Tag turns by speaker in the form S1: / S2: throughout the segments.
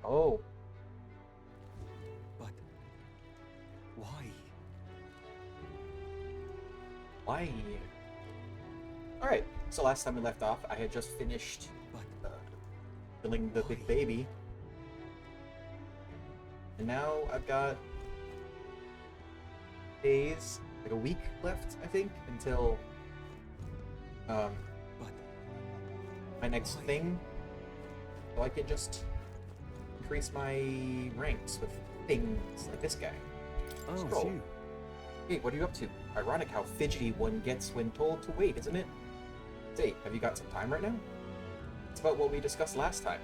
S1: Oh,
S2: But why?
S1: why? Alright, so last time we left off, I had just finished
S2: But
S1: killing the big baby. And now I've got days, like a week left, I think, until
S2: but
S1: my next
S2: why?
S1: thing. So I can just increase my ranks with things like this guy.
S2: Oh,
S1: Scroll.
S2: it's you.
S1: Hey, what are you up to? Ironic how fidgety one gets when told to wait, isn't it? Say, have you got some time right now? It's about what we discussed last time.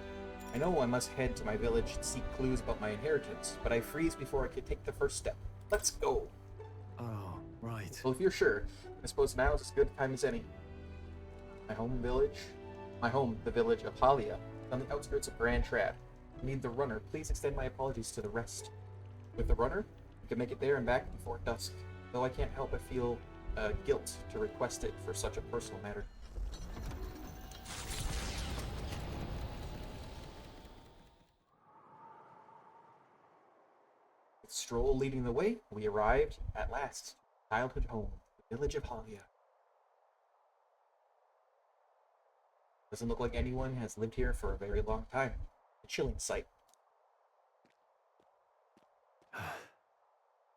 S1: I know I must head to my village to seek clues about my inheritance, but I freeze before I can take the first step. Let's go!
S2: Oh, right.
S1: Well, if you're sure, I suppose now is as good a time as any. My home, the village of Halia, on the outskirts of Grand Trad. I need the runner. Please extend my apologies to the rest. With the runner, we can make it there and back before dusk, though I can't help but feel guilt to request it for such a personal matter. With Stroll leading the way, we arrived, at last, childhood home, the village of Halia. Doesn't look like anyone has lived here for a very long time. A chilling sight.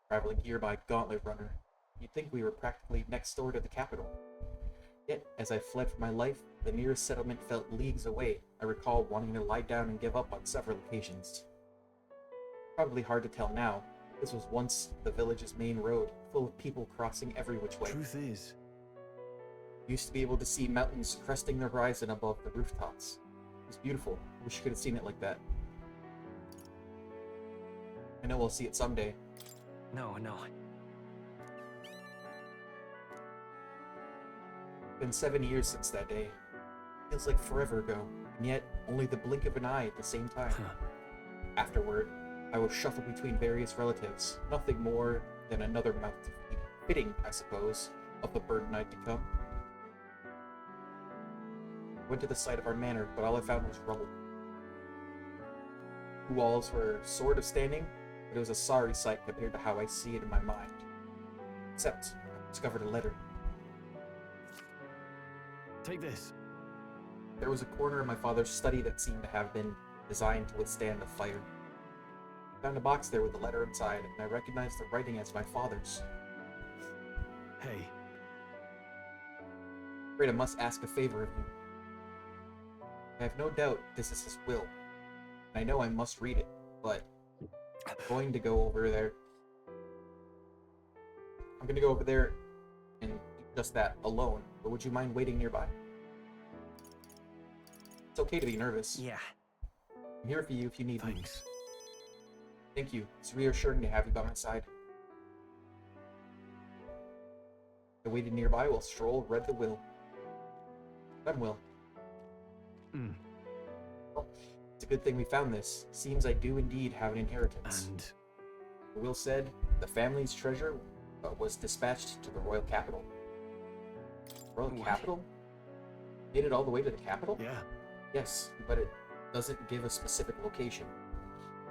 S1: Traveling here by gauntlet runner, you'd think we were practically next door to the capital. Yet, as I fled for my life, the nearest settlement felt leagues away. I recall wanting to lie down and give up on several occasions. Probably hard to tell now. This was once the village's main road, full of people crossing every which way.
S2: Truth is,
S1: Used to be able to see mountains cresting the horizon above the rooftops. It was beautiful. Wish you could have seen it like that. I know we'll see it someday.
S2: no.
S1: It's been 7 years since that day. Feels like forever ago, and yet only the blink of an eye at the same time.
S2: Huh.
S1: Afterward, I will shuffle between various relatives, nothing more than another mouth to feed. Fitting, I suppose, of the burden I'd become. Went to the site of our manor, but all I found was rubble. The walls were sort of standing, but it was a sorry sight compared to how I see it in my mind. Except, I discovered a letter.
S2: Take this.
S1: There was a corner of my father's study that seemed to have been designed to withstand the fire. I found a box there with a letter inside, and I recognized the writing as my father's.
S2: Hey,
S1: Afraid I must ask a favor of you. I have no doubt this is his will, and I know I must read it, but I'm going to go over there I'm gonna go over there and do just that alone, but would you mind waiting nearby? It's okay to be nervous.
S3: Yeah.
S1: I'm here for you if you need me.
S2: Thanks.
S1: Thank you. It's reassuring to have you by my side. I waited nearby while Stroll read the will. I'm Will. Well, it's a good thing we found this. Seems I do indeed have an inheritance.
S2: And
S1: The will said the family's treasure was dispatched to the royal capital. Royal
S3: What?
S1: capital? Made it all the way to the capital?
S2: yeah.
S1: Yes, but it doesn't give a specific location.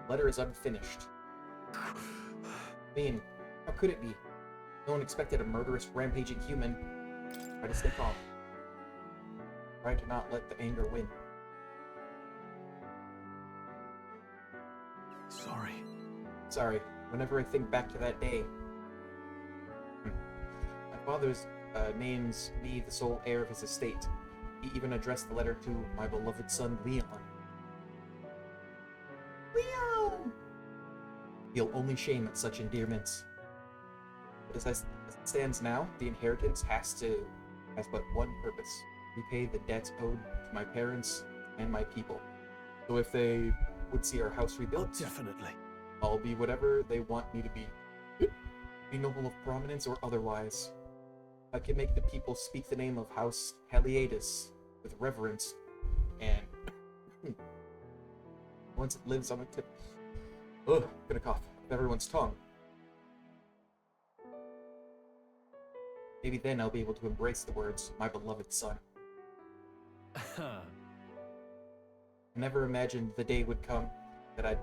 S1: The letter is unfinished. I mean, how could it be? No one expected a murderous, rampaging human. Try to stay calm. Try to not let the anger win.
S2: Sorry.
S1: Sorry, whenever I think back to that day. My father's names me the sole heir of his estate. He even addressed the letter to my beloved son, Leon. Leon! Feel only shame at such endearments. But as it stands now, the inheritance has but one purpose. Repay the debts owed to my parents and my people. So if they would see our house
S2: Oh,
S1: rebuilt,
S2: definitely.
S1: I'll be whatever they want me to be. Be noble of prominence or otherwise. I can make the people speak the name of House Heliadus with reverence, and once it lives on the tip, gonna cough of everyone's tongue. Maybe then I'll be able to embrace the words, my beloved son. I never imagined the day would come that I'd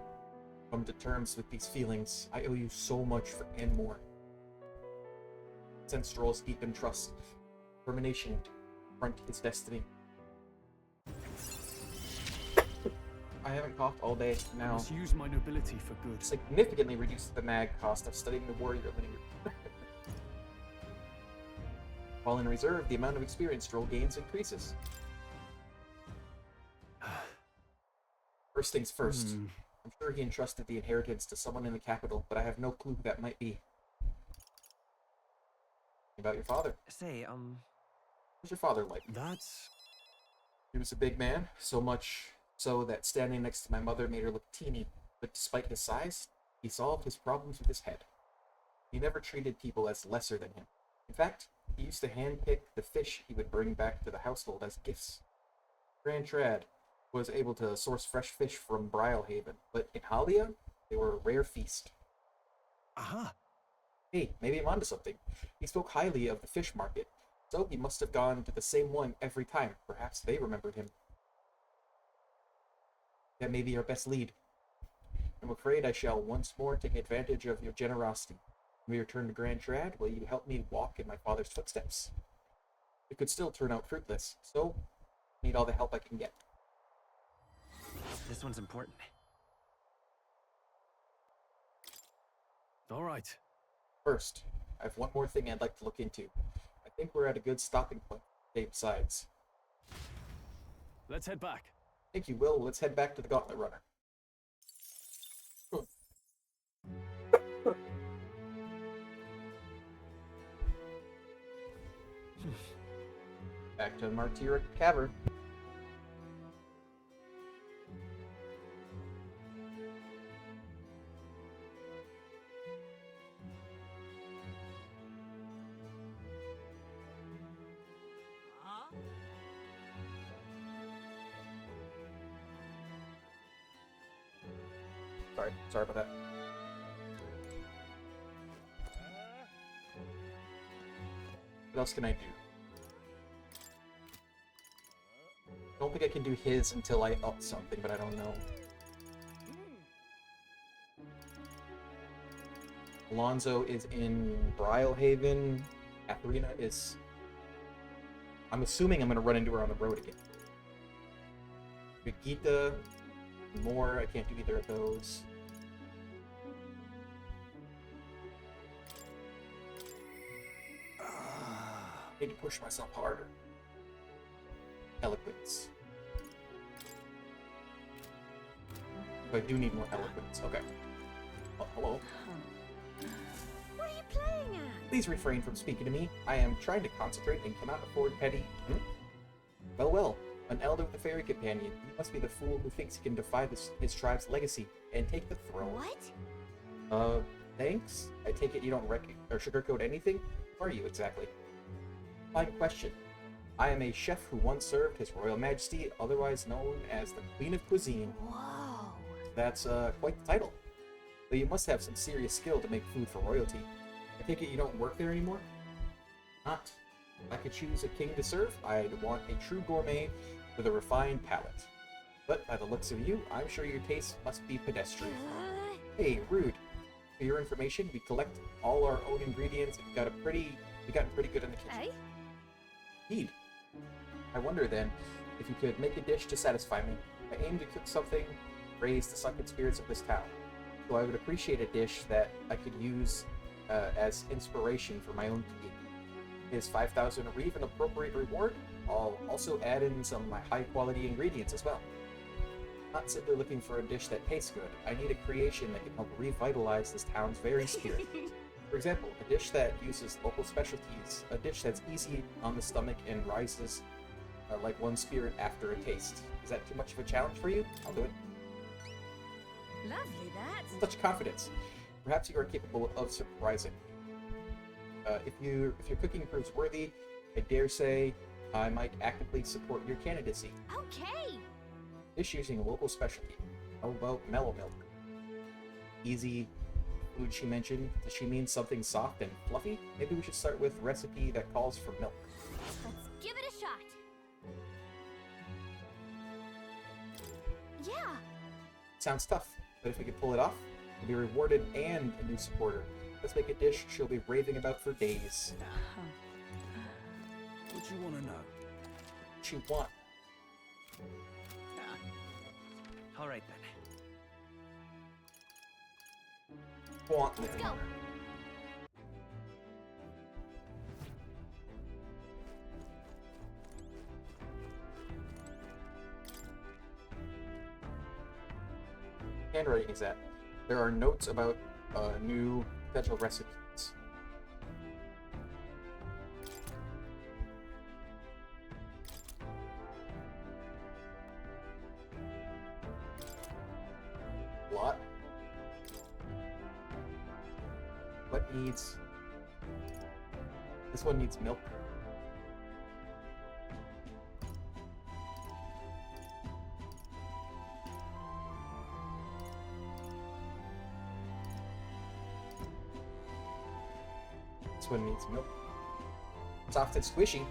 S1: come to terms with these feelings. I owe you so much and more. Sense Stroll's deep in trust, determination to confront his destiny. I haven't coughed all day
S2: I
S1: now.
S2: must use my nobility for good.
S1: Significantly reduces the mag cost of studying the warrior lineage. While in reserve, the amount of experience Stroll gains increases. First things first. I'm sure he entrusted the inheritance to someone in the capital, but I have no clue who that might be. About your father.
S3: Say,
S1: What's your father like?
S2: That's...
S1: He was a big man, so much so that standing next to my mother made her look teeny, but despite his size, he solved his problems with his head. He never treated people as lesser than him. In fact, he used to handpick the fish he would bring back to the household as gifts. Grand Trad was able to source fresh fish from Brylehaven, but in Halia, they were a rare feast.
S2: Aha!
S1: Hey, maybe I'm onto something. He spoke highly of the fish market, so he must have gone to the same one every time. Perhaps they remembered him. That may be our best lead. I'm afraid I shall once more take advantage of your generosity. When we return to Grand Trad, will you help me walk in my father's footsteps? It could still turn out fruitless, so I need all the help I can get.
S3: this one's important.
S2: All right.
S1: First, I have one more thing I'd like to look into. I think we're at a good stopping point for Cape Sides.
S2: Let's head back.
S1: Thank you, Will. Let's head back to the Gauntlet Runner. Back to Martyra Cavern. Sorry about that. What else can I do? I don't think I can do his until I up something, but I don't know. Alonzo is in Brylehaven. Katharina is... I'm assuming I'm going to run into her on the road again. Brigitte, Moore, I can't do either of those. I need to push myself harder. Eloquence. I do need more eloquence. Okay. Oh, hello.
S4: What are you playing at?
S1: Please refrain from speaking to me. I am trying to concentrate and cannot afford petty. Well, well. An elder with a fairy companion. You must be the fool who thinks he can defy his tribe's legacy and take the throne.
S4: What?
S1: Thanks? I take it you don't or sugarcoat anything? Who are you, exactly? Fine question. I am a chef who once served His Royal Majesty, otherwise known as the Queen of Cuisine.
S4: Whoa.
S1: That's, quite the title. Though you must have some serious skill to make food for royalty. I take it you don't work there anymore? Not. If I could choose a king to serve, I'd want a true gourmet with a refined palate. But by the looks of you, I'm sure your taste must be pedestrian. Hey, rude. For your information, we collect all our own ingredients and we've gotten pretty good in the kitchen.
S4: Hey?
S1: Indeed. I wonder then, if you could make a dish to satisfy me. I aim to cook something, raise the sunken spirits of this town. So I would appreciate a dish that I could use as inspiration for my own cooking. Is 5,000 a reeve an appropriate reward? I'll also add in some of my high-quality ingredients as well. Not simply looking for a dish that tastes good. I need a creation that can help revitalize this town's very spirit. For example, a dish that uses local specialties, a dish that's easy on the stomach and rises like one's spirit after a taste. Is that too much of a challenge for you? I'll do it.
S4: Lovely, that.
S1: Such confidence. Perhaps you are capable of surprising. If your cooking proves worthy, I dare say I might actively support your candidacy.
S4: Okay.
S1: Dish using a local specialty. How about mellow milk? Easy food she mentioned. Does she mean something soft and fluffy? Maybe we should start with a recipe that calls for milk.
S4: Let's give it a shot. Yeah.
S1: Sounds tough, but if we can pull it off, we'll be rewarded and a new supporter. Let's make a dish she'll be raving about for days.
S2: What do you want to know?
S1: What you want?
S3: All right then.
S1: Want
S4: Let's
S1: it.
S4: go.
S1: Handwriting is that. There are notes about new potential recipes. Lot. What needs? This one needs milk. This one needs milk. Soft and squishy.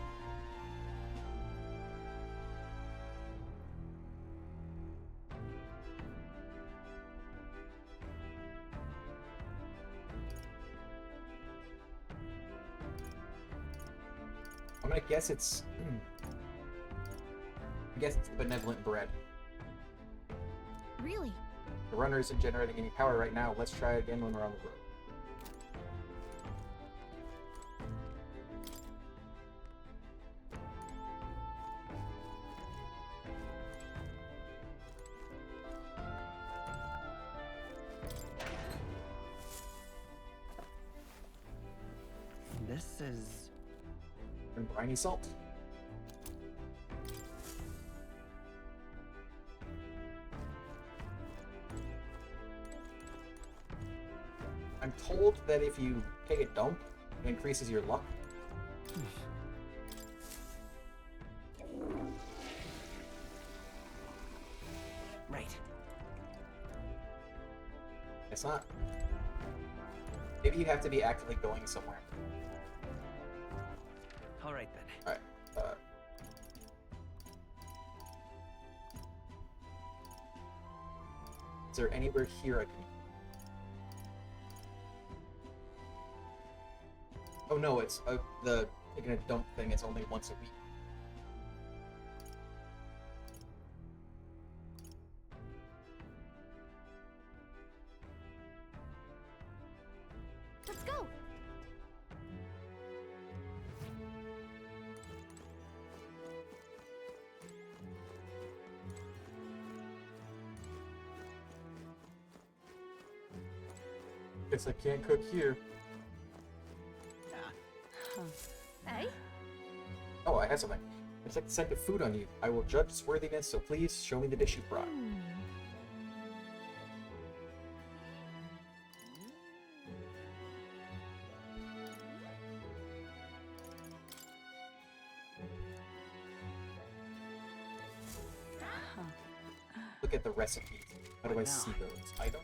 S1: I'm gonna guess it's. I guess it's benevolent bread.
S4: Really?
S1: The runner isn't generating any power right now. Let's try again when we're on the road.
S3: This is...
S1: And briny salt. I'm told that if you take a dump, it increases your luck.
S3: Right.
S1: It's not. Maybe you have to be actively going somewhere.
S3: All right then.
S1: Alright. Is there anywhere here I can... Oh no, it's the taking a dump thing is only once a week.
S4: Let's go.
S1: Guess I can't cook here.
S4: Eh?
S1: Oh, I had something. I'd like the scent of food on you. I will judge its worthiness, so please show me the dish you brought. Look at the recipes. How do I see those? Item?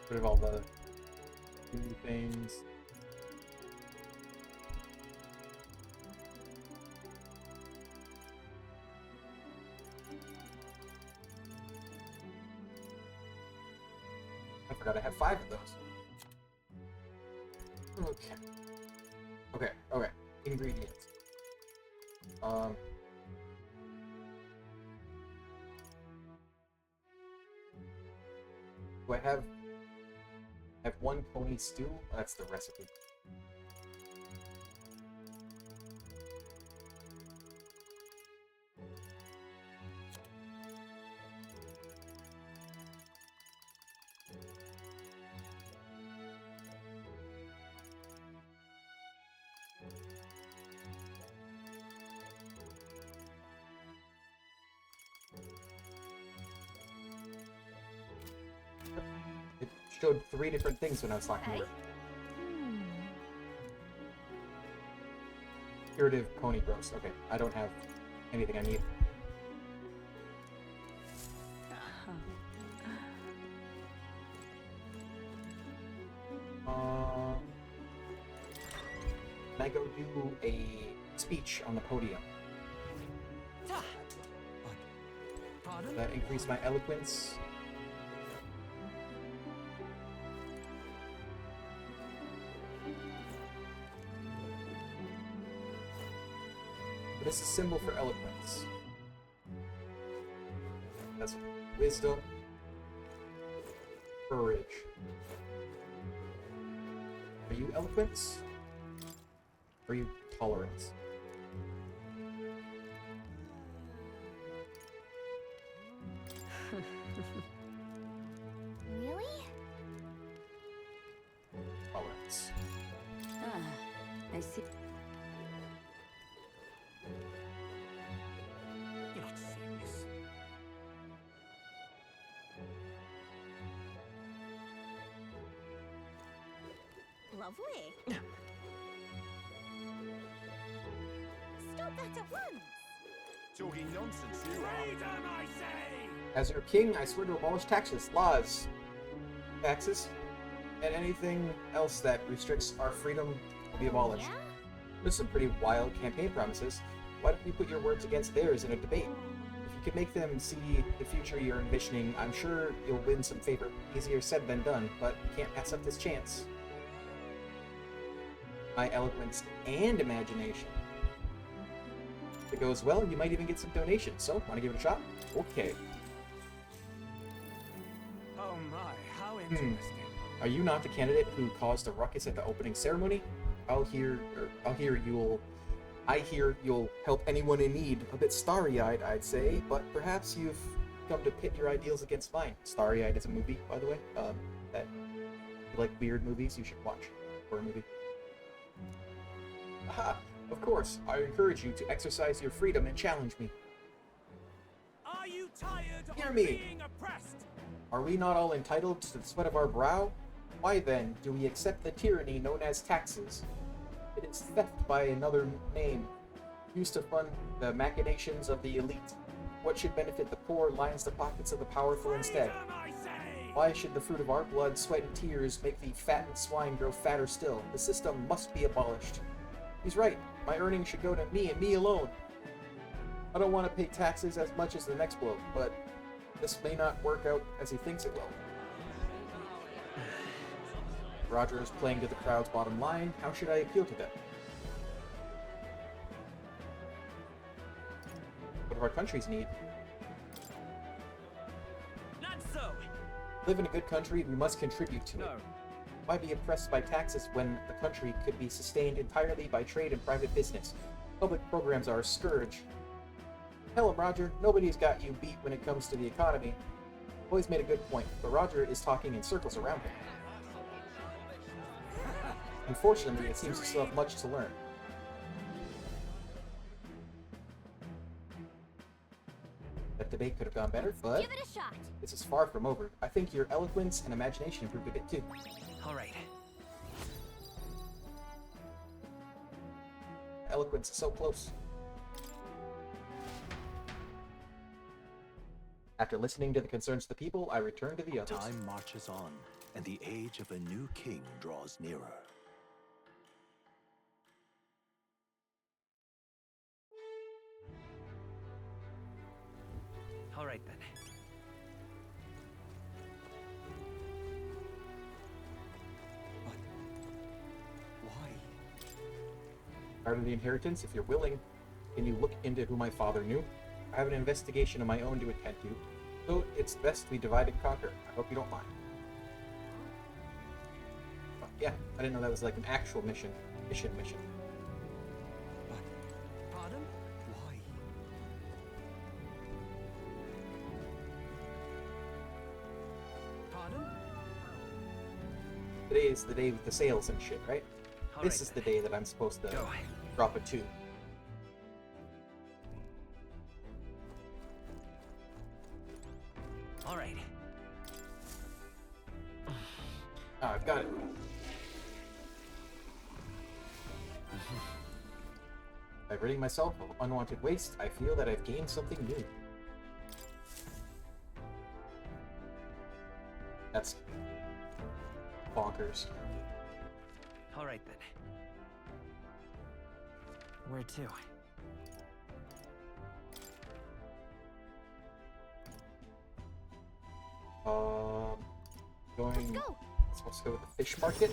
S1: Rid of all the new things. I forgot I had 5 of those. Okay. Okay. Ingredients. Do I have one pony stew? That's the recipe. It showed 3 different things when I was talking to her. Curative pony roast. Okay, I don't have anything I need. Can I go do a speech on the podium?
S3: Pardon?
S1: That increase my eloquence. This is a symbol for eloquence. That's wisdom, courage. Are you eloquence? Or are you tolerance?
S4: Really?
S1: Tolerance.
S5: I see.
S3: You're not serious.
S4: Lovely. Stop that at once.
S2: Talking nonsense, you
S3: Freedom, I say!
S1: As your king, I swear to abolish taxes, laws, taxes, and anything else that restricts our freedom will be abolished.
S4: Yeah?
S1: There's some pretty wild campaign promises. Why don't you put your words against theirs in a debate? If you could make them see the future you're envisioning, I'm sure you'll win some favor. Easier said than done, but you can't pass up this chance. My eloquence and imagination. If it goes well, you might even get some donations. So, want to give it a shot? Okay.
S3: Oh my, how interesting.
S1: Are you not the candidate who caused a ruckus at the opening ceremony? I hear you'll help anyone in need. A bit starry-eyed, I'd say, but perhaps you've come to pit your ideals against mine. Starry-eyed is a movie, by the way. That you like weird movies, you should watch. Horror movie. Aha! Of course, I encourage you to exercise your freedom and challenge me.
S3: Are you tired
S1: Hear
S3: of
S1: me.
S3: being oppressed?
S1: Are we not all entitled to the sweat of our brow? Why then do we accept the tyranny known as taxes? It is theft by another name, used to fund the machinations of the elite. What should benefit the poor lines the pockets of the powerful instead.
S3: Freedom, I say!
S1: Why should the fruit of our blood, sweat, and tears make the fattened swine grow fatter still? The system must be abolished. He's right. My earnings should go to me and me alone. I don't want to pay taxes as much as the next bloke, but this may not work out as he thinks it will. Roger is playing to the crowd's bottom line. How should I appeal to them? What do our countries need? Live in a good country, we must contribute to
S3: No.
S1: it. Why be oppressed by taxes when the country could be sustained entirely by trade and private business? Public programs are a scourge. Tell him, Roger, nobody's got you beat when it comes to the economy. Always made a good point, but Roger is talking in circles around him. Unfortunately, it seems to still have much to learn. That debate could have gone better, but
S4: Give it a shot.
S1: this is far from over. I think your eloquence and imagination improved a bit too.
S3: All right.
S1: Eloquence is so close. After listening to the concerns of the people, I return to the others.
S6: Time marches on, and the age of a new king draws nearer.
S3: All right then.
S6: But why?
S1: Part of the inheritance, if you're willing. Can you look into who my father knew? I have an investigation of my own to attend to, so it's best we divide and conquer. I hope you don't mind. Oh, yeah, I didn't know that was like an actual mission. Mission.
S6: But
S3: Pardon?
S6: why?
S3: Pardon?
S1: Today is the day with the sales and shit, right?
S3: All
S1: This
S3: right
S1: is the
S3: then.
S1: day that I'm supposed to
S3: Go.
S1: drop a 2.
S3: All right.
S1: Oh, I've got it. By ridding myself of unwanted waste, I feel that I've gained something new. That's bonkers.
S3: All right then. Where to?
S1: Going.
S4: Let's go.
S1: Supposed to go with the fish market.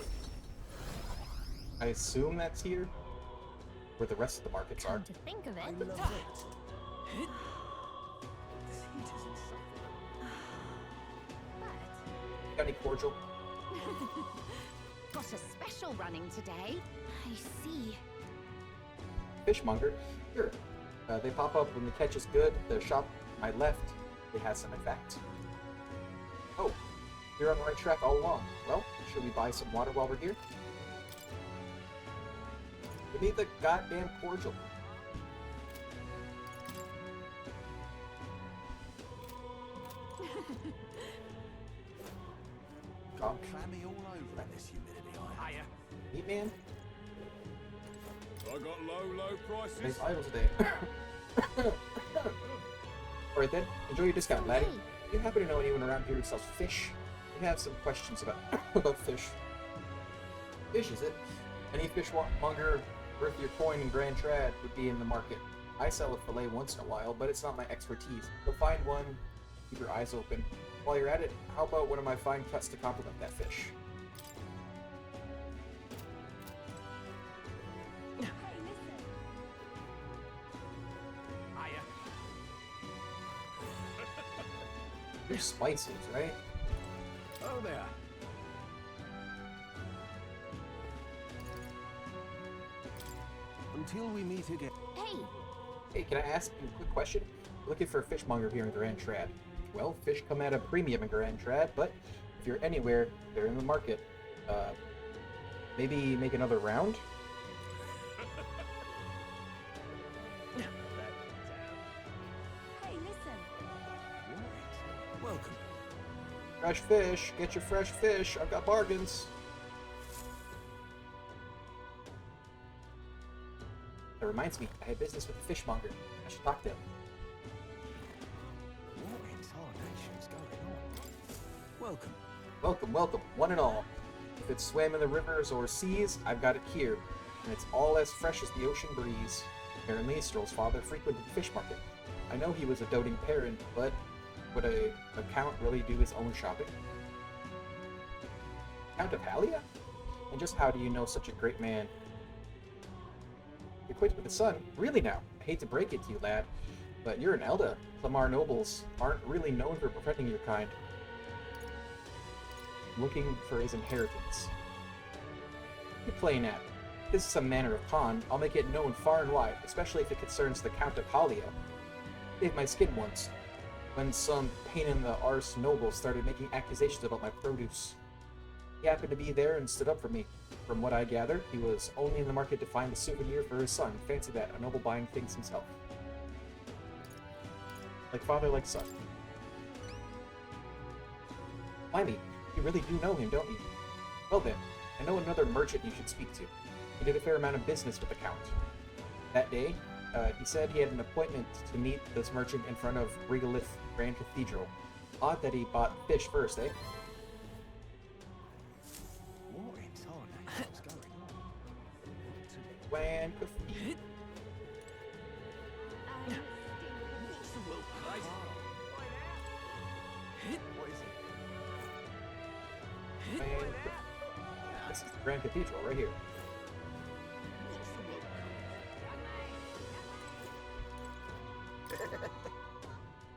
S1: I assume that's here, where the rest of the markets are.
S4: Come to think of it.
S3: This heat is insufferable.
S4: But
S1: Got any cordial?
S4: got a special running today. I see.
S1: Fishmonger? Sure. They pop up when the catch is good. The shop I left, it has some effect. Oh, you're on the right track all along. Well, should we buy some water while we're here? Give me the goddamn cordial. Oh,
S6: Clammy all over in this humidity.
S3: Higher.
S1: meat man?
S2: I got low
S1: Nice
S2: prices.
S1: idle today. Alright then, enjoy your discount, laddie.
S4: Hey.
S1: Do you happen to know anyone around here who sells fish? We have some questions about about fish. Fish, is it? Any fishmonger worth your coin in Grand Trad would be in the market. I sell a fillet once in a while, but it's not my expertise. You'll find one. Keep your eyes open. While you're at it, how about one of my fine cuts to complement that fish?
S3: Higher.
S1: Your spices, right?
S6: Oh there. Until we meet again.
S4: Hey,
S1: Hey, can I ask you a quick question? Looking for a fishmonger here in Grand Trad. Well, fish come at a premium in Grand Trad, but if you're anywhere, they're in the market. Maybe make another round?
S4: hey, listen.
S6: Welcome.
S1: Fresh fish! Get your fresh fish! I've got bargains! That reminds me, I had business with a fishmonger. I should talk to him.
S6: What in tarnation's going on? Welcome.
S1: Welcome, welcome, one and all. If it's swam in the rivers or seas, I've got it here. And it's all as fresh as the ocean breeze. Apparently, Stroll's father frequented the fish market. I know he was a doting parent, but would a count really do his own shopping? Count of Halia? And just how do you know such a great man? You're acquainted with the son? Really now? I hate to break it to you, lad, but you're an Elda. Clamar nobles aren't really known for befriending your kind. looking for his inheritance. What are you playing at? If this is some manner of con, I'll make it known far and wide, especially if it concerns the Count of Halia. Saved my skin once, when some pain-in-the-arse noble started making accusations about my produce. He happened to be there and stood up for me. From what I gather, he was only in the market to find a souvenir for his son. Fancy that, a noble buying things himself. Like father, like son. Blimey, you really do know him, don't you? Well then, I know another merchant you should speak to. He did a fair amount of business with the Count. That day, he said he had an appointment to meet this merchant in front of Regolith Grand Cathedral. Odd that he bought fish first, eh?
S6: What in tarnation is going on?
S1: Grand Cathedral.
S6: What is it?
S1: Grand This is the Grand Cathedral right here.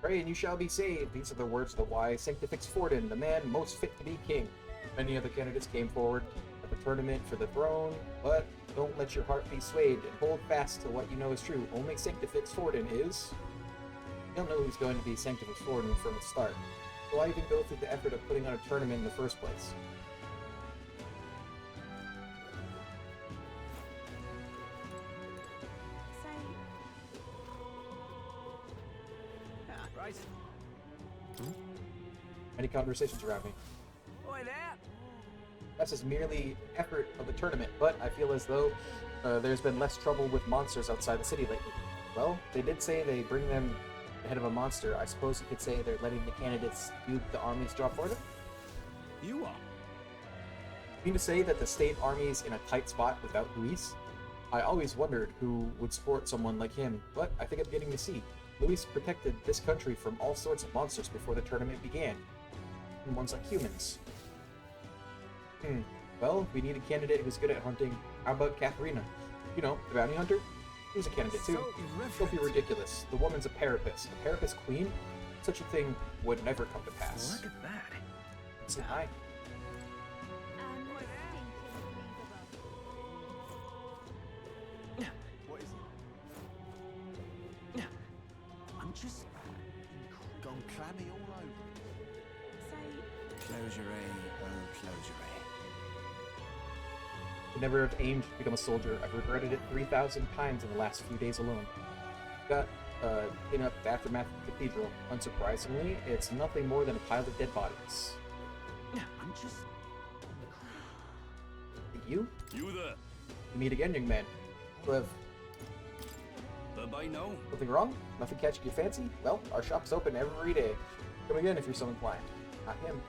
S1: Pray and you shall be saved. These are the words of the wise Sanctifex Forden, the man most fit to be king. Many other candidates came forward at the tournament for the throne, but don't let your heart be swayed and hold fast to what you know is true. Only Sanctifex Forden is. You'll know who's going to be Sanctifex Forden from the start. So why even go through the effort of putting on a tournament in the first place?
S3: Right.
S1: Many conversations around me.
S3: Boy, there.
S1: That's just merely effort of the tournament, but I feel as though there's been less trouble with monsters outside the city lately. Well, they did say they bring them ahead of a monster. I suppose you could say they're letting the candidates do the army's job for them?
S2: You are.
S1: You mean to say that the state army's in a tight spot without Luis? I always wondered who would support someone like him, but I think I'm getting to see. Luis protected this country from all sorts of monsters before the tournament began. And ones like humans. Well, we need a candidate who's good at hunting. How about Katharina? You know, the bounty hunter? Who's a candidate too. Don't be ridiculous. The woman's a parapus. A parapus queen? Such a thing would never come to pass.
S3: Look at that.
S1: Say hi.
S6: What is it? I'm just gone clammy all over it.
S3: Closure, oh, closure.
S1: I never have aimed to become a soldier. I've regretted it 3,000 times in the last few days alone. Got in up the aftermath of the cathedral. Unsurprisingly, it's nothing more than a pile of dead bodies.
S6: I'm just.
S1: You?
S2: You there.
S1: We meet again, young man. Liv.
S2: By now.
S1: Nothing wrong? Nothing catching your fancy? Well, our shop's open every day. Come again if you're so inclined. Not him.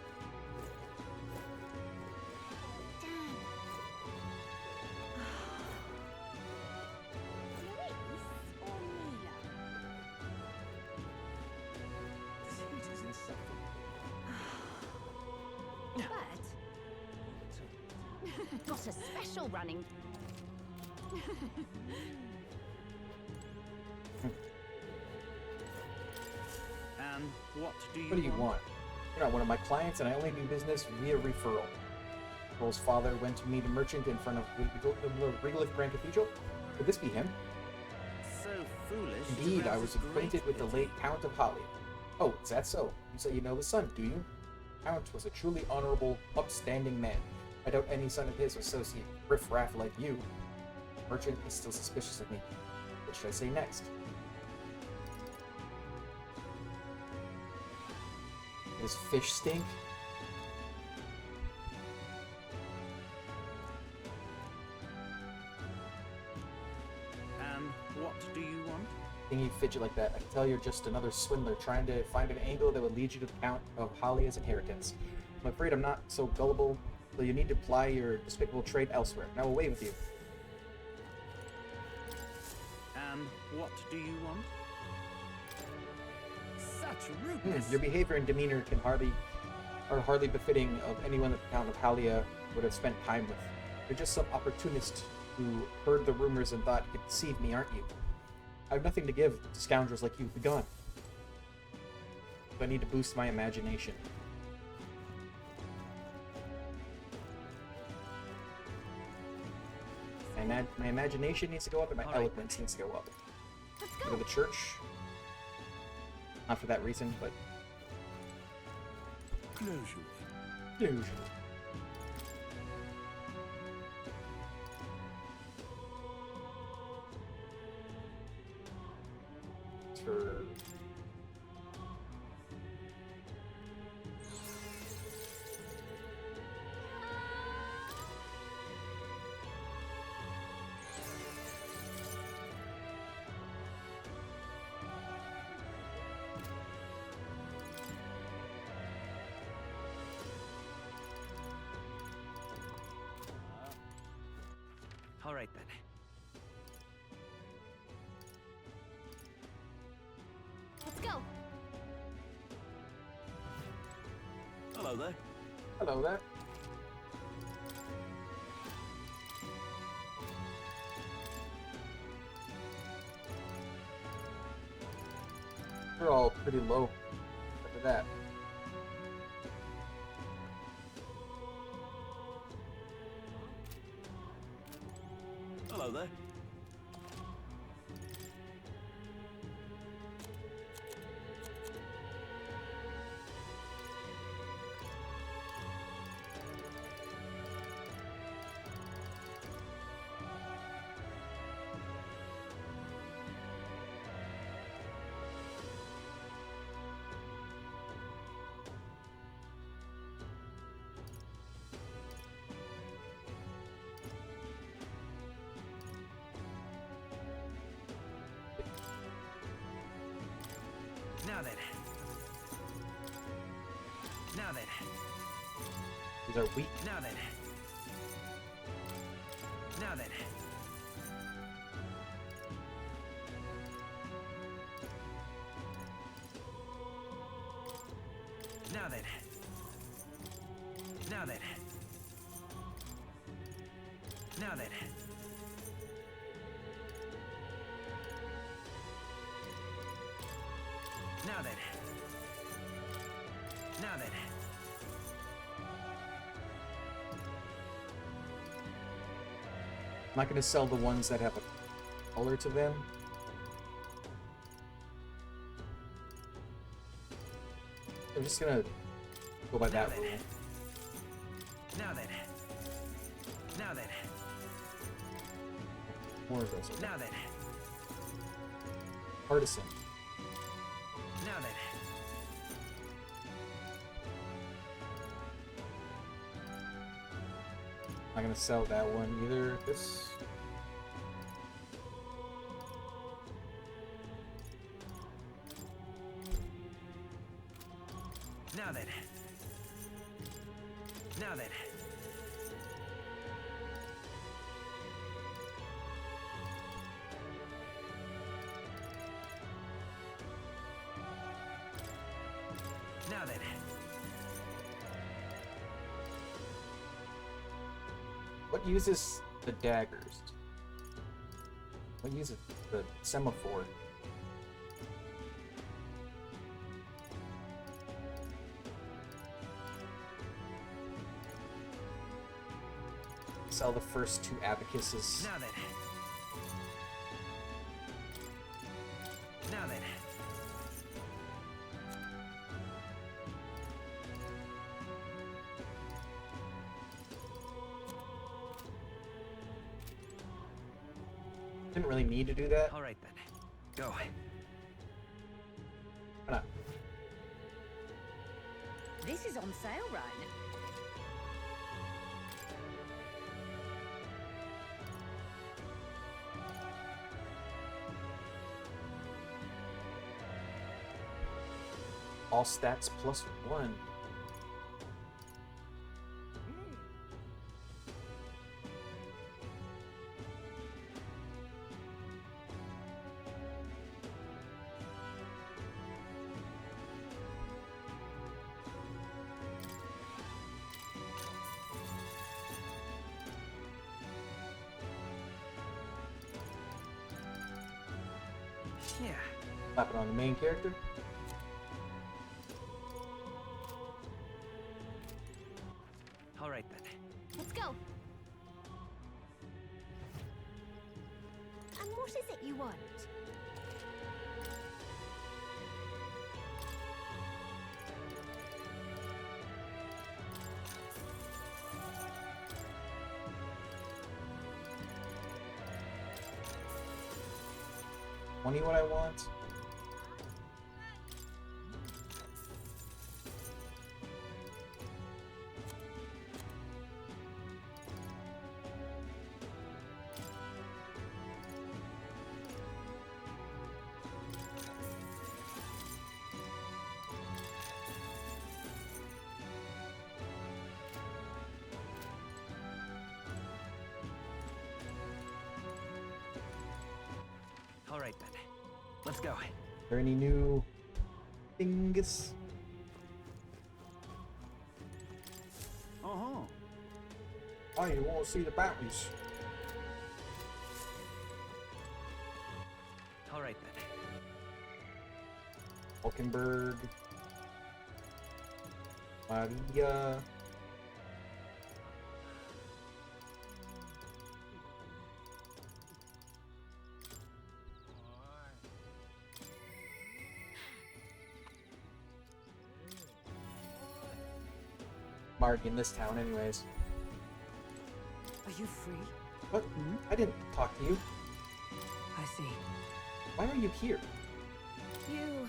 S3: This heat is insufferable.
S4: But got a special running.
S3: And what do you
S1: What do you want? You're not one of my clients, and I only do business via referral. Pearl's father went to meet a merchant in front of Regolith Grand Cathedral. Could this be him?
S3: So foolish. to
S1: Indeed, I
S3: have
S1: was
S3: this
S1: acquainted with the
S3: great
S1: late Count of Halia. Oh, is that so? You say you know his son, do you? Count was a truly honorable, upstanding man. I doubt any son of his would associate riff-raff like you. Merchant is still suspicious of me. What should I say next? Does fish stink?
S3: And what do you want?
S1: Seeing you fidget like that, I can tell you're just another swindler trying to find an angle that would lead you to the Count of Halia's inheritance. I'm afraid I'm not so gullible, so you need to ply your despicable trade elsewhere. Now away with you.
S3: And what do you want? Such rudeness.
S1: Your behavior and demeanor are hardly befitting of anyone that the Count of Halia would have spent time with. You're just some opportunist who heard the rumors and thought you could deceive me, aren't you? I have nothing to give to scoundrels like you. Be gone. I need to boost my imagination. My imagination needs to go up, and my
S3: All right.
S1: eloquence needs to go up.
S4: Let's
S1: Go
S4: go.
S1: to the church. Not for that reason, but
S6: Closure.
S1: usually. For
S3: All right then.
S4: Let's go.
S6: Hello there.
S1: hello there. We're all pretty low after that.
S6: Hello there.
S3: Now then. Now then.
S1: These are weak.
S3: Now then. Now then. Now then. Now then. Now then. Now then. Now then.
S1: I'm not gonna sell the ones that have a color to them. I'm just gonna go by that
S3: Now
S1: rule.
S3: then. Now then. Now then.
S1: More of those. Okay.
S3: Now then.
S1: Partisan.
S3: Now then.
S1: Not gonna sell that one either. This.
S3: Now then. Now then. Now then.
S1: What uses the daggers? What uses the semaphore? Sell the first two abacuses.
S3: Now then. Now then.
S1: Didn't really need to do that.
S3: All right then. Go.
S1: Why not?
S4: This is on sale, Ryan.
S1: All stats plus one.
S3: Yeah.
S1: Slap it on the main character.
S3: All right then.
S4: Let's go. What is it you want?
S1: Money what I want?
S3: All right then. Let's go.
S1: Are there any new things?
S3: Uh-huh.
S1: Oh, you want to see the bounties?
S3: All right then.
S1: Hulkenberg. Maria. Mark in this town anyways.
S5: Are you free?
S1: What? I didn't talk to you.
S5: I see.
S1: Why are you here?
S4: You...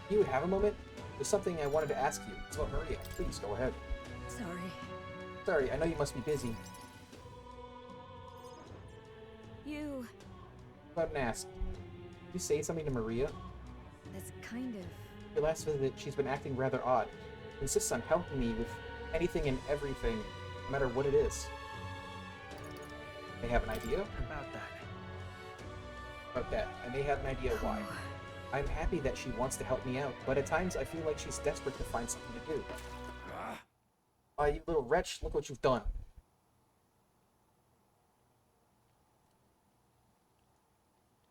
S1: You would have a moment? There's something I wanted to ask you. It's about Maria. Please, go ahead.
S5: Sorry.
S1: Sorry, I know you must be busy.
S4: You...
S1: Go ahead and ask. Did you say something to Maria?
S5: That's kind of...
S1: Your last visit, she's been acting rather odd. She insists on helping me with anything and everything, no matter what it is. They have an idea
S3: About that.
S1: about that. I may have an idea why. I'm happy that she wants to help me out, but at times I feel like she's desperate to find something to do. You little wretch, look what you've done.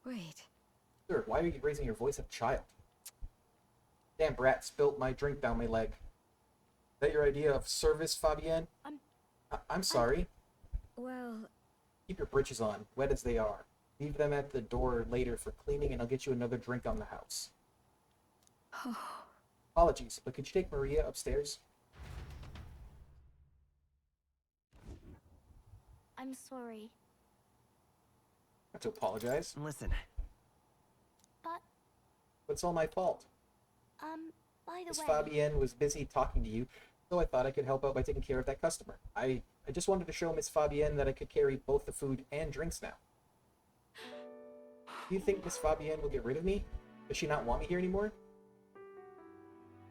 S5: Wait.
S1: Sir, why are you raising your voice at a child? Damn brat spilt my drink down my leg. Is that your idea of service, Fabienne? I'm sorry.
S5: Well,
S1: Keep your britches on, wet as they are. Leave them at the door later for cleaning, and I'll get you another drink on the house. Apologies, but could you take Maria upstairs?
S4: I'm sorry.
S1: Not to apologize,
S3: Listen,
S4: But,
S1: but it's all my fault.
S4: by the
S1: Miss
S4: way...
S1: Fabienne was busy talking to you, so I thought I could help out by taking care of that customer. I just wanted to show Miss Fabienne that I could carry both the food and drinks now. Do you think Miss Fabienne will get rid of me? Does she not want me here anymore?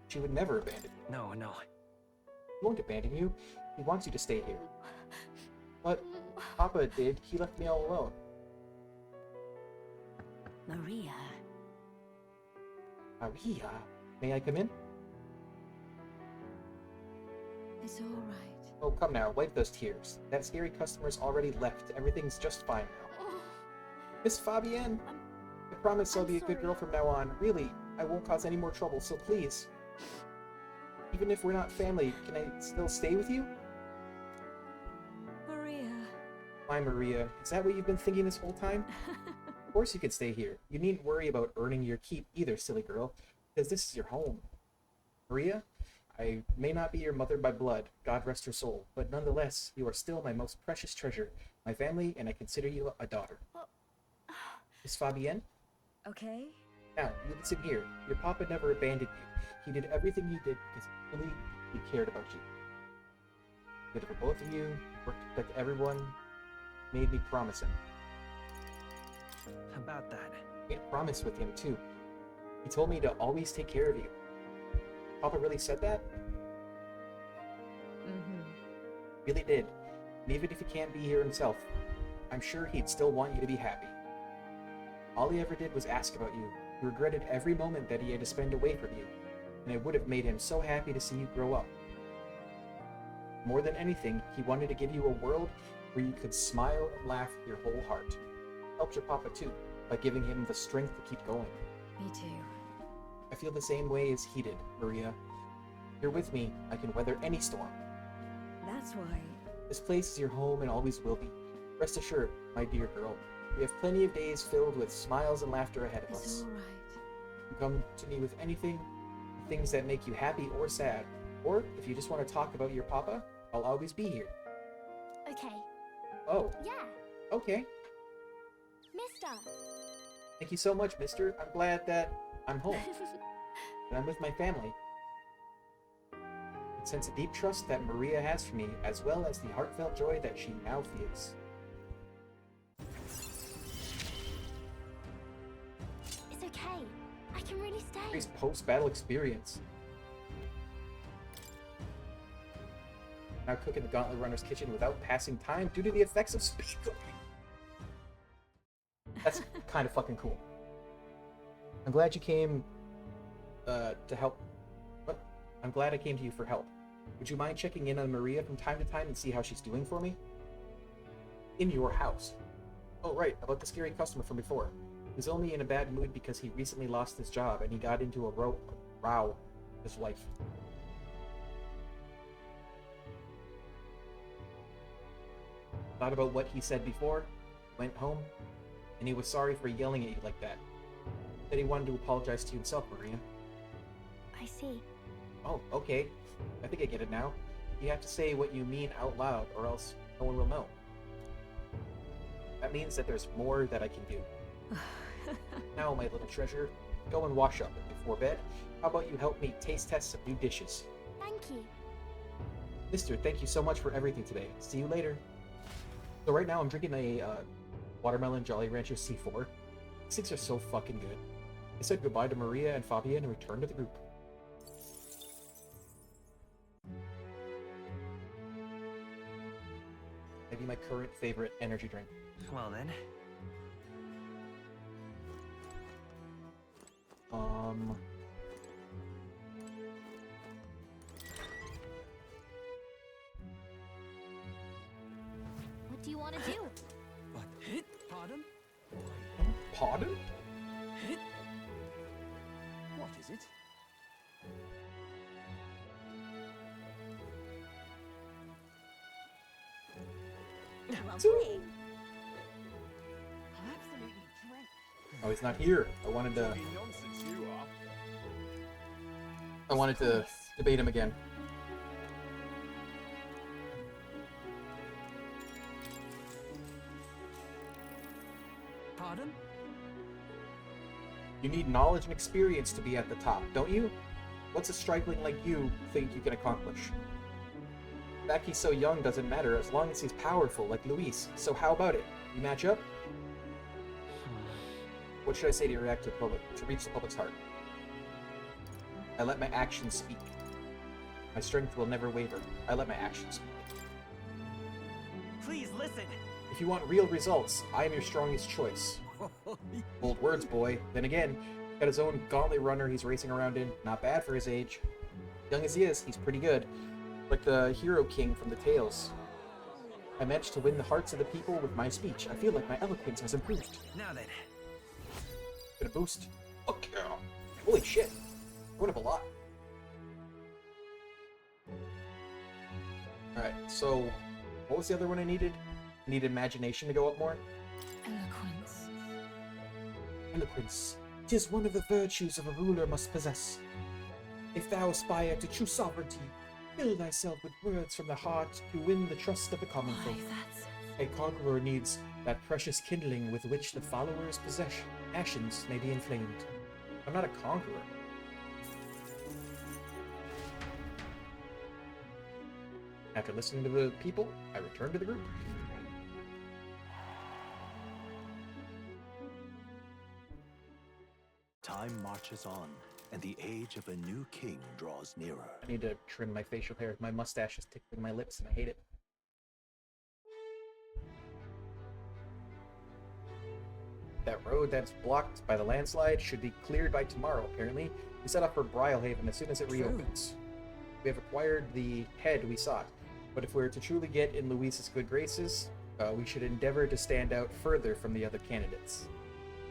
S1: She would never abandon me.
S3: no.
S1: He won't abandon you. He wants you to stay here. But Papa did. He left me all alone.
S5: Maria.
S1: Maria, may I come in?
S5: It's all right.
S1: Oh, come now, wipe those tears. That scary customer's already left. Everything's just fine now. Miss Fabienne, I promise I'll be a good girl from now on. Really, I won't cause any more trouble, so please. Even if we're not family, can I still stay with you?
S5: Maria.
S1: My Maria, is that what you've been thinking this whole time? Of course you can stay here. You needn't worry about earning your keep either, silly girl, because this is your home. Maria, I may not be your mother by blood, God rest her soul, but nonetheless, you are still my most precious treasure, my family, and I consider you a daughter. Miss Fabienne?
S5: Okay.
S1: Now, you listen here. Your papa never abandoned you. He did everything he did because he cared about you. He did it for both of you, worked to protect everyone, made me promise him.
S3: About that.
S1: I made a promise with him, too. He told me to always take care of you. Papa really said that? Really did. And even if he can't be here himself, I'm sure he'd still want you to be happy. All he ever did was ask about you. He regretted every moment that he had to spend away from you, and it would have made him so happy to see you grow up. More than anything, he wanted to give you a world where you could smile and laugh with your whole heart. Helped your papa too, by giving him the strength to keep going.
S5: Me too.
S1: I feel the same way as he did, Maria. You're with me, I can weather any storm.
S5: That's why.
S1: This place is your home and always will be. Rest assured, my dear girl, We have plenty of days filled with smiles and laughter ahead of
S5: It's
S1: us.
S5: all right.
S1: You come to me with anything, things that make you happy or sad. Or, if you just want to talk about your papa, I'll always be here.
S4: Okay.
S1: Oh,
S4: Yeah.
S1: okay.
S4: Mister.
S1: Thank you so much, mister. I'm glad that I'm home, and I'm with my family. I sense a deep trust that Maria has for me, as well as the heartfelt joy that she now feels.
S4: It's okay. I can really stay.
S1: Maria's post-battle experience. Now cooking the Gauntlet Runner's kitchen without passing time due to the effects of speed cooking. That's kind of fucking cool. I'm glad you came to help. What? I'm glad I came to you for help. Would you mind checking in on Maria from time to time and see how she's doing for me? In your house. Oh, right, about the scary customer from before. He's only in a bad mood because he recently lost his job and he got into a row with his wife. Thought about what he said before, went home, and he was sorry for yelling at you like that. Said he wanted to apologize to you himself, Maria.
S4: I see.
S1: Oh, okay. I think I get it now. You have to say what you mean out loud, or else no one will know. That means that there's more that I can do. Now, my little treasure, go and wash up, and before bed, how about you help me taste test some new dishes?
S4: Thank you.
S1: Mister, thank you so much for everything today. See you later. So right now I'm drinking a watermelon Jolly Rancher C4. These things are so fucking good. I said goodbye to Maria and Fabian and returned to the group. Maybe my current favorite energy drink.
S3: Well then.
S4: What do you want to do?
S3: What? Pardon?
S1: Pardon?
S3: What is it?
S4: Lovely.
S3: Absolutely dreadful.
S1: Oh, he's not here. I wanted to
S2: Talking nonsense you are.
S1: debate him again.
S3: Pardon?
S1: You need knowledge and experience to be at the top, don't you? What's a stripling like you think you can accomplish? The fact he's so young doesn't matter as long as he's powerful like Luis. So how about it? You match up? What should I say to react to the public, to reach the public's heart? I let my actions speak. My strength will never waver. I let my actions speak.
S3: Please listen.
S1: If you want real results, I am your strongest choice. Bold words, boy. Then again, got his own gauntlet runner he's racing around in. Not bad for his age. Young as he is, he's pretty good. Like the hero king from the tales. I managed to win the hearts of the people with my speech. I feel like my eloquence has improved.
S3: Now then.
S1: Gonna boost. Okay. Holy shit. I went up a lot. Alright, so what was the other one I needed? I needed imagination to go up more.
S5: Eloquence.
S1: Eloquence. 'Tis one of the virtues of a ruler must possess. If thou aspire to true sovereignty, fill thyself with words from the heart to win the trust of the common
S5: Why,
S1: folk.
S5: that's...
S1: A conqueror needs that precious kindling with which the followers' passions may be inflamed. I'm not a conqueror. After listening to the people, I return to the group.
S6: Time marches on, and the age of a new king draws nearer.
S1: I need to trim my facial hair. My mustache is tickling my lips and I hate it. That road that's blocked by the landslide should be cleared by tomorrow, apparently. We set off for Brylehaven as soon as it reopens. We have acquired the head we sought, but if we're to truly get in Luis's good graces, we should endeavor to stand out further from the other candidates.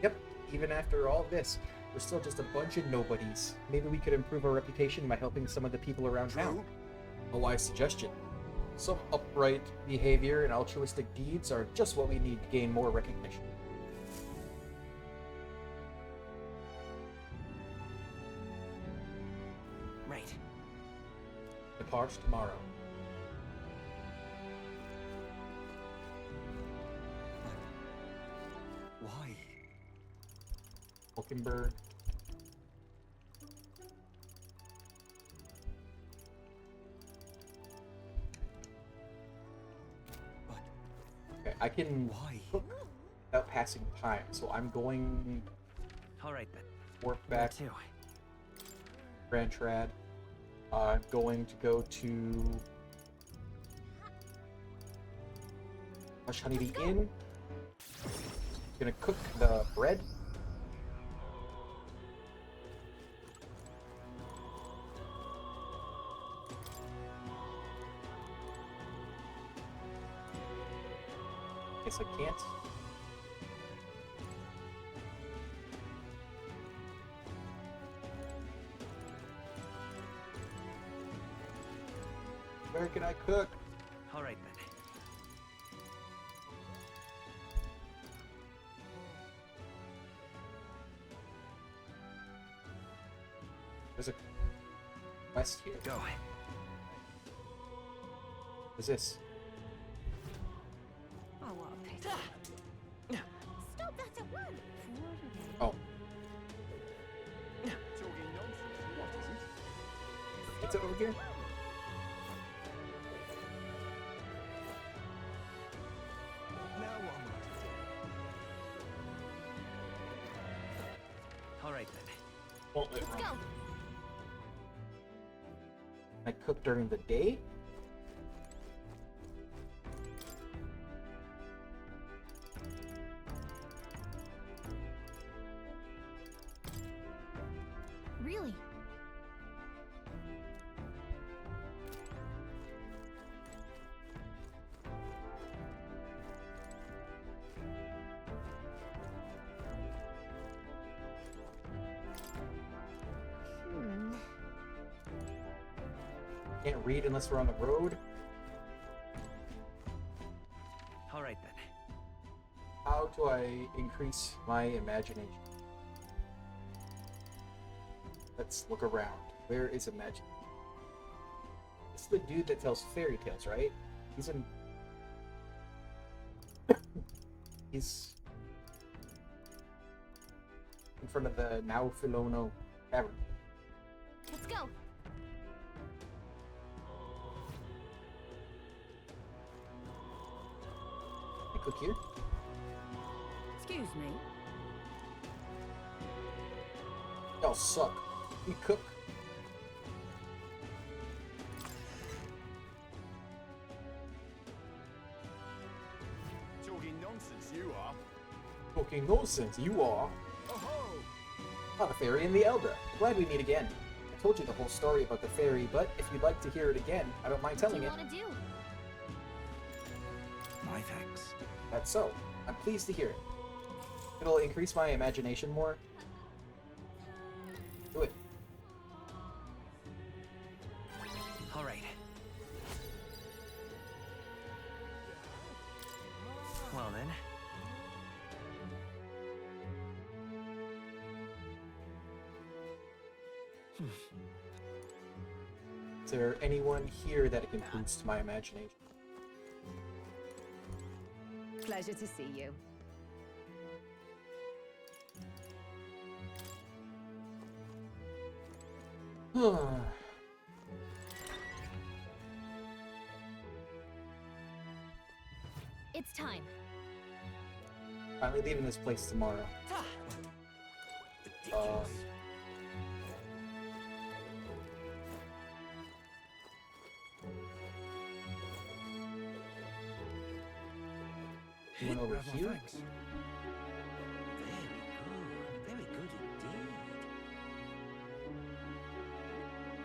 S1: Yep, even after all this, we're still just a bunch of nobodies. Maybe we could improve our reputation by helping some of the people around town. A wise suggestion. Some upright behavior and altruistic deeds are just what we need to gain more recognition. Departs tomorrow.
S6: Why?
S1: Hulkenberg.
S6: But
S1: Okay, I can
S6: why?
S1: cook without passing time, so I'm going
S3: All right then.
S1: warp
S3: Where
S1: back
S3: to?
S1: Grand Trad. I'm going to go to Hush Honeybee Inn. Gonna cook the bread. Guess I can't. Where can I cook?
S3: All right then.
S1: There's a quest here.
S3: Go.
S1: What's this?
S5: Oh, what a pity.
S4: Stop that at once!
S1: Oh,
S2: Talking nonsense. What is it?
S1: it's over here.
S6: Now what am I to do?
S3: All right then.
S1: Won't let
S4: Let's
S1: me.
S4: go!
S1: I cook during the day.
S4: Really? Hmm.
S1: Can't read unless we're on the road.
S3: All right then.
S1: How do I increase my imagination? Let's look around. Where is imagination? This is the dude that tells fairy tales, right? He's in. He's in front of the Now Filono Tavern.
S4: Let's go!
S1: I cook here.
S5: Excuse me.
S1: Y'all suck. We cook.
S2: Talking nonsense, you are.
S1: Talking nonsense, you are.
S2: Oh-ho!
S1: Ah, the fairy and the elder. Glad we meet again. I told you the whole story about the fairy, but if you'd like to hear it again, I don't mind
S4: What do
S1: telling
S4: you
S1: it.
S4: want to do?
S6: My thanks.
S1: That's so. I'm pleased to hear it. It'll increase my imagination more. Do it.
S3: All right. Well then.
S1: Is there anyone here that can boost my imagination?
S5: Pleasure to see you.
S4: It's time.
S1: Finally leaving this place tomorrow.
S6: Ridiculous.
S1: Anyone over
S6: Have my
S1: here?
S6: thanks. Very good indeed.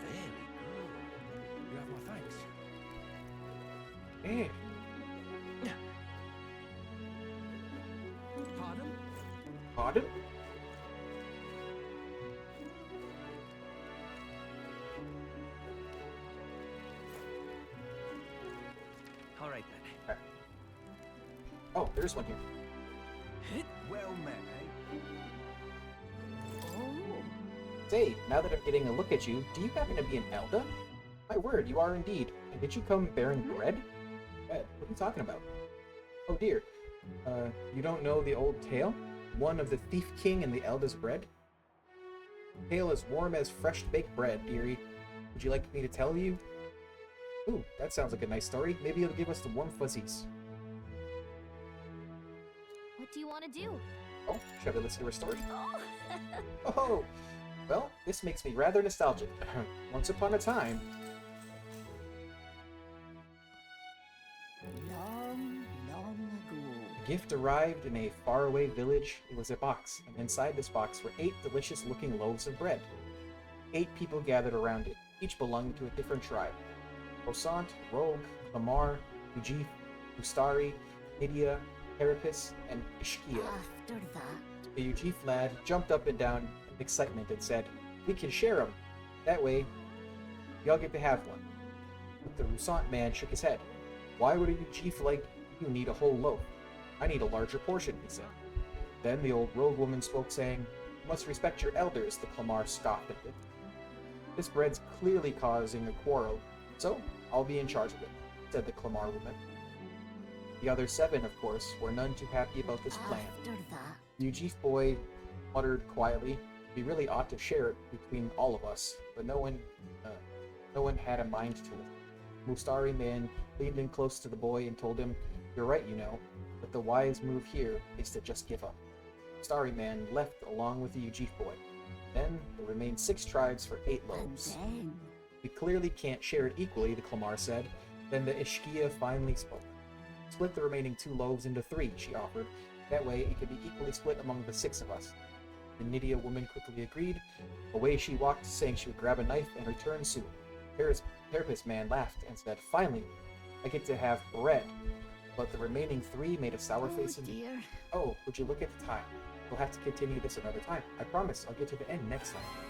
S6: Very good. You have my thanks.
S1: Eh.
S6: Pardon?
S1: Pardon?
S3: All right then.
S1: Oh, there's one here.
S6: Well met, eh?
S5: Oh.
S1: Say, now that I'm getting a look at you, do you happen to be an elder? My word, you are indeed. And did you come bearing bread? Bread? What are you talking about? Oh dear. You don't know the old tale? One of the thief king and the eldest bread? Tale as warm as fresh baked bread, dearie. Would you like me to tell you? Ooh, that sounds like a nice story. Maybe it'll give us the warm fuzzies.
S4: What do you want to do?
S1: Oh, shall we listen to her story?
S4: Oh!
S1: Oh, well, this makes me rather nostalgic. Once upon a time...
S5: Long, long ago.
S1: A gift arrived in a faraway village. It was a box, and inside this box were 8 delicious-looking loaves of bread. 8 people gathered around it, each belonging to a different tribe. Osant, Rogue, Lamar, Ujif, Ustari, Nydia, Herapis, and Ishkia.
S5: After that,
S1: The Ujif lad jumped up and down in excitement and said, "We can share them. That way, y'all get to have one." But the Rusant man shook his head. "Why would a Ujif like you need a whole loaf? I need a larger portion," he said. Then the old rogue woman spoke, saying, "You must respect your elders," the Clamar scoffed at it. "This bread's clearly causing a quarrel, so I'll be in charge of it," said the Clamar woman. The other 7, of course, were none too happy about this plan.
S5: after that,
S1: The Ujif boy muttered quietly, "We really ought to share it between all of us," but no one had a mind to it. Mustari man leaned in close to the boy and told him, "You're right, you know, but the wise move here is to just give up." Mustari man left along with the Ujif boy. Then there remained 6 tribes for 8
S5: and
S1: loaves.
S5: then,
S1: "We clearly can't share it equally," the Clamar said. Then the Ishkia finally spoke. "Split the remaining 2 loaves into 3, she offered. That way it could be equally split among the 6 of us. The Nydia woman quickly agreed. Away she walked, saying she would grab a knife and return soon. Therapist man laughed and said, "Finally, I get to have bread." But the remaining 3 made a sour face and
S5: dear.
S1: "Oh, would you look at the time? We'll have to continue this another time. I promise I'll get to the end next time."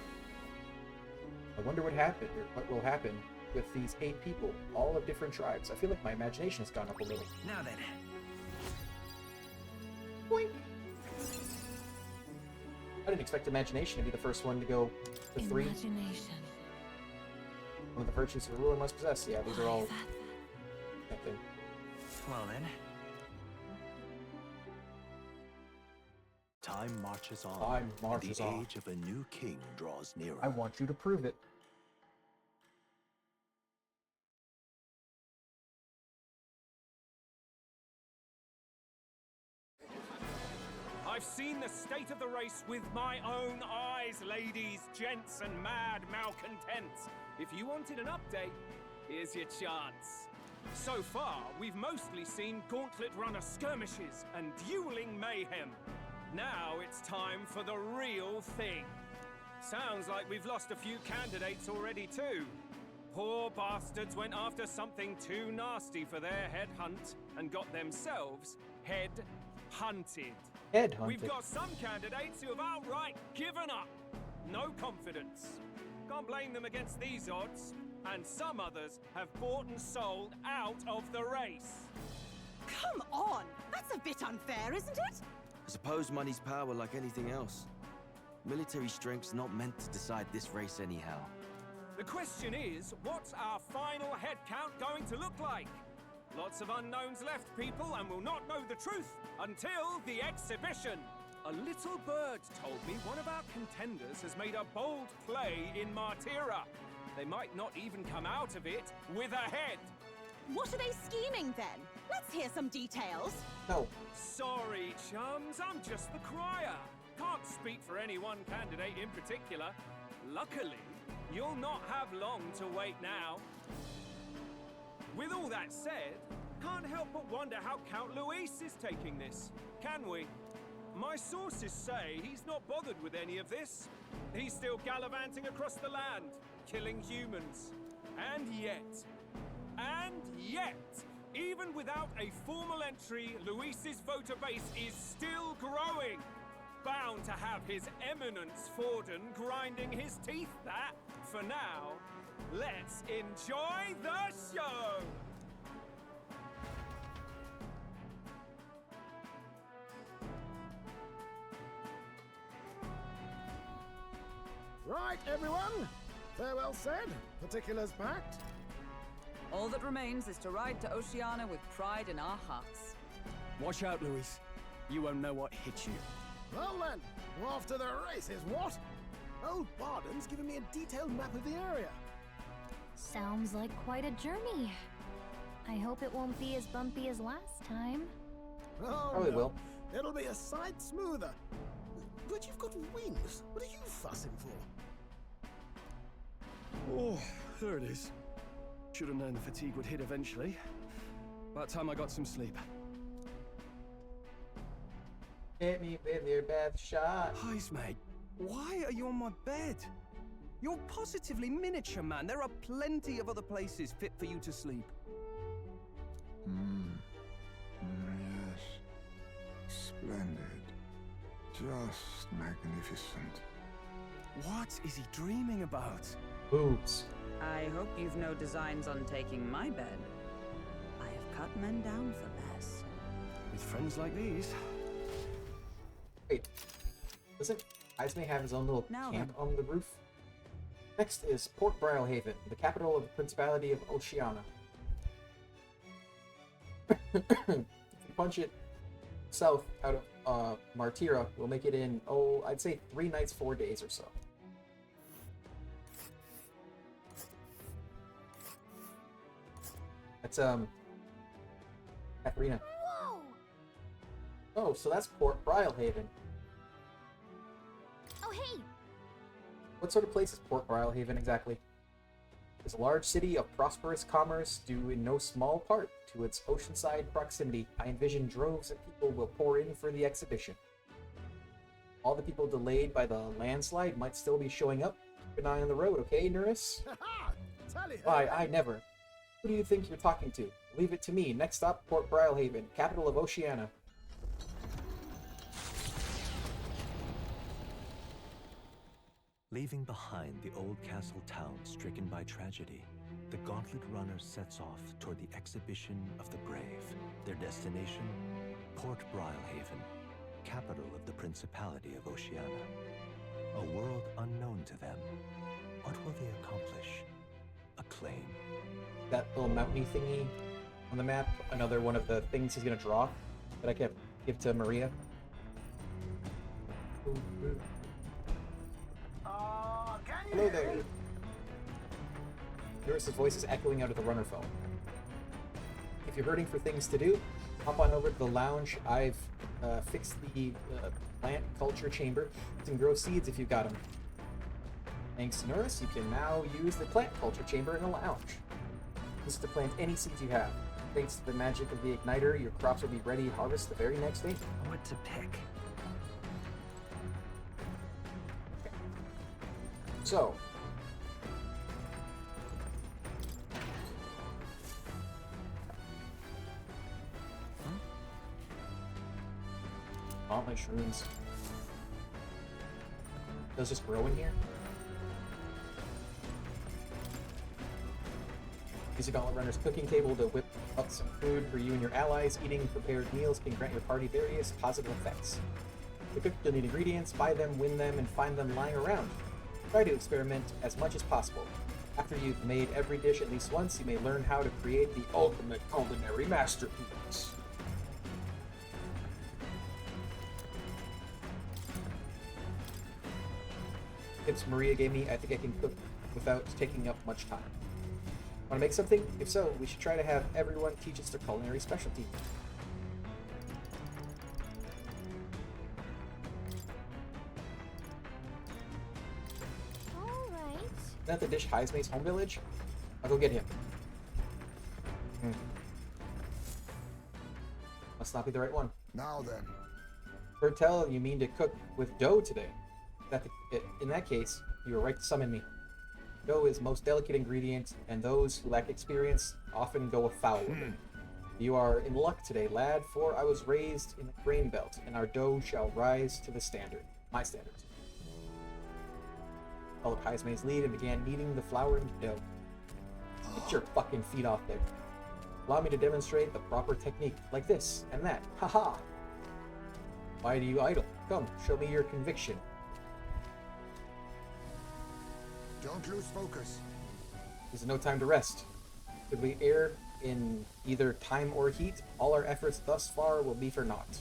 S1: I wonder what happened, or what will happen with these 8 people, all of different tribes. I feel like my imagination has gone up a little.
S3: Now then,
S1: Boink. I didn't expect imagination to be the first one to go to 3.
S5: Imagination.
S1: One of the virtues of a ruler must possess. Yeah, these are all that thing.
S3: well then,
S6: Time marches on.
S1: Time marches
S6: and the
S1: on.
S6: age of a new king draws nearer.
S1: I want you to prove it.
S7: I've seen the state of the race with my own eyes, ladies, gents, and mad malcontents. If you wanted an update, here's your chance. So far, we've mostly seen gauntlet runner skirmishes and dueling mayhem. Now it's time for the real thing. Sounds like we've lost a few candidates already too. Poor bastards went after something too nasty for their head hunt and got themselves head hunted.
S1: Headhunted.
S7: We've got some candidates who have outright given up. No confidence. Can't blame them against these odds. And some others have bought and sold out of the race.
S8: Come on! That's a bit unfair, isn't it?
S9: I suppose money's power like anything else. Military strength's not meant to decide this race anyhow.
S7: The question is, what's our final head count going to look like? Lots of unknowns left, people, and we'll not know the truth until the exhibition. A little bird told me one of our contenders has made a bold play in Martira. They might not even come out of it with a head.
S8: What are they scheming then? Let's hear some details.
S1: No.
S7: Sorry, chums, I'm just the crier. Can't speak for any one candidate in particular. Luckily, you'll not have long to wait now. With all that said, can't help but wonder how Count Luis is taking this, can we? My sources say he's not bothered with any of this. He's still gallivanting across the land, killing humans. And yet, even without a formal entry, Luis's voter base is still growing. Bound to have his eminence Forden grinding his teeth that, for now, let's enjoy the show!
S2: Right, everyone. Farewell said, particulars packed.
S10: All that remains is to ride to Oceania with pride in our hearts.
S7: Watch out, Louis. You won't know what hit you.
S2: Well then, we're off to the races, what? Old Barden's given me a detailed map of the area.
S4: Sounds like quite a journey. I hope it won't be as bumpy as last time.
S2: Oh,
S1: Probably
S2: no.
S1: will.
S2: It'll be a sight smoother. But you've got wings. What are you fussing for?
S7: Oh, there it is. Should have known the fatigue would hit eventually. About time I got some sleep.
S1: Hit me with your best shot.
S7: Heis, mate. Why are you on my bed? You're positively miniature, man. There are plenty of other places fit for you to sleep.
S11: Yes. Splendid. Just magnificent.
S7: What is he dreaming about?
S1: Boobs.
S10: I hope you've no designs on taking my bed. I have cut men down for less.
S7: With friends like these.
S1: Wait. Doesn't Ismay have his own little
S10: Now
S1: camp
S10: then.
S1: on the roof? Next is Port Brilehaven, the capital of the Principality of Oceania. If you punch it south out of Martira, we'll make it in, I'd say 3 nights, 4 days or so. That's, Katharina.
S4: Whoa!
S1: Oh, so that's Port Brilehaven.
S4: Oh, hey!
S1: What sort of place is Port Brilehaven exactly? It's a large city of prosperous commerce due in no small part to its oceanside proximity. I envision droves of people will pour in for the exhibition. All the people delayed by the landslide might still be showing up. Keep an eye on the road, okay, Nuris?
S2: Ha-ha! Tally ho!
S1: Why, I never. Who do you think you're talking to? Leave it to me. Next stop, Port Brilehaven, capital of Oceania.
S6: Leaving behind the old castle town stricken by tragedy, the Gauntlet Runner sets off toward the exhibition of the brave. Their destination, Port Brilehaven, capital of the Principality of Oceania. A world unknown to them. What will they accomplish? Acclaim.
S1: That little mountainy thingy on the map, another one of the things he's gonna draw that I can give to Maria. Hello there. Nuris's voice is echoing out of the runner phone. If you're hurting for things to do, hop on over to the lounge. I've fixed the plant culture chamber. You can grow seeds if you've got them. Thanks to Nuris, you can now use the plant culture chamber in the lounge. Use it to plant any seeds you have. Thanks to the magic of the igniter, your crops will be ready to harvest the very next day.
S7: What to pick?
S1: So, all my shrooms. Does this grow in here? Use a Gauntlet Runner's cooking table to whip up some food for you and your allies. Eating prepared meals can grant your party various positive effects. To cook, you'll need ingredients, buy them, win them, and find them lying around. Try to experiment as much as possible. After you've made every dish at least once, you may learn how to create the ultimate culinary masterpiece. Tips Maria gave me, I think I can cook without taking up much time. Want to make something? If so, we should try to have everyone teach us their culinary specialty.
S4: Alright.
S1: Isn't that the dish Heismay's home village? I'll go get him. Must not be the right one.
S11: Now then.
S1: Heard tell you mean to cook with dough today. In that case, you were right to summon me. Dough is most delicate ingredient, and those who lack experience often go afoul with it. You are in luck today, lad, for I was raised in the grain belt, and our dough shall rise to the standard. My standards. Followed Heismay's lead and began kneading the flour into dough. Get your fucking feet off there. Allow me to demonstrate the proper technique, like this and that. Haha! Why do you idle? Come, show me your conviction.
S11: Don't lose focus.
S1: This is no time to rest. Should we err in either time or heat, all our efforts thus far will be for naught.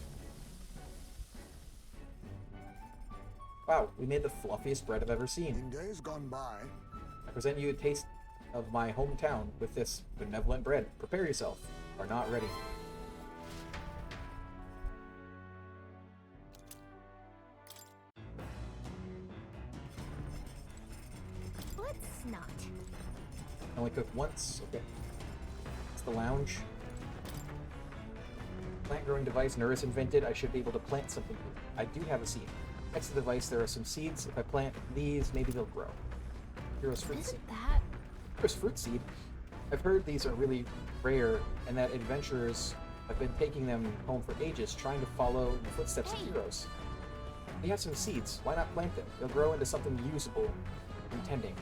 S1: Wow, we made the fluffiest bread I've ever seen.
S11: In days gone by,
S1: I present you a taste of my hometown with this benevolent bread. Prepare yourself. Are not ready.
S4: Let's not.
S1: Only cook once. Okay. It's the lounge. Plant growing device Nurse invented. I should be able to plant something here. I do have a seed. Next to the device, there are some seeds. If I plant these, maybe they'll grow. Hero's fruit seed.
S4: Isn't that?
S1: Hero's fruit seed. I've heard these are really rare, and that adventurers have been taking them home for ages, trying to follow the footsteps of heroes. They have some seeds. Why not plant them? They'll grow into something usable and tending.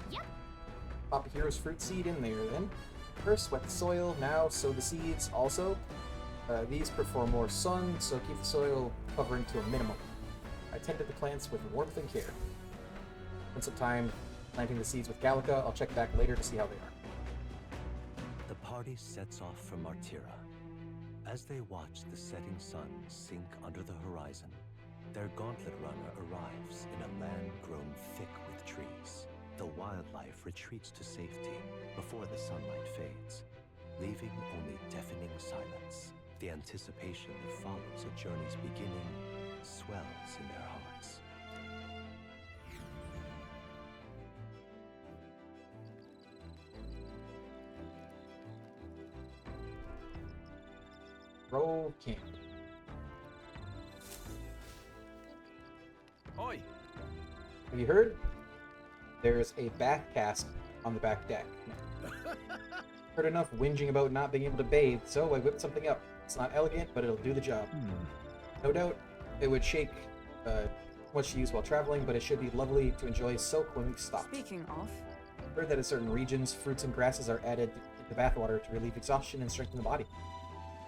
S4: Yep.
S1: Pop a hero's fruit seed in there, then. First, wet the soil. Now, sow the seeds. Also, these prefer more sun, so keep the soil covering to a minimum. I tended the plants with warmth and care. Spend some time planting the seeds with Gallica. I'll check back later to see how they are.
S6: The party sets off for Martira. As they watch the setting sun sink under the horizon, their gauntlet runner arrives in a land grown thick with trees. The wildlife retreats to safety before the sunlight fades, leaving only deafening silence. The anticipation that follows a journey's beginning swells in their hearts.
S1: Roll camp.
S9: Oi!
S1: Have you heard? There's a bath cask on the back deck. Heard enough whinging about not being able to bathe, so I whipped something up. It's not elegant, but it'll do the job. No doubt, it would shake much to use while traveling, but it should be lovely to enjoy soak when we stop.
S10: Speaking of,
S1: Heard that in certain regions, fruits and grasses are added to bathwater to relieve exhaustion and strengthen the body.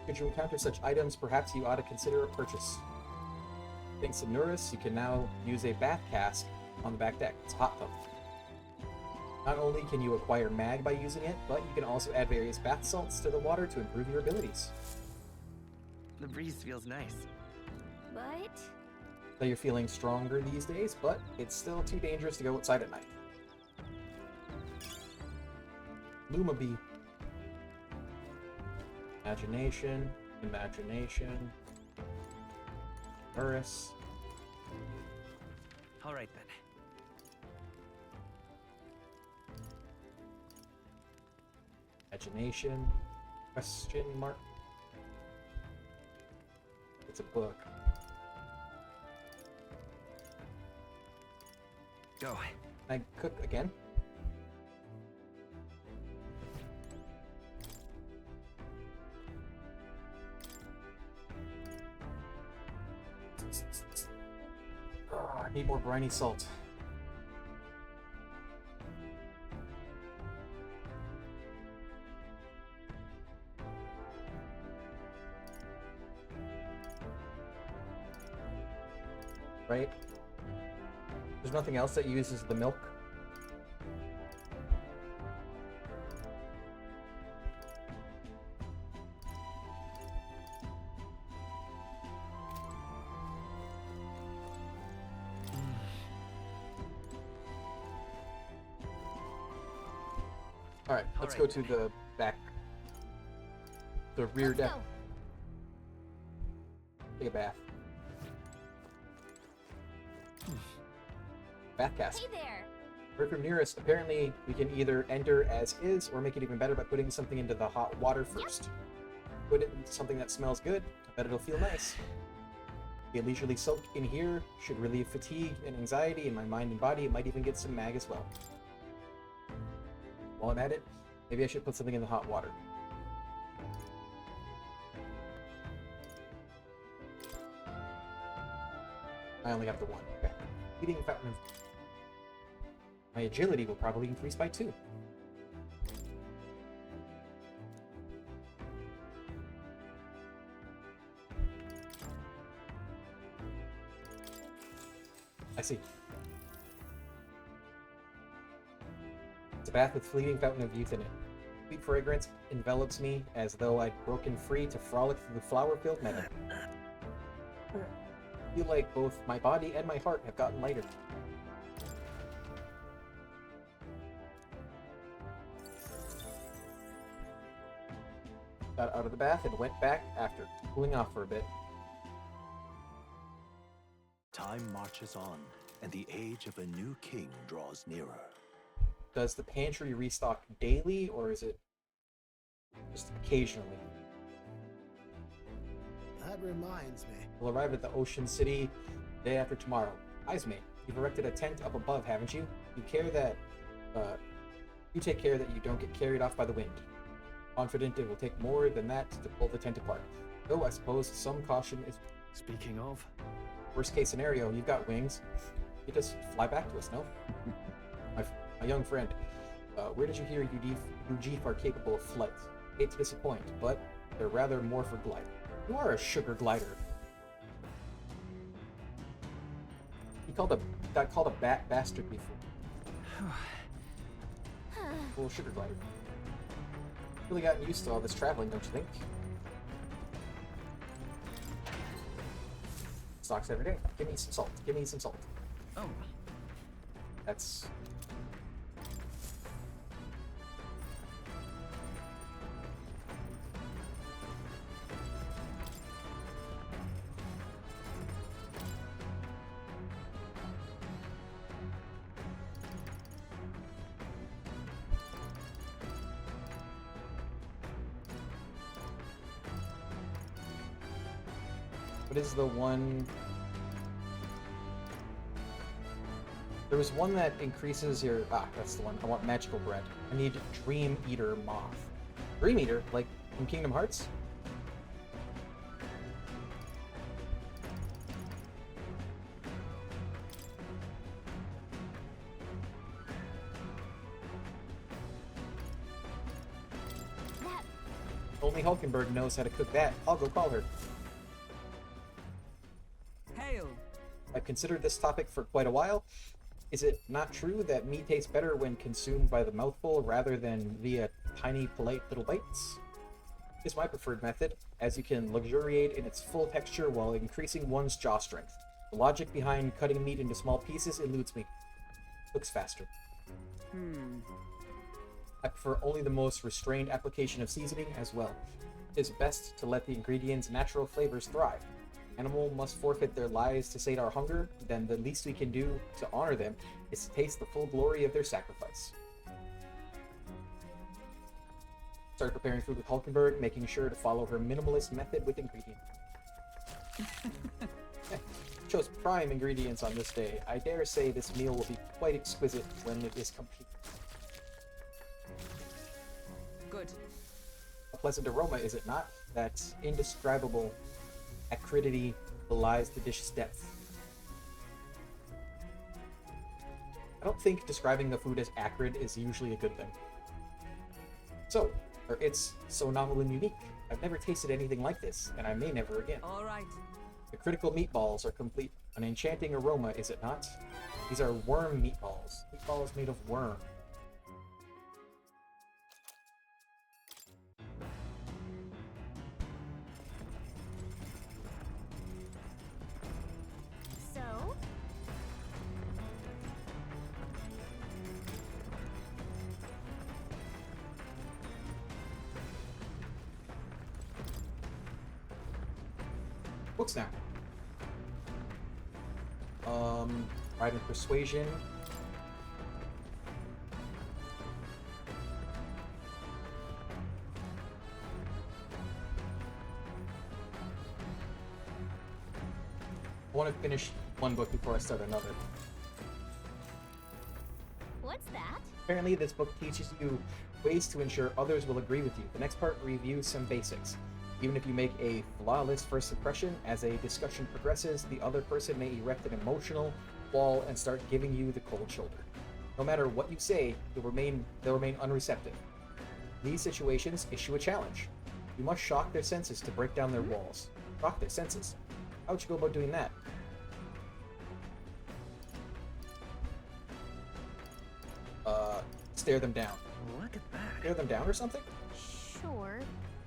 S1: Should you encounter such items, perhaps you ought to consider a purchase. Thanks to Nurse, you can now use a bath cask on the back deck. It's a hot tub. Not only can you acquire mag by using it, but you can also add various bath salts to the water to improve your abilities.
S9: The breeze feels nice.
S4: But
S1: So you're feeling stronger these days, but it's still too dangerous to go outside at night. Luma Bee. Imagination, imagination. Nurse.
S9: All right then.
S1: Imagination? Question mark? It's a book.
S9: Go.
S1: Can I cook again? Oh, I need more briny salt. Right? There's nothing else that uses the milk. Alright, let's go to the back. The rear
S4: let's
S1: deck.
S4: go.
S1: Take a bath. Bath cast.
S4: Hey there.
S1: Heard from Nearest, apparently we can either enter as is or make it even better by putting something into the hot water first. Put it into something that smells good, I bet it'll feel nice. A leisurely soak in here should relieve fatigue and anxiety in my mind and body. It might even get some mag as well. While I'm at it, maybe I should put something in the hot water. I only have the one. Okay. Heating fountain. My agility will probably increase by 2. I see. bath with fleeting fountain of youth in it. Sweet fragrance envelops me as though I'd broken free to frolic through the flower-filled meadow. I feel like both my body and my heart have gotten lighter. Got out of the bath and went back after, cooling off for a bit.
S6: Time marches on, and the age of a new king draws nearer.
S1: Does the pantry restock daily, or is it just occasionally?
S2: That reminds me.
S1: We'll arrive at the Ocean City day after tomorrow. Eyes, mate, you've erected a tent up above, haven't you? You take care that you don't get carried off by the wind. Confident it will take more than that to pull the tent apart. Though I suppose some caution is...
S6: Speaking of...
S1: Worst case scenario, you've got wings. You just fly back to us, no? my young friend, where did you hear Ujif are capable of flight? Hate to disappoint, but they're rather more for glide. You are a sugar glider. He got called a bastard before. Little sugar glider. Really gotten used to all this traveling, don't you think? Stocks every day. Give me some salt. Give me some salt.
S10: Oh.
S1: That's... What is the one... There was one that increases your... that's the one. I want magical bread. I need Dream Eater Moth. Dream Eater? Like from Kingdom Hearts? Only Hulkenberg knows how to cook that. I'll go call her.
S10: Hail!
S1: I've considered this topic for quite a while. Is it not true that meat tastes better when consumed by the mouthful rather than via tiny, polite little bites? It's my preferred method, as you can luxuriate in its full texture while increasing one's jaw strength. The logic behind cutting meat into small pieces eludes me. Cooks faster. I prefer only the most restrained application of seasoning as well. It is best to let the ingredients' natural flavors thrive. Animal must forfeit their lives to sate our hunger, then the least we can do to honor them is to taste the full glory of their sacrifice. Started preparing food with Hulkenberg, making sure to follow her minimalist method with ingredients. Chose prime ingredients on this day. I dare say this meal will be quite exquisite when it is complete.
S10: Good.
S1: A pleasant aroma, is it not? That indescribable acridity belies the dish's depth. I don't think describing the food as acrid is usually a good thing. It's so novel and unique. I've never tasted anything like this, and I may never again.
S10: All right.
S1: The critical meatballs are complete. An enchanting aroma, is it not? These are worm meatballs. Meatballs made of worm.
S4: So?
S1: Books now. Pride and Persuasion. I want to finish one book before I start another.
S4: What's that?
S1: Apparently, this book teaches you ways to ensure others will agree with you. The next part reviews some basics. Even if you make a flawless first impression, as a discussion progresses, the other person may erect an emotional wall and start giving you the cold shoulder. No matter what you say, they'll remain unreceptive. In these situations, issue a challenge. You must shock their senses to break down their walls. Shock their senses. How would you go about doing that? stare them down.
S3: Look at that.
S1: Stare them down or something?
S4: Sure,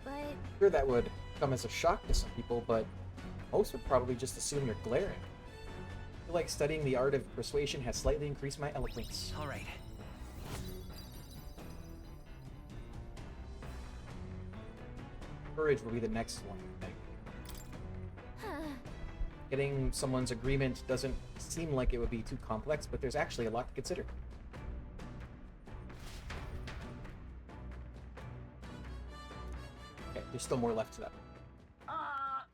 S4: but
S1: Sure, that would come as a shock to some people, but most would probably just assume you're glaring. I feel like studying the art of persuasion has slightly increased my eloquence.
S3: All right.
S1: Courage will be the next one, I think. Getting someone's agreement doesn't seem like it would be too complex, but there's actually a lot to consider. Okay, there's still more left to that.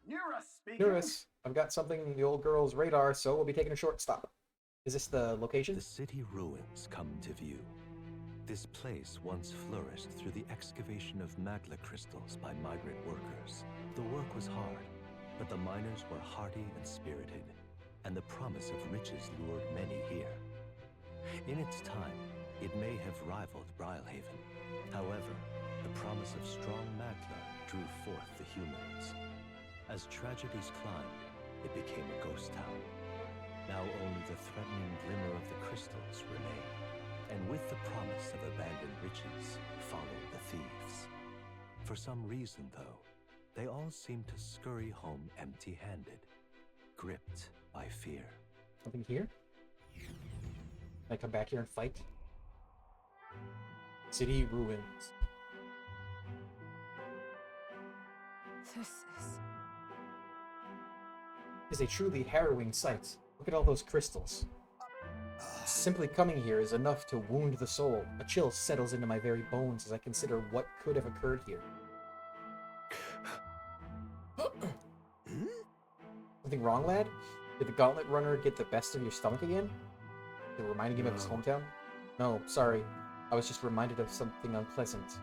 S2: Neurus speaking.
S1: Nuris, I've got something in the old girl's radar, so we'll be taking a short stop. Is this the location?
S6: The city ruins come to view. This place once flourished through the excavation of magla crystals by migrant workers. The work was hard, but the miners were hardy and spirited, and the promise of riches lured many here. In its time, it may have rivaled Brilhaven. However, the promise of strong magla drew forth the humans. As tragedies climbed, it became a ghost town. Now only the threatening glimmer of the crystals remain. And with the promise of abandoned riches followed the thieves. For some reason, though, they all seem to scurry home empty-handed, gripped by fear.
S1: Something here? Can I come back here and fight? City ruins.
S8: This
S1: Is a truly harrowing sight. Look at all those crystals. Simply coming here is enough to wound the soul. A chill settles into my very bones as I consider what could have occurred here. Something wrong, lad? Did the Gauntlet Runner get the best of your stomach again? You're reminding him of his hometown? No, sorry. I was just reminded of something unpleasant.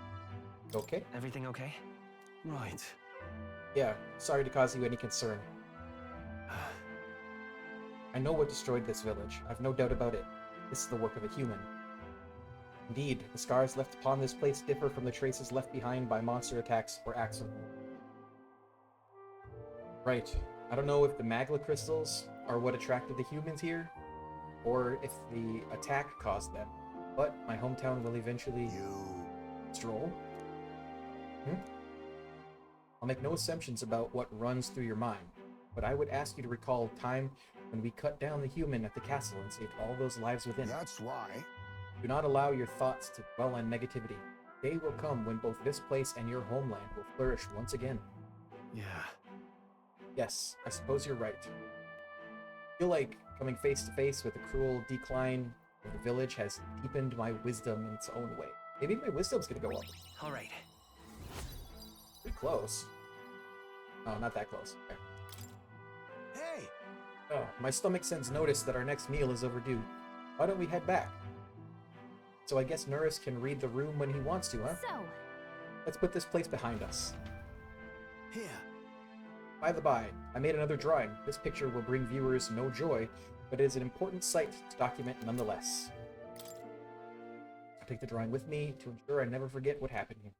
S1: You okay?
S3: Everything okay?
S9: Right.
S1: Yeah, sorry to cause you any concern. I know what destroyed this village. I've no doubt about it. This is the work of a human. Indeed, the scars left upon this place differ from the traces left behind by monster attacks or acts of war. Right. I don't know if the magla crystals are what attracted the humans here, or if the attack caused them, but my hometown will eventually... Stroll? I'll make no assumptions about what runs through your mind, but I would ask you to recall time when we cut down the human at the castle and saved all those lives within.
S11: That's why.
S1: Do not allow your thoughts to dwell on negativity. Day will come when both this place and your homeland will flourish once again.
S9: Yeah.
S1: Yes, I suppose you're right. I feel like coming face to face with the cruel decline of the village has deepened my wisdom in its own way. Maybe my wisdom's gonna go up.
S3: All right.
S1: Pretty close. Oh, not that close. Okay.
S2: Hey!
S1: Oh, my stomach sends notice that our next meal is overdue. Why don't we head back? So I guess Nuris can read the room when he wants to, huh?
S4: So,
S1: Let's put this place behind us.
S2: Here.
S1: By the by, I made another drawing. This picture will bring viewers no joy, but it is an important sight to document nonetheless. I'll take the drawing with me to ensure I never forget what happened here.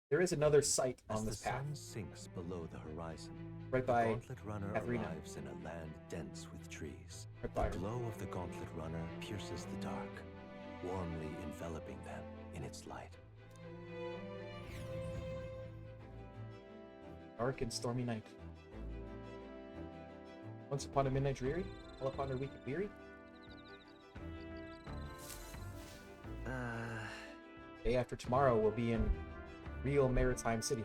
S1: There is another sight on this path.
S6: As the sun sinks below the horizon,
S1: Right
S6: the
S1: by
S6: Gauntlet Runner
S1: Katharina.
S6: arrives in a land dense with trees.
S1: Right by her.
S6: The glow of the Gauntlet Runner pierces the dark, warmly enveloping them in its light.
S1: Dark and stormy night. Once upon a midnight dreary, all upon a week weary. Day after tomorrow, we'll be in real maritime city.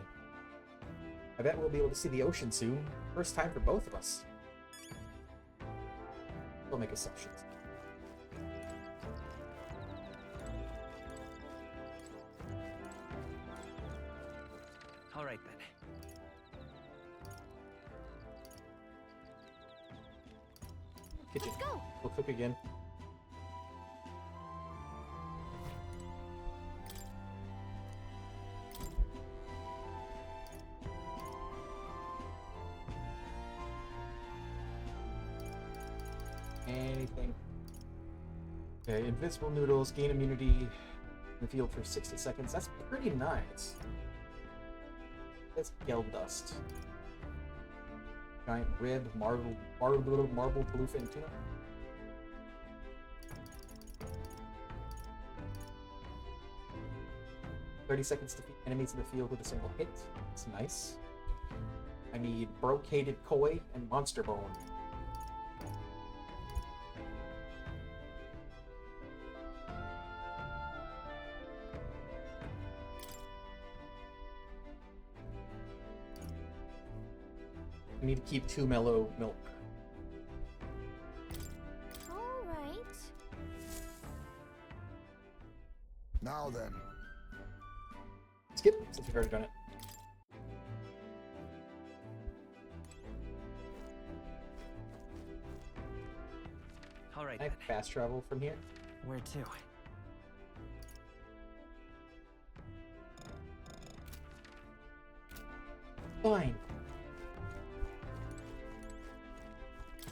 S1: I bet we'll be able to see the ocean soon. First time for both of us. We'll make assumptions.
S3: All right then.
S1: Kitchen.
S4: let's go!
S1: We'll cook again. Anything. Okay, invincible noodles, gain immunity in the field for 60 seconds. That's pretty nice. That's geld dust. Giant red marble bluefin tuna. 30 seconds to defeat enemies in the field with a single hit. It's nice. I need Brocaded Koi and Monster Bone. I need to keep 2 mellow milk.
S4: Alright.
S11: Now then.
S1: Skip, since we've already done it.
S3: All right.
S1: Can I fast travel from here?
S3: Where to?
S1: Fine.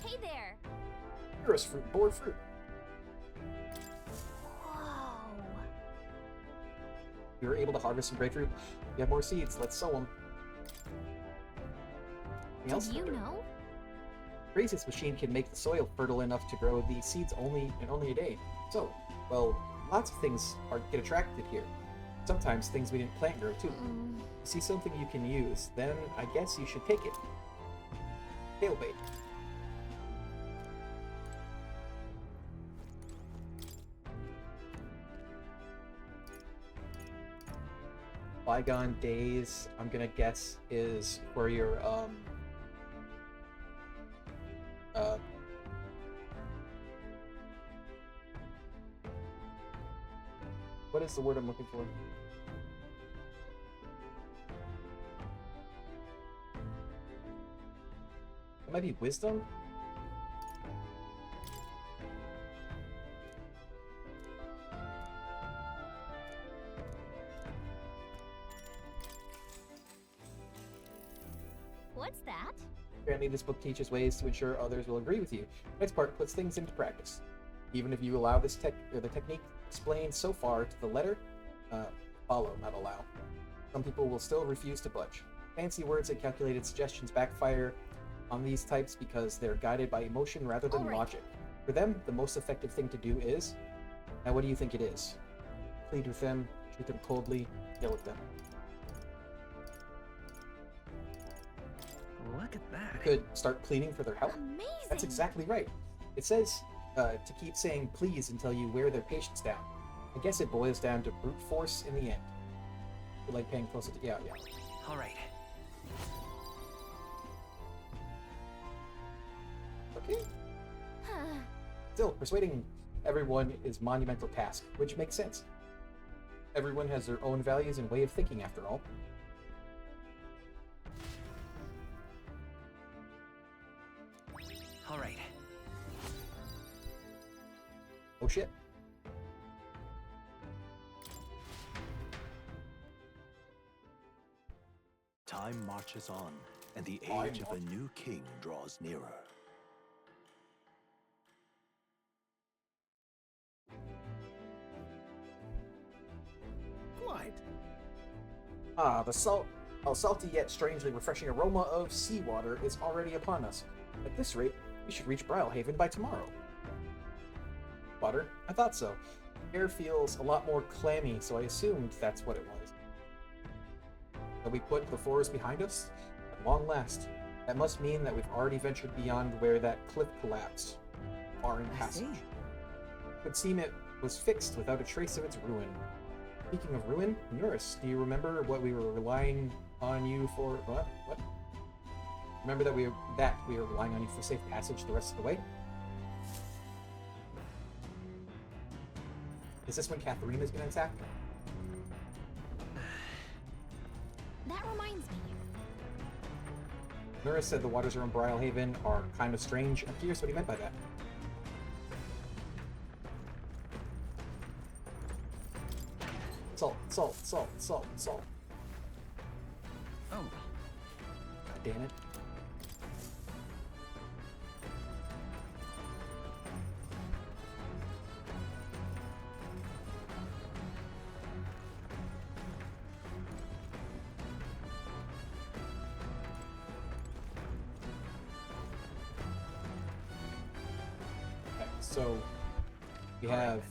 S4: Hey there!
S1: Here's fruit, board fruit.
S4: Whoa.
S1: We were able to harvest some grapefruit. We have more seeds. Let's sow them.
S4: Did you know?
S1: Craziest machine can make the soil fertile enough to grow these seeds in only a day. So, well, lots of things get attracted here. Sometimes things we didn't plant grow too. You see something you can use, then I guess you should take it. Tail bait. Bygone Days, I'm gonna guess, is where you're, what is the word I'm looking for? It might be wisdom?
S4: What's that?
S1: Apparently this book teaches ways to ensure others will agree with you. Next part puts things into practice. Even if you allow this the technique explained so far to the letter, follow, not allow. Some people will still refuse to budge. Fancy words and calculated suggestions backfire on these types because they're guided by emotion rather than logic. For them, the most effective thing to do is, now what do you think it is? Plead with them, treat them coldly, yell at them.
S3: Look at that.
S1: Could start pleading for their help.
S4: Amazing!
S1: That's exactly right. It says to keep saying please until you wear their patience down. I guess it boils down to brute force in the end. You're like paying closer to yeah.
S3: All right.
S1: Okay. Still, persuading everyone is monumental task, which makes sense. Everyone has their own values and way of thinking, after all.
S3: All right.
S1: Oh shit.
S6: Time marches on, and the age of a new king draws nearer.
S2: Quite.
S1: Ah, the salty yet strangely refreshing aroma of seawater is already upon us. At this rate, we should reach Brylehaven by tomorrow. Water? I thought so. Air feels a lot more clammy, so I assumed that's what it was. So we put the forest behind us? At long last. That must mean that we've already ventured beyond where that cliff collapsed. Far in passage. It would seem it was fixed without a trace of its ruin. Speaking of ruin, Nurse, do you remember what we were relying on you for? What? Remember that we were relying on you for safe passage the rest of the way? Is this when Katharina's gonna attack?
S4: That reminds me.
S1: Nurse said the waters around Brylehaven are kind of strange. I'm curious what he meant by that. Salt, salt, salt, salt, salt.
S3: Oh.
S1: God damn it. Okay, so we have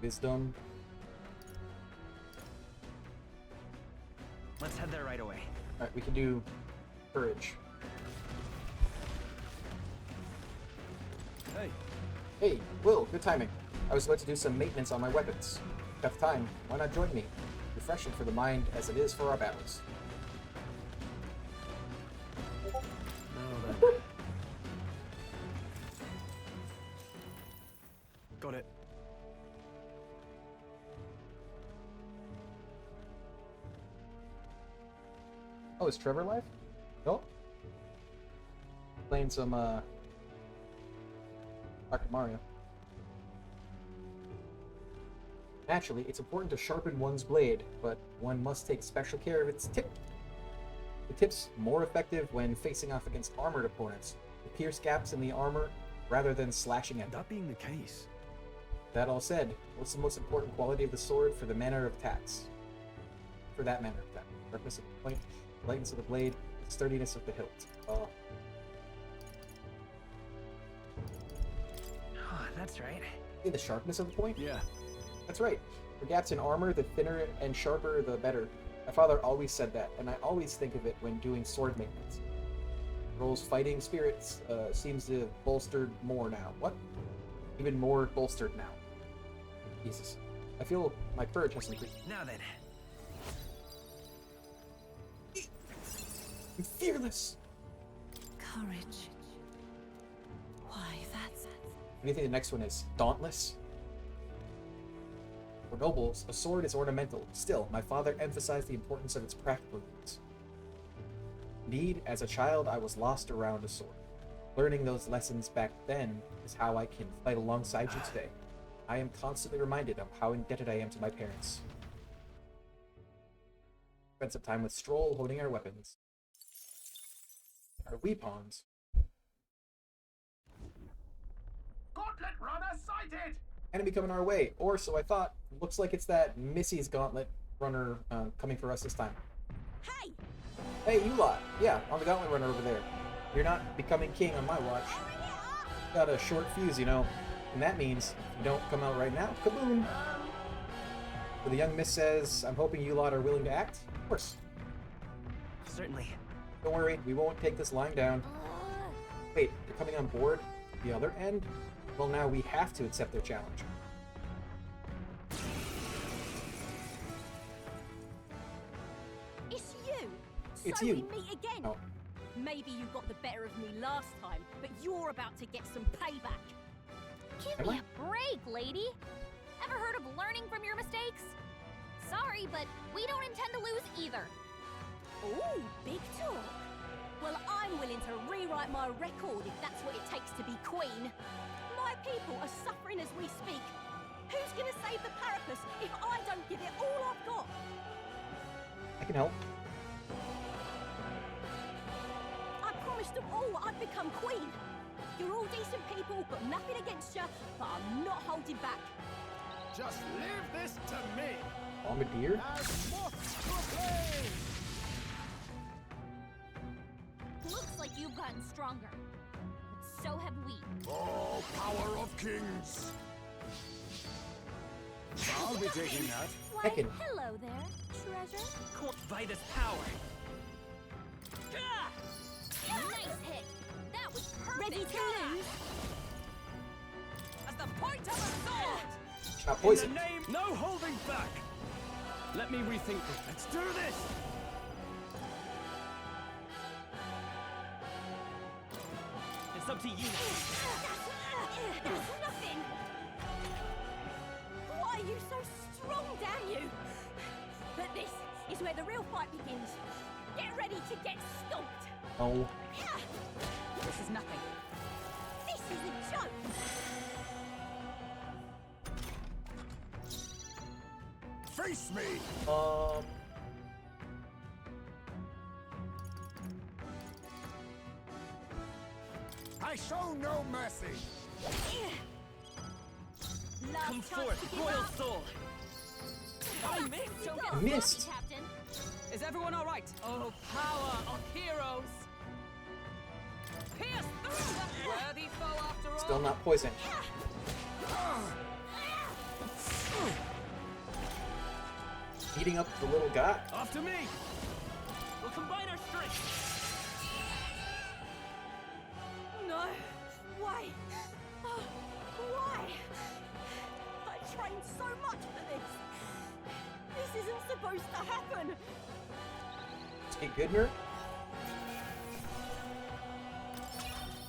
S1: Wisdom.
S3: Let's head there right away.
S1: Alright, we can do Courage.
S3: Hey.
S1: Hey, Will, good timing. I was about to do some maintenance on my weapons. Tough time, why not join me? Refreshing for the mind as it is for our battles.
S3: Now then. Got it.
S1: Oh, is Trevor live? No? Playing some, Arkham Mario. Naturally, it's important to sharpen one's blade, but one must take special care of its tip. The tip's more effective when facing off against armored opponents, to pierce gaps in the armor rather than slashing at them.
S3: That being the case,
S1: That all said, what's the most important quality of the sword for the manner of attacks? For that manner of attack. Sharpness of the point, lightness of the blade, sturdiness of the hilt.
S3: that's right.
S1: The sharpness of the point?
S3: Yeah.
S1: That's right. For gaps in armor, the thinner and sharper, the better. My father always said that, and I always think of it when doing sword maintenance. Roll's fighting spirits seems to have bolstered more now. What? Even more bolstered now. Jesus. I feel my courage has increased.
S3: Now then.
S1: I'm fearless!
S8: Courage. Why, that's...
S1: And you think the next one is dauntless? For nobles, a sword is ornamental. Still, my father emphasized the importance of its practical use. Indeed, as a child, I was lost around a sword. Learning those lessons back then is how I can fight alongside you today. I am constantly reminded of how indebted I am to my parents. Spent some time with Stroll holding our weapons. Our weapons.
S2: Gauntlet runner sighted!
S1: Enemy coming our way, or so I thought. Looks like it's that Missy's Gauntlet runner coming for us this time.
S8: Hey!
S1: Hey, you lot. Yeah, on the Gauntlet runner over there. You're not becoming king on my watch. Got a short fuse, you know. And that means if you don't come out right now, kaboom! So the young miss says, I'm hoping you lot are willing to act? Of course.
S3: Certainly.
S1: Don't worry, we won't take this lying down. Wait, they're coming on board? The other end? Well, now we have to accept their challenge.
S8: It's you!
S1: It's
S8: so
S1: you.
S8: we meet again!
S1: Oh.
S8: Maybe you got the better of me last time, but you're about to get some payback.
S4: Give me a break, lady. Ever heard of learning from your mistakes? Sorry, but we don't intend to lose either.
S8: Ooh, big talk. Well, I'm willing to rewrite my record if that's what it takes to be queen. My people are suffering as we speak. Who's gonna save the Parapus if I don't give it all I've got?
S1: I can help.
S8: I promised them all I'd become queen. You're all decent people, got nothing against you, but I'm not holding back.
S2: Just leave this to me!
S1: Bombardier?
S2: As moths to a flame!
S4: Looks like you've gotten stronger. But so have we.
S11: Oh, power of kings!
S3: I'll be taking that.
S4: Why,
S1: Heckin'.
S4: hello there, treasure.
S3: Caught by this power.
S4: Nice hit. That was perfect.
S8: Ready to lose?
S3: As the point of a sword!
S1: She's not
S3: In
S1: poisoned.
S3: the name, no holding back! Let me rethink this. Let's do this! It's up to you.
S8: That's nothing. Why are you so strong, damn you? But this is where the real fight begins. Get ready to get stomped.
S1: Oh.
S8: This is nothing. This is a joke.
S11: Face me! I show no mercy!
S8: Last
S3: Come
S8: chance
S3: forth,
S8: to give
S3: Royal
S8: up.
S3: Soul! I missed! Don't
S1: I missed.
S4: Captain.
S3: Is everyone all right? Oh, power of heroes! Pierce through that worthy foe after all!
S1: Still not poisoned. Beating up the little guy.
S3: After me! We'll combine our strength!
S8: No! Why? Oh, why? I trained so much for this! This isn't supposed to happen!
S1: Take good here?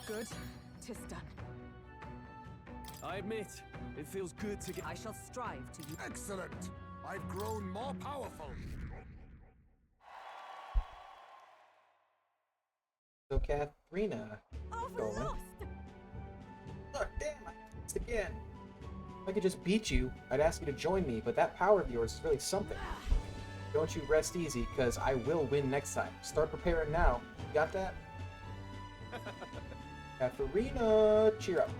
S8: Good. 'Tis done.
S3: I admit, it feels good to get.
S10: I shall strive to use.
S11: Excellent! I've grown more powerful.
S1: So, Katharina.
S8: I've
S1: Going.
S8: lost!
S1: Oh, damn, I lost again. If I could just beat you, I'd ask you to join me, but that power of yours is really something. Don't you rest easy, because I will win next time. Start preparing now. You got that? Katharina, cheer up.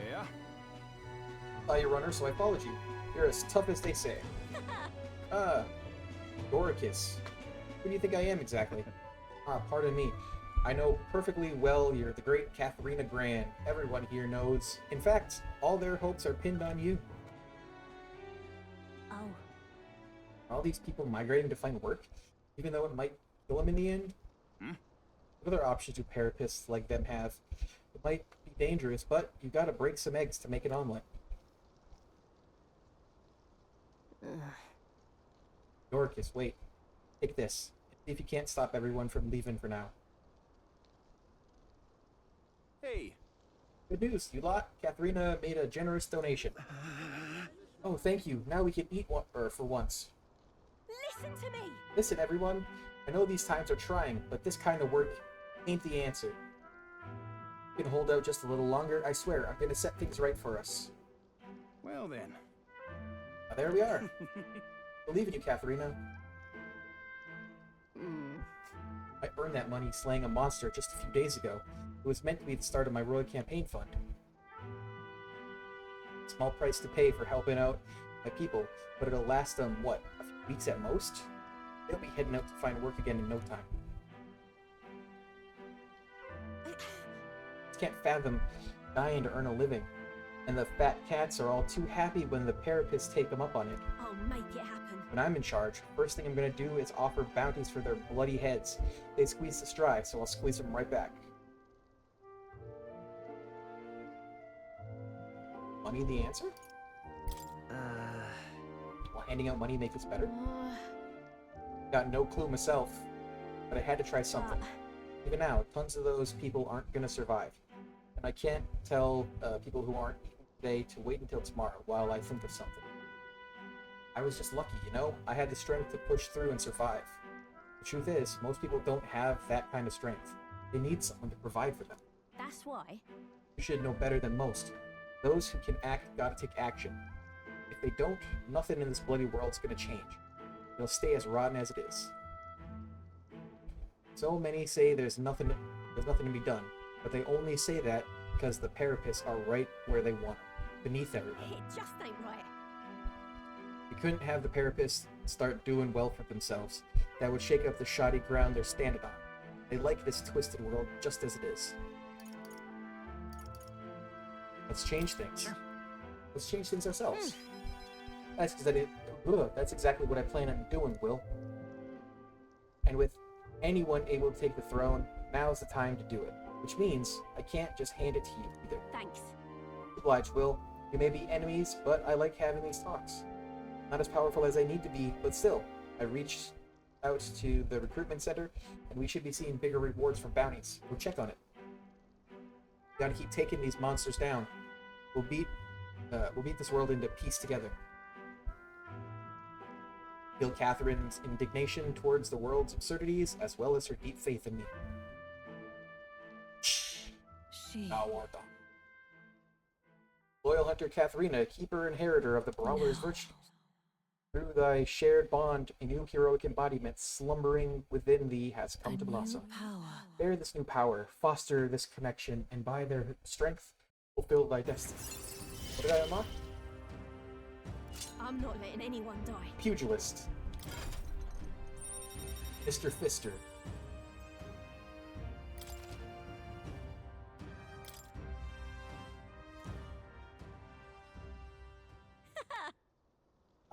S3: Yeah?
S1: I saw you, runner, so I followed you. You're as tough as they say. Doricus. Who do you think I am exactly? Pardon me. I know perfectly well you're the great Katharina Grand. Everyone here knows. In fact, all their hopes are pinned on you.
S8: Oh.
S1: All these people migrating to find work, even though it might kill them in the end? What other options do parapists like them have? It might be dangerous, but you gotta break some eggs to make an omelet. Dorcas, wait. Take this. See if you can't stop everyone from leaving for now.
S3: Hey!
S1: Good news, you lot. Katharina made a generous donation. Oh, thank you. Now we can eat for once.
S8: Listen to me!
S1: Listen, everyone. I know these times are trying, but this kind of work ain't the answer. You can hold out just a little longer. I swear, I'm gonna set things right for us.
S3: Well then.
S1: Now, there we are. Believe in you, Katharina. I earned that money slaying a monster just a few days ago. It was meant to be the start of my Royal Campaign Fund. Small price to pay for helping out my people, but it'll last them, what, a few weeks at most? They'll be heading out to find work again in no time. Can't fathom dying to earn a living, and the fat cats are all too happy when the parapists take them up on it.
S8: I'll make it happen.
S1: When I'm in charge, first thing I'm gonna do is offer bounties for their bloody heads. They squeeze the stride, so I'll squeeze them right back. Money the answer? Will handing out money make this better? Got no clue myself, but I had to try something. Even now, tons of those people aren't gonna survive. And I can't tell people who aren't eating today to wait until tomorrow while I think of something. I was just lucky, you know? I had the strength to push through and survive. The truth is, most people don't have that kind of strength. They need someone to provide for them.
S8: That's why.
S1: You should know better than most. Those who can act gotta take action. If they don't, nothing in this bloody world's gonna change. It'll stay as rotten as it is. So many say there's nothing to be done, but they only say that because the parapists are right where they want them, beneath everyone.
S8: It just ain't right.
S1: You couldn't have the parapists start doing well for themselves. That would shake up the shoddy ground they're standing on. They like this twisted world just as it is. Let's change things. Let's change things ourselves. That's exactly what I plan on doing, Will. And with anyone able to take the throne, now's the time to do it. Which means I can't just hand it to you either.
S8: Thanks.
S1: Obliged, Will. We may be enemies, but I like having these talks. Not as powerful as I need to be, but still. I reached out to the recruitment center, and we should be seeing bigger rewards from bounties. We'll check on it. We gotta keep taking these monsters down. We'll beat this world into peace together. Feel Catherine's indignation towards the world's absurdities, as well as her deep faith in me. Loyal hunter Katharina, keeper and inheritor of the Brawler's virtues. Through thy shared bond, a new heroic embodiment slumbering within thee has come to blossom. Bear this new power, foster this connection, and by their strength, fulfill thy destiny. What did I unlock?
S8: I'm not letting anyone die.
S1: Pugilist. Mr. Fister.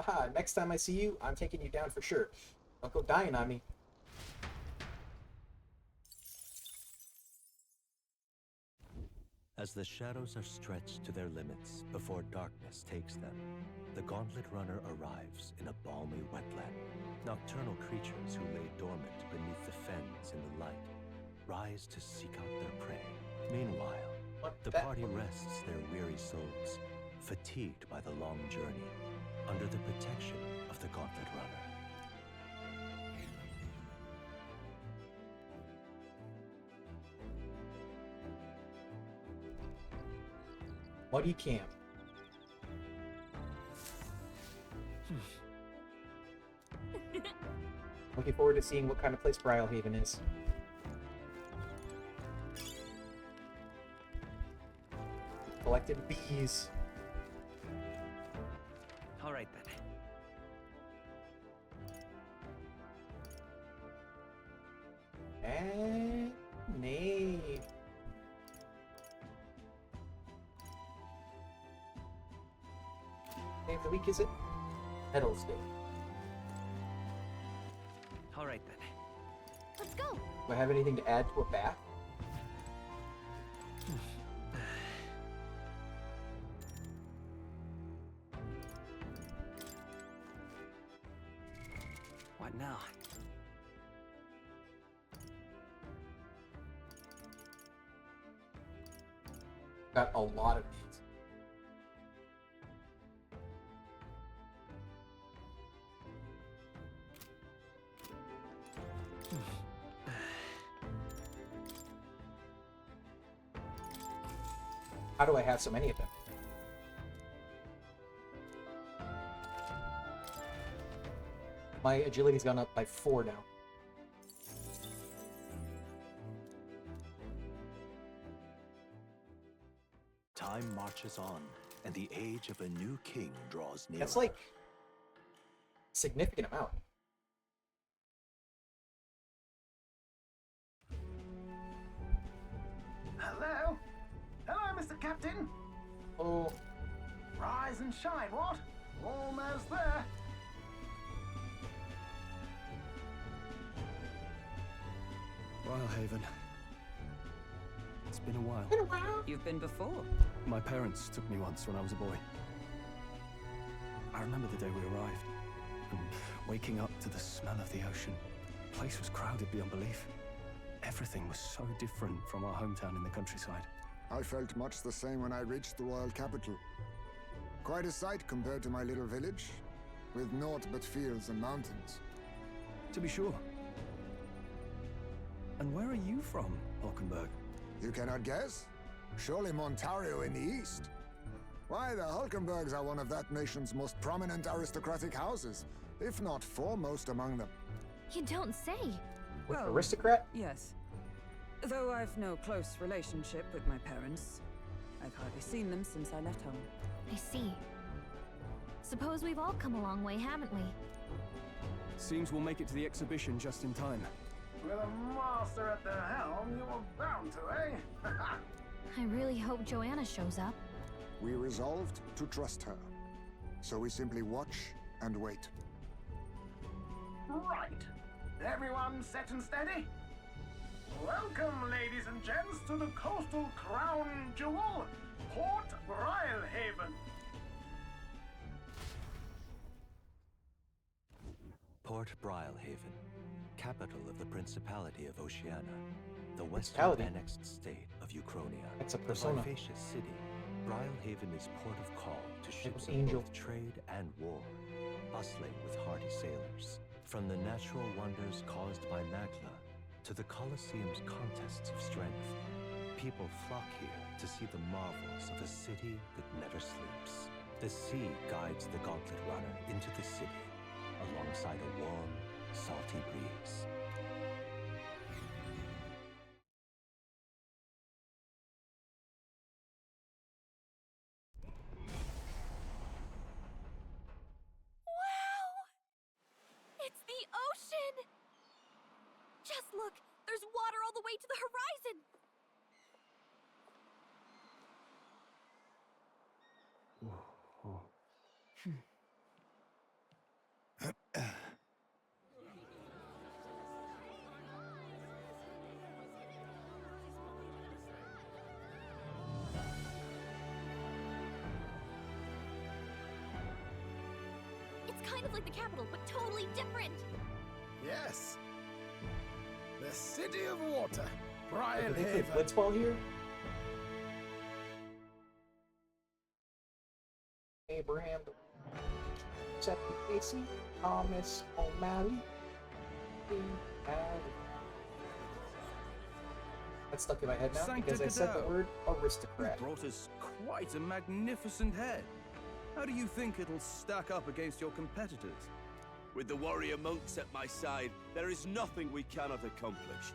S1: Haha, next time I see you, I'm taking you down for sure. Don't go dying on me.
S6: As the shadows are stretched to their limits before darkness takes them, the Gauntlet Runner arrives in a balmy wetland. Nocturnal creatures who lay dormant beneath the fens in the light rise to seek out their prey. Meanwhile, the party rests their weary souls, fatigued by the long journey, under the protection of the Gauntlet Runner.
S1: Muddy Camp. Looking forward to seeing what kind of place Brylehaven is. Collected bees.
S3: All right then.
S1: And name. Day of the week, is it? Metals Day.
S3: All right then.
S4: Let's go.
S1: Do I have anything to add to a bath?
S3: What now?
S1: Got a lot of these. How do I have so many of them? My agility's gone up by 4 now.
S6: Time marches on, and the age of a new king draws near.
S1: That's like significant amount.
S2: Hello? Hello, Mr. Captain.
S1: Oh,
S2: Rise and shine, what? Almost there.
S3: Brylehaven. It's been a while.
S10: You've been before.
S3: My parents took me once when I was a boy. I remember the day we arrived, and waking up to the smell of the ocean. The place was crowded beyond belief. Everything was so different from our hometown in the countryside.
S11: I felt much the same when I reached the royal capital. Quite a sight compared to my little village, with naught but fields and mountains.
S3: To be sure. And where are you from, Hulkenberg?
S11: You cannot guess? Surely Montario in the east. Why, the Hulkenbergs are one of that nation's most prominent aristocratic houses, if not foremost among them.
S4: You don't say.
S10: Well,
S1: aristocrat?
S10: Yes. Though I've no close relationship with my parents, I've hardly seen them since I left home.
S4: I see. Suppose we've all come a long way, haven't we?
S3: Seems we'll make it to the exhibition just in time.
S2: With a master at the helm, you were bound to, eh?
S4: I really hope Joanna shows up.
S11: We resolved to trust her. So we simply watch and wait.
S2: Right. Everyone set and steady? Welcome, ladies and gents, to the coastal crown jewel, Port Brylehaven.
S6: Port Brylehaven, capital of the Principality of Oceania, the western annexed state of Uchronia.
S1: That's a
S6: The
S1: persona.
S6: vivacious city, Brylehaven is port of call to ships of
S1: angel.
S6: both trade and war, bustling with hardy sailors. From the natural wonders caused by Magla to the Colosseum's contests of strength, people flock here to see the marvels of a city that never sleeps. The sea guides the Gauntlet Runner into the city, alongside a warm, salty breeze.
S8: Wow! It's the ocean! Just look! There's water all the way to the horizon!
S4: kind of like the capital, but totally different.
S2: Yes. The city of water.
S1: Do
S2: Brian
S1: they play
S2: Haven.
S1: blitzball here? Abraham, Jeffrey Casey, Thomas O'Malley, That's stuck in my head now because I said the word aristocrat.
S9: You brought us quite a magnificent head. How do you think it'll stack up against your competitors? With the warrior monks at my side, there is nothing we cannot accomplish.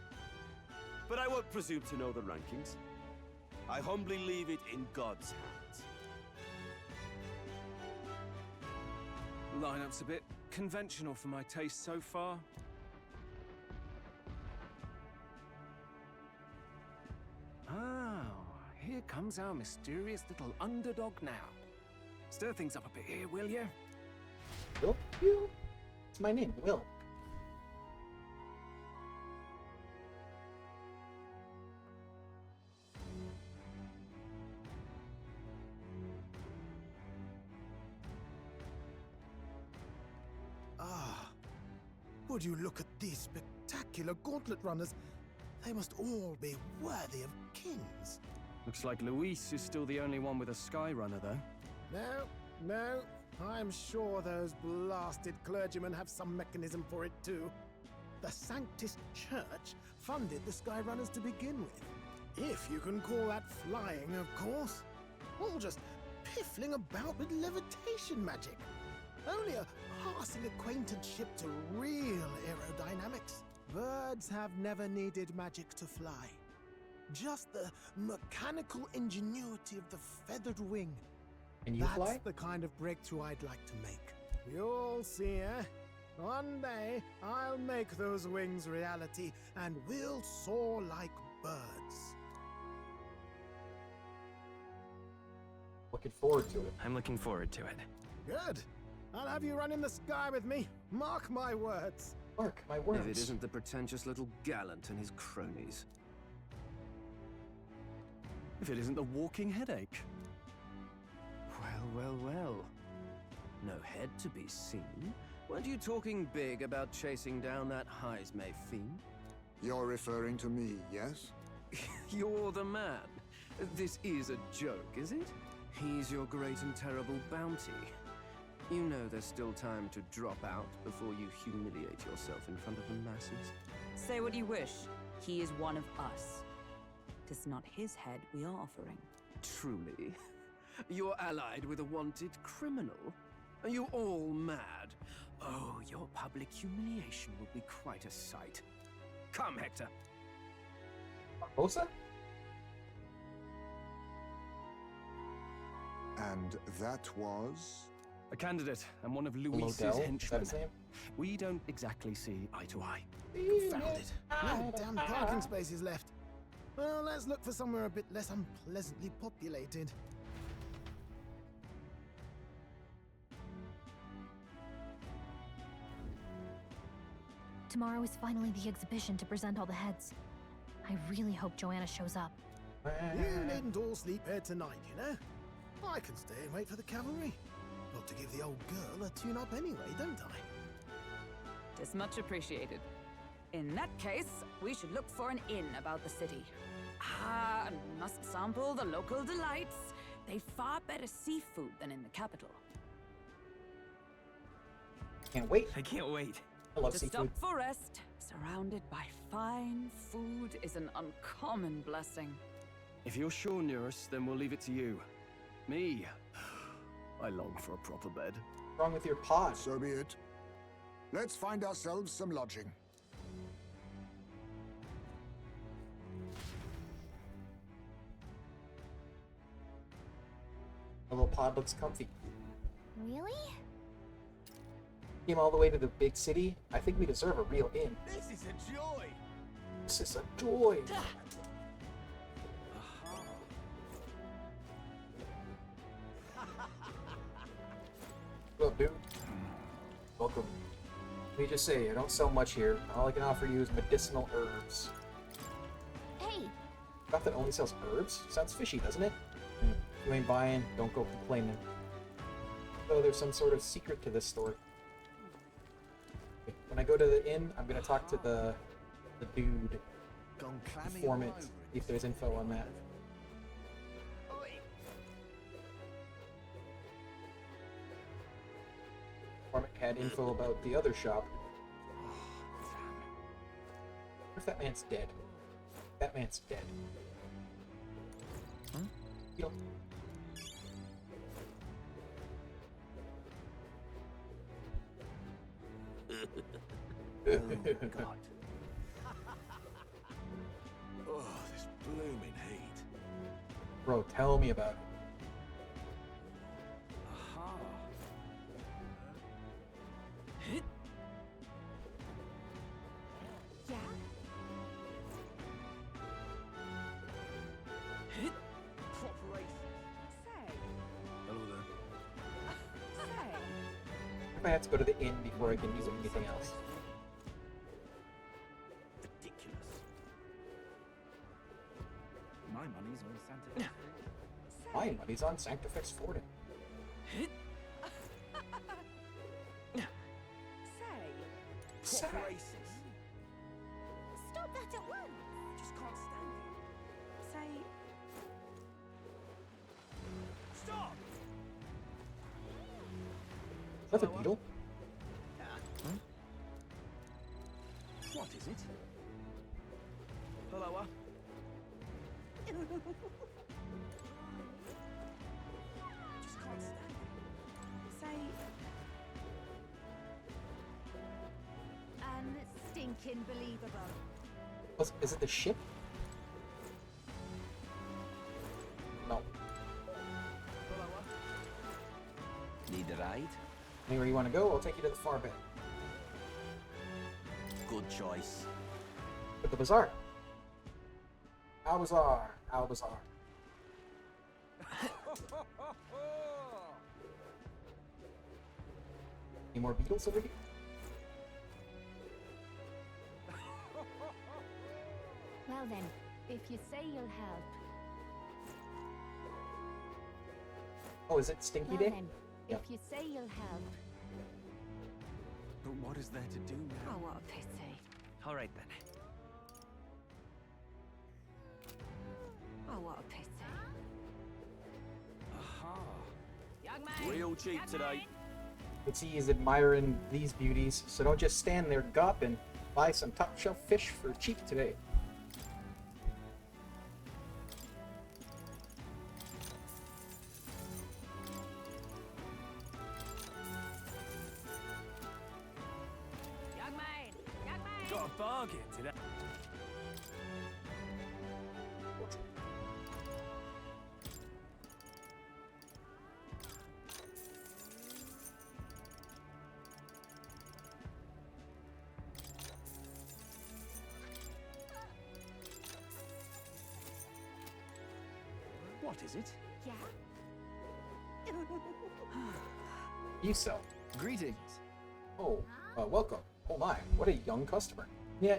S9: But I won't presume to know the rankings. I humbly leave it in God's hands.
S7: Lineup's a bit conventional for my taste so far. Oh, here comes our mysterious little underdog now. Stir things up a bit here, will you?
S1: Will you? It's my name, Will.
S2: Ah, would you look at these spectacular gauntlet runners? They must all be worthy of kings.
S3: Looks like Luis is still the only one with a Skyrunner, though.
S2: No. I'm sure those blasted clergymen have some mechanism for it too. The Sanctus Church funded the Skyrunners to begin with. If you can call that flying, of course. All just piffling about with levitation magic. Only a passing acquaintanceship to real aerodynamics. Birds have never needed magic to fly. Just the mechanical ingenuity of the feathered wing.
S1: And you
S2: That's
S1: fly?
S2: the kind of breakthrough I'd like to make. You'll see, eh? One day, I'll make those wings reality, and we'll soar like birds.
S1: Looking forward to it.
S3: I'm looking forward to it.
S2: Good. I'll have you run in the sky with me. Mark my words.
S1: Mark my words.
S3: If it isn't the pretentious little gallant and his cronies. If it isn't the walking headache. Well. No head to be seen. Weren't you talking big about chasing down that Heismay fiend?
S11: You're referring to me, yes?
S3: You're the man. This is a joke, is it? He's your great and terrible bounty. You know there's still time to drop out before you humiliate yourself in front of the masses.
S10: Say what you wish. He is one of us. Tis not his head we are offering.
S3: Truly? You're allied with a wanted criminal? Are you all mad? Oh, your public humiliation will be quite a sight. Come, Hector.
S1: Barbosa?
S11: And that was?
S3: A candidate and one of Luis's
S1: Lodell? Is that
S3: henchmen.
S1: his name?
S3: We don't exactly see eye to eye.
S2: Found it. No damn parking spaces left. Well, let's look for somewhere a bit less unpleasantly populated.
S4: Tomorrow is finally the exhibition to present all the heads. I really hope Joanna shows up.
S2: You needn't all sleep here tonight, you know? I can stay and wait for the cavalry. Got to give the old girl a tune-up anyway, don't I?
S10: Tis much appreciated. In that case, we should look for an inn about the city. Ah, and must sample the local delights. They've far better seafood than in the capital.
S1: Can't wait.
S3: I can't wait.
S1: I love
S10: To
S1: seafood.
S10: stop for rest, surrounded by fine food, is an uncommon blessing.
S3: If you're sure, Neurus, then we'll leave it to you. Me, I long for a proper bed.
S1: What's wrong with your pod?
S11: So be it. Let's find ourselves some lodging.
S1: The little pod looks comfy.
S4: Really?
S1: Came all the way to the big city. I think we deserve a real inn.
S9: This is a joy!
S1: This is a joy. What up, dude? Welcome. Let me just say, I don't sell much here. All I can offer you is medicinal herbs.
S4: Hey,
S1: Shop that only sells herbs? Sounds fishy, doesn't it? If you ain't buying, don't go complaining. So there's some sort of secret to this store. When I go to the inn, I'm gonna talk to the dude,
S9: Gone clammy
S1: informant,
S9: all over
S1: see
S9: it.
S1: if there's info on that. Informant had info about the other shop. What if that man's dead? That man's dead. You don't.
S9: God. Oh, this blooming heat.
S1: Bro, tell me about it.
S9: Aha.
S8: Yeah?
S9: Proper race.
S8: Say.
S9: Hello there.
S8: Say.
S1: If I have to go to the inn before I can do anything else.
S9: Ridiculous. My money's on Santa.
S1: My money's on Sanctifex Forden.
S8: Say.
S9: Proper races.
S8: Stop that at once.
S9: Just can't stand it.
S8: Say.
S9: Stop!
S1: Is that a beetle?
S9: What is it? Hello? Just can't stand it.
S8: Say. Unstinking believable.
S1: Is it the ship? No.
S9: Need a ride?
S1: Anywhere you want to go, I'll take you to the far bay.
S9: Good choice.
S1: At the bazaar. Al Bazaar. Al Bazaar. Any more beetles over here?
S4: Well then, if you say you'll help.
S1: Oh, is it Stinky
S4: Well
S1: Day?
S4: then,
S1: Yep.
S4: if you say you'll help.
S3: But what is there to do now?
S4: Oh, what a pity.
S3: All right then.
S4: Oh, what a pity.
S9: Aha.
S8: Young man.
S9: Real cheap today.
S1: Let's see, he's admiring these beauties, so don't just stand there gawping. Buy some top shelf fish for cheap today.
S8: Young man. Young man.
S9: Got a bargain today. What is it?
S8: Yeah?
S1: You sell.
S3: Greetings.
S1: Oh, welcome. Oh my, what a young customer. Yeah,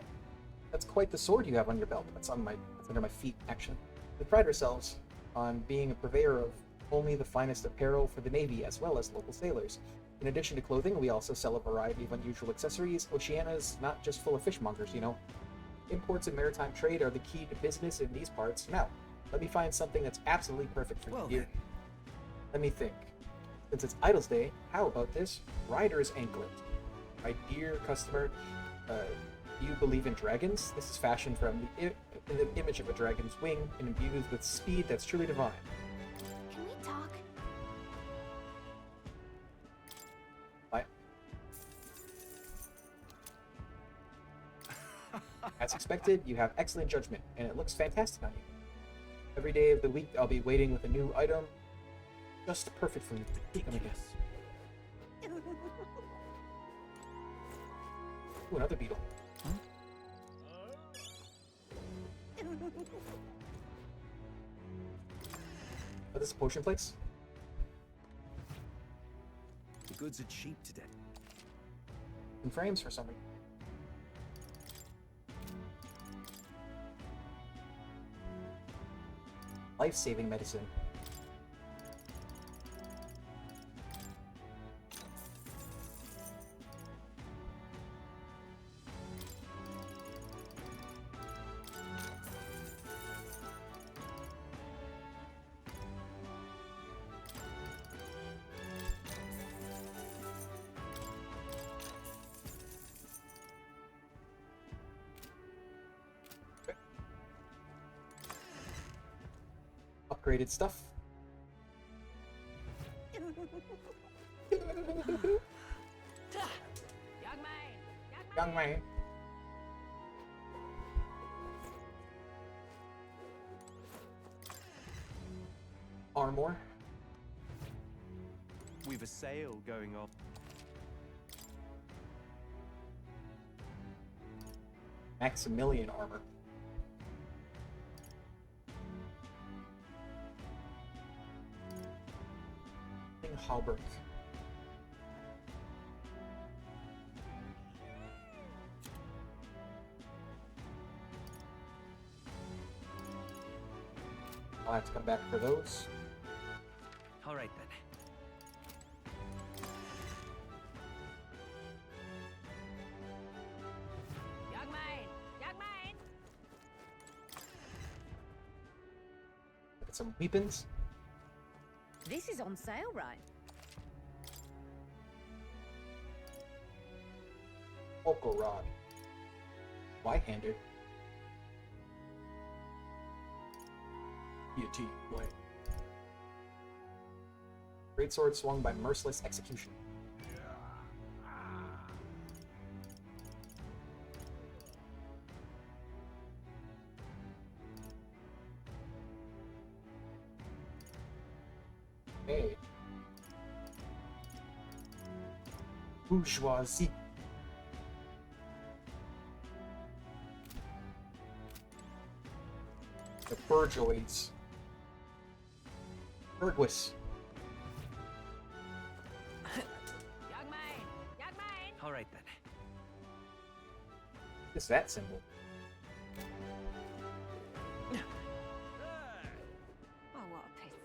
S1: that's quite the sword you have on your belt. That's under my feet, actually. We pride ourselves on being a purveyor of only the finest apparel for the Navy as well as local sailors. In addition to clothing, we also sell a variety of unusual accessories. Oceania's not just full of fishmongers, you know. Imports and maritime trade are the key to business in these parts. Now, let me find something that's absolutely perfect for you here. Let me think. Since it's Idol's Day, how about this Rider's Anklet? My dear customer, do you believe in dragons? This is fashioned from the image of a dragon's wing and imbued with speed that's truly divine.
S4: Can we talk?
S1: Bye. As expected, you have excellent judgment, and it looks fantastic on you. Every day of the week, I'll be waiting with a new item, just perfect for you. Come again. Ooh, another beetle. Oh, this is a potion place?
S9: The goods are cheap today.
S1: In frames for some reason. Life-saving medicine. upgraded stuff. Young man. Armor.
S6: We've a sale going on.
S1: Maximilian armor. Halberd. I'll have to come back for those.
S6: All right then.
S8: Young man! Young man!
S1: Get some weapons.
S10: This is on sale, right?
S1: Vocal rod. White-handed. Guillotine. Blade. Great sword swung by merciless execution. Hey. Bourgeoisie. The Burgoids. Burgwis.
S8: Young man! Young man!
S6: All right then.
S1: What's that symbol?
S8: Oh, what a pity.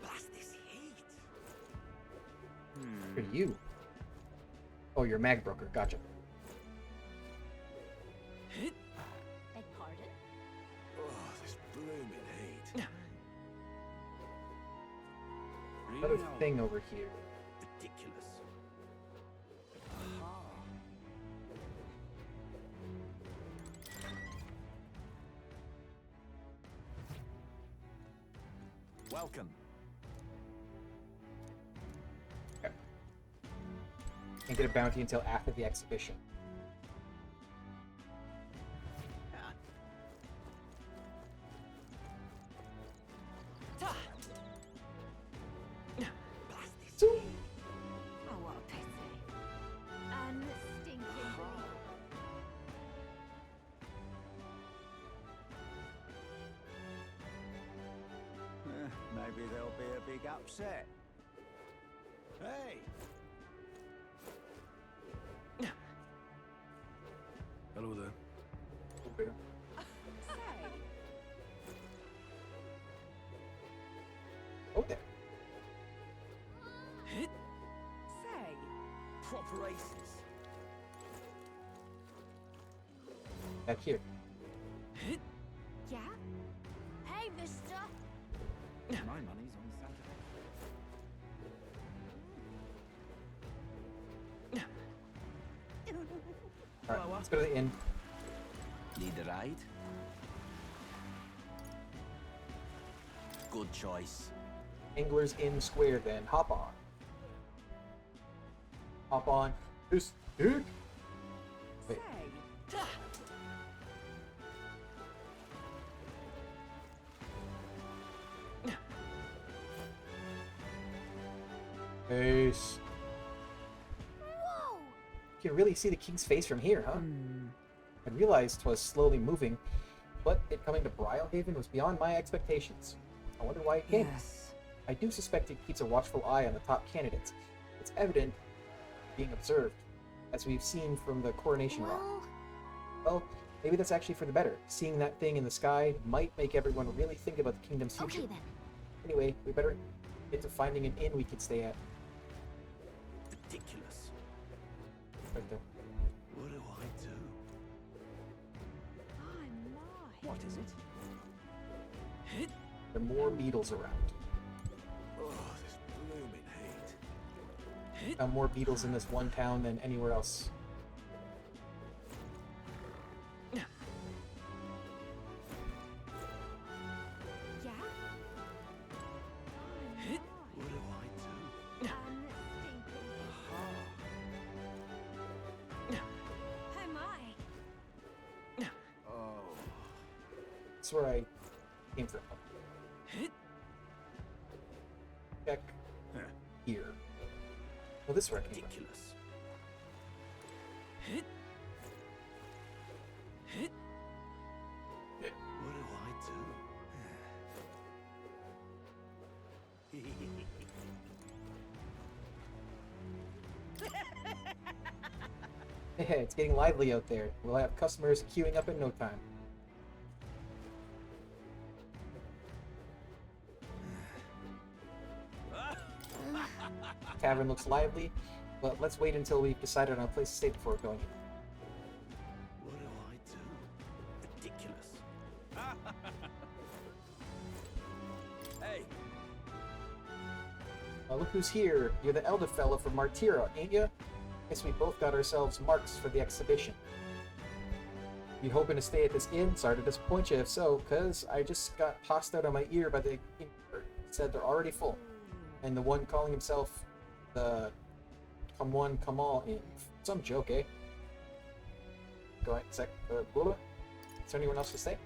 S9: Blast this heat.
S1: For you. Oh, you're Mag Broker. Gotcha.
S8: Beg pardon?
S9: Oh, this blooming heat.
S1: Another thing over here.
S9: Ridiculous.
S6: Welcome.
S1: Can't get a bounty until after the exhibition.
S8: Oh, what a pity. Unstinking.
S9: Maybe there'll be a big upset. Hey!
S3: Hello there.
S8: Say,
S1: Oh, there.
S8: say.
S9: Proper aces.
S1: Back here.
S8: Yeah? Hey, mister!
S3: My money's on Saturday.
S1: Alright, let's go to the inn.
S9: Need a ride? Good choice.
S1: Angler's Inn Square then. Hop on. Hop on. This dude. Wait.
S8: Say.
S1: Peace.
S8: Whoa!
S1: You can really see the king's face from here, huh? I realized 'twas slowly moving, but it coming to Brilehaven was beyond my expectations. I wonder why it came.
S10: Yes.
S1: I do suspect it keeps a watchful eye on the top candidates. It's evident being observed, as we've seen from the coronation rock.
S8: Well,
S1: Well, maybe that's actually for the better. Seeing that thing in the sky might make everyone really think about the kingdom's future.
S8: okay then.
S1: Anyway, we better get to finding an inn we can stay at.
S9: Ridiculous.
S1: Right there.
S9: What do I do?
S8: My, my.
S9: What is it?
S1: There are more beetles around.
S9: Oh, this blooming heat.
S1: Found more beetles in this one town than anywhere else.
S8: Yeah?
S1: where I came from. Check here. Well, this is where I came from.
S9: Ridiculous. What do I do?
S1: Hey, it's getting lively out there. We'll have customers queuing up in no time. Tavern looks lively, but let's wait until we've decided on a place to stay before going in.
S9: What do I do? Ridiculous. Hey,
S1: Look who's here. You're the elder fella from Martira, ain't ya? Guess we both got ourselves marks for the exhibition. You hoping to stay at this inn? Sorry to disappoint you if so, cause I just got tossed out of my ear by the innkeeper. Said they're already full. And the one calling himself the come one, come all inn. Some joke, eh? Go ahead, Bula? Is there anyone else to stay?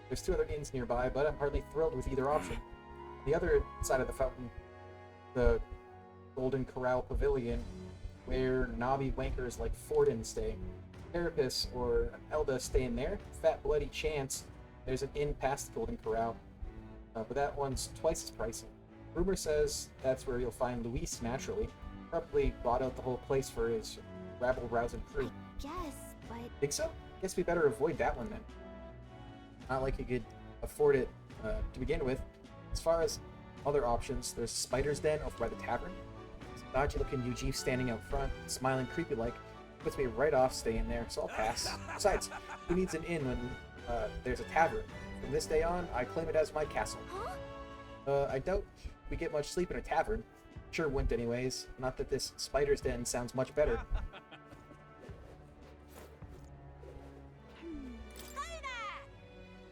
S1: There's 2 other inns nearby, but I'm hardly thrilled with either option. The other side of the fountain, the Golden Corral Pavilion, where knobby wankers like Forden stay. Carapace or Elda stay in there. Fat bloody chance there's an inn past the Golden Corral, but that one's twice as pricey. Rumor says that's where you'll find Luis naturally. Probably bought out the whole place for his rabble-rousing crew.
S4: Yes, but
S1: Think so? Guess we better avoid that one then. Not like you could afford it to begin with. As far as other options, there's Spider's Den over by the tavern. Dodgy-looking Eugene standing out front, smiling creepy-like, puts me right off staying there, so I'll pass. Besides, who needs an inn when there's a tavern? From this day on, I claim it as my castle. I doubt we get much sleep in a tavern. Sure wouldn't anyways. Not that this Spider's Den sounds much better.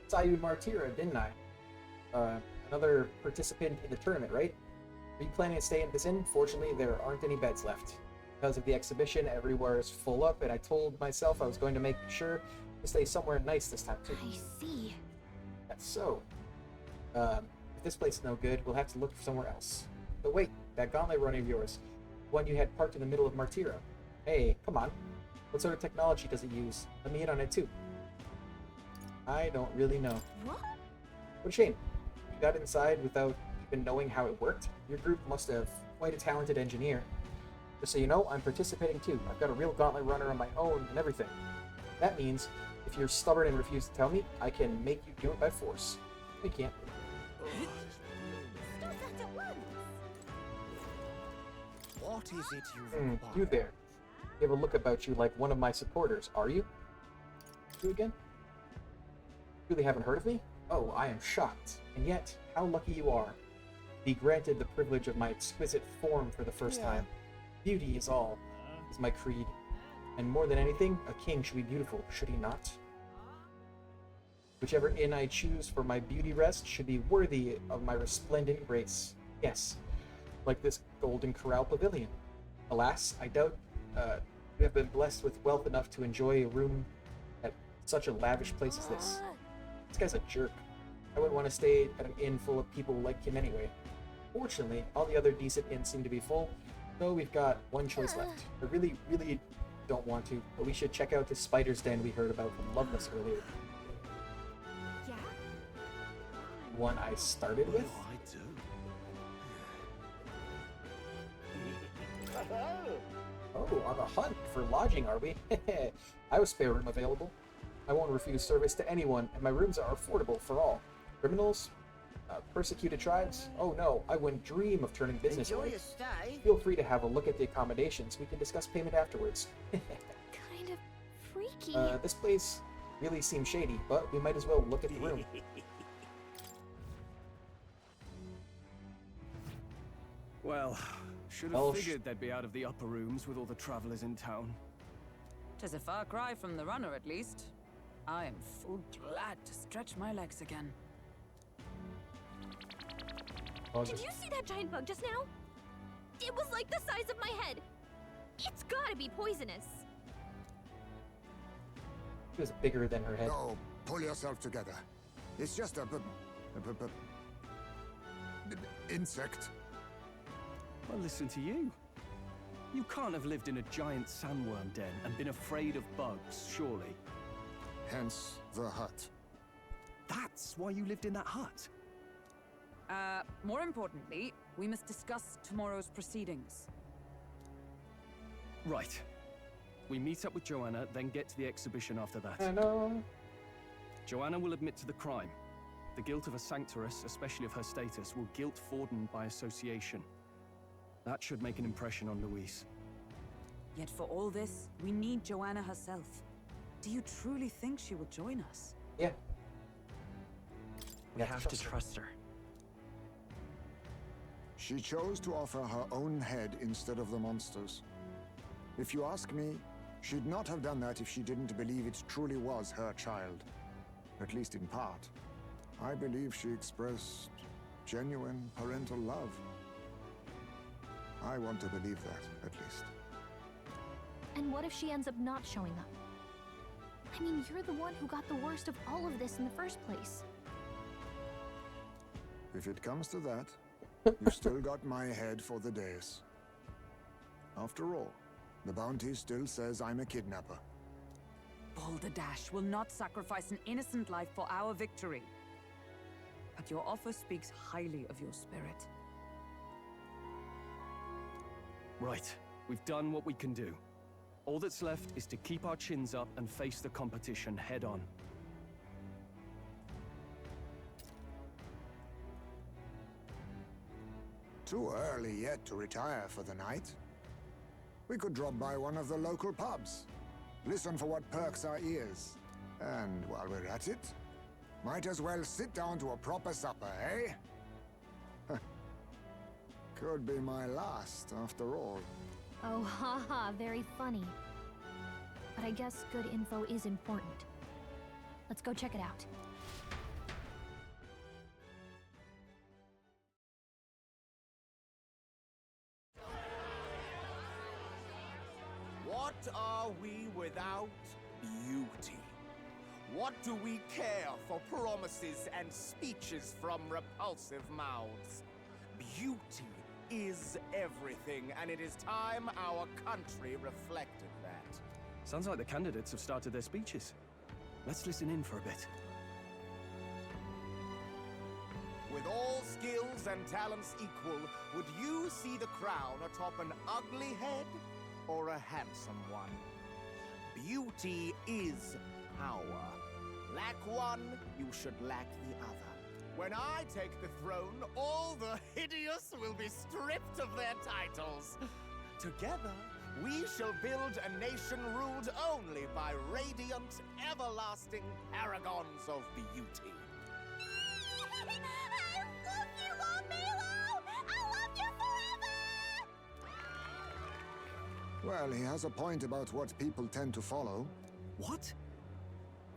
S1: Saw you in Martira, didn't I? Another participant in the tournament, right? Are you planning to stay in this inn? Fortunately, there aren't any beds left. Because of the exhibition, everywhere is full up, and I told myself I was going to make sure to stay somewhere nice this time, too.
S4: I see.
S1: That's so. If this place is no good, we'll have to look for somewhere else. But wait, that gauntlet runner of yours, one you had parked in the middle of Martira. Hey, come on. What sort of technology does it use? Let me in on it, too. I don't really know.
S4: What?
S1: What a shame. You got inside without even knowing how it worked? Your group must have quite a talented engineer. Just so you know, I'm participating too. I've got a real gauntlet runner on my own and everything. That means, if you're stubborn and refuse to tell me, I can make you do it by force. We can't.
S8: Stop that at once!
S9: what is it you
S1: You there. You have a look about you like one of my supporters, are you? You again? Really haven't heard of me? Oh, I am shocked. And yet, how lucky you are. Be granted the privilege of my exquisite form for the first time. Beauty is all, is my creed. And more than anything, a king should be beautiful, should he not? Whichever inn I choose for my beauty rest should be worthy of my resplendent grace. Yes, like this Golden Corral Pavilion. Alas, I doubt you have been blessed with wealth enough to enjoy a room at such a lavish place as this. This guy's a jerk. I wouldn't want to stay at an inn full of people like him anyway. Fortunately, all the other decent inns seem to be full, so we've got one choice left. I really, really don't want to, but we should check out the Spider's Den we heard about from Loveless earlier.
S8: Yeah?
S1: One I started with? Oh, on the hunt for lodging, are we? I have a spare room available. I won't refuse service to anyone, and my rooms are affordable for all. Criminals? Persecuted tribes? Oh no, I wouldn't dream of turning business away. Feel free to have a look at the accommodations. We can discuss payment afterwards.
S4: Kind of freaky.
S1: This place really seems shady, but we might as well look at the room.
S3: Well, should have figured they'd be out of the upper rooms with all the travelers in town.
S10: 'Tis a far cry from the runner, at least. I am full glad to stretch my legs again.
S4: Did you see that giant bug just now? It was like the size of my head. It's gotta be poisonous.
S1: It was bigger than her head.
S11: No, pull yourself together. It's just a insect.
S3: Well, listen to you. You can't have lived in a giant sandworm den and been afraid of bugs, surely.
S11: Hence the hut.
S3: That's why you lived in that hut?
S10: More importantly, we must discuss tomorrow's proceedings.
S3: Right. We meet up with Joanna, then get to the exhibition after that.
S1: Hello.
S3: Joanna will admit to the crime. The guilt of a sanctoress, especially of her status, will guilt Forden by association. That should make an impression on Louise.
S10: Yet for all this, we need Joanna herself. Do you truly think she will join us?
S1: Yeah.
S12: We have to trust her.
S11: She chose to offer her own head instead of the monster's. If you ask me, she'd not have done that if she didn't believe it truly was her child. At least in part. I believe she expressed genuine parental love. I want to believe that, at least.
S4: And what if she ends up not showing up? I mean, you're the one who got the worst of all of this in the first place.
S11: If it comes to that, you've still got my head for the days. After all, the bounty still says I'm a kidnapper.
S10: Balderdash will not sacrifice an innocent life for our victory. But your offer speaks highly of your spirit.
S3: Right. We've done what we can do. All that's left is to keep our chins up and face the competition head on.
S11: Too early yet to retire for the night. We could drop by one of the local pubs. Listen for what perks our ears. And while we're at it, might as well sit down to a proper supper, eh? Could be my last, after all.
S4: Oh, haha, very funny. But I guess good info is important. Let's go check it out.
S9: What are we without beauty? What do we care for promises and speeches from repulsive mouths? Beauty is everything, and it is time our country reflected that.
S3: Sounds like the candidates have started their speeches. Let's listen in for a bit.
S9: With all skills and talents equal, would you see the crown atop an ugly head or a handsome one? Beauty is power. Lack one, you should lack the other. When I take the throne, all the hideous will be stripped of their titles. Together, we shall build a nation ruled only by radiant, everlasting paragons of beauty.
S8: I love you, Milo! I love you forever!
S11: Well, he has a point about what people tend to follow.
S3: What?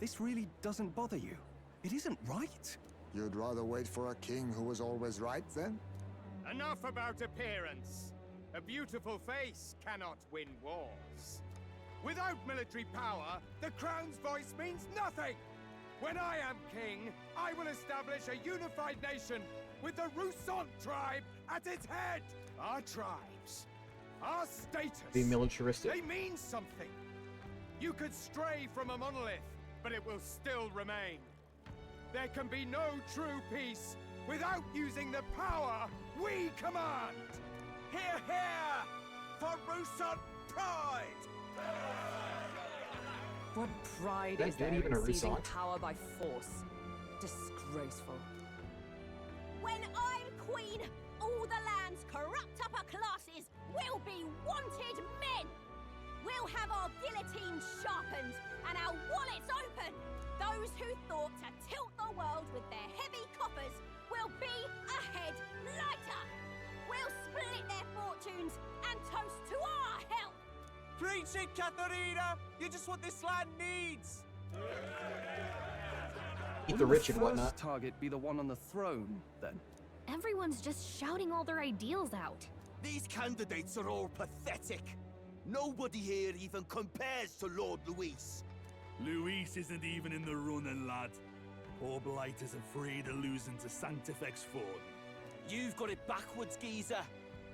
S3: This really doesn't bother you? It isn't right.
S11: You'd rather wait for a king who was always right, then?
S7: Enough about appearance. A beautiful face cannot win wars. Without military power, the crown's voice means nothing! When I am king, I will establish a unified nation with the Rousant tribe at its head! Our tribes, our status,
S1: Be militaristic.
S7: they mean something! You could stray from a monolith, but it will still remain. There can be no true peace without using the power we command! Hear, hear! For Rousant pride!
S10: What pride
S1: Is
S10: is
S1: that
S10: there
S1: even
S10: in
S1: a
S10: seizing
S1: resort?
S10: power by force? Disgraceful.
S8: When I'm queen, all the land's corrupt upper classes will be wanted men! We'll have our guillotines sharpened and our wallets open! Those who thought to tilt the world with their heavy coppers will be a head lighter! We'll split their fortunes and toast to our health!
S9: Preach it, Katharina! You just what this land needs!
S1: Eat the rich and
S3: Will the
S1: whatnot.
S3: first target be the one on the throne, then?
S4: Everyone's just shouting all their ideals out.
S9: These candidates are all pathetic. Nobody here even compares to Lord Luis.
S13: Luis isn't even in the running, lad.
S9: Poor blighters afraid of losing to Sanctifex Ford.
S12: You've got it backwards, geezer.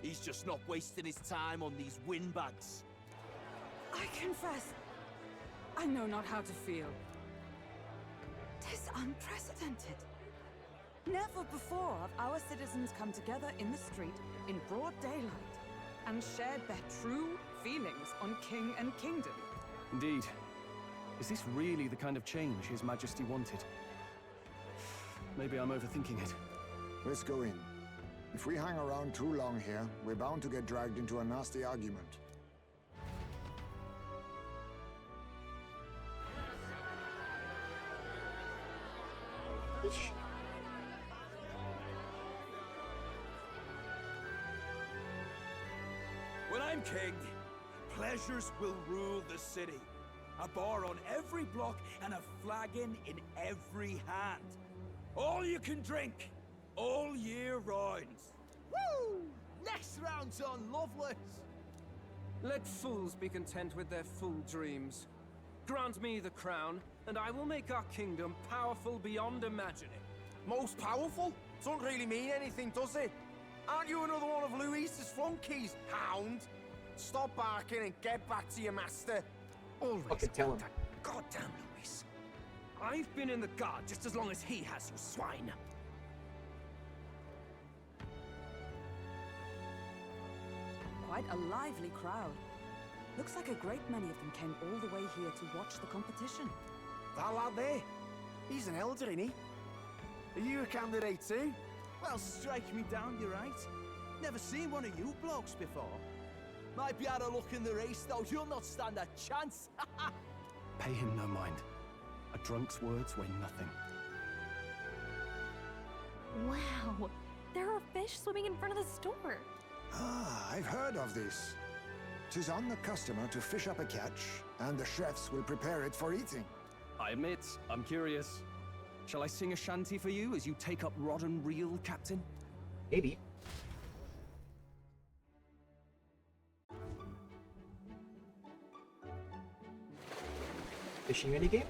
S12: He's just not wasting his time on these windbags.
S10: I confess, I know not how to feel. 'Tis unprecedented. Never before have our citizens come together in the street in broad daylight and shared their true feelings on king and kingdom.
S3: Indeed. Is this really the kind of change His Majesty wanted? Maybe I'm overthinking it.
S11: Let's go in. If we hang around too long here, we're bound to get dragged into a nasty argument.
S9: When I'm king, pleasures will rule the city. A bar on every block and a flagon in every hand. All you can drink, all year round.
S12: Woo! Next round's on Loveless.
S7: Let fools be content with their fool dreams. Grant me the crown, and I will make our kingdom powerful beyond imagining.
S12: Most powerful? Doesn't really mean anything, does it? Aren't you another one of Louise's flunkies, hound? Stop barking and get back to your master.
S7: Always
S1: Fucking tell him.
S7: that goddamn Luis. I've been in the guard just as long as he has, you swine.
S10: Quite a lively crowd. Looks like a great many of them came all the way here to watch the competition.
S12: That lad there, he's an elder, ain't he? Are you a candidate too?
S9: Well, strike me down, you're right. Never seen one of you blokes before. Might be out of luck in the race, though. You'll not stand a chance.
S3: Pay him no mind. A drunk's words weigh nothing.
S4: Wow, there are fish swimming in front of the store.
S11: Ah, I've heard of this. 'Tis on the customer to fish up a catch, and the chefs will prepare it for eating.
S3: I admit, I'm curious. Shall I sing a shanty for you as you take up rod and reel, Captain?
S1: Maybe. Fishing minigame?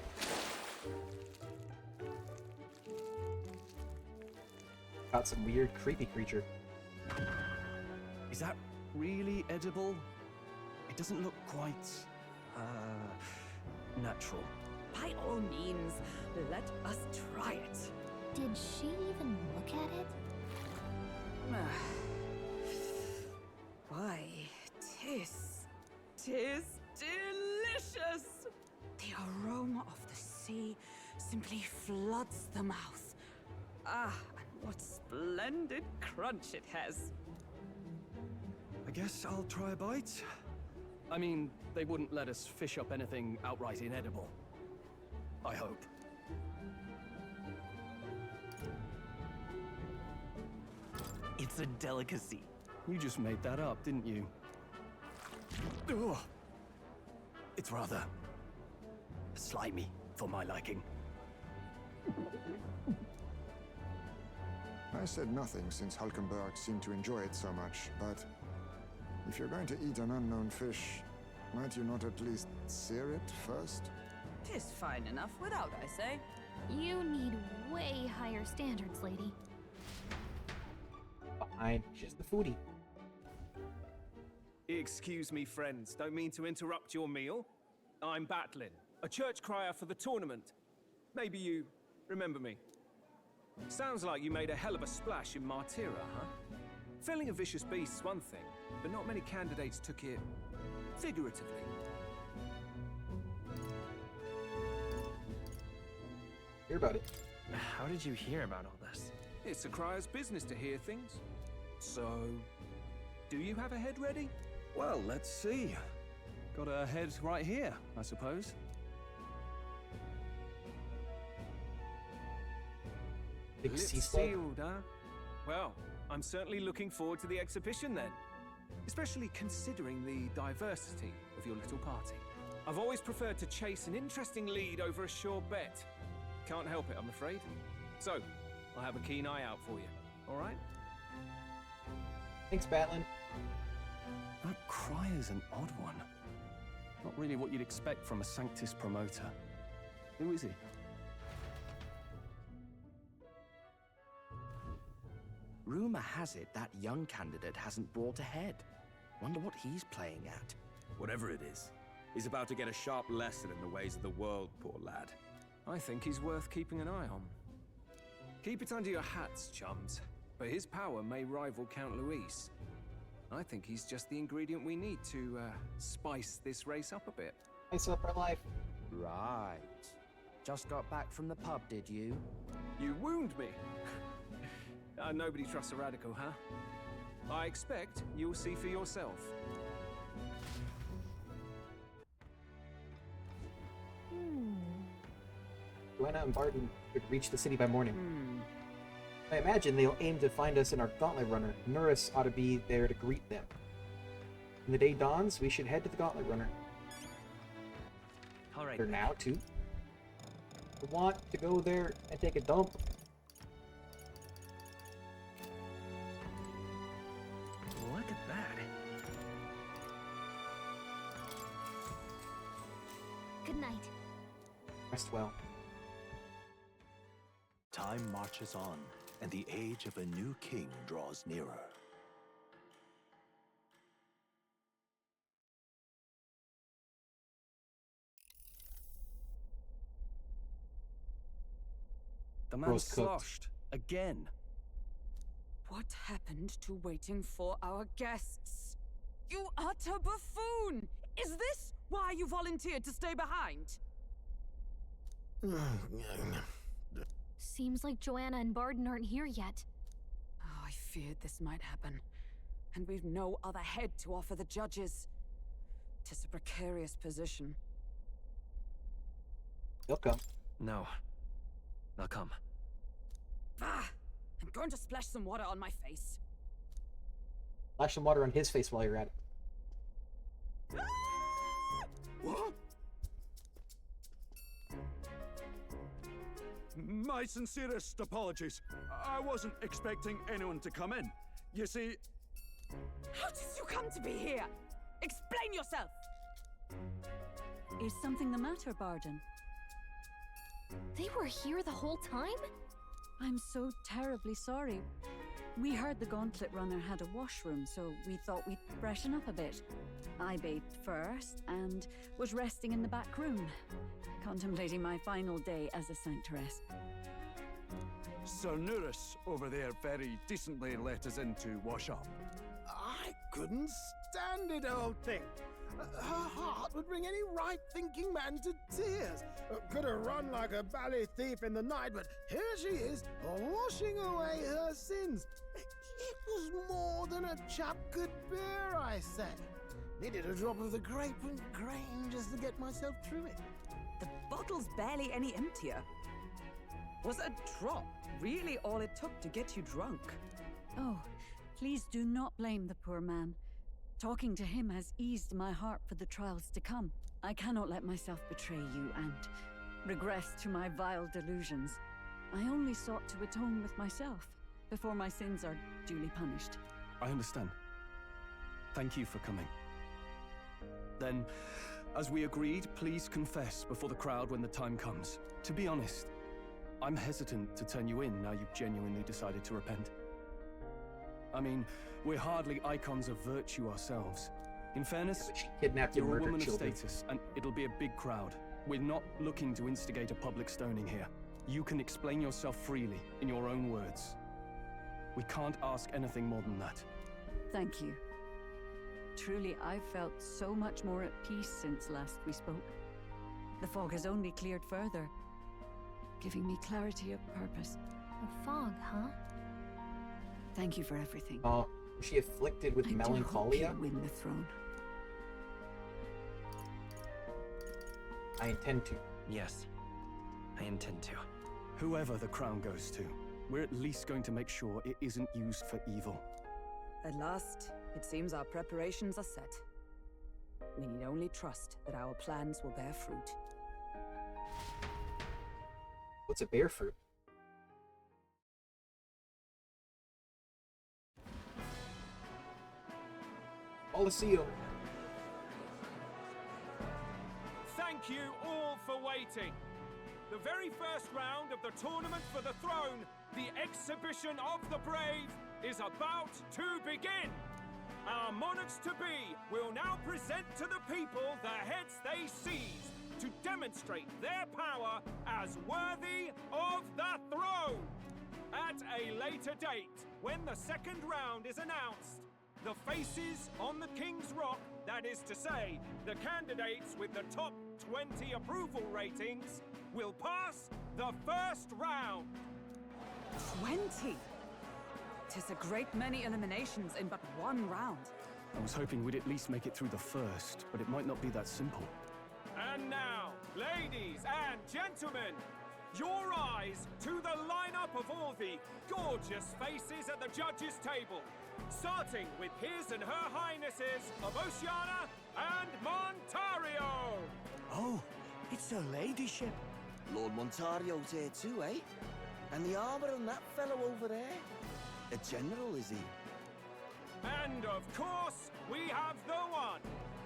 S1: Got some weird, creepy creature.
S3: Is that really edible? It doesn't look quite, natural.
S10: By all means, let us try it.
S4: Did she even look at it?
S10: Why, tis delicious! The aroma of the sea simply floods the mouth. Ah, and what splendid crunch it has.
S3: I guess I'll try a bite. I mean, they wouldn't let us fish up anything outright inedible. I hope.
S12: It's a delicacy.
S3: You just made that up, didn't you? Ugh. It's rather slimy for my liking.
S11: I said nothing since Hulkenberg seemed to enjoy it so much, but if you're going to eat an unknown fish, might you not at least sear it first?
S10: 'Tis fine enough without, I say.
S4: You need way higher standards, lady.
S1: Fine, she's the foodie.
S7: Excuse me, friends. Don't mean to interrupt your meal. I'm Batlin, a church crier for the tournament. Maybe you remember me. Sounds like you made a hell of a splash in Martyra, huh? Felling a vicious beast's one thing, but not many candidates took it figuratively.
S1: Hear about it.
S12: How did you hear about all this?
S7: It's a crier's business to hear things. So, do you have a head ready?
S3: Well, let's see. Got a head right here, I suppose.
S1: Big
S7: Lips
S1: sea slug.
S7: sealed, huh? Well, I'm certainly looking forward to the exhibition then. Especially considering the diversity of your little party. I've always preferred to chase an interesting lead over a sure bet. Can't help it, I'm afraid. So, I'll have a keen eye out for you, all right?
S1: Thanks, Batlin.
S3: That crier's an odd one. Not really what you'd expect from a Sanctus promoter. Who is he?
S12: Rumor has it that young candidate hasn't brought ahead. Wonder what he's playing at.
S9: Whatever it is, he's about to get a sharp lesson in the ways of the world, poor lad.
S7: I think he's worth keeping an eye on. Keep it under your hats, chums. But his power may rival Count Luis. I think he's just the ingredient we need to spice this race up a bit.
S1: Spice up our life.
S12: Right. Just got back from the pub, did you?
S7: You wound me. Nobody trusts a radical, huh? I expect you'll see for yourself.
S1: Joanna and Barton could reach the city by morning. I imagine they'll aim to find us in our Gauntlet Runner. Nuris ought to be there to greet them. When the day dawns, we should head to the Gauntlet Runner.
S12: All right.
S1: Or now, too. I want to go there and take a dump.
S12: Look at that.
S4: Good night.
S1: Rest well.
S6: Time marches on, and the age of a new king draws nearer.
S3: The man's
S1: Roast cooked.
S3: sloshed. Again.
S10: What happened to waiting for our guests? You utter buffoon! Is this why you volunteered to stay behind?
S4: Seems like Joanna and Barden aren't here yet.
S10: Oh, I feared this might happen. And we've no other head to offer the judges. 'Tis a precarious position.
S1: They'll come.
S3: No. They'll come.
S10: Ah! I'm going to splash some water on my face.
S1: Splash some water on his face while you're at it.
S9: What?
S3: My sincerest apologies. I wasn't expecting anyone to come in. You see...
S10: How did you come to be here? Explain yourself!
S13: Is something the matter, Barden?
S4: They were here the whole time?
S13: I'm so terribly sorry. We heard the Gauntlet Runner had a washroom, so we thought we'd freshen up a bit. I bathed first and was resting in the back room, contemplating my final day as a sanctoress.
S3: Sir Nuris over there very decently let us in to wash up.
S2: I couldn't stand it, old thing. Her heart would bring any right-thinking man to tears. Could have run like a bally thief in the night, but here she is, washing away her sins. It was more than a chap could bear, I say. Needed a drop of the grape and grain just to get myself through it.
S10: The bottle's barely any emptier. Was a drop really all it took to get you drunk?
S13: Oh, please do not blame the poor man. Talking to him has eased my heart for the trials to come. I cannot let myself betray you and regress to my vile delusions. I only sought to atone with myself before my sins are duly punished.
S3: I understand. Thank you for coming. Then, as we agreed, please confess before the crowd when the time comes. To be honest, I'm hesitant to turn you in now you've genuinely decided to repent. I mean, we're hardly icons of virtue ourselves. In fairness,
S1: She kidnapped and
S3: you're a
S1: murdered
S3: woman of
S1: children.
S3: status, and it'll be a big crowd. We're not looking to instigate a public stoning here. You can explain yourself freely, in your own words. We can't ask anything more than that.
S13: Thank you. Truly, I've felt so much more at peace since last we spoke. The fog has only cleared further, giving me clarity of purpose.
S4: The fog, huh?
S13: Thank you for everything.
S1: Oh, was she afflicted with
S13: I do
S1: melancholia?
S13: hope you win the throne.
S1: I intend to.
S12: Yes, I intend to.
S3: Whoever the crown goes to, we're at least going to make sure it isn't used for evil.
S10: At last, it seems our preparations are set. We need only trust that our plans will bear fruit.
S1: What's a bear fruit? Coliseum.
S7: Thank you all for waiting. The very first round of the tournament for the throne, the exhibition of the brave, is about to begin. Our monarchs-to-be will now present to the people the heads they seized to demonstrate their power as worthy of the throne. At a later date, when the second round is announced, the faces on the King's Rock, that is to say, the candidates with the top 20 approval ratings, will pass the first round.
S10: 20? 'Tis a great many eliminations in but one round.
S3: I was hoping we'd at least make it through the first, but it might not be that simple.
S7: And now, ladies and gentlemen, your eyes to the lineup of all the gorgeous faces at the judges' table, starting with His and Her Highnesses of Oceania and Montario.
S12: Oh, it's a ladyship. Lord Montario's here too, eh? And the armor on that fellow over there? A general, is he?
S7: And of course, we have the one,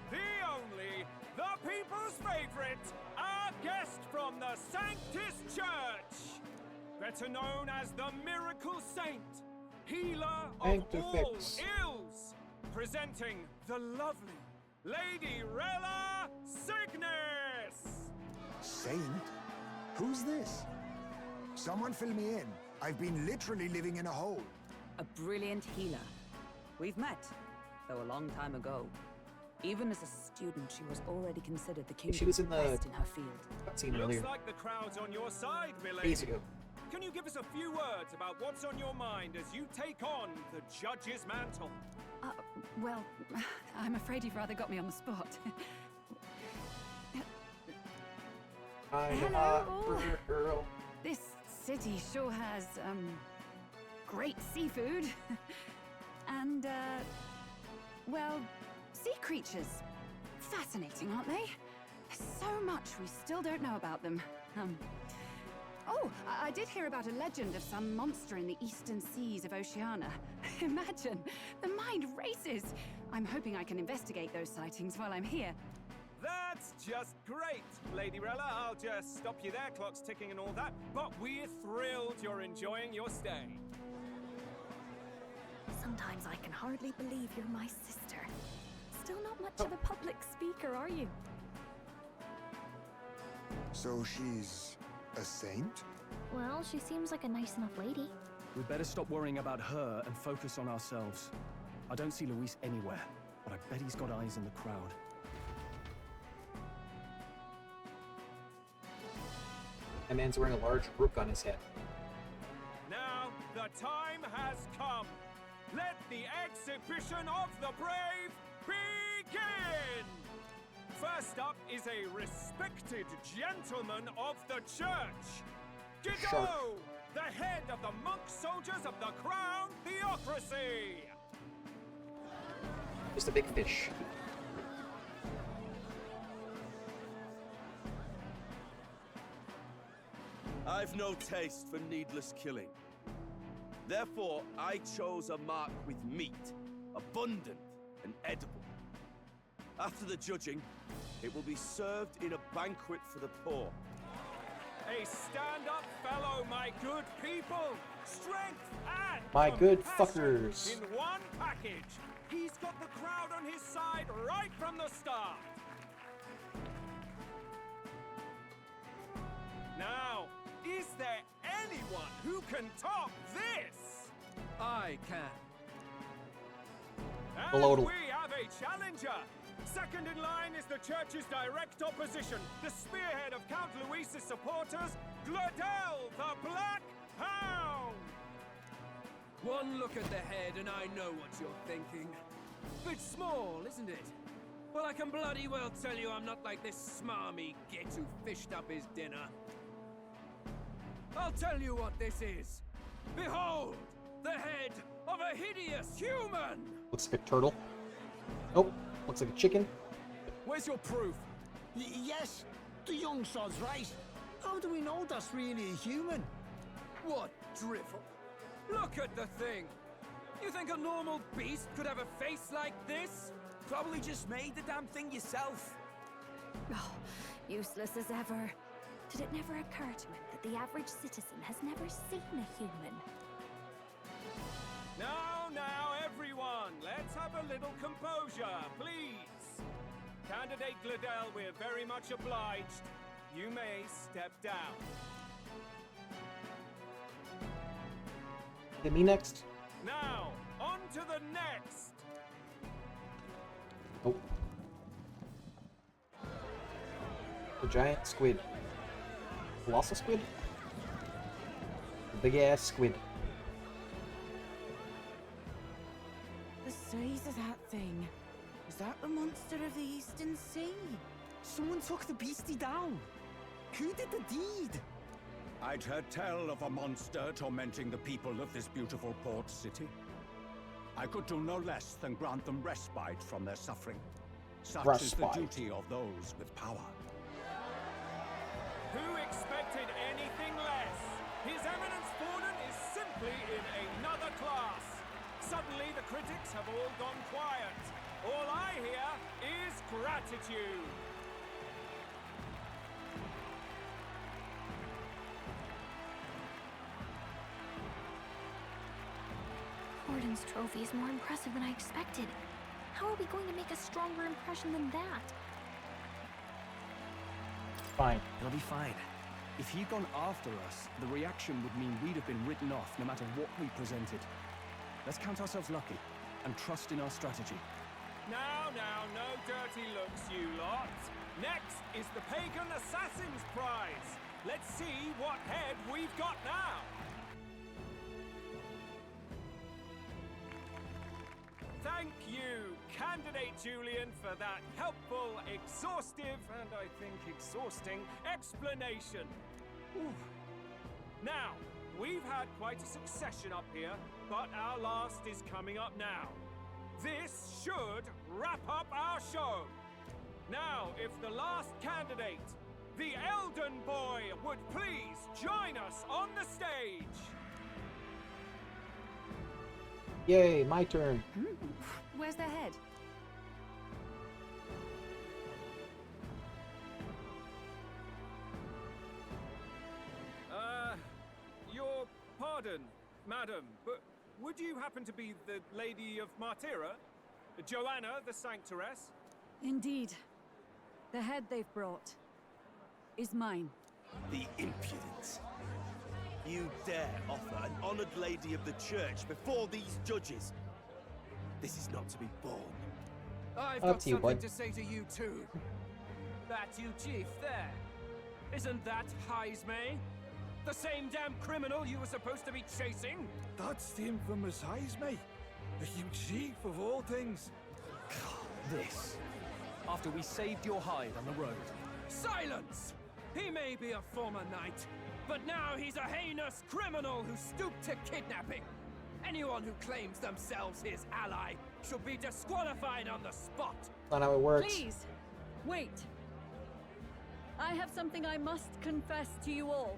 S7: the only, the people's favorite, our guest from the Sanctus Church, better known as the Miracle Saint, healer of all ills, presenting the lovely Lady Rella Cygnus.
S11: Saint? Who's this? Someone fill me in. I've been literally living in a hole.
S10: A brilliant healer. We've met, though a long time ago. Even as a student, she was already considered the king's best in her field.
S7: Looks like the crowd's on your side, milady. Can you give us a few words about what's on your mind as you take on the judge's mantle?
S13: Well, I'm afraid you've rather got me on the spot. Hello.
S1: Girl.
S13: This city sure has, great seafood. And, well, sea creatures. Fascinating, aren't they? There's so much we still don't know about them. Oh, I did hear about a legend of some monster in the eastern seas of Oceania. Imagine, the mind races. I'm hoping I can investigate those sightings while I'm here.
S7: That's just great, Lady Rella. I'll just stop you there, clock's ticking and all that. But we're thrilled you're enjoying your stay.
S4: Sometimes I can hardly believe you're my sister. Still not much of a public speaker, are you?
S11: So she's a saint?
S4: Well, she seems like a nice enough lady.
S3: We'd better stop worrying about her and focus on ourselves. I don't see Luis anywhere, but I bet he's got eyes in the crowd.
S1: That man's wearing a large rook on his head.
S7: Now, the time has come. Let the exhibition of the brave begin! First up is a respected gentleman of the church. Gigo, the head of the monk soldiers of the Crown Theocracy.
S1: Just a big fish.
S9: I've no taste for needless killing. Therefore, I chose a mark with meat, abundant and edible. After the judging, it will be served in a banquet for the poor.
S7: A stand-up fellow, my good people. Strength and
S1: my good
S7: compassion
S1: fuckers.
S7: in one package. He's got the crowd on his side right from the start. Now, is there anyone who can top this?
S14: I can.
S7: And we have a challenger. Second in line is the church's direct opposition, the spearhead of Count Luis's supporters, Gladel the Black Hound.
S14: One look at the head and I know what you're thinking. Bit small, isn't it? Well, I can bloody well tell you I'm not like this smarmy git who fished up his dinner. I'll tell you what this is. Behold, the head of a hideous human!
S1: Looks like a turtle. Nope. Looks like a chicken.
S14: Where's your proof?
S2: Yes, the young sod's right. How do we know that's really a human?
S14: What drivel? Look at the thing. You think a normal beast could have a face like this?
S12: Probably just made the damn thing yourself.
S4: Oh, useless as ever. Did it never occur to him that the average citizen has never seen a human?
S7: Now, everyone, let's have a little composure, please. Candidate Gladell, we're very much obliged. You may step down.
S1: Hit me next.
S7: Now, on to the next.
S1: Oh. The giant squid. Colossal squid? The big ass squid.
S15: The size of that thing. Is that the monster of the Eastern Sea? Someone took the beastie down. Who did the deed?
S16: I'd heard tell of a monster tormenting the people of this beautiful port city. I could do no less than grant them respite from their suffering. Such is the duty of those with power.
S7: Who expected anything less? His Eminence Borden is simply in another class. Suddenly the critics have all gone quiet. All I hear is gratitude.
S4: Borden's trophy is more impressive than I expected. How are we going to make a stronger impression than that?
S1: Fine.
S3: It'll be fine. If he'd gone after us, the reaction would mean we'd have been written off no matter what we presented. Let's count ourselves lucky and trust in our strategy.
S7: Now, no dirty looks, you lot. Next is the Pagan Assassin's Prize. Let's see what head we've got now. Thank you, Candidate Julian, for that helpful, exhaustive, and I think exhausting explanation. Ooh. Now, we've had quite a succession up here, but our last is coming up now. This should wrap up our show. Now, if the last candidate, the Elden Boy, would please join us on the stage.
S1: Yay, my turn.
S10: Where's their head?
S7: Your pardon, madam, but would you happen to be the Lady of Martyra? Joanna, the Sanctoress?
S13: Indeed. The head they've brought is mine.
S9: The impudence. You dare offer an honored lady of the church before these judges? This is not to be borne.
S14: I've
S1: Up
S14: got
S1: to you,
S14: something
S1: bud.
S14: to say to you too. That you, Chief, there. Isn't that Heismay? The same damn criminal you were supposed to be chasing?
S17: That's the infamous Heismay. The huge chief of all things.
S3: This. After we saved your hide on the road.
S14: Silence! He may be a former knight, but now he's a heinous criminal who stooped to kidnapping. Anyone who claims themselves his ally should be disqualified on the spot.
S1: That's not how it works.
S13: Please, wait. I have something I must confess to you all.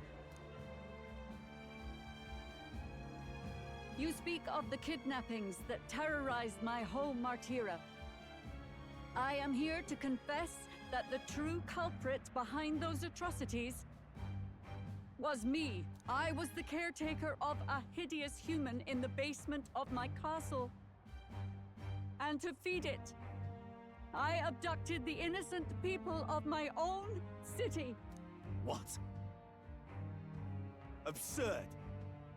S13: You speak of the kidnappings that terrorized my home, Martyra. I am here to confess that the true culprit behind those atrocities was me. I was the caretaker of a hideous human in the basement of my castle. And to feed it, I abducted the innocent people of my own city.
S9: What? Absurd.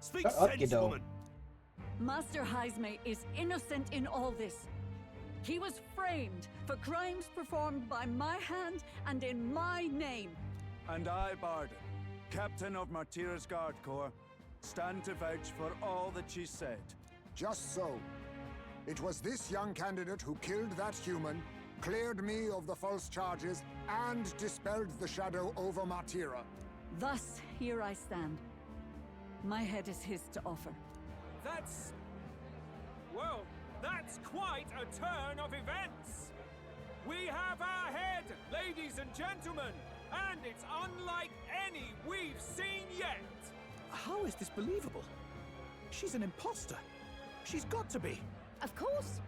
S9: Speak
S1: Shut up,
S9: sense,
S1: kiddo.
S9: woman.
S13: Master Heismay is innocent in all this. He was framed for crimes performed by my hand and in my name.
S17: And I, Barden, Captain of Martyra's Guard Corps, stand to vouch for all that she said.
S11: Just so. It was this young candidate who killed that human, cleared me of the false charges, and dispelled the shadow over Martyra.
S13: Thus, here I stand. My head is his to offer.
S7: That's... well, that's quite a turn of events. We have our head, ladies and gentlemen, and it's unlike any we've seen yet.
S17: How is this believable? She's an imposter. She's got to be.
S8: Of course.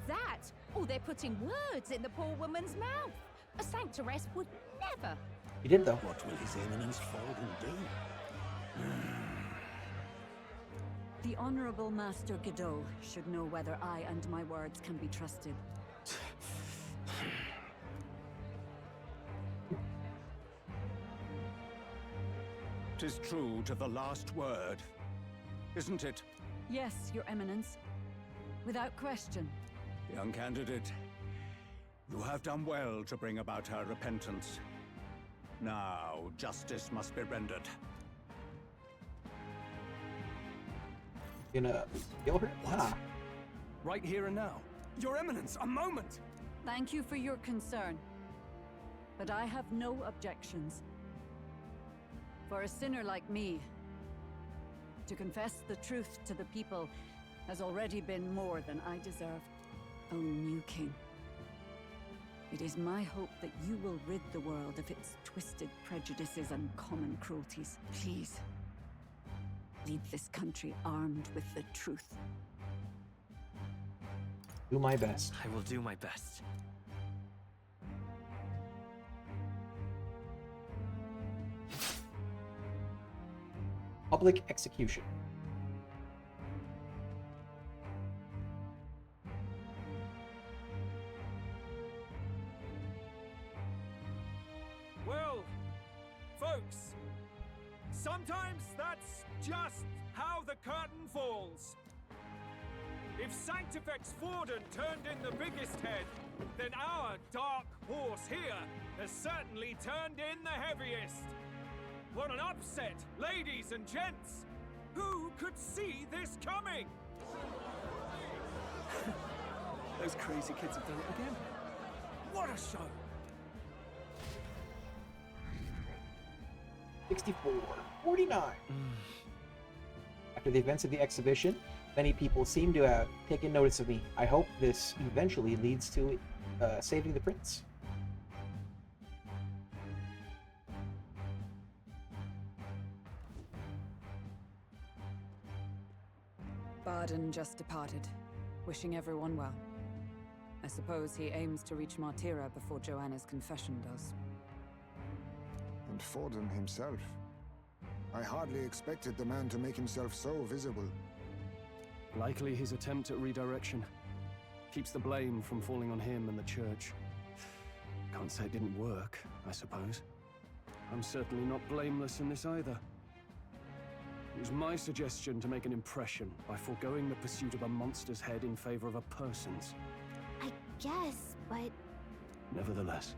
S8: That, or they're putting words in the poor woman's mouth. A sanctoress would never.
S1: You did, though.
S9: What will His Eminence Fallen do?
S13: The Honorable Master Godot should know whether I and my words can be trusted.
S16: 'Tis true to the last word, isn't it?
S13: Yes, Your Eminence. Without question.
S16: Young candidate, you have done well to bring about her repentance. Now, justice must be rendered.
S1: Gonna kill her? Ah.
S3: Right here and now.
S14: Your Eminence, a moment!
S13: Thank you for your concern. But I have no objections. For a sinner like me, to confess the truth to the people has already been more than I deserve. O new king, it is my hope that you will rid the world of its twisted prejudices and common cruelties. Please, lead this country armed with the truth.
S1: Do my best.
S18: I will do my best.
S1: Public execution.
S7: Well, folks, sometimes that's just how the curtain falls. If Sanctifex Forden turned in the biggest head, then our dark horse here has certainly turned in the heaviest. What an upset, ladies and gents! Who could see this coming?
S14: Those crazy kids have done it again. What a show!
S1: 64. 49. After the events of the exhibition, many people seem to have taken notice of me. I hope this eventually leads to saving the prince.
S10: Barden just departed, wishing everyone well. I suppose he aims to reach Martira before Joanna's confession does.
S11: And Forden himself. I hardly expected the man to make himself so visible.
S3: Likely his attempt at redirection. Keeps the blame from falling on him and the church. Can't say it didn't work, I suppose. I'm certainly not blameless in this either. It was my suggestion to make an impression by foregoing the pursuit of a monster's head in favor of a person's.
S4: I guess, but...
S3: Nevertheless,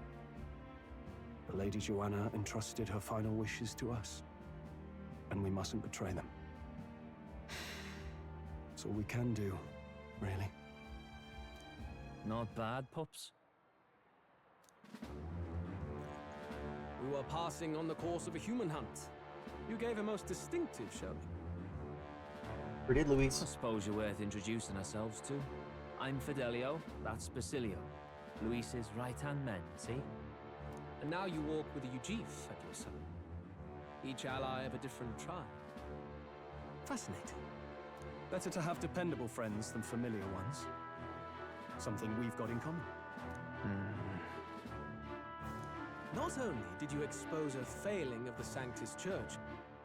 S3: the Lady Joanna entrusted her final wishes to us, and we mustn't betray them. It's all we can do, really.
S18: Not bad, pups.
S14: We were passing on the course of a human hunt. You gave a most distinctive showing.
S1: Or did Luis?
S18: I suppose you're worth introducing ourselves to. I'm Fidelio, that's Basilio. Luis's right-hand man, see?
S14: And now you walk with a Ujif at your side. Each ally of a different tribe. Fascinating.
S3: Better to have dependable friends than familiar ones. Something we've got in common.
S14: Not only did you expose a failing of the Sanctus Church,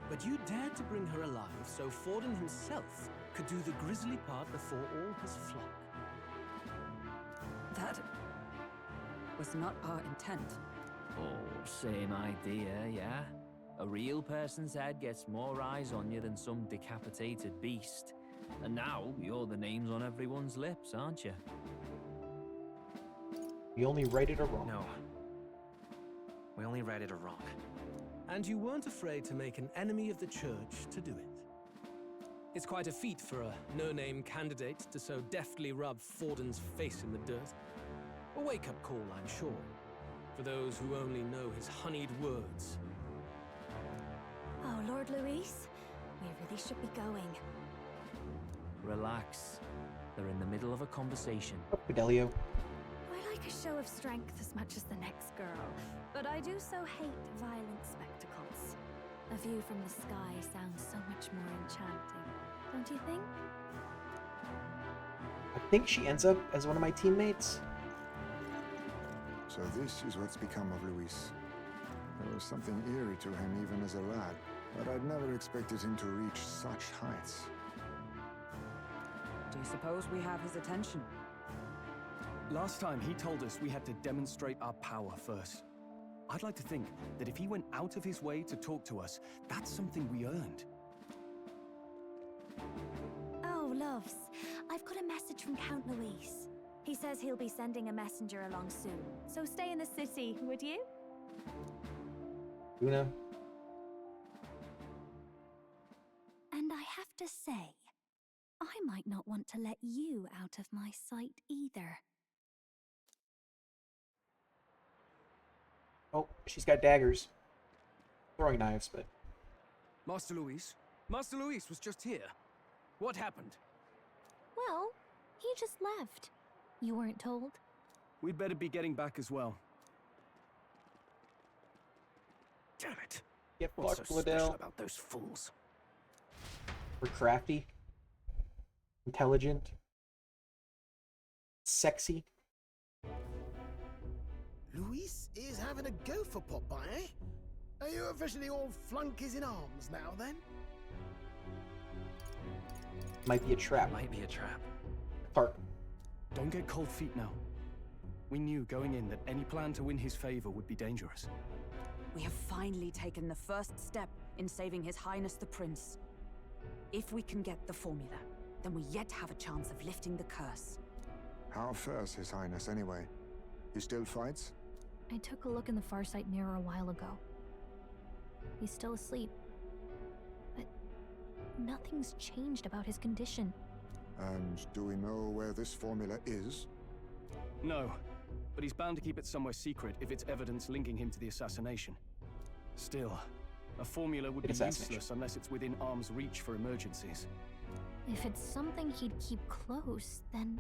S14: but you dared to bring her alive so Forden himself could do the grisly part before all his flock.
S10: That was not our intent.
S18: Oh, same idea, yeah? A real person's head gets more eyes on you than some decapitated beast. And now, you're the names on everyone's lips, aren't you?
S1: We only righted a wrong.
S18: No. We only righted a wrong.
S14: And you weren't afraid to make an enemy of the church to do it. It's quite a feat for a no-name candidate to so deftly rub Forden's face in the dirt. A wake-up call, I'm sure, for those who only know his honeyed words.
S4: Oh, Lord Luis, we really should be going.
S18: Relax. They're in the middle of a conversation.
S1: Fidelio.
S4: I like a show of strength as much as the next girl, but I do so hate violent spectacles. A view from the sky sounds so much more enchanting, don't you think?
S1: I think she ends up as one of my teammates.
S11: So this is what's become of Luis. There was something eerie to him even as a lad, but I'd never expected him to reach such heights.
S10: I suppose we have his attention.
S3: Last time he told us we had to demonstrate our power first. I'd like to think that if he went out of his way to talk to us, that's something we earned.
S4: Oh, loves. I've got a message from Count Luis. He says he'll be sending a messenger along soon. So stay in the city, would you?
S1: Una?
S4: And I have to say, I might not want to let you out of my sight either.
S1: Oh, she's got daggers. Throwing knives, but...
S14: Master Luis? Master Luis was just here. What happened?
S4: Well, he just left. You weren't told?
S3: We'd better be getting back as well.
S14: Damn it.
S1: Get
S14: What's
S1: fucked,
S14: so special
S1: Liddell.
S14: about those fools?
S1: We're crafty. Intelligent. Sexy.
S2: Luis is having a go for Popeye, eh? Are you officially all flunkies in arms now, then?
S1: Might be a trap.
S3: Might be a trap.
S1: Park.
S3: Don't get cold feet now. We knew going in that any plan to win his favor would be dangerous.
S10: We have finally taken the first step in saving His Highness the Prince. If we can get the formula, then we yet have a chance of lifting the curse.
S11: How fares His Highness, anyway? He still fights?
S4: I took a look in the Farsight mirror a while ago. He's still asleep. But nothing's changed about his condition.
S11: And do we know where this formula is?
S3: No, but he's bound to keep it somewhere secret if it's evidence linking him to the assassination. Still, a formula would be useless unless it's within arm's reach for emergencies.
S4: If it's something he'd keep close, then...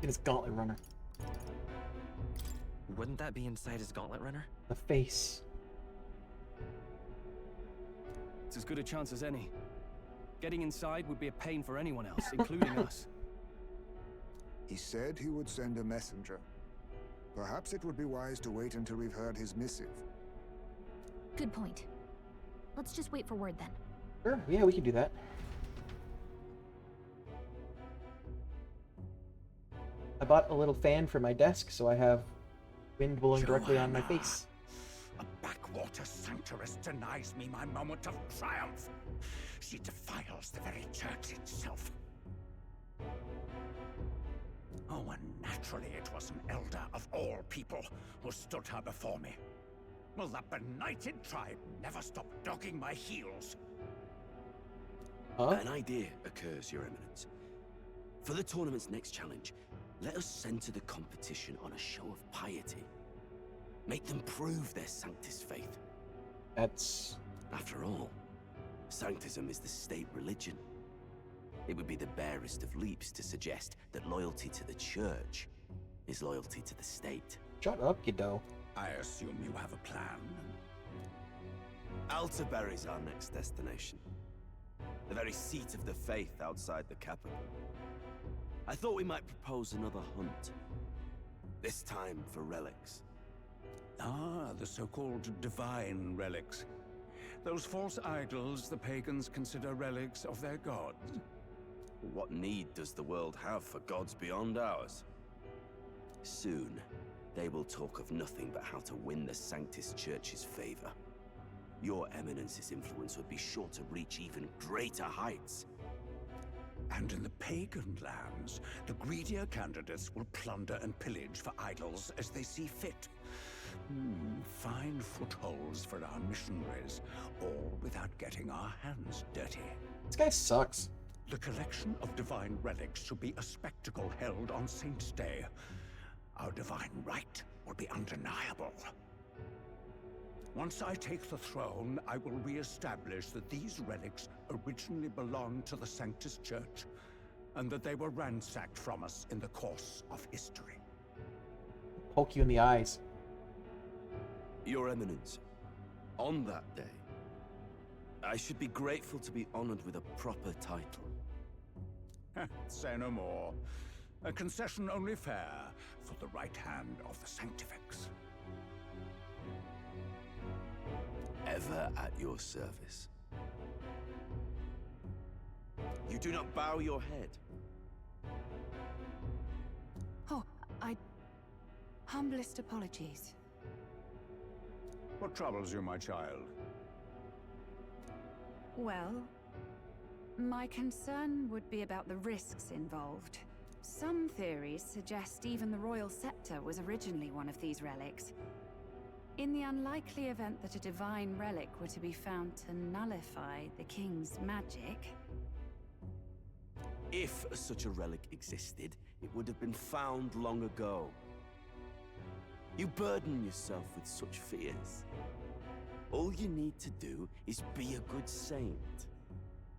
S1: It is Gauntlet Runner.
S19: Wouldn't that be inside his Gauntlet Runner?
S1: The face.
S3: It's as good a chance as any. Getting inside would be a pain for anyone else, including us.
S11: He said he would send a messenger. Perhaps it would be wise to wait until we've heard his missive.
S4: Good point. Let's just wait for word then.
S1: Sure, yeah, we can do that. I bought a little fan for my desk, so I have wind blowing directly on my face.
S16: A backwater sanctuarist denies me my moment of triumph. She defiles the very church itself. Oh, and naturally it was an elder of all people who stood her before me. Will that benighted tribe never stop dogging my heels?
S20: An idea occurs, Your Eminence. For the tournament's next challenge, let us center the competition on a show of piety. Make them prove their Sanctus faith.
S1: That's...
S20: After all, Sanctism is the state religion. It would be the barest of leaps to suggest that loyalty to the church is loyalty to the state.
S1: Shut up, kiddo.
S16: I assume you have a plan.
S20: Altaberry's our next destination. The very seat of the faith outside the capital. I thought we might propose another hunt. This time for relics.
S16: Ah, the so-called divine relics. Those false idols the pagans consider relics of their gods.
S20: What need does the world have for gods beyond ours? Soon, they will talk of nothing but how to win the Sanctus Church's favor. Your Eminence's influence would be sure to reach even greater heights.
S16: And in the pagan lands, the greedier candidates will plunder and pillage for idols as they see fit. Fine footholds for our missionaries, all without getting our hands dirty.
S1: This guy sucks.
S16: The collection of divine relics should be a spectacle held on Saint's Day. Our divine right will be undeniable. Once I take the throne, I will re-establish that these relics originally belonged to the Sanctus Church, and that they were ransacked from us in the course of history.
S1: Poke you in the eyes.
S20: Your Eminence, on that day, I should be grateful to be honored with a proper title.
S16: Say no more. A concession only fair for the right hand of the Sanctifex.
S20: Ever at your service. You do not bow your head.
S15: Oh, humblest apologies.
S16: What troubles you, my child?
S13: Well, my concern would be about the risks involved. Some theories suggest even the royal scepter was originally one of these relics. In the unlikely event that a divine relic were to be found to nullify the king's magic...
S20: If such a relic existed, it would have been found long ago. You burden yourself with such fears. All you need to do is be a good saint.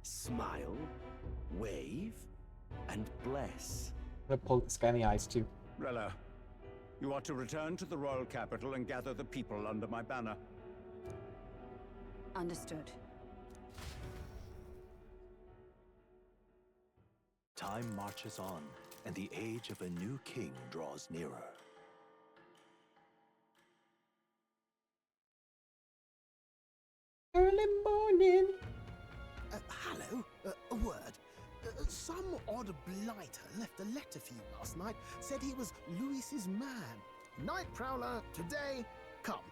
S20: Smile, wave, and bless.
S1: I'm gonna poke this guy in the eyes too.
S16: Rella, you are to return to the royal capital and gather the people under my banner.
S13: Understood.
S6: Time marches on, and the age of a new king draws nearer.
S2: Early morning. Hello. A word. Some odd blighter left a letter for you last night. Said he was Louis's man. Night prowler today. Come.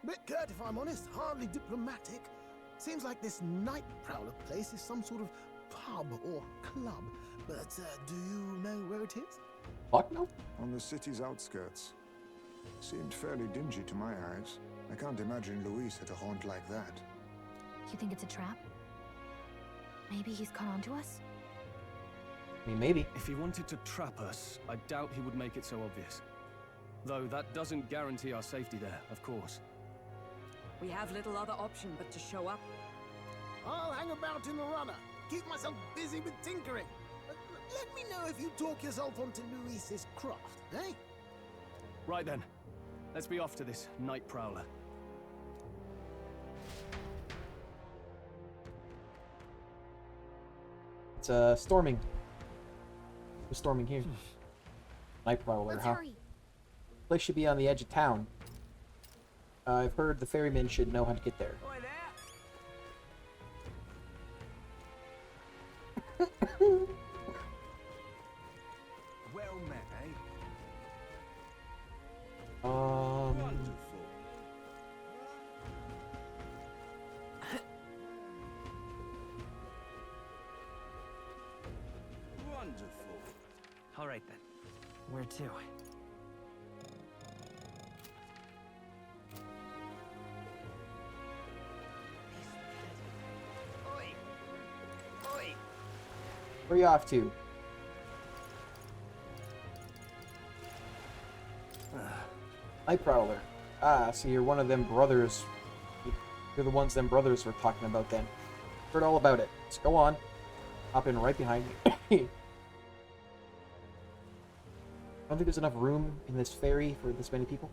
S2: Bit curt if I'm honest. Hardly diplomatic. Seems like this night prowler place is some sort of pub or club. But do you know where it is?
S1: Fuck no.
S11: On the city's outskirts. Seemed fairly dingy to my eyes. I can't imagine Luis at a haunt like that.
S4: You think it's a trap? Maybe he's caught on to us?
S1: I mean, maybe.
S3: If he wanted to trap us, I doubt he would make it so obvious. Though that doesn't guarantee our safety there, of course.
S10: We have little other option but to show up.
S2: I'll hang about in the runner. Keep myself busy with tinkering. Let me know if you talk yourself onto Luis's craft, eh?
S3: Right then. Let's be off to this night prowler.
S1: It's storming. It's storming here. Night prowler,
S4: Let's
S1: huh?
S4: hurry.
S1: Place should be on the edge of town. I've heard the ferryman should know how to get there.
S9: Well met, eh?
S20: Wonderful. Wonderful.
S19: All right then. Where to?
S1: Where are you off to? Night Prowler. Ah, so you're one of them brothers. You're the ones them brothers were talking about then. Heard all about it. So go on. Hop in right behind me. I don't think there's enough room in this ferry for this many people.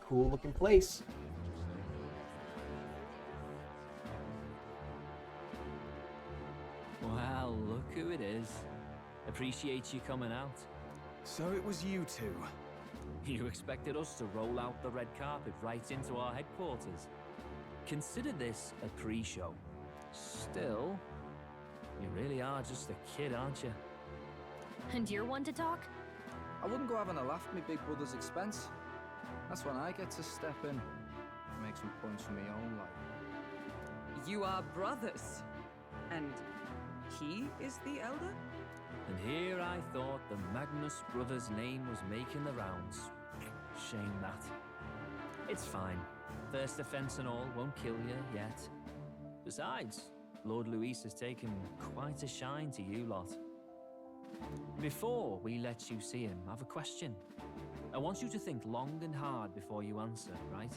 S1: Cool looking place.
S18: Well, look who it is. Appreciate you coming out.
S3: So it was you two.
S18: You expected us to roll out the red carpet right into our headquarters. Consider this a pre-show. Still, you really are just a kid, aren't you?
S4: And you're one to talk?
S21: I wouldn't go having a laugh at me big brother's expense. That's when I get to step in. Make some points for me own life.
S10: You are brothers. And he is the elder?
S18: And here I thought the Magnus brothers' name was making the rounds. Shame that. It's fine. First offense and all won't kill you yet. Besides, Lord Luis has taken quite a shine to you lot. Before we let you see him, I have a question. I want you to think long and hard before you answer, right?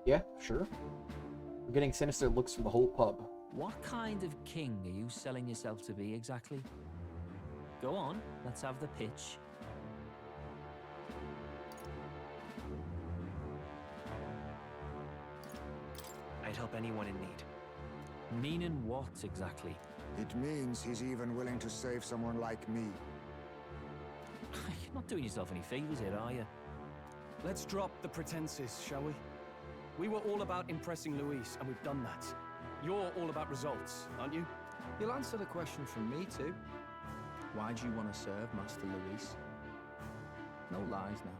S1: Yeah, sure. We're getting sinister looks from the whole pub.
S18: What kind of king are you selling yourself to be exactly? Go on, let's have the pitch.
S19: I'd help anyone in need.
S18: Meaning what exactly?
S11: It means he's even willing to save someone like me.
S18: You're not doing yourself any favors here, are you?
S3: Let's drop the pretenses, shall we? We were all about impressing Luis, and we've done that. You're all about results, aren't you?
S21: You'll answer the question from me too. Why do you want to serve Master Luis? No lies now.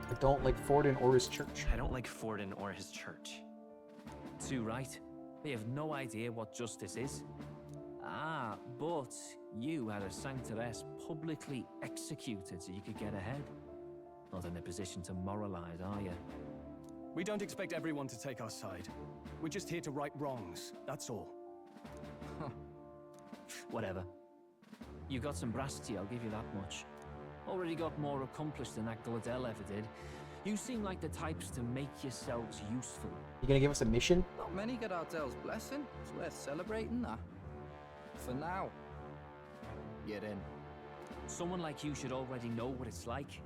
S1: I don't like Forden or his church.
S5: I don't like Forden or his church.
S18: Too right. They have no idea what justice is. Ah, but you had a sanctoress publicly executed so you could get ahead. Not in a position to moralize, are you?
S3: We don't expect everyone to take our side. We're just here to right wrongs, that's all.
S18: Whatever. You got some brass tea, I'll give you that much. Already got more accomplished than that Gladell ever did. You seem like the types to make yourselves useful.
S1: You gonna give us a mission?
S21: Not many get Ardel's blessing. It's worth celebrating that. For now. Get in.
S18: Someone like you should already know what it's like.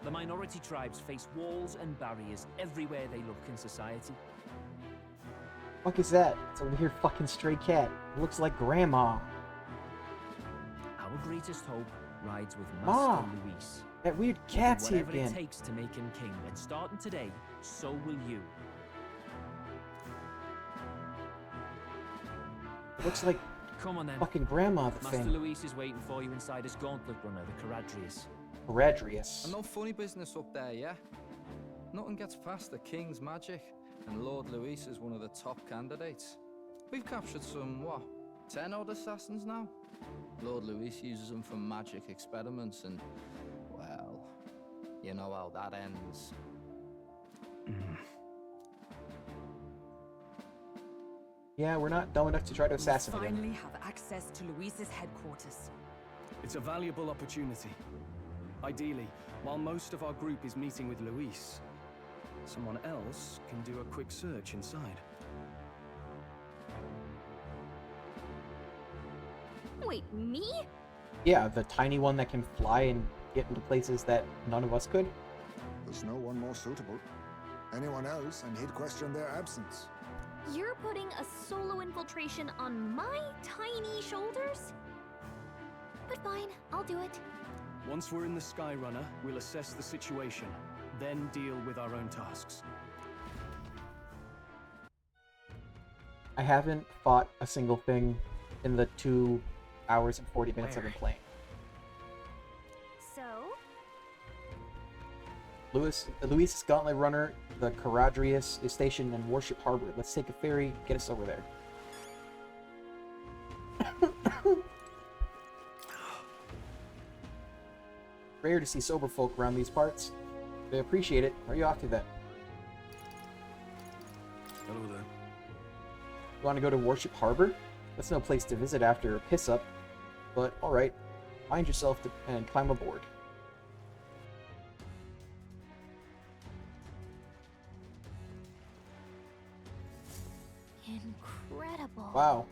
S18: The minority tribes face walls and barriers everywhere they look in society.
S1: Fuck is that? It's a weird fucking stray cat. It looks like Grandma.
S18: Our greatest hope rides with
S1: Ma!
S18: Master Luis.
S1: That weird cat's here
S18: Whatever
S1: again.
S18: it takes to make him king, and starting today, so will you.
S1: It looks like
S18: Come on then.
S1: fucking Grandma, the
S18: Master
S1: thing.
S18: Luis is waiting for you inside his gauntlet runner, the Caradrius.
S1: Caradrius.
S21: And no funny business up there, yeah? Nothing gets past the King's magic, and Lord Luis is one of the top candidates. We've captured some, what, 10 odd assassins now? Lord Luis uses them for magic experiments, and, well, you know how that ends.
S1: Yeah, we're not dumb enough to try to
S10: We
S1: assassinate him.
S10: finally have access to Luis's headquarters.
S3: It's a valuable opportunity. Ideally, while most of our group is meeting with Luis, someone else can do a quick search inside.
S8: Wait, me?
S1: Yeah, the tiny one that can fly and get into places that none of us could.
S11: There's no one more suitable. Anyone else, and he'd question their absence.
S8: You're putting a solo infiltration on my tiny shoulders? But fine, I'll do it.
S3: Once we're in the Skyrunner, we'll assess the situation, then deal with our own tasks.
S1: I haven't fought a single thing in the 2 hours and 40 minutes I've been playing.
S8: So?
S1: Luis's Gauntlet Runner, the Caradrius is stationed in Warship Harbor. Let's take a ferry, get us over there. Rare to see sober folk around these parts. They appreciate it. Where are you off to then?
S9: Hello there.
S1: You want to go to Warship Harbor? That's no place to visit after a piss-up. But, alright. Find yourself and climb aboard.
S8: Incredible.
S1: Wow.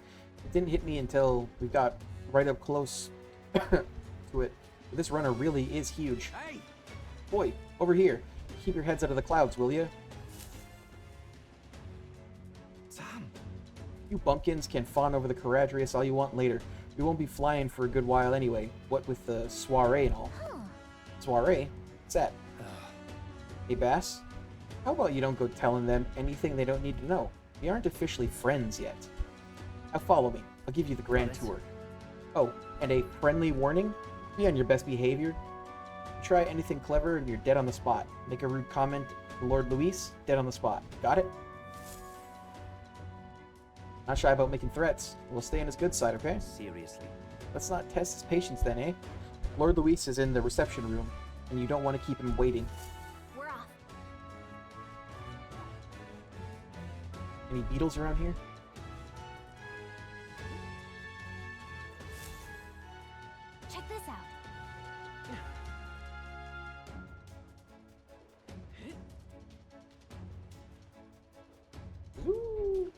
S1: It didn't hit me until we got right up close to it. This runner really is huge.
S14: Hey!
S1: Boy, over here. Keep your heads out of the clouds, will you?
S21: Sam!
S1: You bumpkins can fawn over the Caradrius all you want later. We won't be flying for a good while anyway. What with the soiree and all.
S8: Huh.
S1: Soiree? What's that? Hey, Bass? How about you don't go telling them anything they don't need to know? We aren't officially friends yet. Now follow me. I'll give you the grand tour. Oh, and a friendly warning? Be on your best behavior. Try anything clever and you're dead on the spot. Make a rude comment to Lord Luis, dead on the spot. Got it? Not shy about making threats. We'll stay on his good side, okay?
S18: Seriously.
S1: Let's not test his patience then, eh? Lord Luis is in the reception room, and you don't want to keep him waiting.
S8: We're off.
S1: Any beetles around here?
S8: Check this out.
S1: Ooh.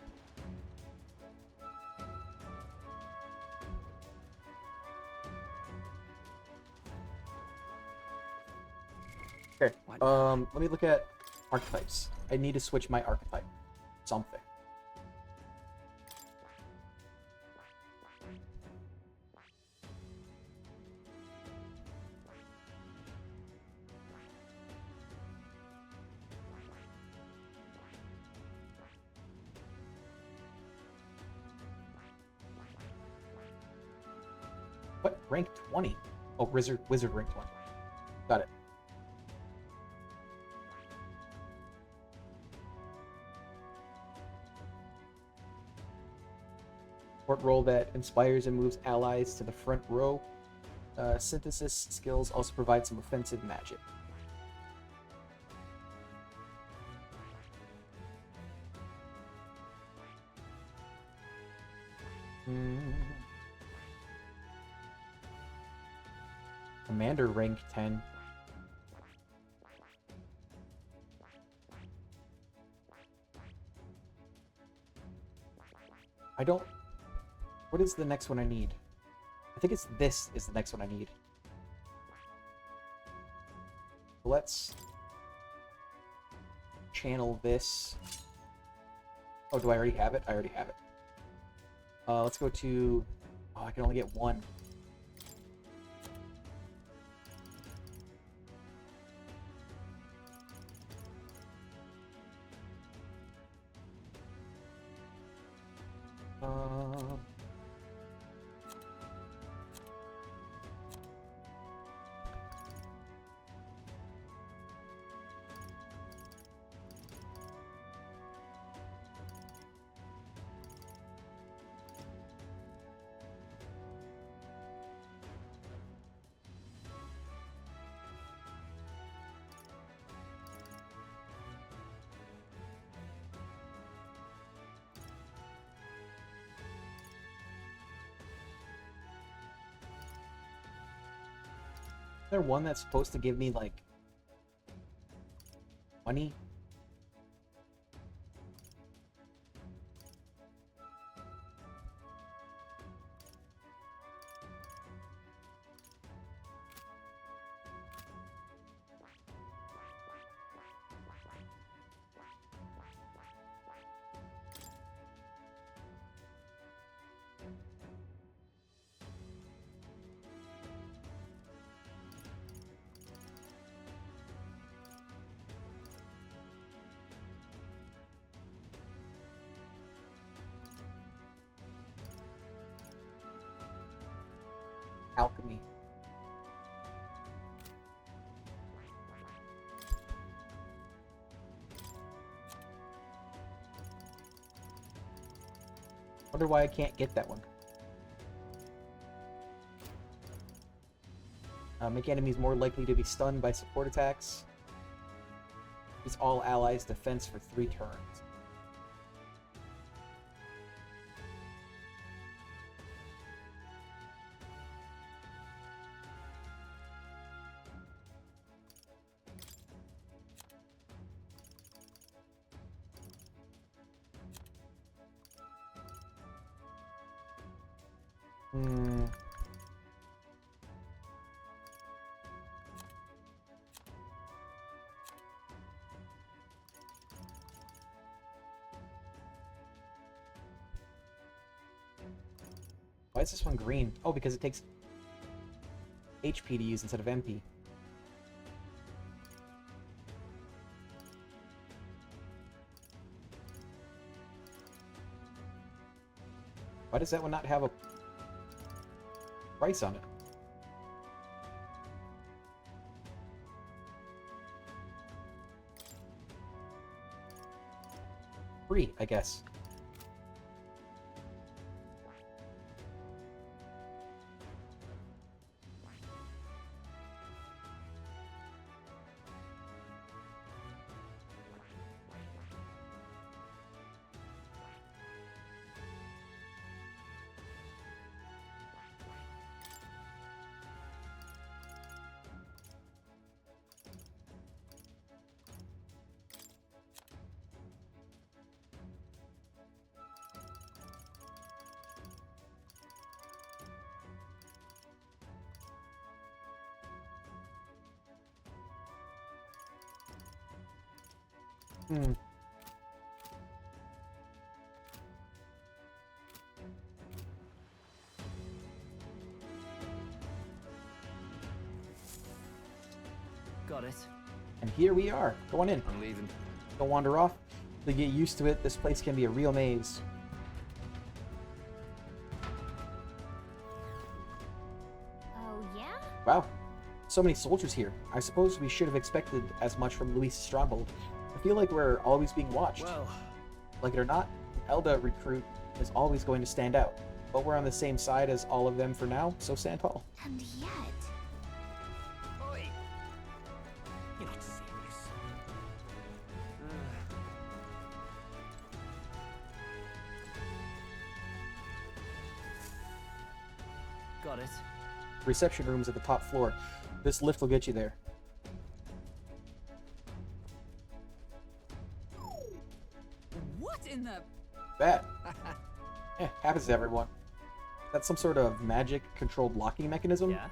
S1: Let me look at archetypes. I need to switch my archetype. Something. What? Rank 20? Oh, wizard rank 20. Got it. Support role that inspires and moves allies to the front row. Synthesis skills also provide some offensive magic. Commander rank 10. I don't... What is the next one I need? I think it's this is the next one I need. Let's channel this. Oh, do I already have it? I already have it. Let's go to... Oh, I can only get one. Is there one that's supposed to give me, like, money? Alchemy. Wonder why I can't get that one. Make enemies more likely to be stunned by support attacks. Use all allies' defense for 3 turns. Why is this one green? Oh, because it takes HP to use instead of MP. Why does that one not have a price on it? Free, I guess. Hmm.
S18: Got it.
S1: And here we are. Go on in.
S21: I'm leaving.
S1: Don't wander off. To get used to it, this place can be a real maze.
S8: Oh, yeah?
S1: Wow. So many soldiers here. I suppose we should have expected as much from Luis' stronghold. I feel like we're always being watched.
S21: Well,
S1: like it or not, Elda recruit is always going to stand out. But we're on the same side as all of them for now, so stand tall.
S8: And yet...
S5: Oi! You're not serious.
S18: Got it.
S1: Reception room's at the top floor. This lift will get you there.
S10: What in the...
S1: Bad. Happens to everyone. That's some sort of magic-controlled locking mechanism.
S18: Yeah?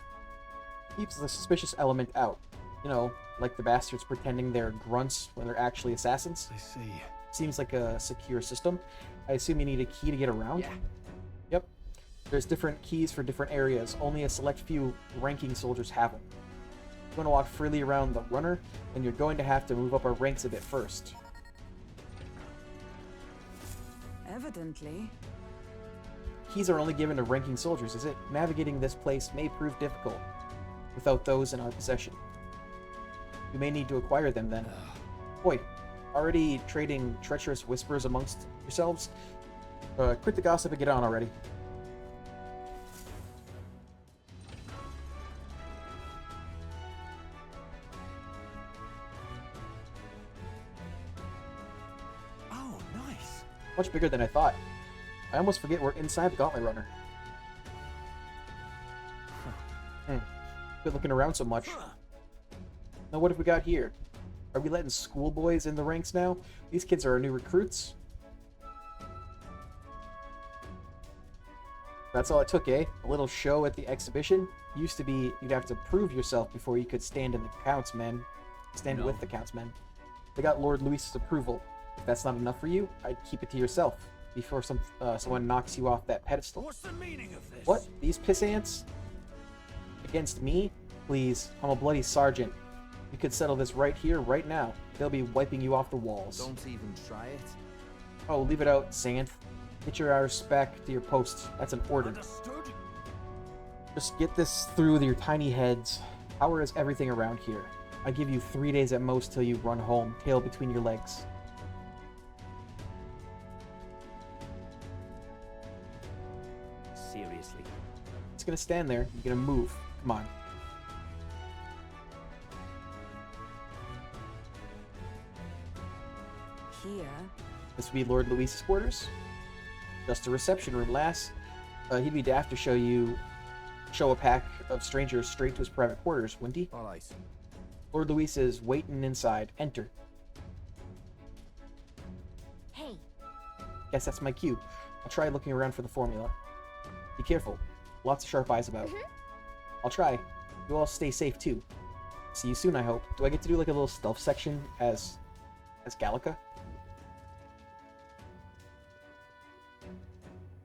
S1: Keeps the suspicious element out. You know, like the bastards pretending they're grunts when they're actually assassins.
S3: I see.
S1: Seems like a secure system. I assume you need a key to get around?
S18: Yeah.
S1: Yep. There's different keys for different areas. Only a select few ranking soldiers have them. You're going to walk freely around the runner, and you're going to have to move up our ranks a bit first.
S10: Evidently.
S1: Keys are only given to ranking soldiers, is it? Navigating this place may prove difficult without those in our possession. You may need to acquire them then. Boy, already trading treacherous whispers amongst yourselves? Quit the gossip and get on already.
S3: Oh, nice.
S1: Much bigger than I thought. I almost forget we're inside the Gauntlet Runner. Been looking around so much. Now what have we got here? Are we letting schoolboys in the ranks now? These kids are our new recruits. That's all it took, eh? A little show at the exhibition? Used to be you'd have to prove yourself before you could stand in the Councmen. Stand with the Councmen. They got Lord Luis's approval. If that's not enough for you, I'd keep it to yourself before someone knocks you off that pedestal.
S14: What's the meaning of this?
S1: What? These piss ants? Against me? Please, I'm a bloody sergeant. You could settle this right here, right now. They'll be wiping you off the walls.
S21: Don't even try it.
S1: Oh, leave it out, Santh. Get your arse back to your post. That's an order.
S14: Understood?
S1: Just get this through with your tiny heads. Power is everything around here. I give you 3 days at most till you run home, tail between your legs.
S18: Seriously.
S1: It's gonna stand there. You're gonna move. Come on.
S10: Here.
S1: This would be Lord Luis's quarters. Just a reception room, lass. He'd be daft to show a pack of strangers straight to his private quarters, wouldn't he?
S21: All right.
S1: Lord Luis is waiting inside. Enter.
S8: Hey.
S1: Guess that's my cue. I'll try looking around for the formula. Be careful. Lots of sharp eyes about. I'll try. You all stay safe too. See you soon, I hope. Do I get to do like a little stealth section as Gallica?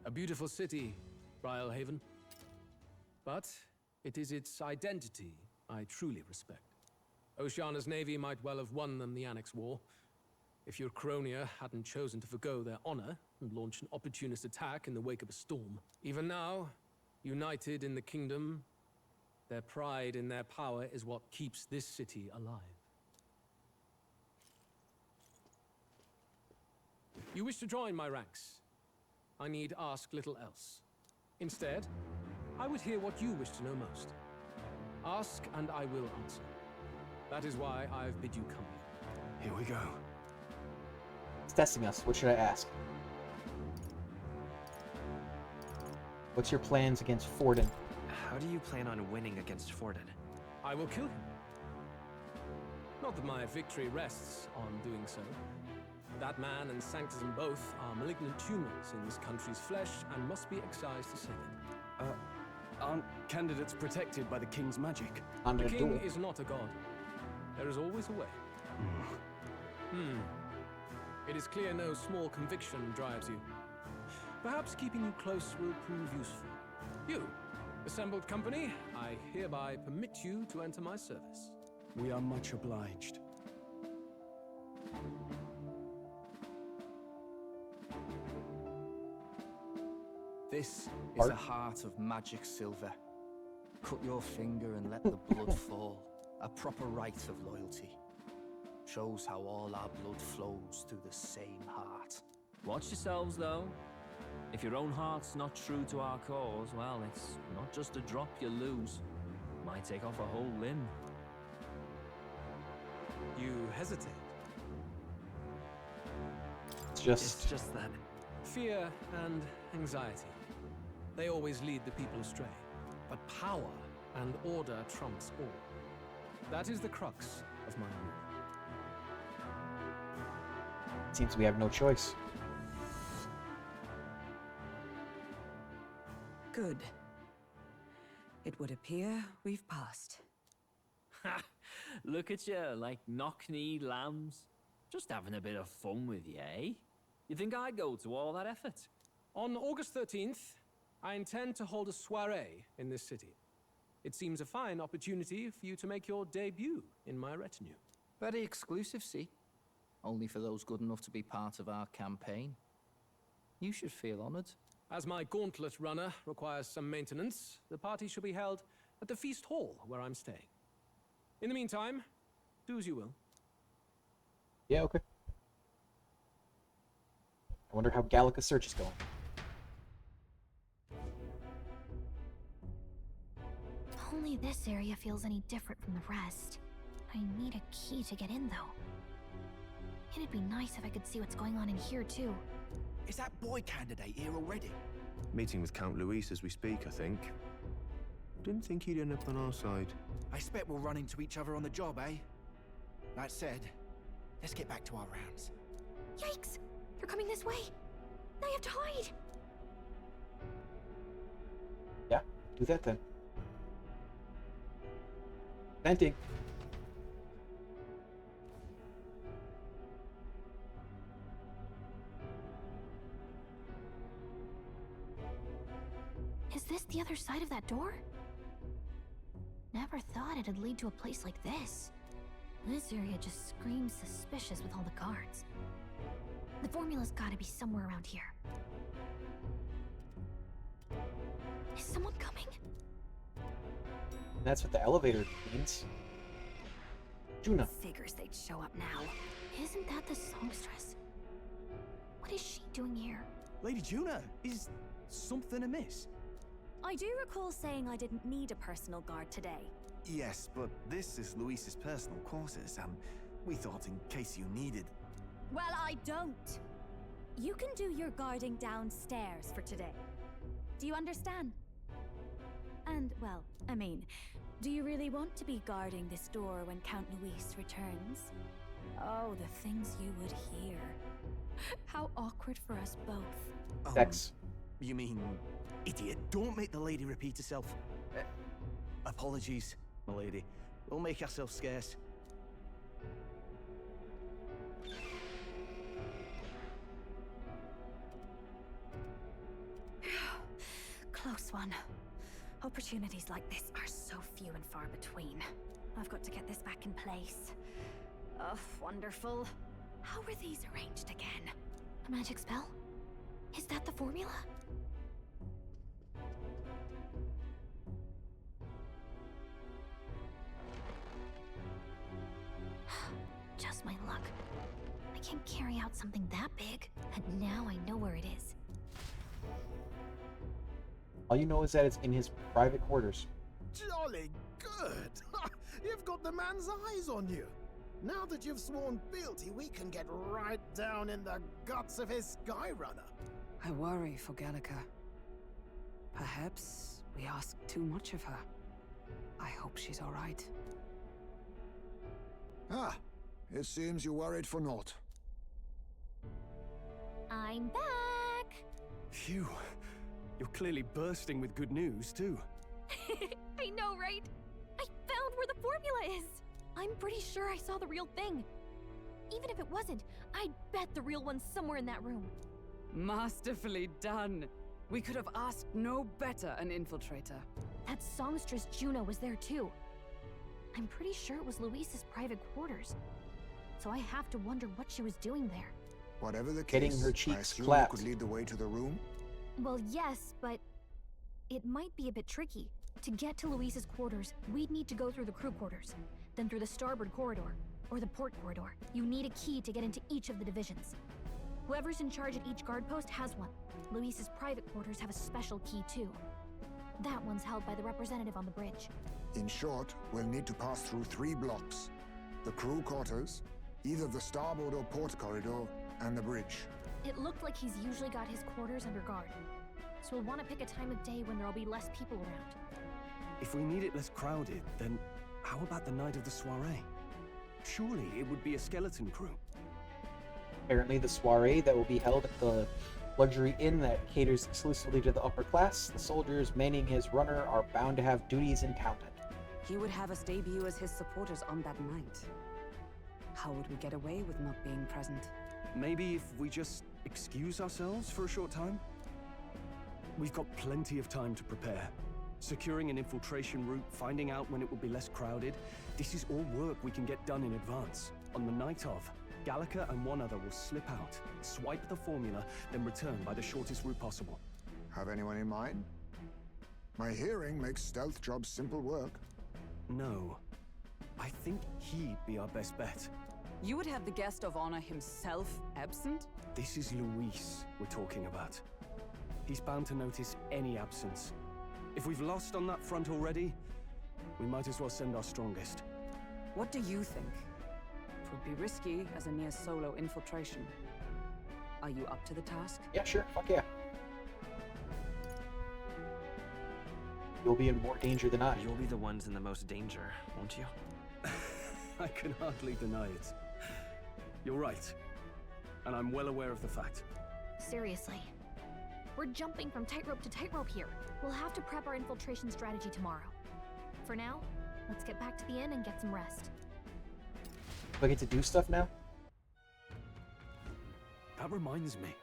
S14: A beautiful city, Brylehaven. But it is its identity I truly respect. Oceana's navy might well have won them the Annex War. If your Cronia hadn't chosen to forgo their honor and launch an opportunist attack in the wake of a storm. Even now, united in the kingdom, their pride in their power is what keeps this city alive. You wish to join my ranks. I need ask little else. Instead, I would hear what you wish to know most. Ask and I will answer. That is why I have bid you come here.
S3: Here we go.
S1: It's testing us. What should I ask? What's your plans against Forden?
S5: How do you plan on winning against Forden?
S14: I will kill him. Not that my victory rests on doing so. That man and Sanctism both are malignant tumors in this country's flesh and must be excised to save it.
S3: Aren't candidates protected by the king's magic?
S14: The king is not a god. There is always a way. It is clear no small conviction drives you. Perhaps keeping you close will prove useful. You, assembled company, I hereby permit you to enter my service.
S3: We are much obliged.
S21: This is a heart of magic silver. Cut your finger and let the blood fall. A proper rite of loyalty. Shows how all our blood flows through the same heart.
S18: Watch yourselves, though. If your own heart's not true to our cause, well, it's not just a drop you lose. Might take off a whole limb.
S14: You hesitate.
S1: It's
S18: just that.
S14: Fear and anxiety. They always lead the people astray. But power and order trumps all. That is the crux of my rule.
S1: Seems we have no choice.
S10: Good. It would appear we've passed.
S18: Ha! Look at you, like knock-kneed lambs. Just having a bit of fun with you, eh? You think I'd go to all that effort?
S14: On August 13th, I intend to hold a soiree in this city. It seems a fine opportunity for you to make your debut in my retinue.
S21: Very exclusive, see? Only for those good enough to be part of our campaign. You should feel honored.
S14: As my gauntlet runner requires some maintenance, the party shall be held at the feast hall where I'm staying. In the meantime, do as you will.
S1: Yeah, okay. I wonder how Gallica's search is going.
S4: Only this area feels any different from the rest. I need a key to get in, though. It'd be nice if I could see what's going on in here, too.
S12: Is that boy candidate here already?
S22: Meeting with Count Luis as we speak, I think. Didn't think he'd end up on our side.
S12: I expect we'll run into each other on the job, eh? That said, let's get back to our rounds.
S4: Yikes! They're coming this way! I have to hide!
S1: Yeah, do that then. Venting.
S4: Is this the other side of that door? Never thought it'd lead to a place like this. This area just screams suspicious with all the guards. The formula's gotta be somewhere around here. Is someone coming?
S1: That's what the elevator means. Juna.
S4: Figures they'd show up now. Isn't that the songstress? What is she doing here?
S12: Lady Juna, is something amiss?
S4: I do recall saying I didn't need a personal guard today.
S12: Yes, but this is Luis's personal quarters, and we thought in case you needed...
S4: Well, I don't. You can do your guarding downstairs for today. Do you understand? And, well, I mean, do you really want to be guarding this door when Count Luis returns? Oh, the things you would hear. How awkward for us both.
S1: Sex.
S12: You mean, idiot, don't make the lady repeat herself. Apologies, my lady. We'll make ourselves scarce.
S4: Close one. Opportunities like this are so few and far between. I've got to get this back in place. Oh, wonderful. How were these arranged again? A magic spell? Is that the formula? Just my luck. I can't carry out something that big, and now I know where it is.
S1: All you know is that it's in his private quarters.
S2: Jolly good! You've got the man's eyes on you. Now that you've sworn fealty, we can get right down in the guts of his Skyrunner.
S10: I worry for Gallica. Perhaps we ask too much of her. I hope she's all right.
S11: Ah, it seems you worried for naught.
S4: I'm back!
S3: Phew. You're clearly bursting with good news, too.
S4: I know, right? I found where the formula is! I'm pretty sure I saw the real thing. Even if it wasn't,
S8: I bet the real one's somewhere in that room.
S10: Masterfully done. We could have asked no better an infiltrator.
S8: That songstress Juno was there too. I'm pretty sure it was Luis's private quarters. So I have to wonder what she was doing there.
S11: Whatever the
S1: Getting
S11: case,
S1: her
S11: I
S1: cheeks
S11: assume you
S1: clapped.
S11: could lead the way to the room?
S8: Well, yes, but it might be a bit tricky. To get to Luis's quarters, we'd need to go through the crew quarters, then through the starboard corridor, or the port corridor. You need a key to get into each of the divisions. Whoever's in charge at each guard post has one. Luis's private quarters have a special key too. That one's held by the representative on the bridge.
S11: In short, we'll need to pass through 3 blocks. The crew quarters, either the starboard or port corridor, and the bridge.
S8: It looked like he's usually got his quarters under guard. So we'll want to pick a time of day when there'll be less people around.
S3: If we need it less crowded, then how about the night of the soiree? Surely it would be a skeleton crew.
S1: Apparently, the soiree that will be held at the luxury inn that caters exclusively to the upper class, the soldiers manning his runner are bound to have duties in town.
S10: He would have us debut as his supporters on that night. How would we get away with not being present?
S3: Maybe if we just excuse ourselves for a short time? We've got plenty of time to prepare. Securing an infiltration route, finding out when it will be less crowded, this is all work we can get done in advance. On the night of, Gallica and one other will slip out, swipe the formula, then return by the shortest route possible.
S11: Have anyone in mind? My hearing makes stealth jobs simple work.
S3: No. I think he'd be our best bet.
S10: You would have the guest of honor himself absent?
S3: This is Luis we're talking about. He's bound to notice any absence. If we've lost on that front already, we might as well send our strongest.
S10: What do you think? It would be risky as a near solo infiltration. Are you up to the task?
S1: Yeah, sure. Fuck yeah. You'll be in more danger than I.
S5: You'll be the ones in the most danger, won't you?
S3: I can hardly deny it. You're right. And I'm well aware of the fact.
S8: Seriously. We're jumping from tightrope to tightrope here. We'll have to prep our infiltration strategy tomorrow. For now, let's get back to the inn and get some rest.
S1: Do I get to do stuff now?
S3: That reminds me.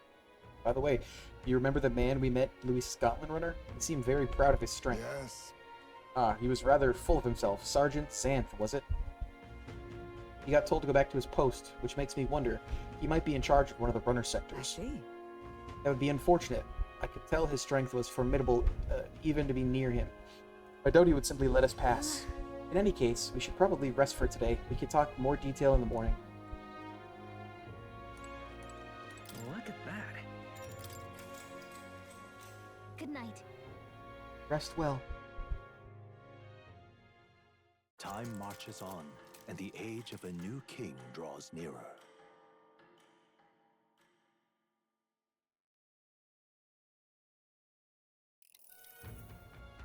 S1: By the way, you remember the man we met, Louis Scotland Runner? He seemed very proud of his strength.
S11: Yes.
S1: He was rather full of himself. Sergeant Xanth, was it? He got told to go back to his post, which makes me wonder. He might be in charge of one of the runner sectors.
S10: I see.
S1: That would be unfortunate. I could tell his strength was formidable, even to be near him. I doubt he would simply let us pass. In any case, we should probably rest for today. We can talk more detail in the morning.
S5: Look at that.
S8: Good night.
S1: Rest well.
S6: Time marches on, and the age of a new king draws nearer.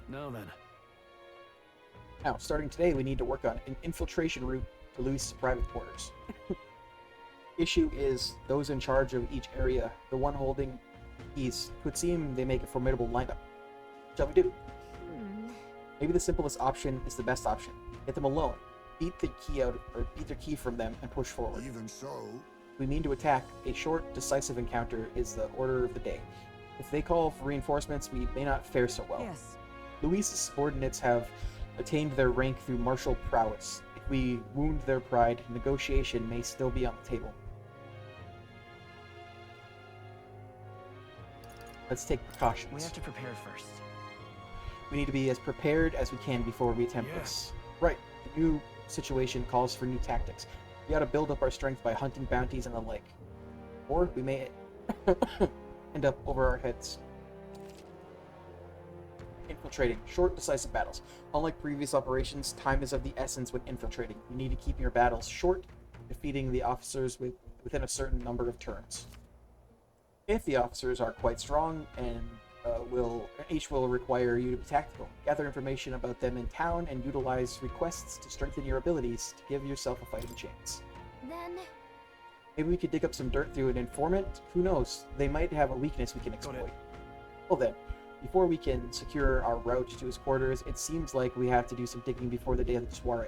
S3: Now then.
S1: Now, starting today, we need to work on an infiltration route to Louis' private quarters. Issue is those in charge of each area, the one holding keys. It would seem they make a formidable lineup. Shall we do? Maybe the simplest option is the best option. Get them alone. Beat the key out, or beat their key from them and push forward.
S11: Even so,
S1: If we mean to attack, a short, decisive encounter is the order of the day. If they call for reinforcements, we may not fare so well.
S10: Yes.
S1: Louis's subordinates have attained their rank through martial prowess. If we wound their pride, negotiation may still be on the table. Let's take precautions.
S5: We have to prepare first.
S1: We need to be as prepared as we can before we attempt this. Right. The new situation calls for new tactics. We ought to build up our strength by hunting bounties and the like. Or we may end up over our heads. Infiltrating. Short, decisive battles. Unlike previous operations, time is of the essence when infiltrating. You need to keep your battles short, defeating the officers within a certain number of turns. If the officers are quite strong and each will require you to be tactical. Gather information about them in town and utilize requests to strengthen your abilities to give yourself a fighting chance.
S8: Then...
S1: Maybe we could dig up some dirt through an informant? Who knows? They might have a weakness we can exploit. Well then, before we can secure our route to his quarters, it seems like we have to do some digging before the day of the soiree.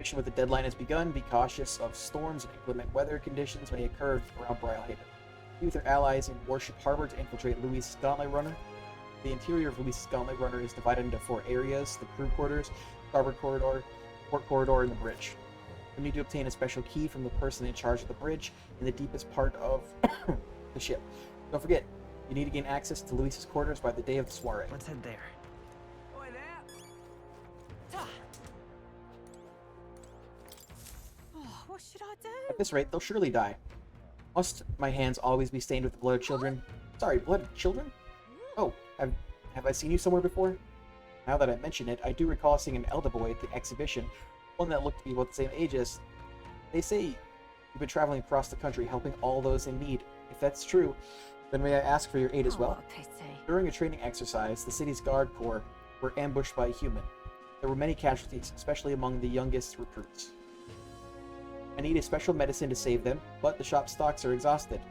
S1: Mission with the deadline has begun. Be cautious of storms and inclement weather conditions may occur around Brylehaven. Be with your allies in Warship Harbor to infiltrate Luis's Gauntlet Runner. The interior of Luis's Gauntlet Runner is divided into 4 areas: the crew quarters, starboard corridor, port corridor, and the bridge. You need to obtain a special key from the person in charge of the bridge in the deepest part of the ship. Don't forget, you need to gain access to Luis's quarters by the day of the soiree.
S5: Let's head there.
S15: Oh, what should I do?
S1: At this rate, they'll surely die. Must my hands always be stained with the blood of children? Sorry, blood of children? Oh, have I seen you somewhere before? Now that I mention it, I do recall seeing an elder boy at the exhibition, one that looked to be about the same age as... They say you've been traveling across the country helping all those in need. If that's true, then may I ask for your aid as well?
S15: Pity.
S1: During a training exercise, the city's guard corps were ambushed by a human. There were many casualties, especially among the youngest recruits. I need a special medicine to save them, but the shop stocks are exhausted.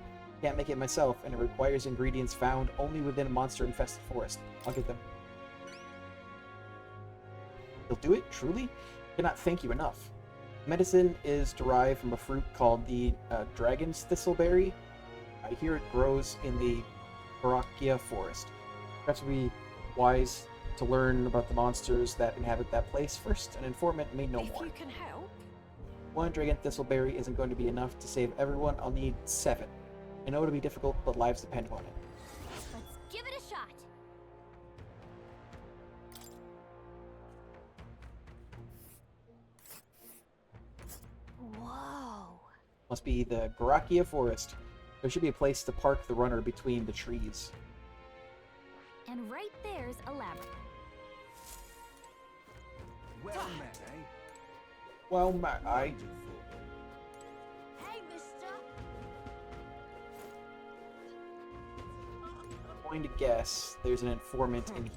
S1: Can't make it myself, and it requires ingredients found only within a monster-infested forest. I'll get them. You'll do it? Truly? I cannot thank you enough. Medicine is derived from a fruit called the dragon's thistleberry. I hear it grows in the Barakia forest. Perhaps it would be wise to learn about the monsters that inhabit that place first. An informant may know more.
S8: If you can help.
S1: 1 dragon thistleberry isn't going to be enough to save everyone. I'll need 7. I know it'll be difficult, but lives depend on it.
S8: Let's give it a shot. Whoa.
S1: Must be the Barakia forest. There should be a place to park the runner between the trees.
S8: And right there's a labyrinth.
S9: Well met, eh?
S1: Well, I...
S8: Hey, mister.
S1: I'm going to guess there's an informant in here.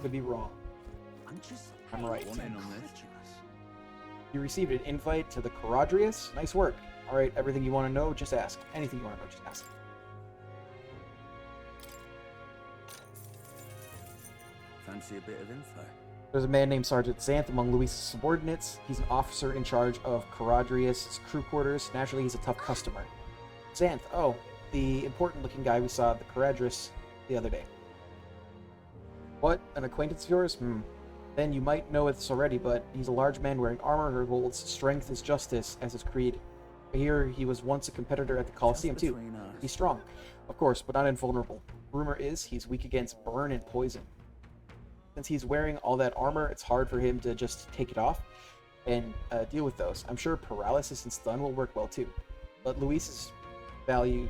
S1: Could be wrong. I'm right. You received an invite to the Caradrius? Nice work. Alright, everything you want to know, just ask. Anything you want to know, just ask.
S9: Fancy a bit of info?
S1: There's a man named Sergeant Xanth among Luis's subordinates. He's an officer in charge of Caradrius' crew quarters. Naturally, he's a tough customer. Xanth, oh, the important-looking guy we saw at the Caradrius the other day. What? An acquaintance of yours? Then you might know this already, but he's a large man wearing armor who holds strength is justice as his creed. I hear he was once a competitor at the Colosseum, too. He's strong, of course, but not invulnerable. Rumor is he's weak against burn and poison. Since he's wearing all that armor, it's hard for him to just take it off and deal with those. I'm sure paralysis and stun will work well too. But Luis values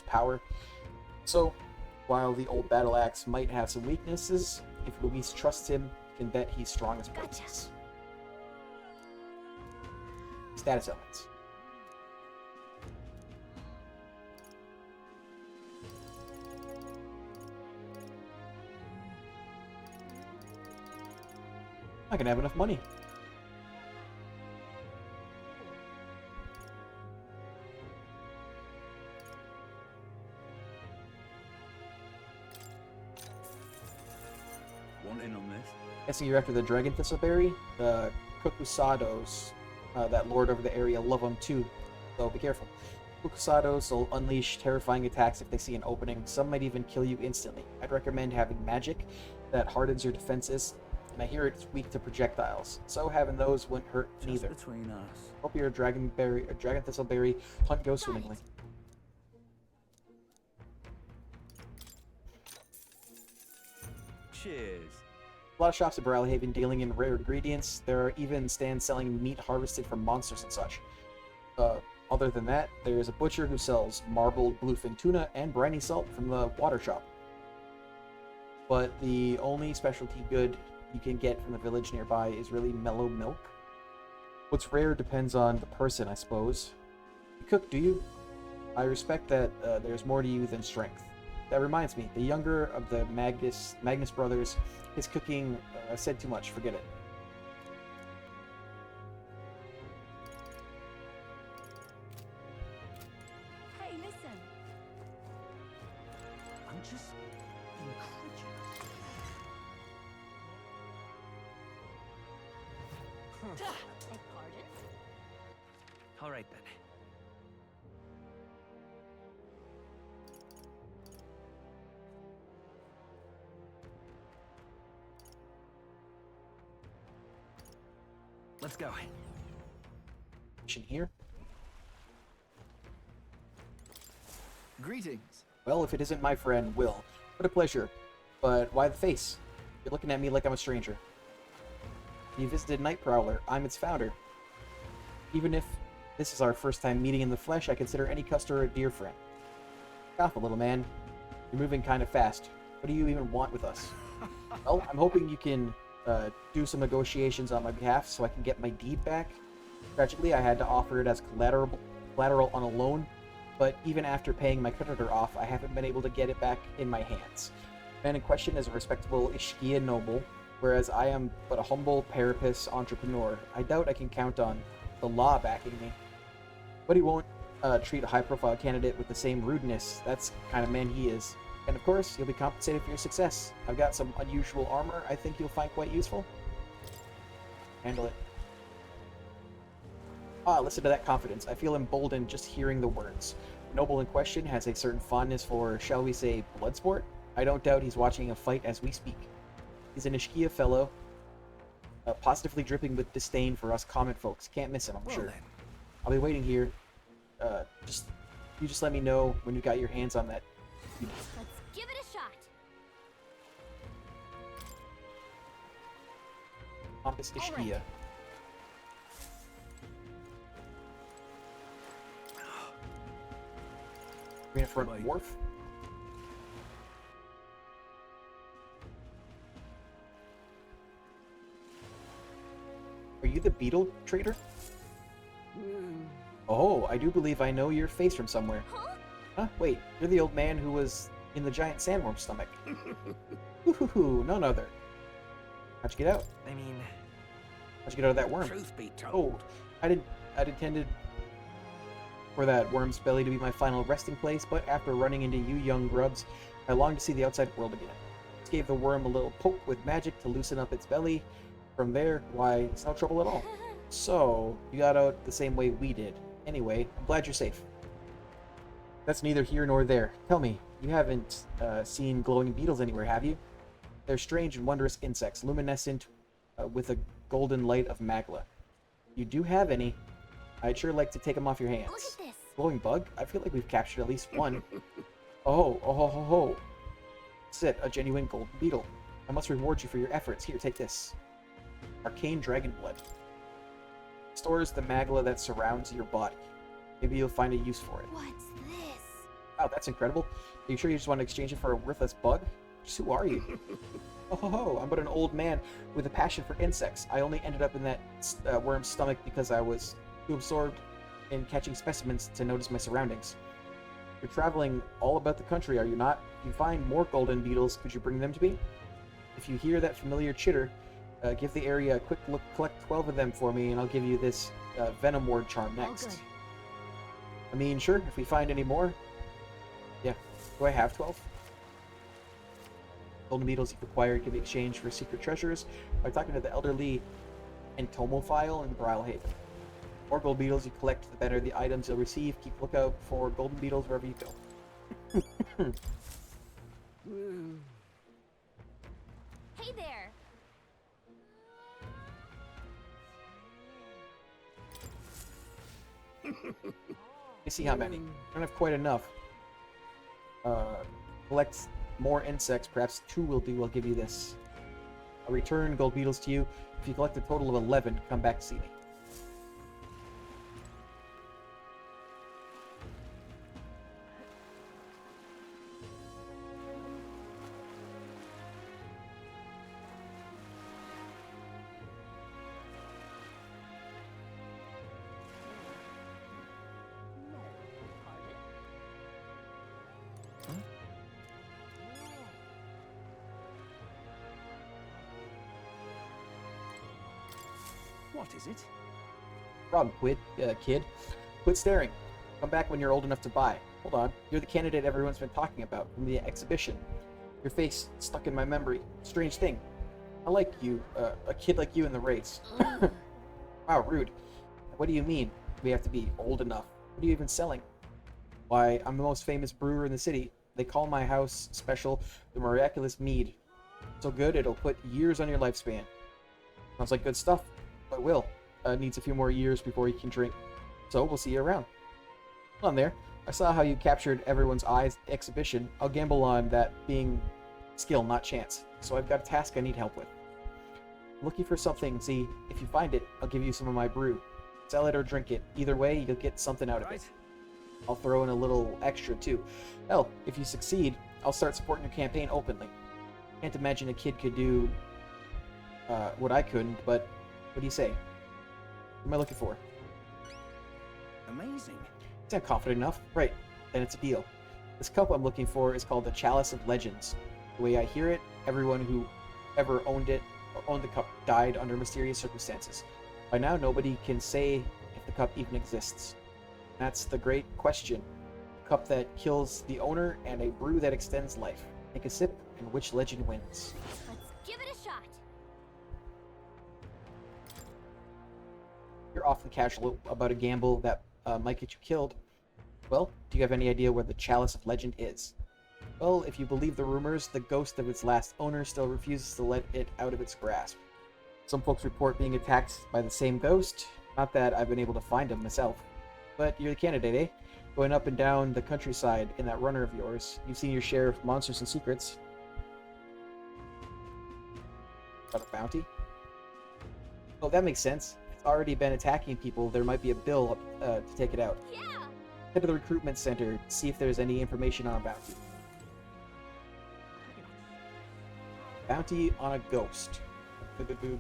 S1: power. So, while the old battle axe might have some weaknesses, if Luis trusts him, you can bet he's strong as brass. Status elements. I can have enough money.
S9: Want in on this?
S1: Guessing you're after the Dragon Thistleberry? The Kokusados, that lord over the area, love them too, so be careful. Kokusados will unleash terrifying attacks if they see an opening. Some might even kill you instantly. I'd recommend having magic that hardens your defenses, and I hear it's weak to projectiles, so having those wouldn't hurt neither.
S9: Between us.
S1: Hope your Dragon Thistleberry hunt goes swimmingly.
S9: Cheers.
S1: A lot of shops at Brylehaven dealing in rare ingredients. There are even stands selling meat harvested from monsters and such. Other than that, there is a butcher who sells marbled bluefin tuna and briny salt from the water shop. But the only specialty good you can get from the village nearby is really mellow milk. What's rare depends on the person, I suppose. You cook, do you? I respect that there's more to you than strength. That reminds me, the younger of the Magnus brothers, his cooking said too much, forget it.
S8: Hey, listen.
S9: I'm just incredulous.
S8: Beg pardon?
S19: All right then. Let's go.
S1: Mission here.
S12: Greetings.
S1: Well, if it isn't my friend, Will. What a pleasure. But why the face? You're looking at me like I'm a stranger. You visited Night Prowler. I'm its founder. Even if this is our first time meeting in the flesh, I consider any customer a dear friend. Stop a little man. You're moving kind of fast. What do you even want with us? Well, I'm hoping you can do some negotiations on my behalf so I can get my deed back. Tragically, I had to offer it as collateral on a loan, but even after paying my creditor off, I haven't been able to get it back in my hands. The man in question is a respectable Ishkia noble, whereas I am but a humble Parapus entrepreneur. I doubt I can count on the law backing me. But he won't treat a high-profile candidate with the same rudeness. That's the kind of man he is. And of course, you'll be compensated for your success. I've got some unusual armor I think you'll find quite useful. Handle it. Ah, listen to that confidence. I feel emboldened just hearing the words. The noble in question has a certain fondness for, shall we say, blood sport? I don't doubt he's watching a fight as we speak. He's an Ishkia fellow, positively dripping with disdain for us common folks. Can't miss him, I'm sure. Then. I'll be waiting here. You just let me know when you got your hands on that.
S8: Let's give it a shot.
S1: Pompous Ishkia. Arena Front Wharf. Are you the beetle trader? Oh, I do believe I know your face from somewhere. Huh? Wait, you're the old man who was in the giant sandworm's stomach. Ooh, none other. How'd you get out?
S19: I mean...
S1: How'd you get out of that worm?
S19: Truth be told.
S1: Oh, I'd intended for that worm's belly to be my final resting place, but after running into you young grubs, I longed to see the outside world again. Just gave the worm a little poke with magic to loosen up its belly. From there, why, it's no trouble at all. So, you got out the same way we did. Anyway, I'm glad you're safe. That's neither here nor there. Tell me, you haven't seen glowing beetles anywhere, have you? They're strange and wondrous insects, luminescent with a golden light of magla. You do have any. I'd sure like to take them off your hands.
S8: Look at this.
S1: Glowing bug? I feel like we've captured at least one. Oh. Sit, a genuine golden beetle. I must reward you for your efforts. Here, take this. Arcane dragon blood. Stores the magla that surrounds your body. Maybe you'll find a use for it.
S8: What's this?
S1: Wow, that's incredible. Are you sure you just want to exchange it for a worthless bug? Just who are you? I'm but an old man with a passion for insects. I only ended up in that worm's stomach because I was too absorbed in catching specimens to notice my surroundings. You're traveling all about the country, are you not? If you find more golden beetles, could you bring them to me? If you hear that familiar chitter, give the area a quick look, collect 12 of them for me, and I'll give you this Venom Ward charm next. I mean, sure, if we find any more. Yeah. Do I have 12? Golden beetles you've acquired can be exchanged for secret treasures by talking to the elderly entomophile in Brilhaven. The more gold beetles you collect, the better the items you'll receive. Keep a lookout for golden beetles wherever you go.
S8: Hey there.
S1: You see how many? I don't have quite enough. Collect more insects. Perhaps 2 will do. I'll give you this. I'll return gold beetles to you. If you collect a total of 11, come back to see me.
S12: What is it?
S1: Rob, kid. Quit staring. Come back when you're old enough to buy. Hold on. You're the candidate everyone's been talking about from the exhibition. Your face stuck in my memory. Strange thing. I like you, a kid like you in the race. Wow, rude. What do you mean? We have to be old enough. What are you even selling? Why, I'm the most famous brewer in the city. They call my house special the Miraculous Mead. So good, it'll put years on your lifespan. Sounds like good stuff, but Will needs a few more years before he can drink. So we'll see you around. Hold on there. I saw how you captured everyone's eyes at the exhibition. I'll gamble on that being skill, not chance. So I've got a task I need help with. I'm looking for something, Z. If you find it, I'll give you some of my brew. Sell it or drink it. Either way, you'll get something out of it. I'll throw in a little extra, too. Hell, if you succeed, I'll start supporting your campaign openly. Can't imagine a kid could do what I couldn't, but what do you say? What am I looking for?
S12: Amazing.
S1: Sound confident enough? Right, then it's a deal. This cup I'm looking for is called the Chalice of Legends. The way I hear it, everyone who ever owned it or owned the cup died under mysterious circumstances. By now, nobody can say if the cup even exists. That's the great question. A cup that kills the owner and a brew that extends life. Take a sip, and which legend wins?
S8: Let's give it a shot.
S1: You're awfully casual about a gamble that might get you killed. Well, do you have any idea where the Chalice of Legend is? Well, if you believe the rumors, the ghost of its last owner still refuses to let it out of its grasp. Some folks report being attacked by the same ghost. Not that I've been able to find him myself. But you're the candidate, eh? Going up and down the countryside in that runner of yours. You've seen your share of monsters and secrets. Got a bounty? Oh, that makes sense. If it's already been attacking people, there might be a bill to take it out.
S8: Yeah!
S1: Head to the recruitment center, see if there's any information on a bounty. Bounty on a ghost.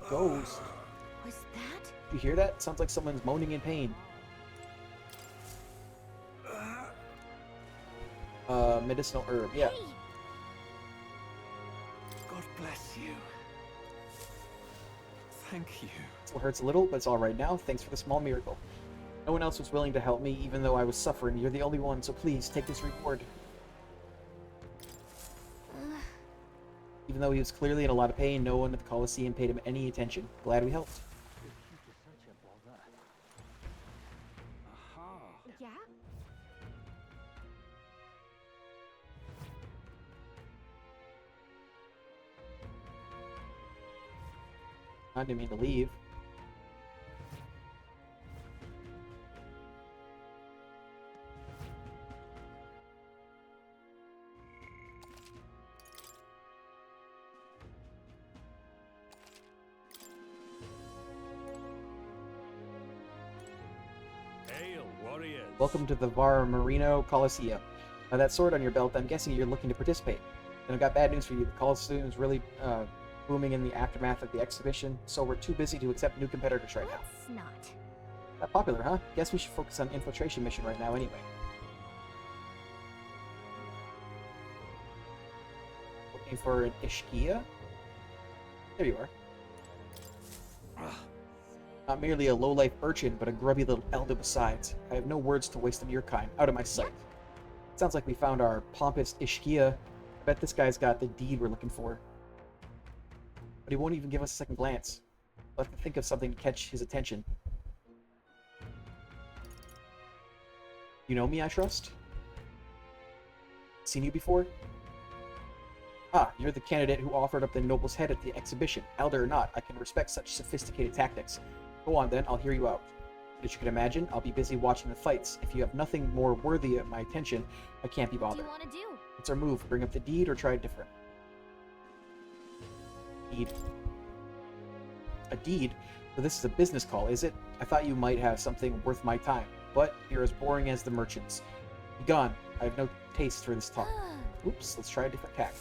S1: Ghost.
S8: What's that?
S1: You hear that? Sounds like someone's moaning in pain. Medicinal herb, yeah.
S8: Hey.
S3: God bless you. Thank you.
S1: Still hurts a little, but it's alright now. Thanks for the small miracle. No one else was willing to help me, even though I was suffering. You're the only one, so please, take this reward. Even though he was clearly in a lot of pain, no one at the Colosseum paid him any attention. Glad we helped.
S8: Yeah?
S1: I didn't mean to leave.
S16: Hail, warriors!
S1: Welcome to the Var Marino Coliseum. Now that sword on your belt, I'm guessing you're looking to participate. And I've got bad news for you. The Coliseum is really booming in the aftermath of the exhibition, so we're too busy to accept new competitors right now.
S8: Let's not.
S1: Not popular, huh? Guess we should focus on infiltration mission right now anyway. Looking for an Ishkia? There you are. Not merely a low-life urchin, but a grubby little elder besides. I have no words to waste on your kind. Out of my sight. Sounds like we found our pompous Ishkia. I bet this guy's got the deed we're looking for. But he won't even give us a second glance. We'll have to think of something to catch his attention. You know me, I trust? Seen you before? Ah, you're the candidate who offered up the noble's head at the exhibition. Elder or not, I can respect such sophisticated tactics. Go on then, I'll hear you out. As you can imagine, I'll be busy watching the fights. If you have nothing more worthy of my attention, I can't be bothered.
S8: What do you want to do?
S1: What's our move? Bring up the deed or try it different? Deed. A deed? So this is a business call, is it? I thought you might have something worth my time, but you're as boring as the merchants. Be gone. I have no taste for this talk. Oops, let's try a different tack.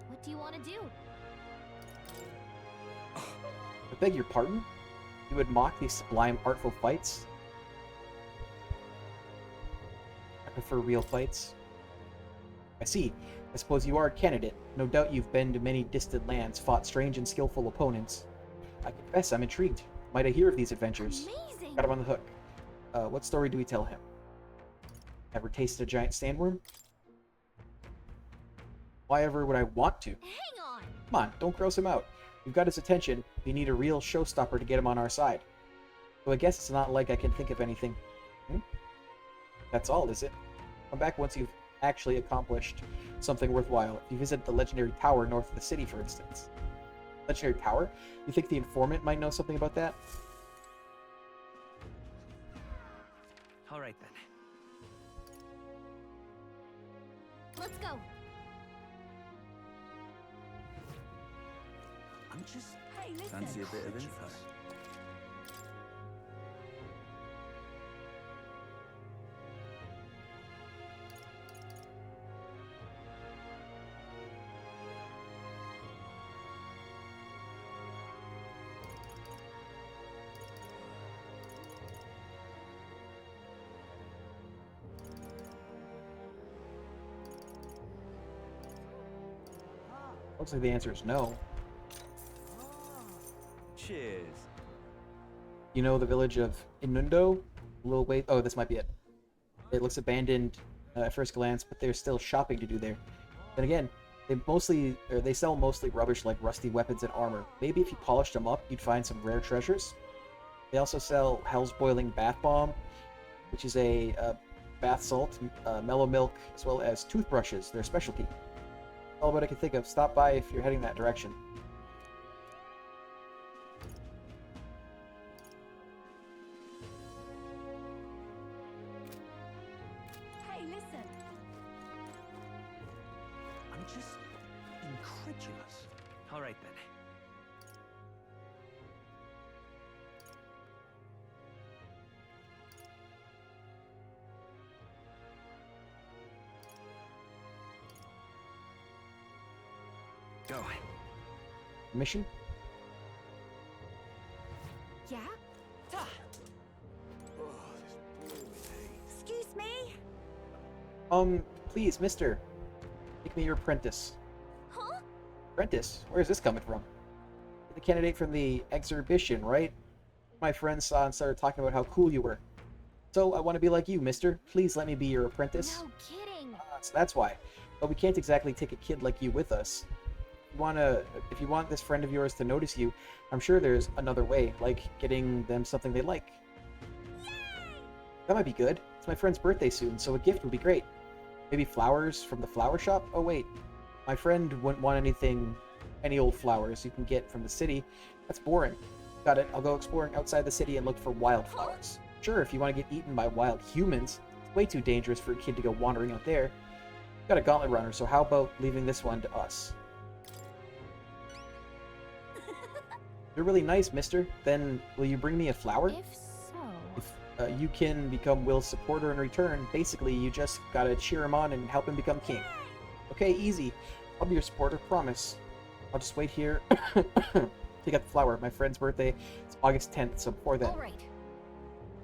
S8: What do you want to do?
S1: I beg your pardon? You would mock these sublime, artful fights? I prefer real fights. I see. I suppose you are a candidate. No doubt you've been to many distant lands, fought strange and skillful opponents. I confess I'm intrigued. Might I hear of these adventures?
S8: Amazing!
S1: Got him on the hook. What story do we tell him? Ever tasted a giant sandworm? Why ever would I want to?
S8: Hang on!
S1: Come on, don't gross him out. We've got his attention. We need a real showstopper to get him on our side. So I guess it's not like I can think of anything. That's all, is it? Come back once you've actually accomplished something worthwhile. If you visit the legendary tower north of the city, for instance. Legendary tower? You think the informant might know something about that?
S5: All right then.
S8: Let's go.
S6: I'm just
S8: Hey, listen.
S6: fancy a bit of info.
S1: Looks like the answer is no.
S6: Cheers.
S1: You know the village of Inundo? A little way. Oh, this might be it. It looks abandoned at first glance, but there's still shopping to do there. Then again, they sell mostly rubbish like rusty weapons and armor. Maybe if you polished them up, you'd find some rare treasures. They also sell Hell's Boiling Bath Bomb, which is a bath salt, mellow milk, as well as toothbrushes, their specialty. All what I can think of. Stop by if you're heading that direction.
S8: Hey, listen.
S6: I'm just incredulous.
S5: All right then. Go.
S1: Mission?
S8: Yeah? Excuse me?
S1: Please, mister. Make me your apprentice.
S8: Huh?
S1: Apprentice? Where's this coming from? The candidate from the exhibition, right? My friends saw and started talking about how cool you were. So, I want to be like you, mister. Please let me be your apprentice.
S8: No kidding.
S1: So that's why. But we can't exactly take a kid like you with us. If you want this friend of yours to notice you, I'm sure there's another way, like getting them something they like.
S8: Yay!
S1: That might be good. It's my friend's birthday soon, so a gift would be great. Maybe flowers from the flower shop? Oh wait, my friend wouldn't want any old flowers you can get from the city. That's boring. Got it, I'll go exploring outside the city and look for wildflowers. Sure, if you want to get eaten by wild humans, it's way too dangerous for a kid to go wandering out there. Got a gauntlet runner, so how about leaving this one to us? You're really nice, mister. Then, will you bring me a flower?
S8: If so...
S1: If you can become Will's supporter in return, basically you just gotta cheer him on and help him become king. Okay, easy. I'll be your supporter, promise. I'll just wait here to get the flower. My friend's birthday is August 10th, so before then.
S8: Alright.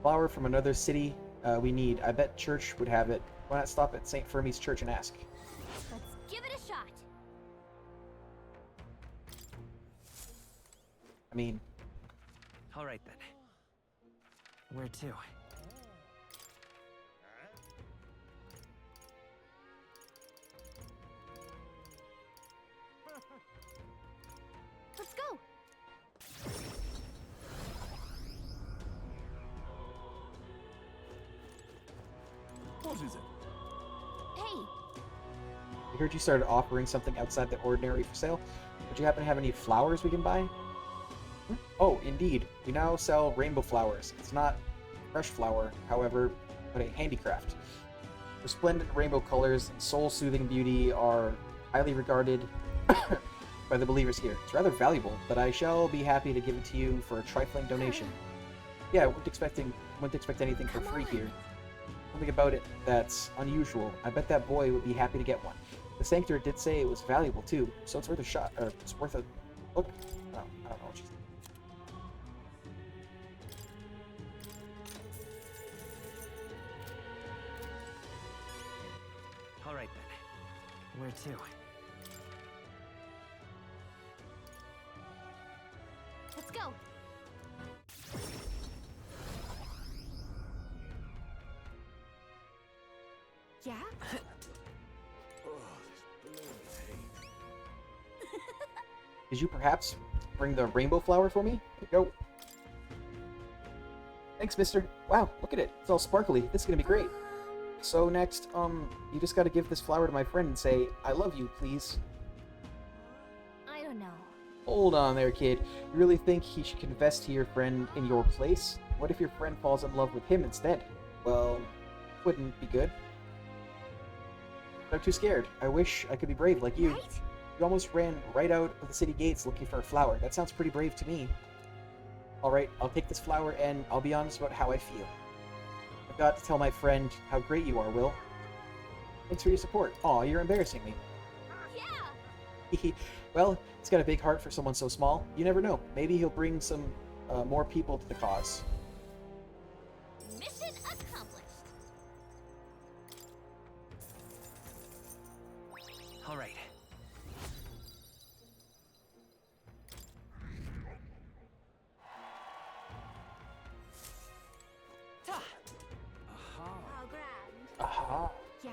S1: Flower from another city we need. I bet church would have it. Why not stop at St. Fermi's church and ask?
S8: Let's give it a shot.
S1: I mean...
S5: All right then. Where to?
S8: Let's go.
S9: What is it?
S8: Hey,
S1: I heard you started offering something outside the ordinary for sale. Would you happen to have any flowers we can buy? Oh, indeed. We now sell rainbow flowers. It's not fresh flower, however, but a handicraft. Resplendent rainbow colors and soul-soothing beauty are highly regarded by the believers here. It's rather valuable, but I shall be happy to give it to you for a trifling donation. Yeah, I wouldn't expect anything for free here. Something about it that's unusual. I bet that boy would be happy to get one. The Sanctor did say it was valuable too, so it's worth a shot, or it's worth a look. No, I don't know what she's...
S5: All right then. Where to?
S8: let's go. Yeah?
S1: Could you perhaps bring the rainbow flower for me? Here you go. Thanks, mister. Wow, look at it. It's all sparkly. This is gonna be great. So next, you just gotta give this flower to my friend and say, I love you, please.
S8: I don't know.
S1: Hold on there, kid. You really think he should confess to your friend in your place? What if your friend falls in love with him instead? Well, wouldn't be good. I'm too scared. I wish I could be brave like you.
S8: Right?
S1: You almost ran right out of the city gates looking for a flower. That sounds pretty brave to me. Alright, I'll take this flower and I'll be honest about how I feel. I've got to tell my friend how great you are, Will. Thanks for your support. Aw, you're embarrassing me.
S8: Yeah!
S1: Well, he's got a big heart for someone so small. You never know. Maybe he'll bring some more people to the cause.
S8: Mission accomplished.
S5: All right.
S8: How grand.
S1: Aha.
S8: Yeah?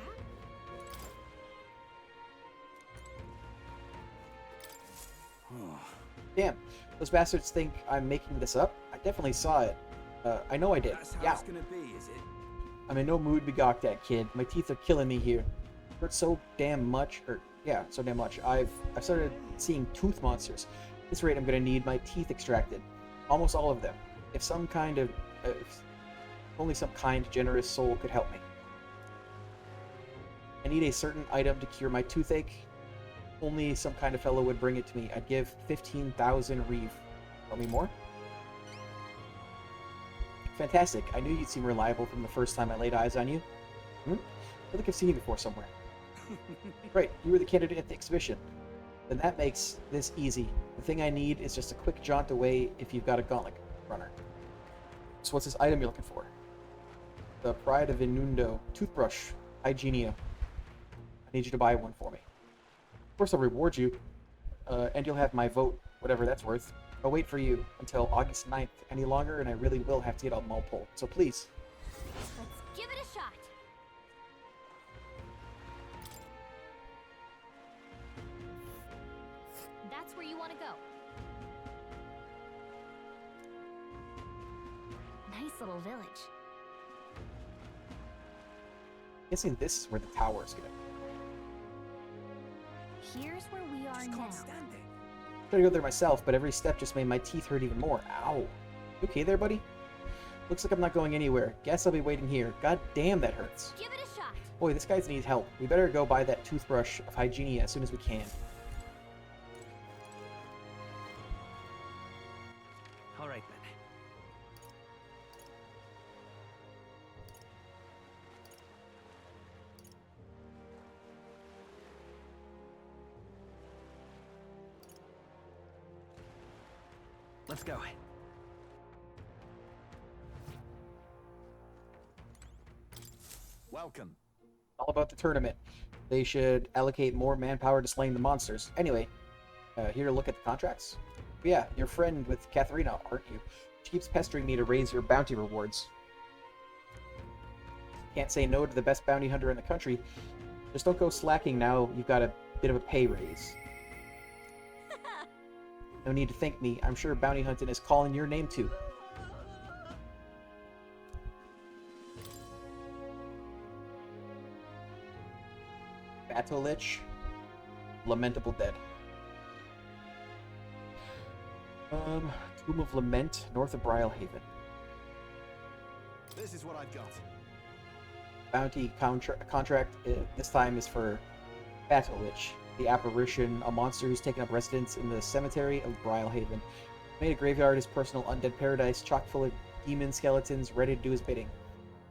S1: Damn, those bastards think I'm making this up? I definitely saw it. I know I did.
S9: That's how
S1: Yeah.
S9: it's gonna be, is it?
S1: I'm in no mood to be gawked at, kid. My teeth are killing me here. Hurt so damn much, so damn much. I've started seeing tooth monsters. At this rate, I'm gonna need my teeth extracted. Almost all of them. If only some kind, generous soul could help me. I need a certain item to cure my toothache. Only some kind of fellow would bring it to me. I'd give 15,000 reeve. Tell me more? Fantastic. I knew you'd seem reliable from the first time I laid eyes on you. I think I've seen you before somewhere. Right, you were the candidate at the exhibition. Then that makes this easy. The thing I need is just a quick jaunt away if you've got a gauntlet runner. So what's this item you're looking for? The Pride of Inundo toothbrush, Hygienia. I need you to buy one for me. Of course I'll reward you, and you'll have my vote, whatever that's worth. I'll wait for you until August 9th. Any longer, and I really will have to get a Mulpole. So please.
S8: Let's give it a shot. That's where you want to go. Nice little village.
S1: Guessing this is where the tower is gonna be.
S8: Here's where we are now.
S1: Tried to go there myself, but every step just made my teeth hurt even more. Ow. You okay there, buddy? Looks like I'm not going anywhere. Guess I'll be waiting here. God damn, that hurts.
S8: Give it a shot.
S1: Boy, this guy needs help. We better go buy that toothbrush of Hygienia as soon as we can.
S5: All right then. Let's go.
S12: Welcome.
S1: All about the tournament. They should allocate more manpower to slaying the monsters. Anyway, here to look at the contracts. Yeah, your friend with Katharina, aren't you? She keeps pestering me to raise your bounty rewards. Can't say no to the best bounty hunter in the country. Just don't go slacking now you've got a bit of a pay raise. No need to thank me. I'm sure bounty hunting is calling your name too. Batolich, Lamentable Dead. Tomb of Lament, north of Brylehaven.
S12: This is what I've got.
S1: Bounty contract this time is for Batolich, the apparition, a monster who's taken up residence in the cemetery of Brylehaven. Made a graveyard his personal undead paradise, chock full of demon skeletons ready to do his bidding.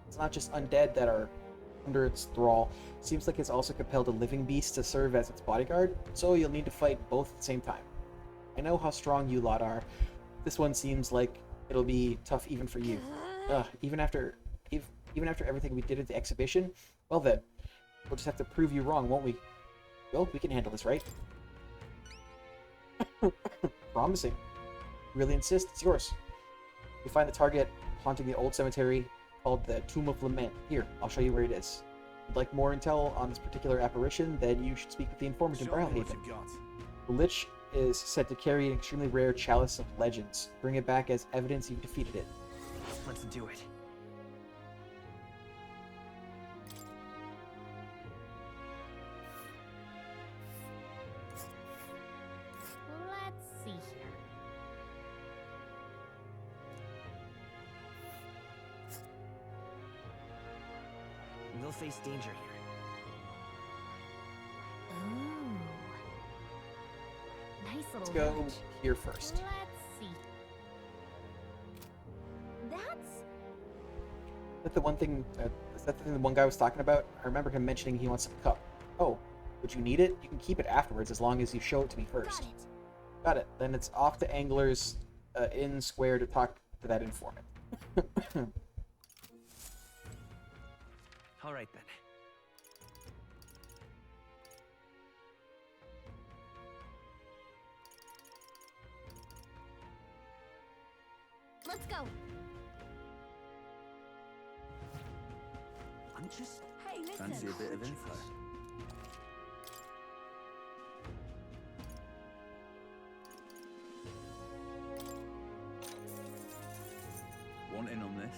S1: It's not just undead that are under its thrall. Seems like it's also compelled a living beast to serve as its bodyguard, so you'll need to fight both at the same time. I know how strong you lot are. This one seems like it'll be tough even for you. Even after everything we did at the exhibition, well then, we'll just have to prove you wrong, won't we? Well, we can handle this, right? Promising. Really insist, it's yours. You find the target haunting the old cemetery called the Tomb of Lament. Here, I'll show you where it is. If you'd like more intel on this particular apparition, then you should speak with the informant in Brylehaven. The Lich is said to carry an extremely rare chalice of legends. Bring it back as evidence you've defeated it.
S5: Let's do it.
S8: Let's see here.
S5: We'll face danger here.
S8: Ooh. Nice little
S1: Let's go
S8: village.
S1: here first.
S8: Let's see. That's
S1: Is that the one thing? Is that the thing the one guy was talking about? I remember him mentioning he wants a cup. Oh, would you need it? You can keep it afterwards as long as you show it to me first.
S8: got it.
S1: Got it. Then it's off to Angler's Inn Square to talk to that informant.
S5: All right then.
S8: Let's go.
S5: I'm just
S8: Hey, listen.
S9: Fancy a bit of info? Want in on this?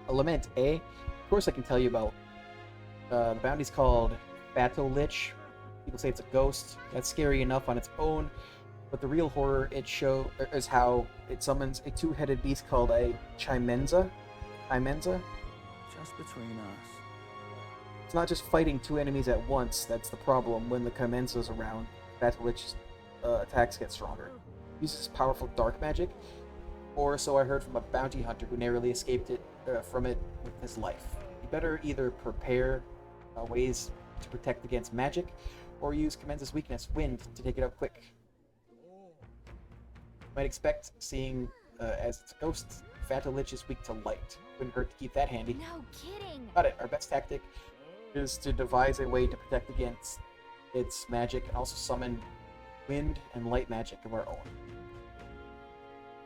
S1: A lament, eh? Of course I can tell you about. The bounty's called Bato Lich. People say it's a ghost. That's scary enough on its own. But the real horror is how it summons a two-headed beast called a Chimenza.
S3: Just between us.
S1: It's not just fighting two enemies at once that's the problem. When the Chimenza's around, Bato Lich's attacks get stronger. He uses powerful dark magic, or so I heard from a bounty hunter who narrowly escaped from it with his life. You better either prepare ways to protect against magic, or use Chimenza's weakness, wind, to take it out quick. You might expect, seeing as it's a ghost, Bato Lich is weak to light. Wouldn't hurt to keep that handy.
S8: No kidding.
S1: Got it. Our best tactic is to devise a way to protect against its magic and also summon wind and light magic of our own.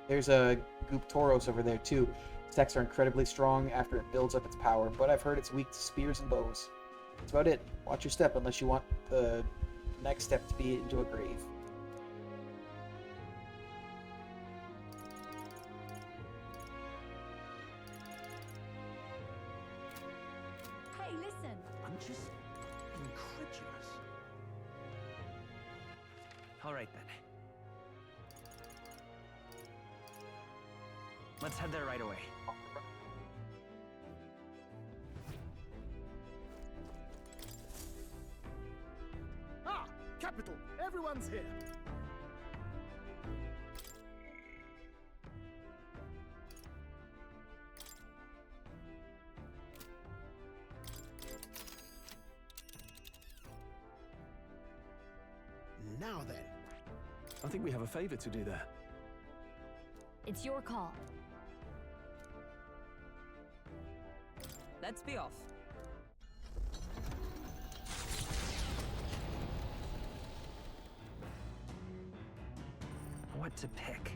S1: There's a Goop Tauros over there too. Attacks are incredibly strong after it builds up its power, but I've heard it's weak to spears and bows. That's about it. Watch your step unless you want the next step to be into a grave.
S8: Hey, listen.
S5: I'm just incredulous. All right then. Let's head there right away.
S2: Ah, capital. Everyone's here. Now then.
S3: I think we have a favor to do there.
S8: It's your call.
S10: Let's be off.
S5: What to pick?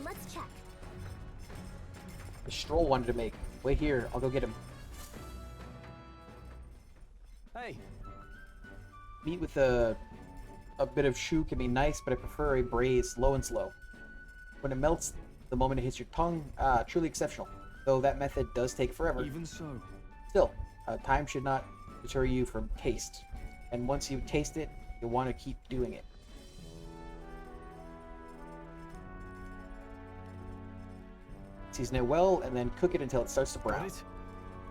S8: Let's check.
S1: The Stroll wanted to make. Wait here, I'll go get him.
S3: Hey.
S1: Meat with a bit of shoe can be nice, but I prefer a braise, low and slow. When it melts, the moment it hits your tongue, truly exceptional. Though that method does take forever.
S3: Even so.
S1: Still, time should not deter you from taste. And once you taste it, you'll want to keep doing it. Season it well, and then cook it until it starts to brown. It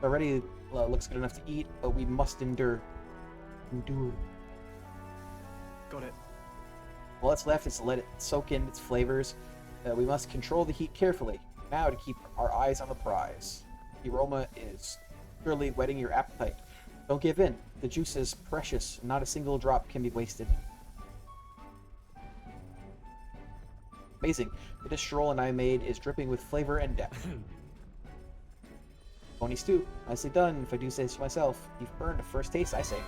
S1: already looks good enough to eat, but we must endure.
S3: Got it.
S1: All that's left is to let it soak in its flavors. We must control the heat carefully, now to keep our eyes on the prize. The aroma is surely whetting your appetite. Don't give in. The juice is precious. Not a single drop can be wasted. Amazing. The dish Stroll and I made is dripping with flavor and depth. Pony stew. Nicely done, if I do say so myself. You've earned a first taste, I say.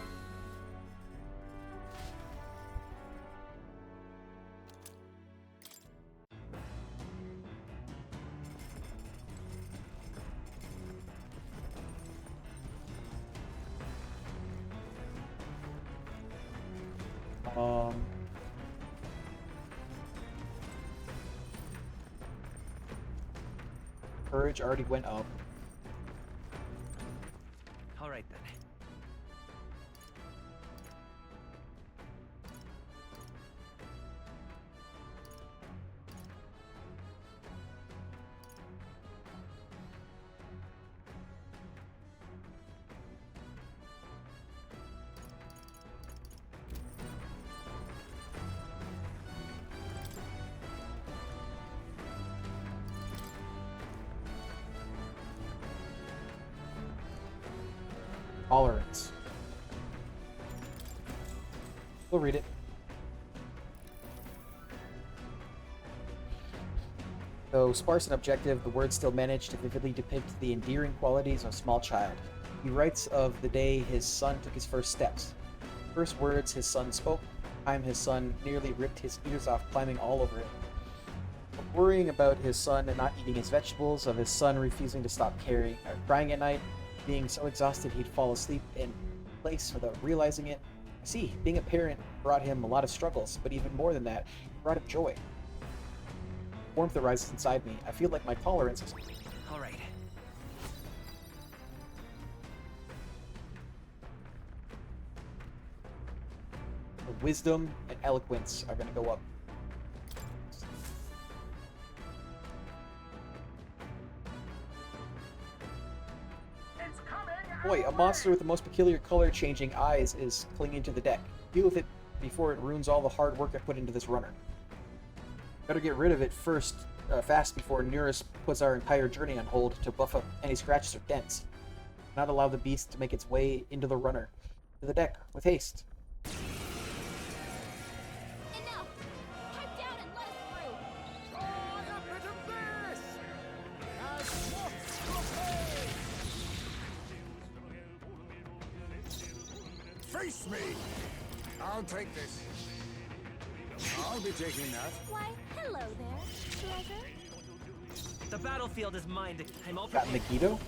S1: Courage already went up.
S5: All right then.
S1: Tolerance. We'll read it. Though sparse and objective, the words still manage to vividly depict the endearing qualities of a small child. He writes of the day his son took his first steps. First words his son spoke, the time his son nearly ripped his ears off climbing all over him. Worrying about his son and not eating his vegetables, of his son refusing to stop crying at night, being so exhausted he'd fall asleep in place without realizing it. I see, being a parent brought him a lot of struggles, but even more than that, it brought him joy. Warmth that rises inside me. I feel like my tolerance is...
S5: All right.
S1: Wisdom and eloquence are going to go up. Boy, a monster with the most peculiar color-changing eyes is clinging to the deck. Deal with it before it ruins all the hard work I put into this runner. Better get rid of it fast before Nearest puts our entire journey on hold to buff up any scratches or dents. Not allow the beast to make its way into the runner. To the deck, with haste.
S8: Enough! Pipe down and let us through!
S11: Face me! I'll take this. I'll be taking that.
S8: Why, hello there, treasure.
S5: The battlefield is mine. I'm all
S1: Got
S5: prepared.
S1: Megiddo?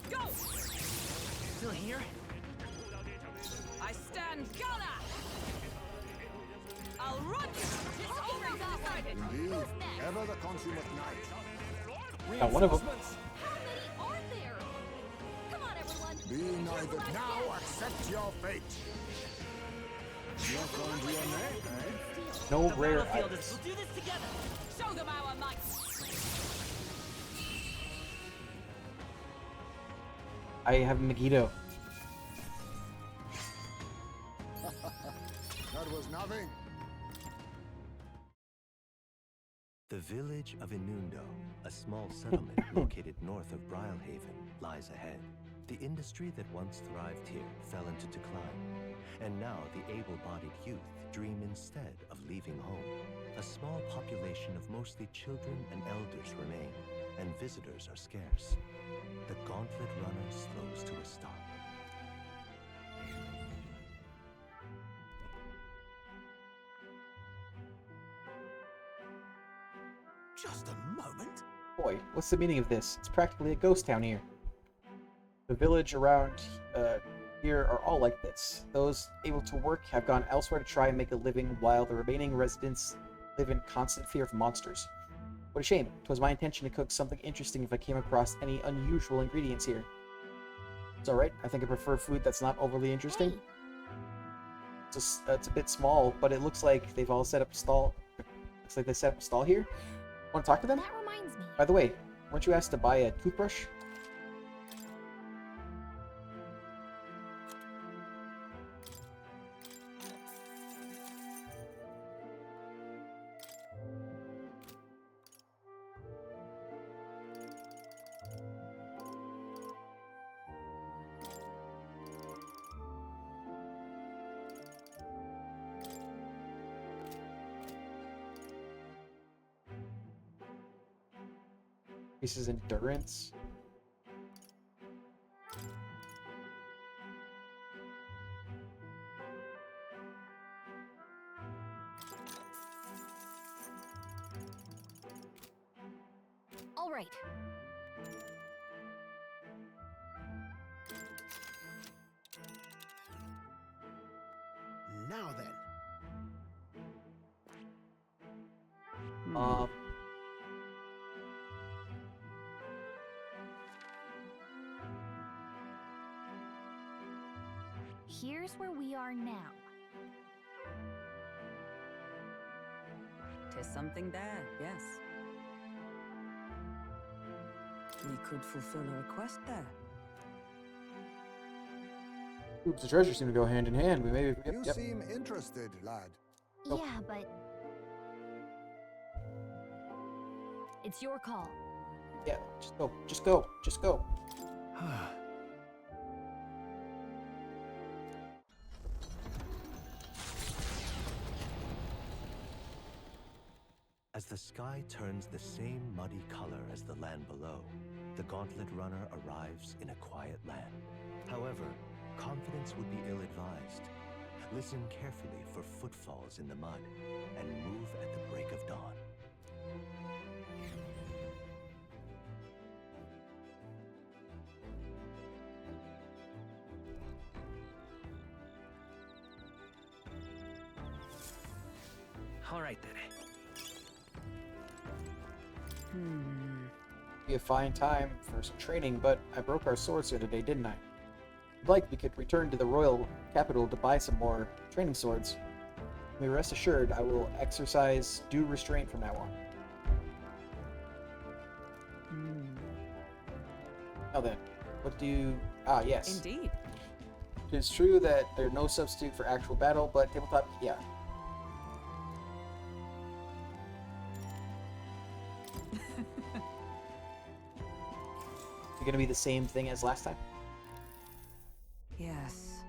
S10: Go!
S5: Still here?
S10: I stand Gala! I'll run you! It's already decided!
S11: Indeed, ever the consummate knight.
S1: Got one of them.
S8: How many are there? Come on, everyone.
S11: Be neither now, accept your fate. You're going to your neck, eh?
S1: No
S5: The
S1: rare
S5: battlefield
S1: items.
S5: We'll do this together.
S10: Show them our might!
S1: I have Megiddo.
S11: That was nothing.
S6: The village of Inundo, a small settlement located north of Brylehaven, lies ahead. The industry that once thrived here fell into decline, and now the able-bodied youth dream instead of leaving home. A small population of mostly children and elders remain, and visitors are scarce. The gauntlet runner slows to a stop.
S12: Just a moment.
S1: Boy, what's the meaning of this? It's practically a ghost town here. The village around here are all like this. Those able to work have gone elsewhere to try and make a living, while the remaining residents live in constant fear of monsters. What a shame. 'Twas my intention to cook something interesting if I came across any unusual ingredients here. It's alright. I think I prefer food that's not overly interesting. It's a bit small, but it looks like they've all set up a stall. Looks like they set up a stall here. Want to talk to them?
S8: That reminds me.
S1: By the way, weren't you asked to buy a toothbrush? Increases endurance.
S8: All right.
S2: Now then.
S1: Um,
S4: Here's where we are now.
S10: Tis something there, yes. We could fulfill a request there.
S1: oops, the treasure seem to go hand in hand. We maybe.
S11: You seem interested, lad.
S4: Yeah, but it's your call.
S1: Yeah, just go. Just go. Just go.
S6: As the sky turns the same muddy color as the land below, the Gauntlet Runner arrives in a quiet land. However, confidence would be ill-advised. Listen carefully for footfalls in the mud, and move at the break of dawn.
S5: All right then.
S1: Be a fine time for some training, but I broke our swords here today, didn't I? I'd like we could return to the royal capital to buy some more training swords. You may rest assured I will exercise due restraint from now on. Now then, what do you... Ah, yes.
S10: Indeed.
S1: It is true that there's no substitute for actual battle, but tabletop, yeah. Is it gonna be the same thing as last time?
S10: Yes.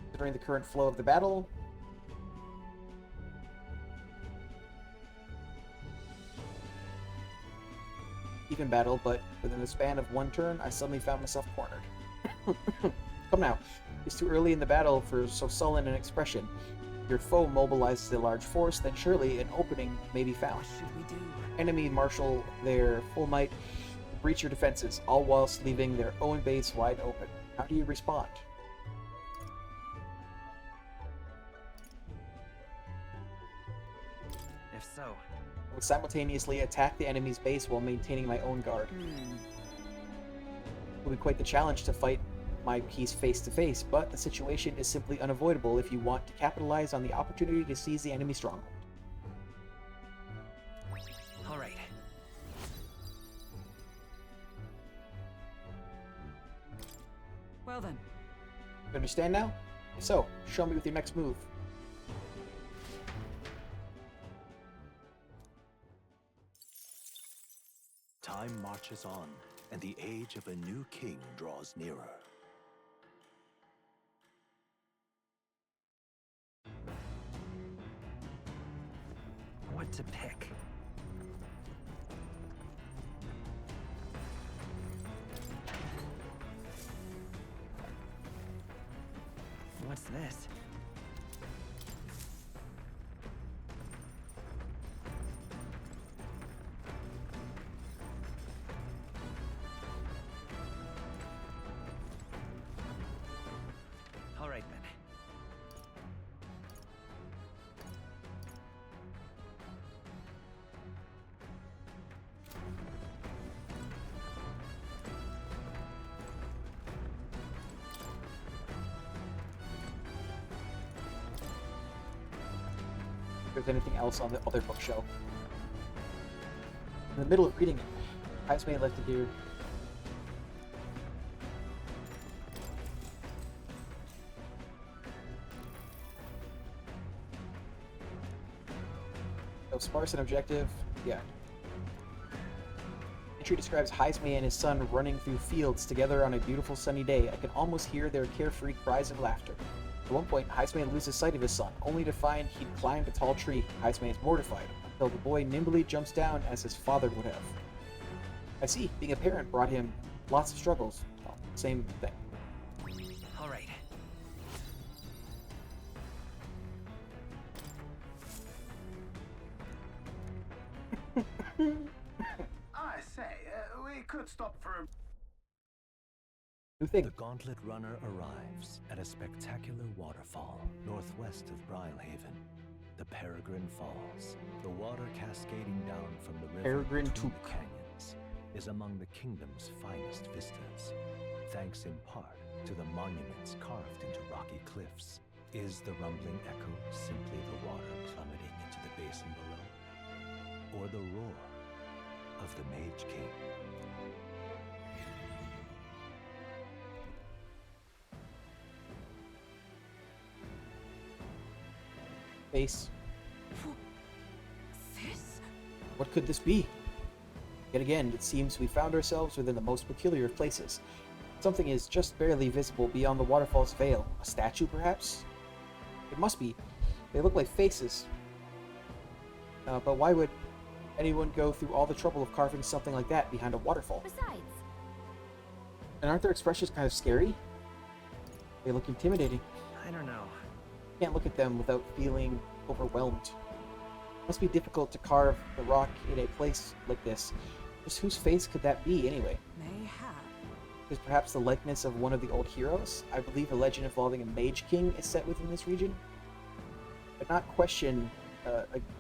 S1: Considering the current flow of the battle, even battle, but within the span of one turn, I suddenly found myself cornered. Come now, it's too early in the battle for so sullen an expression. Your foe mobilizes a large force, then surely an opening may be found.
S10: What should we do?
S1: Enemy marshal their full might, breach your defenses, all whilst leaving their own base wide open. How do you respond?
S5: If so,
S1: I would simultaneously attack the enemy's base while maintaining my own guard. It will be quite the challenge to fight my piece face to face, but the situation is simply unavoidable if you want to capitalize on the opportunity to seize the enemy stronghold.
S5: all right.
S10: Well then.
S1: You understand now? If so, show me with your next move.
S6: Time marches on, and the age of a new king draws nearer.
S5: What to pick? What's this? All right then.
S1: If there's anything else on the other bookshelf. In the middle of reading it, Heisman may like to hear. So sparse and objective, yeah. Entry describes Heisman and his son running through fields together on a beautiful sunny day. I can almost hear their carefree cries of laughter. At one point, Heisman loses sight of his son, only to find he'd climbed a tall tree. Heisman is mortified, until the boy nimbly jumps down as his father would have. I see. Being a parent brought him lots of struggles. Well, same thing.
S5: All right.
S12: I say, we could stop for a...
S1: New thing.
S6: The Gauntlet Runner arrives at a spectacular waterfall northwest of Brilehaven, the Peregrine Falls. The water cascading down from the river
S1: Peregrine
S6: between
S1: Took.
S6: the canyons is among the kingdom's finest vistas. Thanks in part to the monuments carved into rocky cliffs. Is the rumbling echo simply the water plummeting into the basin below? Or the roar of the Mage King?
S1: Face.
S10: This?
S1: What could this be? Yet again, it seems we found ourselves within the most peculiar of places. Something is just barely visible beyond the waterfall's veil. A statue, perhaps? It must be. They look like faces. But why would anyone go through all the trouble of carving something like that behind a waterfall?
S8: Besides,
S1: And aren't their expressions kind of scary? They look intimidating.
S5: I don't know.
S1: Can't look at them without feeling overwhelmed. Must be difficult to carve the rock in a place like this. Just whose face could that be, anyway?
S10: Mayhap.
S1: Is perhaps the likeness of one of the old heroes? I believe a legend involving a mage king is set within this region. I'd not question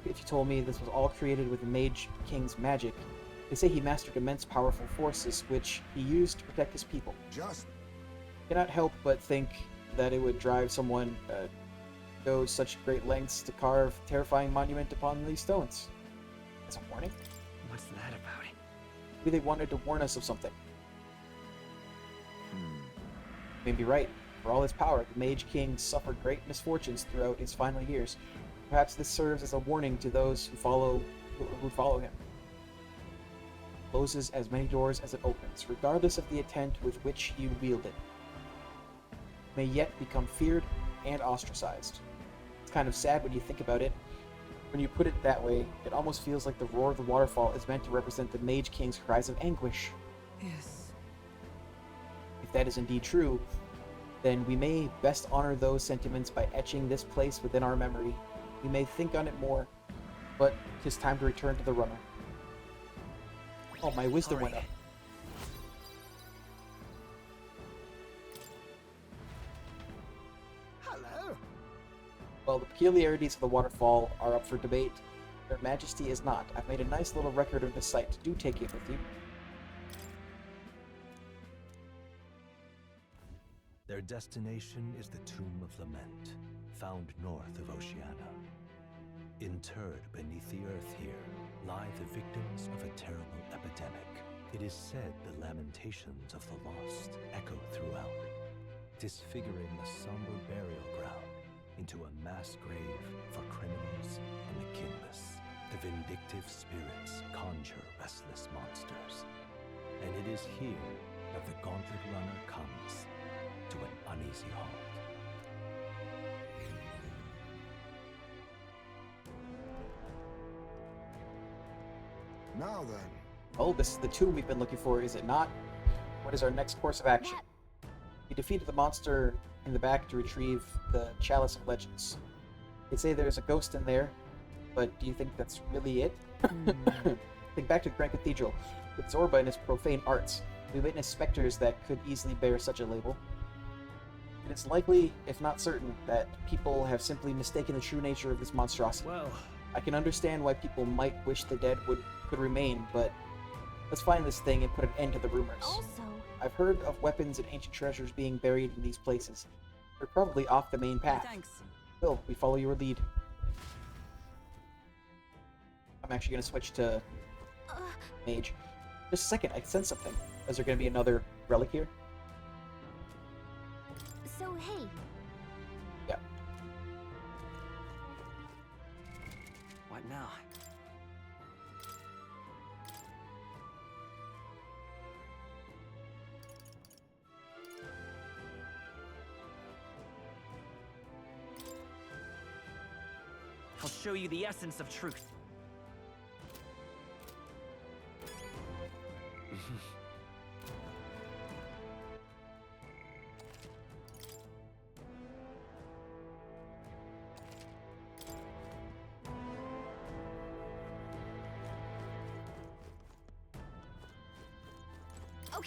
S1: if you told me this was all created with the mage king's magic. They say he mastered immense powerful forces, which he used to protect his people.
S11: Just
S1: Cannot help but think that it would drive someone go such great lengths to carve terrifying monument upon these stones. As a warning?
S5: What's that about?
S1: Maybe they wanted to warn us of something. You may be right. For all his power, the Mage King suffered great misfortunes throughout his final years. Perhaps this serves as a warning to those who follow him. Closes as many doors as it opens, regardless of the intent with which you wield it. May yet become feared and ostracized. It's kind of sad when you think about it. When you put it that way, it almost feels like the roar of the waterfall is meant to represent the Mage King's cries of anguish.
S10: Yes.
S1: If that is indeed true, then we may best honor those sentiments by etching this place within our memory. We may think on it more, but 'tis time to return to the runner. Oh, my wisdom went up.
S2: Hello.
S1: Well, the peculiarities of the waterfall are up for debate. Their majesty is not. I've made a nice little record of this site. Do take it with you.
S6: Their destination is the Tomb of Lament, found north of Oceania. Interred beneath the earth here lie the victims of a terrible epidemic. It is said the lamentations of the lost echo throughout, disfiguring the somber burial ground into a mass grave for criminals and the kinless. The vindictive spirits conjure restless monsters, and it is here that the Gauntlet Runner comes to an uneasy halt.
S11: Now then.
S1: Oh, this is the tomb we've been looking for, is it not? What is our next course of action? We defeated the monster in the back to retrieve the Chalice of Legends. They say there's a ghost in there, but do you think that's really it? Think back to the Grand Cathedral. With Zorba and his profane arts, we witnessed specters that could easily bear such a label. And it's likely, if not certain, that people have simply mistaken the true nature of this monstrosity.
S5: Well,
S1: I can understand why people might wish the dead could remain, but let's find this thing and put an end to the rumors.
S8: also,
S1: I've heard of weapons and ancient treasures being buried in these places. They're probably off the main path.
S10: Thanks.
S1: Bill, we follow your lead. I'm actually going to switch to Mage. Just a second, I can sense something. Is there going to be another relic here?
S8: so hey,
S1: Yeah.
S5: what now? I'll show you the essence of truth.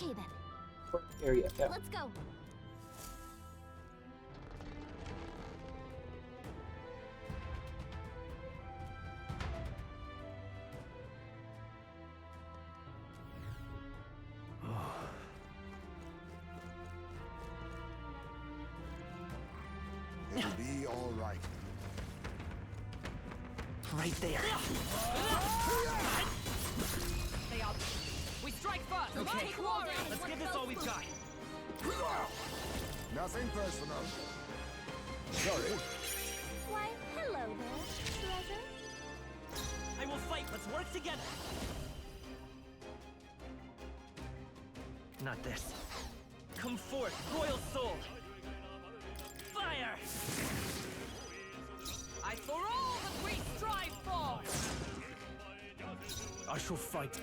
S8: Okay then.
S1: Area, yeah.
S8: Let's go.
S11: It'll be all right.
S5: Right there.
S10: They are. We strike first.
S5: Okay.
S10: Take warrior.
S5: Let's give this all we've got.
S11: Nothing personal. Sorry.
S8: Why, hello there, treasure.
S5: I will fight. Let's work together. Not this. Come forth, royal soul. Fire!
S10: I for all that we strive for.
S3: I shall fight.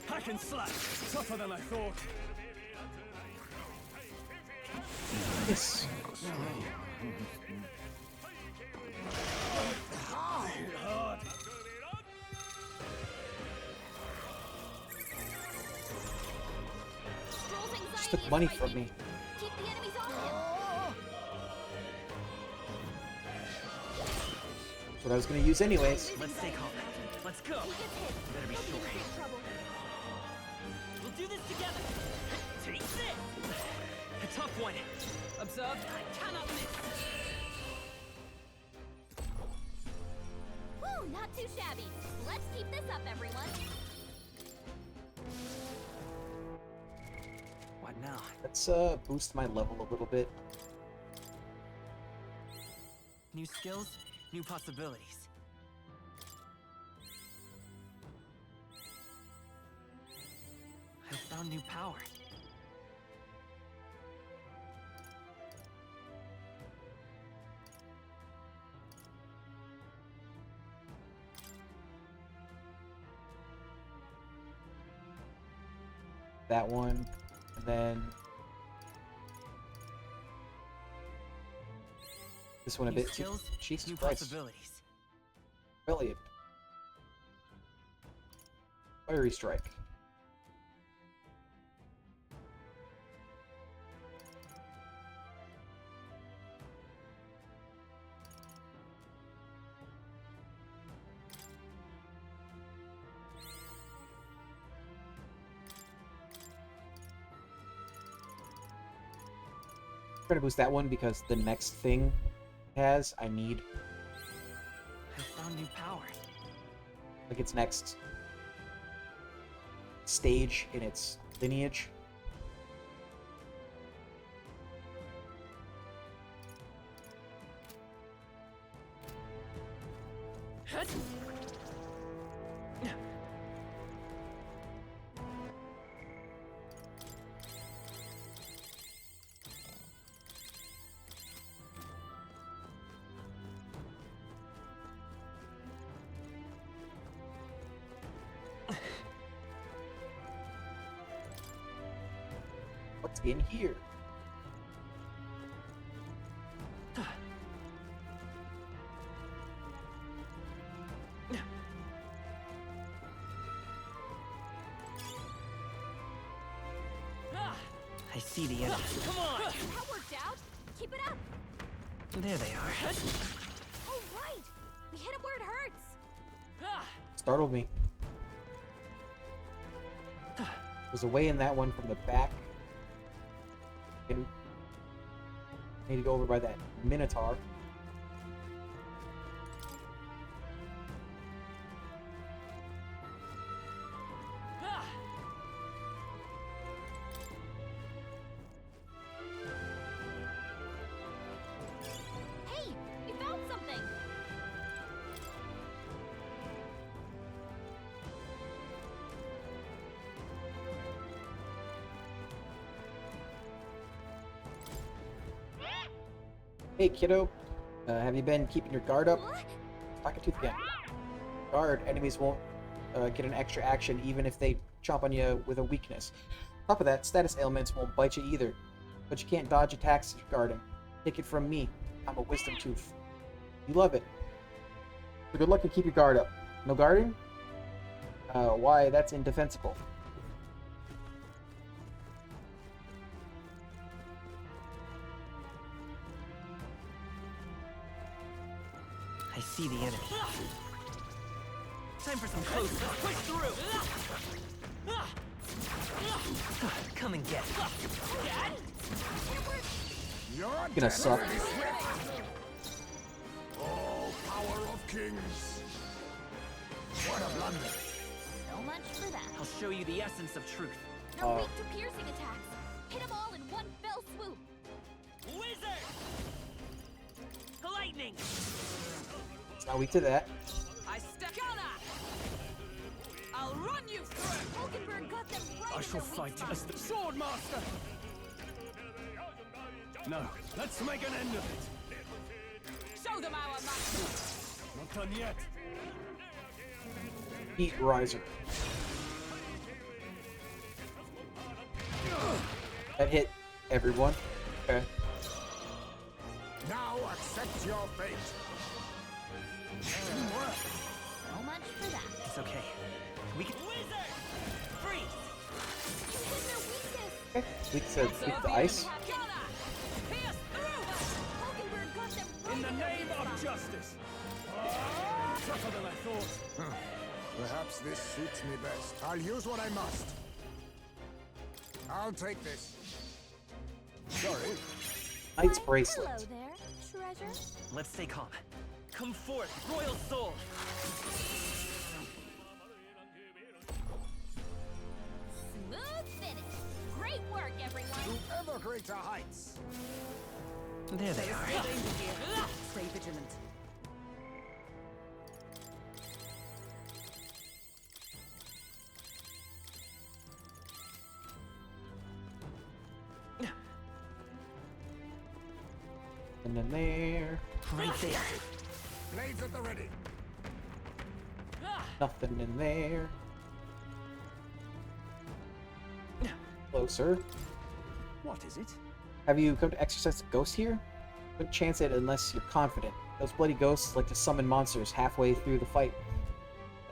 S3: Hack and slash. Tougher than I thought.
S1: Yes.
S3: Hard.
S1: Just took money from me.
S8: Keep the enemies on him.
S1: That's what I was gonna use anyways.
S5: Let's take off. Let's go.
S8: He gets hit.
S5: Better be sure.
S8: Trouble.
S5: We'll do this together. Take this. A tough one.
S10: Observe. I cannot miss.
S8: Woo, not too shabby. Let's keep this up, everyone.
S5: What now?
S1: Let's boost my level a little bit.
S5: New skills, new possibilities. I found new power.
S1: That one, and then this one a
S5: New
S1: bit too.
S5: skills,
S1: Jesus
S5: new
S1: Christ.
S5: possibilities.
S1: Brilliant. Fiery strike. I'm trying to boost that one because the next thing it has, I need
S5: I found new power.
S1: like its next stage in its lineage. What's in here?
S5: I see the enemy. Come on!
S8: That worked out. Keep it up.
S5: There they are.
S8: All right. We hit him where it hurts.
S1: Startled me. There's a way in that one from the back. And need to go over by that Minotaur.
S8: Hey, we found something.
S1: Hey kiddo, have you been keeping your guard up? Pocket tooth again. Guard, enemies won't get an extra action even if they chomp on you with a weakness. On top of that, status ailments won't bite you either. But you can't dodge attacks if you're guarding. Take it from me, I'm a wisdom tooth. You love it. So good luck and keep your guard up. No guarding? Why, that's indefensible.
S5: I see the enemy. Time for some close. Let's push through. Come and get it.
S11: You're
S1: Gonna suck.
S11: Oh, power of kings. What a blunder.
S8: So much for that.
S5: I'll show you the essence of truth.
S8: They're weak to piercing attacks. Hit them all in one fell swoop.
S5: Wizard! Lightning!
S1: It's not weak to that.
S10: I step I'll run you through!
S8: Hulkenberg got them right
S3: I shall fight as the Sword Master! No, let's make an end of it!
S10: Show them our master!
S3: Not done yet!
S1: Heat riser. That hit everyone. Okay.
S11: Now accept your fate.
S8: Teamwork. So much for that.
S5: It's okay. We can. Wizard! Freeze!
S8: You hit their weakness.
S1: Okay. Weak to ice.
S8: Hulkenberg got them right
S3: In the
S8: their
S3: name
S8: weak
S3: of
S8: spot.
S3: justice! Tougher than I thought.
S11: Perhaps this suits me best. I'll use what I must. I'll take this. Sorry.
S1: Knight's
S8: Why,
S1: bracelet.
S8: hello there, treasure.
S5: Let's stay calm. Come forth, royal soul!
S8: Smooth finish. Great work, everyone.
S11: To ever greater heights.
S5: There they are.
S10: Stay vigilant.
S1: And then there.
S5: Right there.
S11: Blades at the ready.
S1: Nothing in there. Closer.
S12: What is it?
S1: Have you come to exorcise a ghost here? Don't chance it unless you're confident. Those bloody ghosts like to summon monsters halfway through the fight.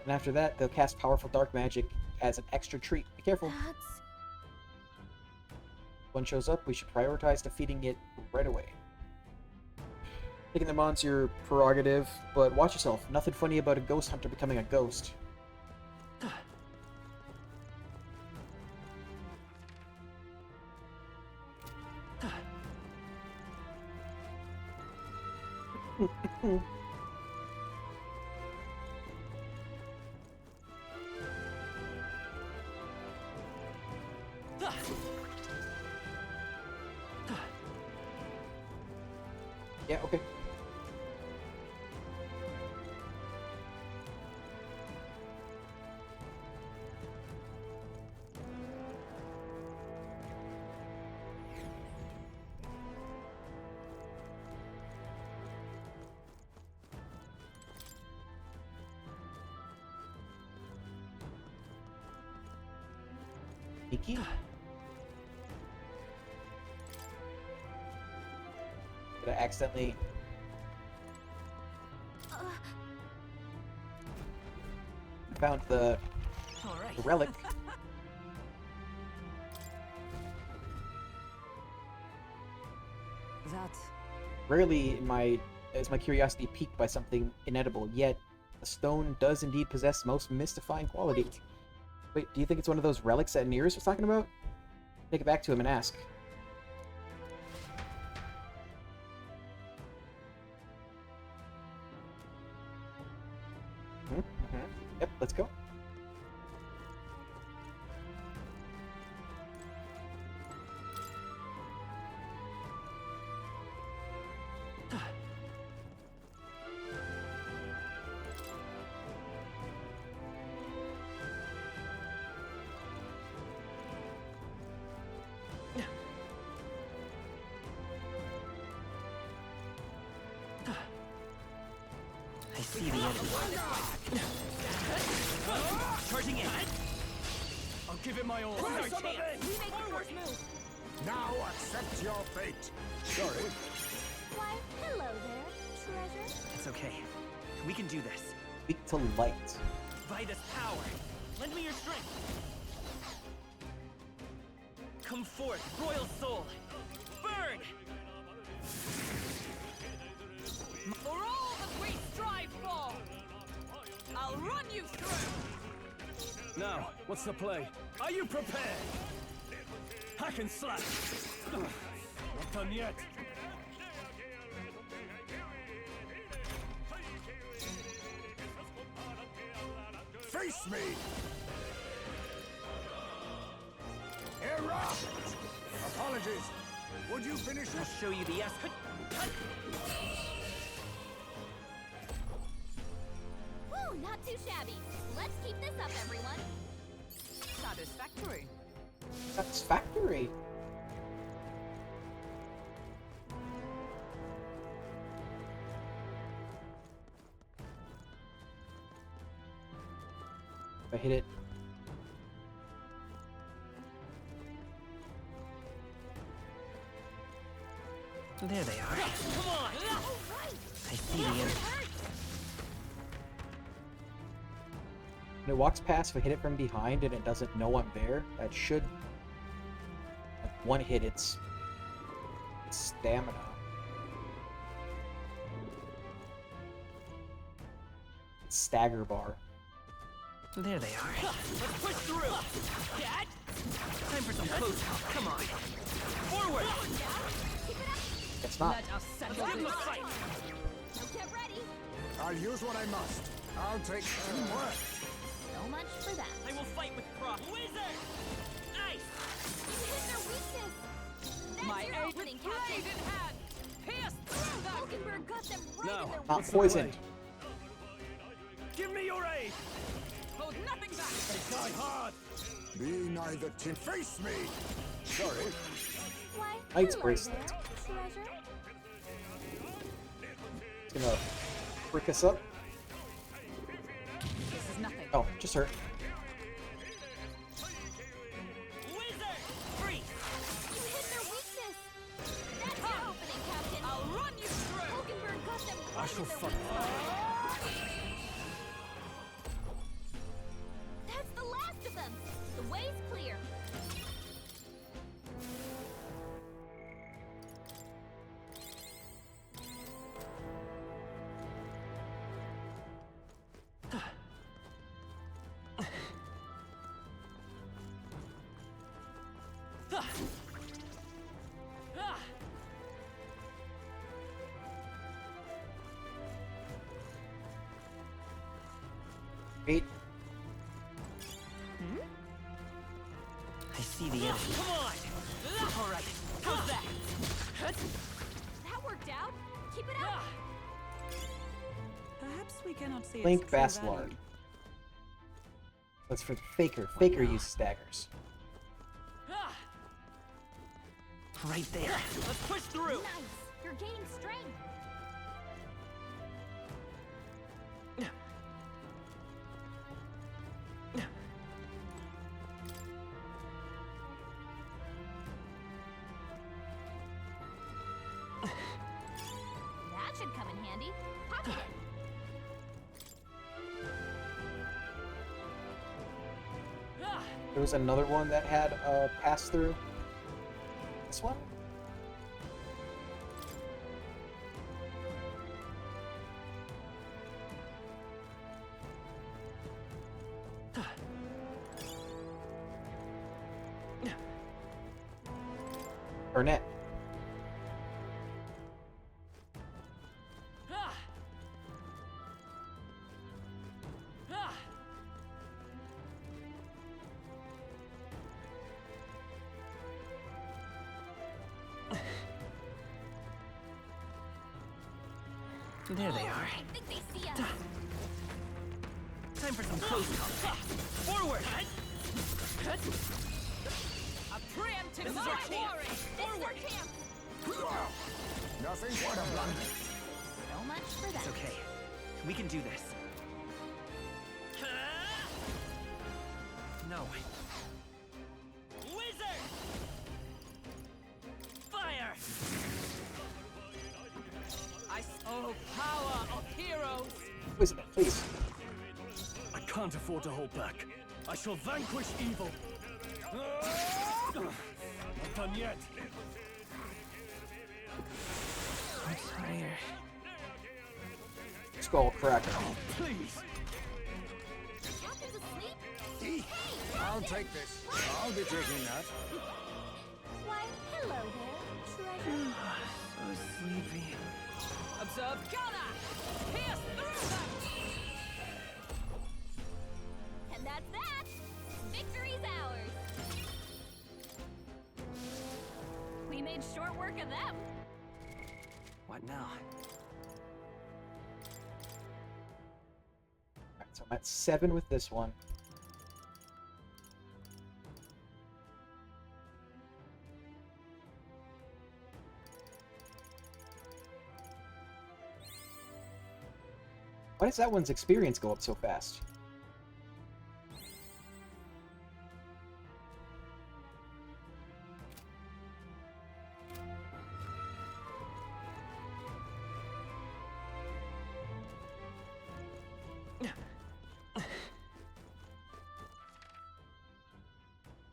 S1: And after that, they'll cast powerful dark magic as an extra treat. Be careful.
S8: That's...
S1: When one shows up, we should prioritize defeating it right away. Taking them on's your prerogative, but watch yourself. Nothing funny about a ghost hunter becoming a ghost. Yeah, okay. Sneaky. Did I accidentally... found the relic.
S13: That...
S1: Rarely is my curiosity piqued by something inedible, yet the stone does indeed possess most mystifying quality. Wait, do you think it's one of those relics that Nearest was talking about? Take it back to him and ask. Yep, let's go.
S5: I see the enemy. Charging in.
S3: I'll give it my all.
S8: We make the first move.
S11: Now accept your fate. Sorry.
S8: Why, hello there, treasure.
S5: It's okay. We can do this.
S1: Speak to light.
S5: By this power, lend me your strength. Come forth, royal soul. Burn!
S10: For all that we strive
S12: Now, what's the play? Are you prepared? Hack and slash! Not done yet.
S11: Face me! Erupt! Apologies. Would you finish this?
S5: I'll show you the ass.
S8: Woo, not too shabby. Let's keep this up, everyone.
S10: Satisfactory.
S1: Satisfactory. If I hit it.
S5: There they are.
S8: Come on!
S5: I see the enemy.
S1: When it walks past, if I hit it from behind and it doesn't know I'm there, that should, like, one hit its stamina. Its stagger bar.
S5: There they are. Let's push through. Dad? Time for some close help. Come on. Forward.
S1: It's not.
S10: Let us settle
S5: Let's give them a
S10: this.
S5: fight.
S8: Now get ready.
S11: I'll use what I must. I'll take teamwork.
S8: So much for that.
S5: I will fight with Croc. Wizard! Nice!
S8: You hit their weakness. That's
S10: My
S8: your
S10: aid
S8: opening,
S10: with blade
S8: Captain.
S10: in hand. Pierce through them.
S8: Hulkenberg got them right
S12: Now,
S8: in their
S1: Not
S12: what's the
S1: poisoned.
S12: play? Give me your aid!
S10: Hold nothing back.
S12: They die hard!
S11: Be neither team. Face me! Sorry.
S8: Why,
S1: Knight's
S8: hello
S1: bracelet.
S8: there, treasure.
S1: It's gonna freak us up.
S10: This is nothing.
S1: Oh, just her.
S5: Wizard! Free!
S8: You hit their weakness. That's your opening, Captain.
S10: I'll run you through.
S8: Hulkenberg got them
S12: I
S8: right
S12: shall
S8: in their
S12: fight.
S8: weakness. That's the last of them. The way's clear.
S1: Wait.
S5: I see the enemy. Come on! All right. How's that?
S8: That worked out. Keep it up.
S13: Perhaps we cannot see
S1: Link
S13: its true
S1: Bastard.
S13: value.
S1: That's for the Faker. Faker uses daggers.
S5: Right there. Let's push through.
S8: Nice. You're gaining strength. That should come in handy. Pocket it.
S1: There was another one that had a pass through. This one? Burnett.
S5: There they are.
S8: I think they see us.
S5: Time for some close combat. Forward!
S10: A preemptive
S5: This is our
S10: strike.
S5: chance. Forward!
S11: Nothing but a blunder.
S8: So much for that.
S5: It's okay. We can do this. No. Wizard! Fire!
S10: Oh, power of heroes!
S1: Wizard, please.
S12: I can't afford to hold back. I shall vanquish evil. Not done yet.
S5: What's higher?
S1: Skull cracker.
S12: Please.
S11: I'll take this. I'll be taking that.
S8: Why, hello there, treasure.
S5: So sleepy.
S10: Observe Gunner! Pierce through them!
S8: And that's that. Victory's ours. We made short work of them.
S3: What now?
S1: Alright, so I'm at 7 with this one. Why does that one's experience go up so fast?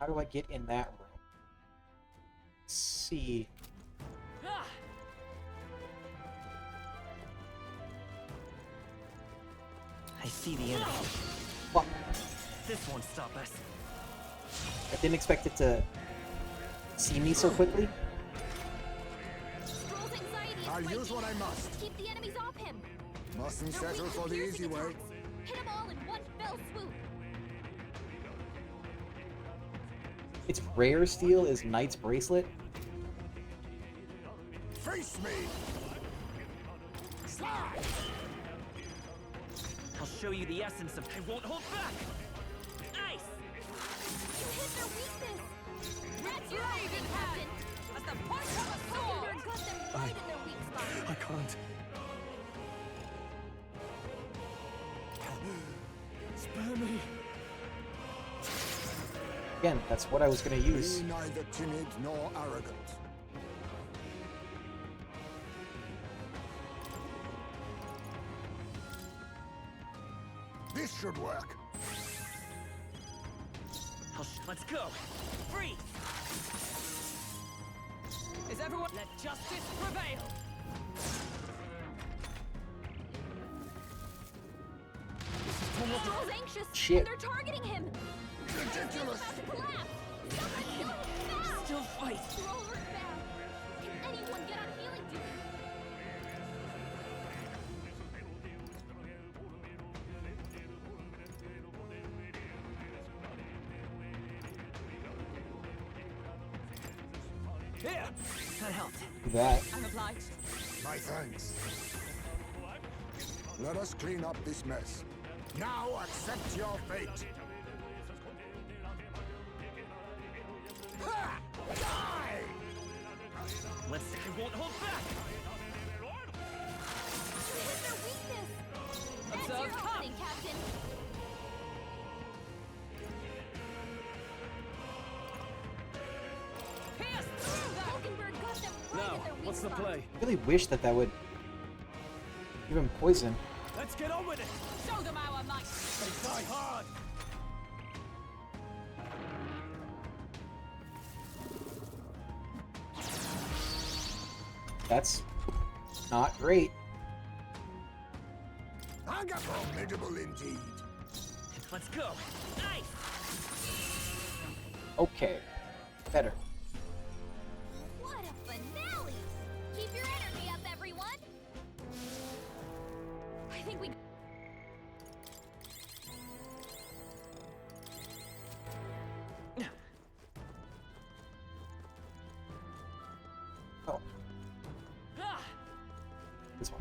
S1: How do I get in that room? Let's see.
S5: I see the enemy.
S1: Fuck.
S5: This won't stop us.
S1: I didn't expect it to see me so quickly.
S8: Stroll's anxiety is
S11: I'll
S8: right
S11: use
S8: here.
S11: what I must.
S8: Keep the enemies off him.
S11: Mustn't
S8: They're
S11: settle
S8: weak to
S11: for the
S8: piercing
S11: easy way.
S8: attacks. Hit them all in one fell swoop.
S1: Its rare steel is Knight's Bracelet.
S11: Face me! Slide!
S5: I'll show you the essence of I won't hold back! Ice!
S8: You hit their weakness. That's your
S10: Blade in hand!
S8: Captain.
S10: As the point of a sword!
S8: You're got them right in their weak spot.
S3: I can't. Spare me.
S1: Again, that's what I was going to use.
S11: Be neither timid nor arrogant. This should work.
S5: Let's go! Free!
S10: Is everyone... Let justice prevail!
S8: Stroll's anxious.
S1: Shit.
S8: And they're targeting him.
S11: Ridiculous.
S8: About to collapse. Someone kill him fast.
S5: Still fight!
S8: Stroll hurt bad. Can anyone get on healing duty?
S5: Here! That helped.
S1: That.
S10: I'm obliged.
S11: My thanks. Let us clean up this mess. Now accept your fate. Ha! Die!
S5: Let's I won't hold back!
S8: Hit their weakness. That's
S10: Observe
S8: your
S10: top.
S8: opening, Captain.
S10: Pierce through them!
S8: Hulkenberg got them right
S12: Now,
S8: at their weak
S12: what's the
S8: spot.
S12: play?
S1: I really wish that that would give him poison.
S12: Let's get on with it!
S10: Show them our might!
S12: They die hard!
S1: That's not great.
S11: Formidable indeed.
S5: Let's go! Ice!
S1: Okay. Better.
S8: What a finale! Keep your energy up, everyone! I think we...
S1: Oh,
S10: Ah!
S1: this one.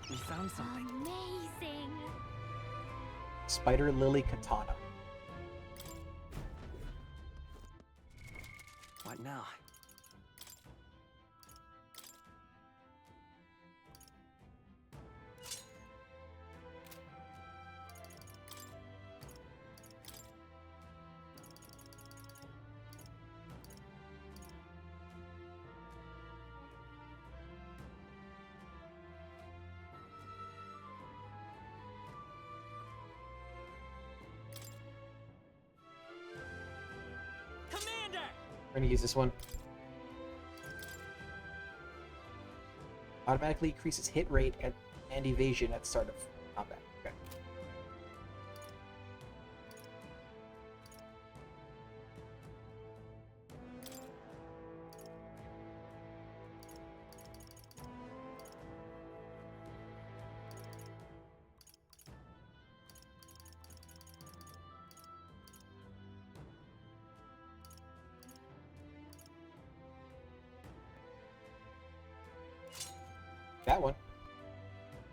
S5: We found something.
S8: Amazing!
S1: Spider Lily Katana.
S5: What now?
S1: We're gonna use this one. Automatically increases hit rate and evasion at start of combat. Okay. That one.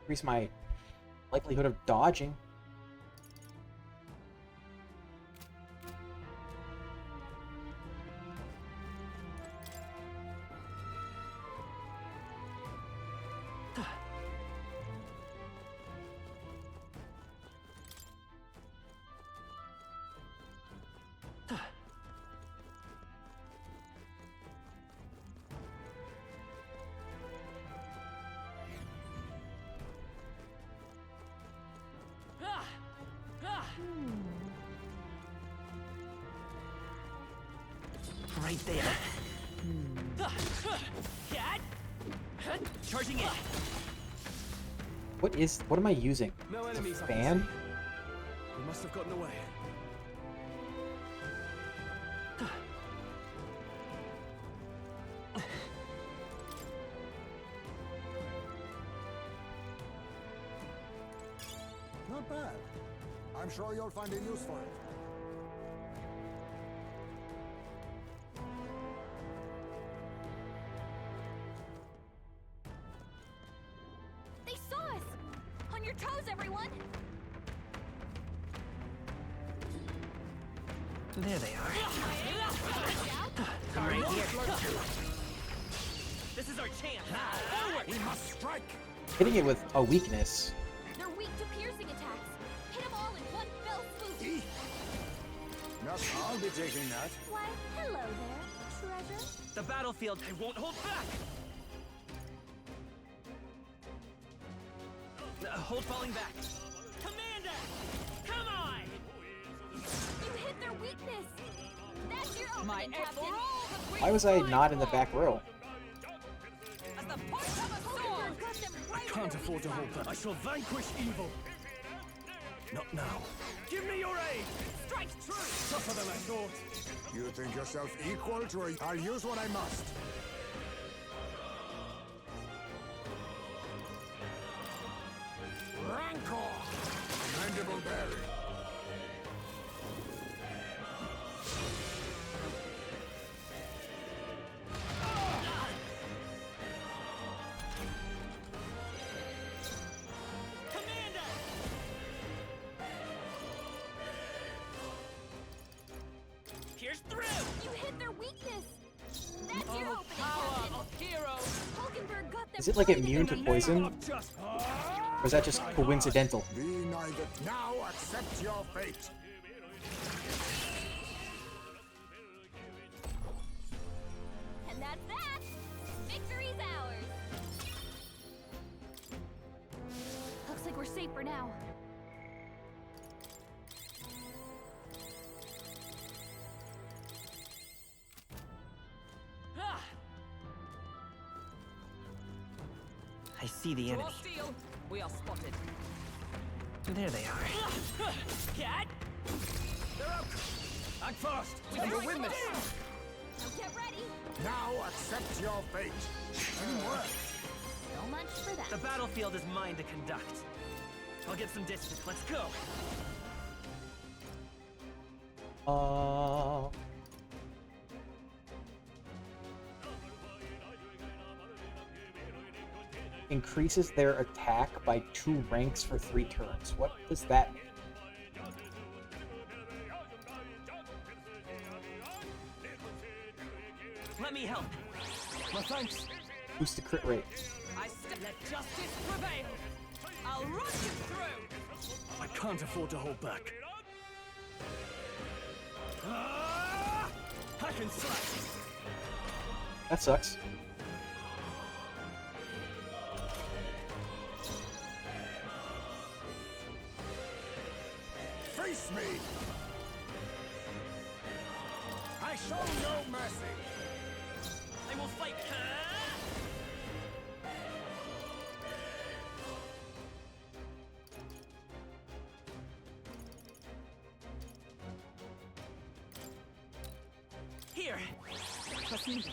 S1: Increase my likelihood of dodging.
S5: Right there. Charging in.
S1: What am I using?
S12: No
S1: It's
S12: enemies.
S1: a fan?
S12: We must have gotten away.
S11: Not bad. I'm sure you'll find a use for it.
S8: They saw us! On your toes, everyone!
S5: There they are. I'm right here. This is our chance. Forward!
S12: We must strike.
S1: Hitting it with a weakness.
S8: They're weak to piercing attacks. Hit them all in one fell swoop.
S11: Yes, I'll be taking that.
S8: Why, hello there, treasure.
S5: The battlefield, I won't hold back. Hold falling back. Commander! Come on!
S8: You hit their weakness. That's your opening, Captain.
S1: Why was I not in the back row?
S12: I can't afford to hold back. I shall vanquish evil. Not now.
S9: Give me your aid!
S12: Strike true! Tougher than I thought.
S11: You think yourself equal to a... I'll use what I must. Rancor! Mandible berry.
S5: Pierce through!
S8: You hit their weakness. That's your opening,
S5: Power
S8: Captain.
S5: of heroes!
S8: Hulkenberg got them.
S1: Is it like immune to poison? Or is that just coincidental?
S11: Be neither. Now accept your fate.
S8: And that's that. Victory's ours. Looks like we're safe for now.
S5: I see the enemy.
S10: Steel, we are spotted.
S5: There they are.
S10: Cat!
S12: They're out. Act fast. We can win this.
S8: So get ready.
S11: Now accept your fate.
S8: So much for that.
S5: The battlefield is mine to conduct. I'll get some distance. Let's go.
S1: Increases their attack by 2 ranks for 3 turns. What does that mean?
S5: Let me help.
S12: My thanks.
S1: Boost the crit rate.
S10: Let justice prevail. I'll run you through.
S12: I can't afford to hold back. Hack and slash.
S1: That sucks.
S11: Face me! I show no mercy!
S10: Proceed.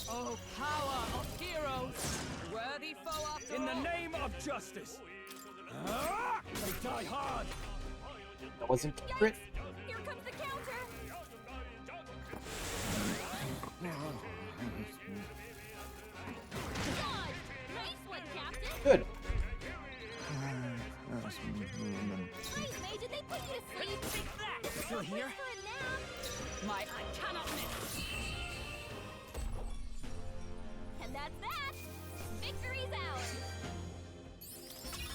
S10: Oh, power of heroes! Worthy foe after
S14: In the
S10: all.
S14: name of justice! They die hard!
S1: That wasn't crit.
S8: Here comes the counter! Dodge! Nice one, Captain!
S1: Good.
S8: Please, May, did they put you to sleep?
S5: Take that!
S10: Still here?
S8: For a nap.
S10: My I cannot miss.
S8: And that's that! Victory's ours!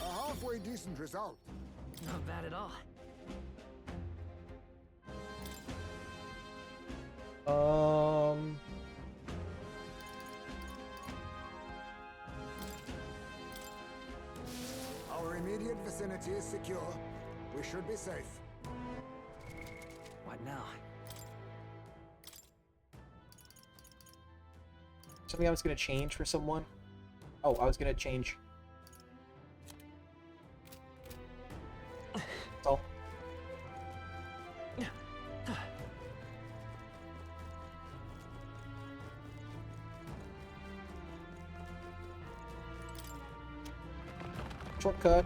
S11: A halfway decent result.
S5: Not bad at all.
S11: Our immediate vicinity is secure. We should be safe.
S5: What now?
S1: Something I was gonna change for someone. Oh, I was gonna change. That's all. Shortcut.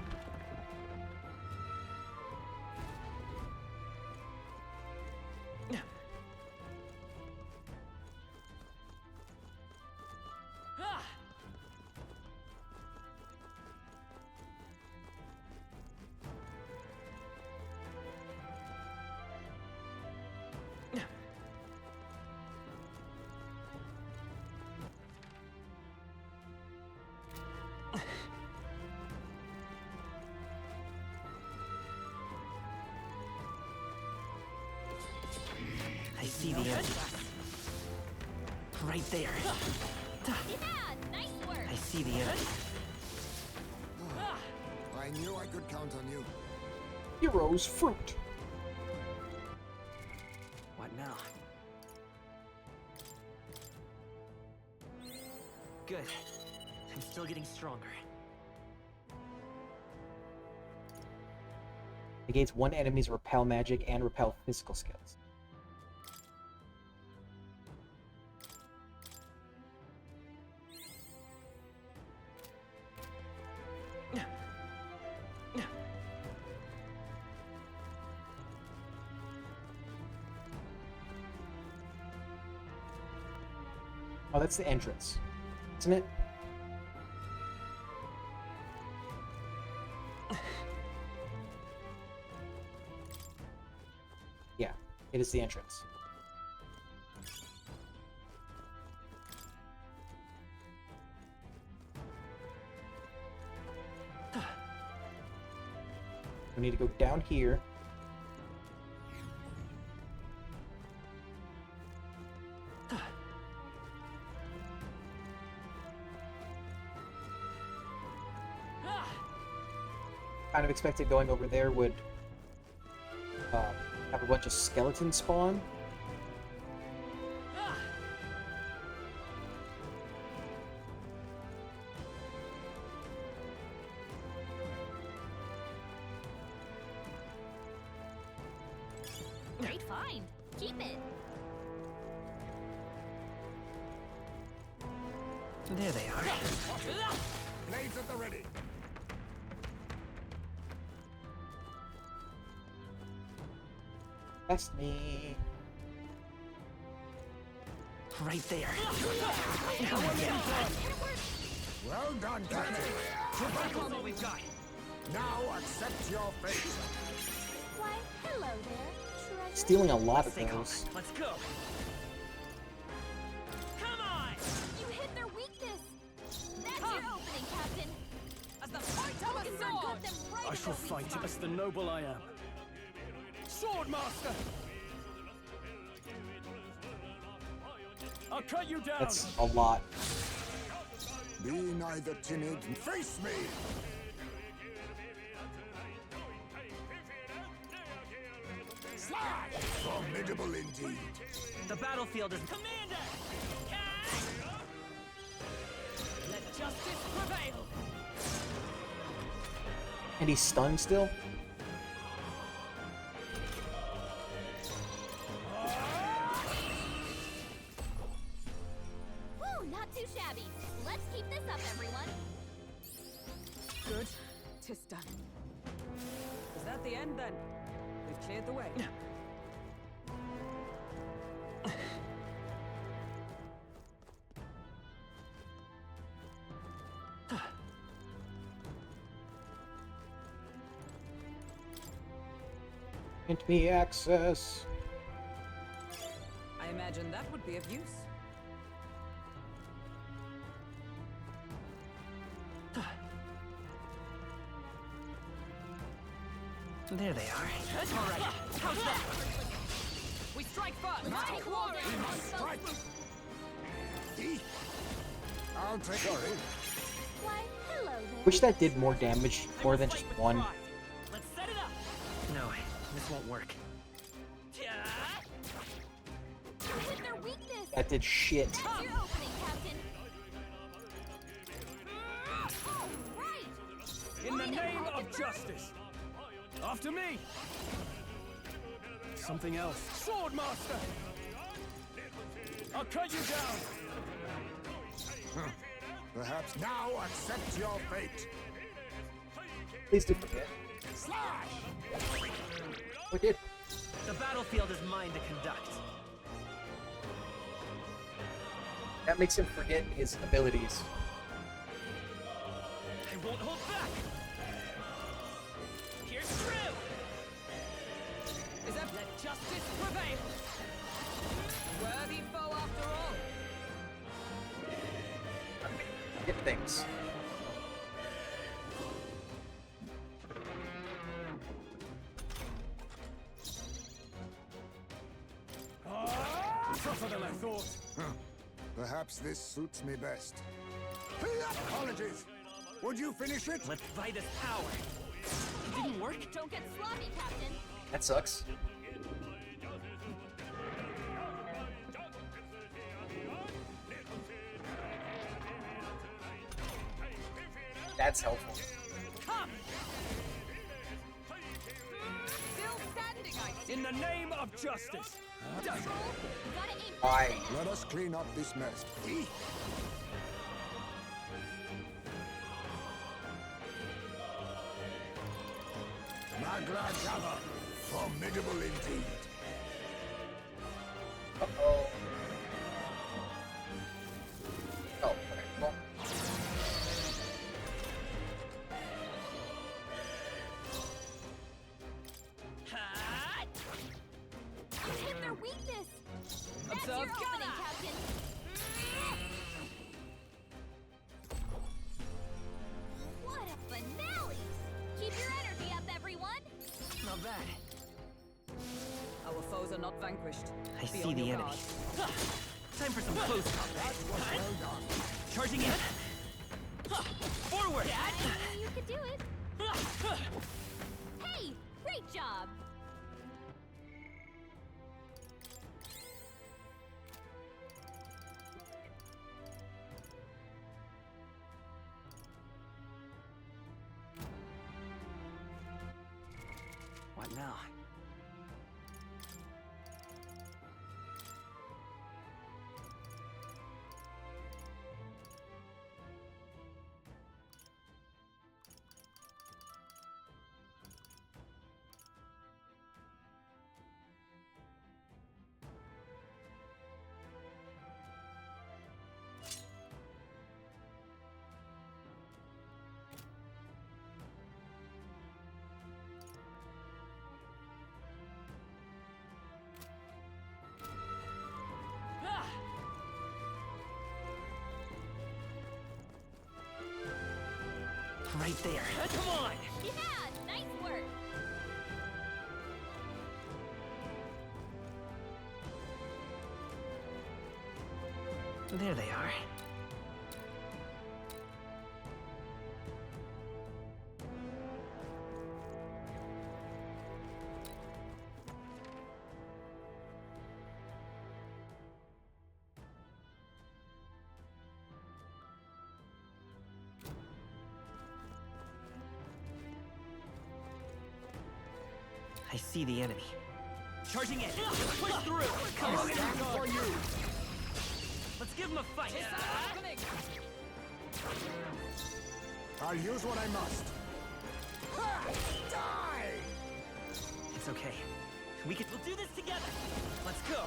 S5: I see the end. Right there.
S8: Yeah, nice work!
S5: I see the end.
S11: I knew I could count on you.
S1: Heroes fruit.
S5: What now? Good. I'm still getting stronger.
S1: Negates one enemy's repel magic and repel physical skills. Oh, that's the entrance, isn't it? Yeah, it is the entrance. We need to go down here. Kind of expected going over there would have a bunch of skeletons spawn.
S8: Great find! Keep it!
S5: There they are.
S11: Blades at the ready.
S1: Test me.
S5: Right there.
S11: Well done, Captain.
S5: That's all we've got.
S11: Now accept your fate.
S8: Why, hello there, treasure.
S1: Stealing a lot of
S5: Think on
S1: those.
S5: it. Let's go. Come on!
S8: You hit their weakness! That's your opening, Captain!
S10: As the fight of a
S8: Focus on
S10: sword!
S8: got them right
S3: I
S8: in
S3: shall
S8: the weak
S3: fight
S8: spot.
S3: as the noble I am.
S14: Swordmaster!
S3: I'll cut you down.
S1: That's a lot.
S11: Be neither timid. Face me. Slide. Formidable indeed.
S5: The battlefield is... Commander!
S10: Let justice prevail!
S1: And he's stunned still?
S8: Not too shabby. Let's keep this up, everyone.
S10: Good. 'Tis done. Is that the end, then? We've cleared the way.
S1: Grant me access.
S10: I imagine that would be of use.
S5: There they are.
S10: All right. How's that? We strike first. My quarry.
S11: Strike. I'll take it.
S8: Why, hello there.
S1: Wish that did more damage, more than just one.
S5: Let's set it up. No, this won't work.
S8: You hit their weakness.
S1: That did shit.
S8: That's your opening, Captain. All right.
S9: In the name of justice. After me!
S12: Something else.
S9: Swordmaster! I'll cut you down!
S11: Perhaps now accept your fate.
S1: Please do forget.
S11: Slash!
S1: We did.
S5: The battlefield is mine to conduct.
S1: That makes him forget his abilities.
S5: I won't hold back! Here's through!
S10: Is that let justice prevail? Worthy foe after all.
S1: Get things.
S9: Tougher than I thought.
S11: Perhaps this suits me best. Apologies. Would you finish it?
S5: Let's fight his power. It didn't work?
S8: Don't get sloppy, Captain.
S1: That sucks. That's helpful.
S10: Come! Still standing, I see.
S9: In the name of justice.
S8: Gotta aim.
S1: Why?
S11: Let us clean up this mess. Magra Java. Formidable indeed.
S1: Uh-oh. Oh, okay, well.
S8: You hit their weakness. That's
S10: Observe
S8: your opening,
S10: counter.
S8: Captain. What a finale! Keep your energy up, everyone.
S5: Not bad.
S10: Our foes are not vanquished.
S5: I
S10: Be
S5: see
S10: on
S5: the
S10: your
S5: enemy.
S10: guard.
S5: Time for some close combat.
S11: Well done.
S5: Charging in. Forward!
S8: I knew you could do it. Hey, great job.
S5: What now? Right there. Come on!
S8: Yeah, nice work.
S5: There they are. I see the enemy. Charging in. Push through. Come on.
S11: For you.
S5: Let's Let's give him a fight.
S11: I'll use what I must. Die!
S5: It's okay. We'll do this together. Let's go.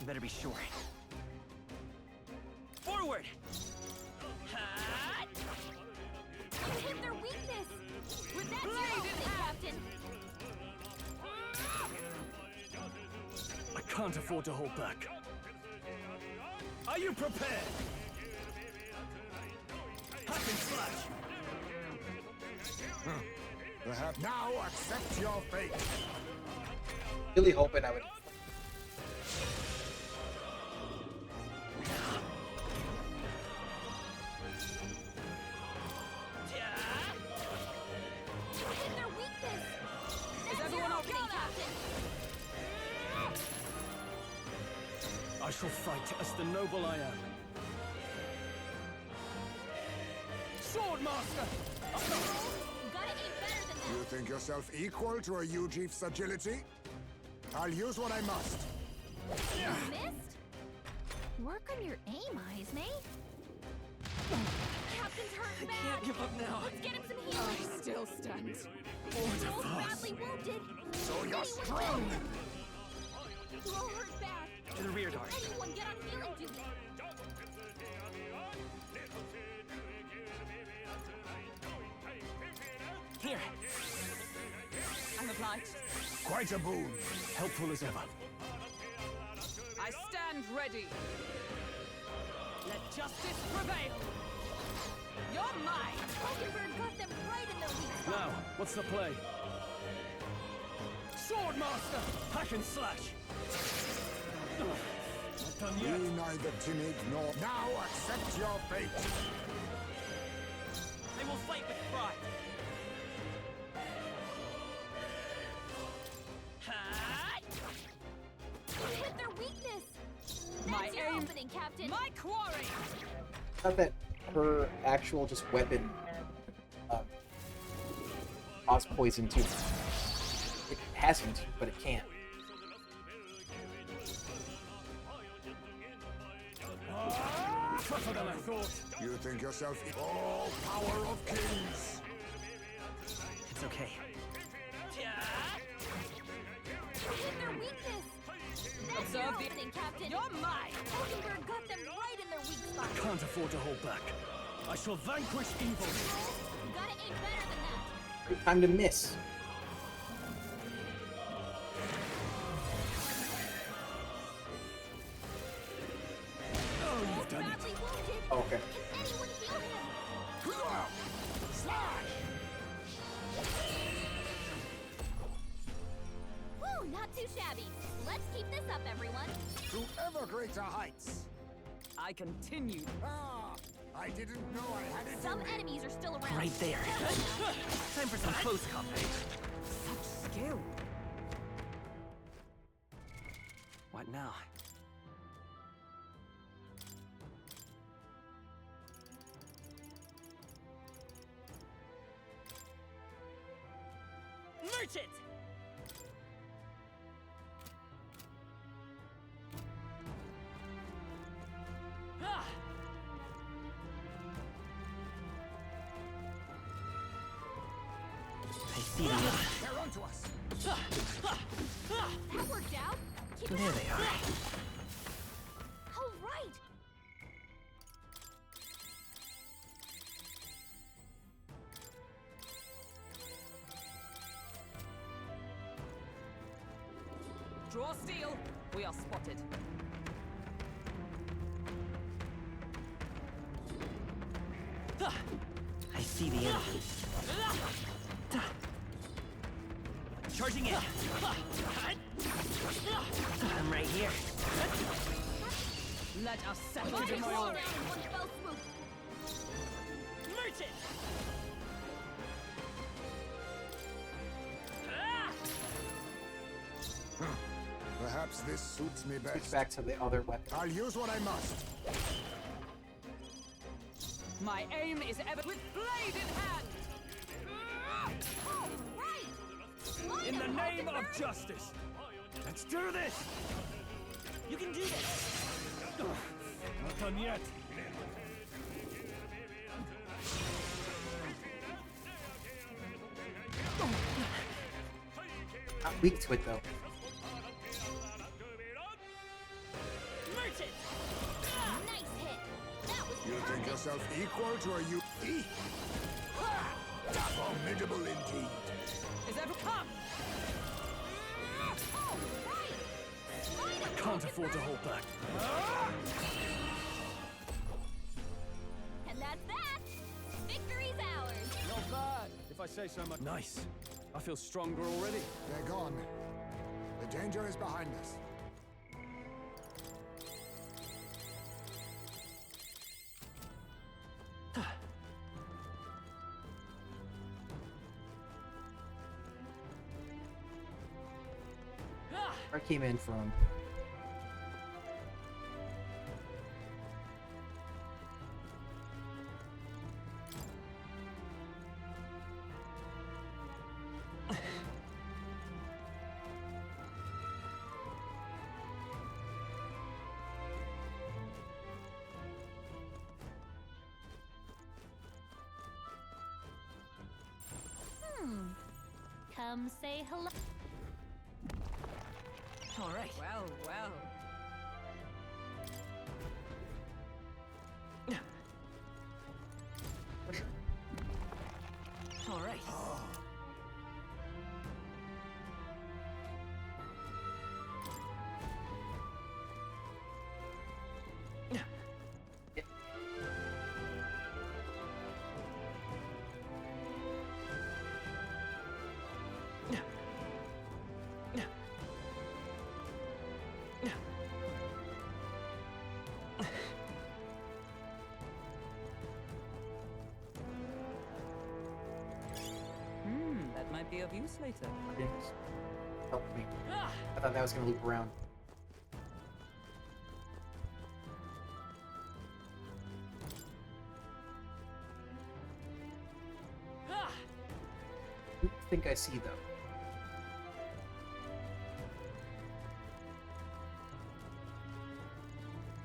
S5: You better be sure. Forward!
S8: You hit their weakness! With that blade, Captain!
S3: I can't afford to hold back. Are you prepared? Hack and slash!
S11: Perhaps now accept your fate.
S1: Really hoping I would.
S8: Hit their weakness!
S10: Is everyone okay?
S8: Captain!
S3: I shall fight as the noble I am. Swordmaster!
S8: Gotta aim better than that!
S11: You think yourself equal to a Ujief's agility? I'll use what I must.
S8: You missed? Work on your aim, Ismay. Captain's hurt bad.
S5: Can't give up now.
S8: Let's get him some healing.
S10: I still stand.
S8: You're both badly wounded.
S11: So you're strong!
S8: You're all hurt bad.
S5: To the rear guard.
S8: Anyone get on healing duty.
S5: Here.
S10: I'm obliged.
S11: Quite a boon.
S3: Helpful as ever.
S10: I stand ready. Let justice prevail. You're mine.
S8: Hulkenberg got them right in their weak spot.
S3: Now, what's the play? Swordmaster! Hack and slash! Not done
S11: Be
S3: yet.
S11: neither timid nor... Now accept your fate.
S5: I will fight with pride.
S8: You hit their weakness.
S10: My
S8: That's your
S10: aim.
S8: opening, Captain.
S10: My quarry.
S1: Not that her actual just weapon cause poison too. It hasn't, but it can.
S3: Tougher than I thought.
S11: You think yourself... Oh, power of kings!
S5: It's okay.
S8: You hit their weakness. That's your
S10: Observe the-
S8: opening, Captain.
S10: You're mine.
S8: Hulkenberg got them right in their weak spot.
S3: Can't afford to hold back. I shall vanquish evil.
S8: You gotta aim better than that.
S1: Great time to miss.
S3: Oh, you've done it.
S8: Badly wounded.
S1: Okay.
S8: Can anyone heal him? Whew, not too shabby. Let's keep this up, everyone.
S11: To ever greater heights.
S10: I continue.
S11: Ah, I didn't know I had it
S8: Some
S11: in me.
S8: enemies are still around.
S5: Right there. Time for some close combat.
S10: Such skill.
S5: What now? Merchant! Ah! I see them.
S11: They're onto us.
S8: That worked out. Keep
S5: There
S8: it up.
S5: they are.
S8: All right.
S10: Draw steel. We are spotted.
S5: I see the enemy. Charging in. I'm right here.
S10: Let us settle
S8: All
S10: this.
S8: down in one fell swoop.
S5: Merchant!
S11: Perhaps this suits me
S1: Switch
S11: best.
S1: back to the other weapon.
S11: I'll use what I must.
S10: My aim is ever with blade in hand.
S8: All right. Line
S3: In the
S8: up,
S3: name of
S8: Hulkenberg.
S3: justice. Let's do this.
S5: You can do this!
S3: Not done yet.
S1: Not weak to it though.
S8: Merchant! Nice hit! That was
S11: You think yourself equal to a UP? Formidable indeed.
S10: Is that come?
S3: I can't afford to hold back.
S8: And that's that! Victory's ours!
S3: Not bad, if I say so much. Nice. I feel stronger already.
S11: They're gone. The danger is behind us.
S1: Where I came in from.
S8: Come say hello.
S10: All right. Well, well. All right. That might be of use later.
S1: Help me. I thought that was gonna loop around. Who do you think I see though?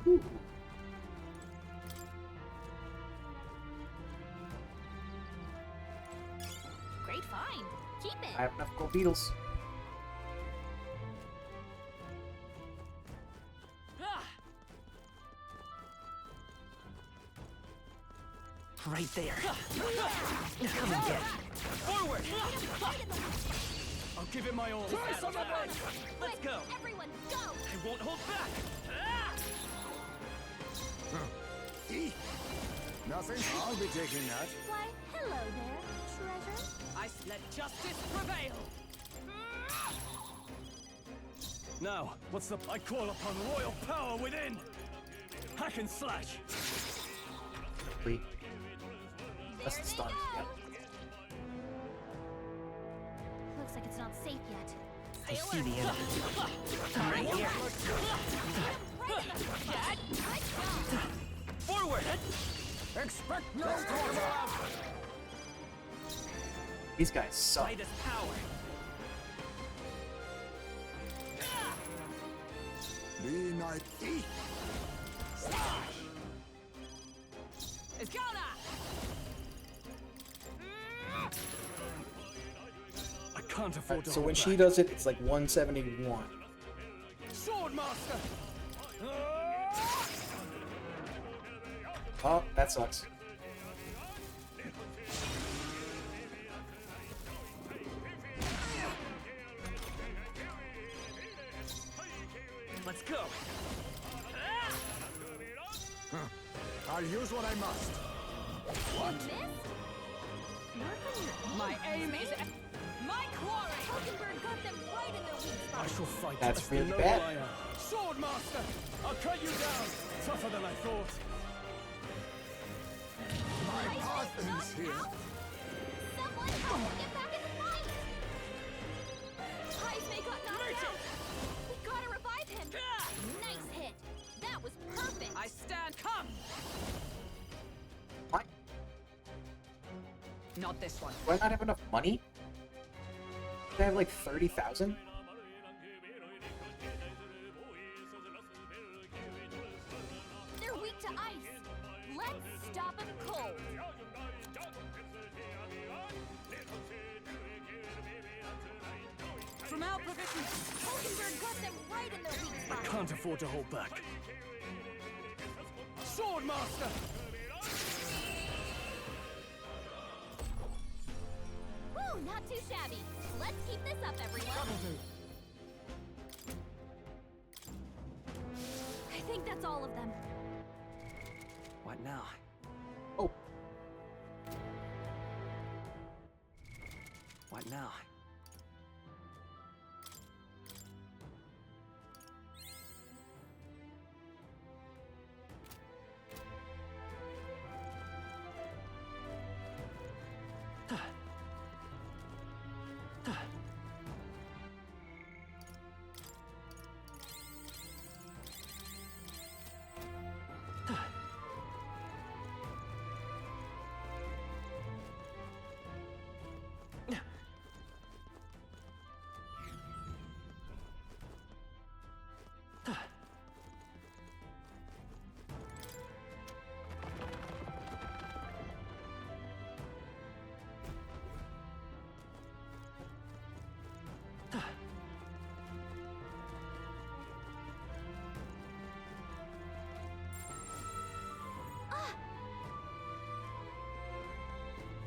S1: Ooh.
S8: Great find. Keep it.
S1: I have enough gold beetles.
S5: Right there. Come and get it. Forward!
S3: I'll give it my all.
S5: Let's go!
S8: Everyone, go!
S5: I won't hold back!
S11: Nothing? I'll be taking that.
S8: Why, hello there, treasure.
S5: I let justice prevail!
S3: Now, what's the... I call upon royal power within! Hack and slash!
S1: Wait. That's the start. Yep.
S8: Looks like it's not safe yet.
S5: I see the enemy. Right here. Forward!
S11: Expect no
S1: These guys suck.
S5: Light is power.
S11: Be night.
S10: It's gonna!
S3: I can't afford to
S1: So
S3: hold
S1: when
S3: back.
S1: she does it, it's like 171.
S3: Swordmaster!
S1: Oh, that sucks.
S5: Let's go!
S11: I'll use what I must.
S8: What? Miss? Work on your
S10: My aim is... My quarry!
S8: Hulkenberg got them right in their weak spot.
S3: I shall fight
S1: That's
S3: as the
S1: really
S3: noble
S1: bad.
S3: I am. Swordmaster! I'll cut you down! Tougher than I thought.
S11: My path ends here.
S8: Someone help him get back in the fight! Heismay got knocked out! We gotta revive him! Nice hit! That was perfect!
S10: I stand... Come!
S1: What?
S10: Not this one.
S1: Do I not have enough money? Do I have like 30,000?
S8: ice. Let's stop them cold.
S10: From our provisions.
S8: Hulkenberg got them right in their weak
S12: I
S8: spot.
S12: can't afford to hold back. Swordmaster!
S8: Woo, not too shabby. Let's keep this up, everyone. I think that's all of them.
S3: What now?
S1: Oh.
S3: What now?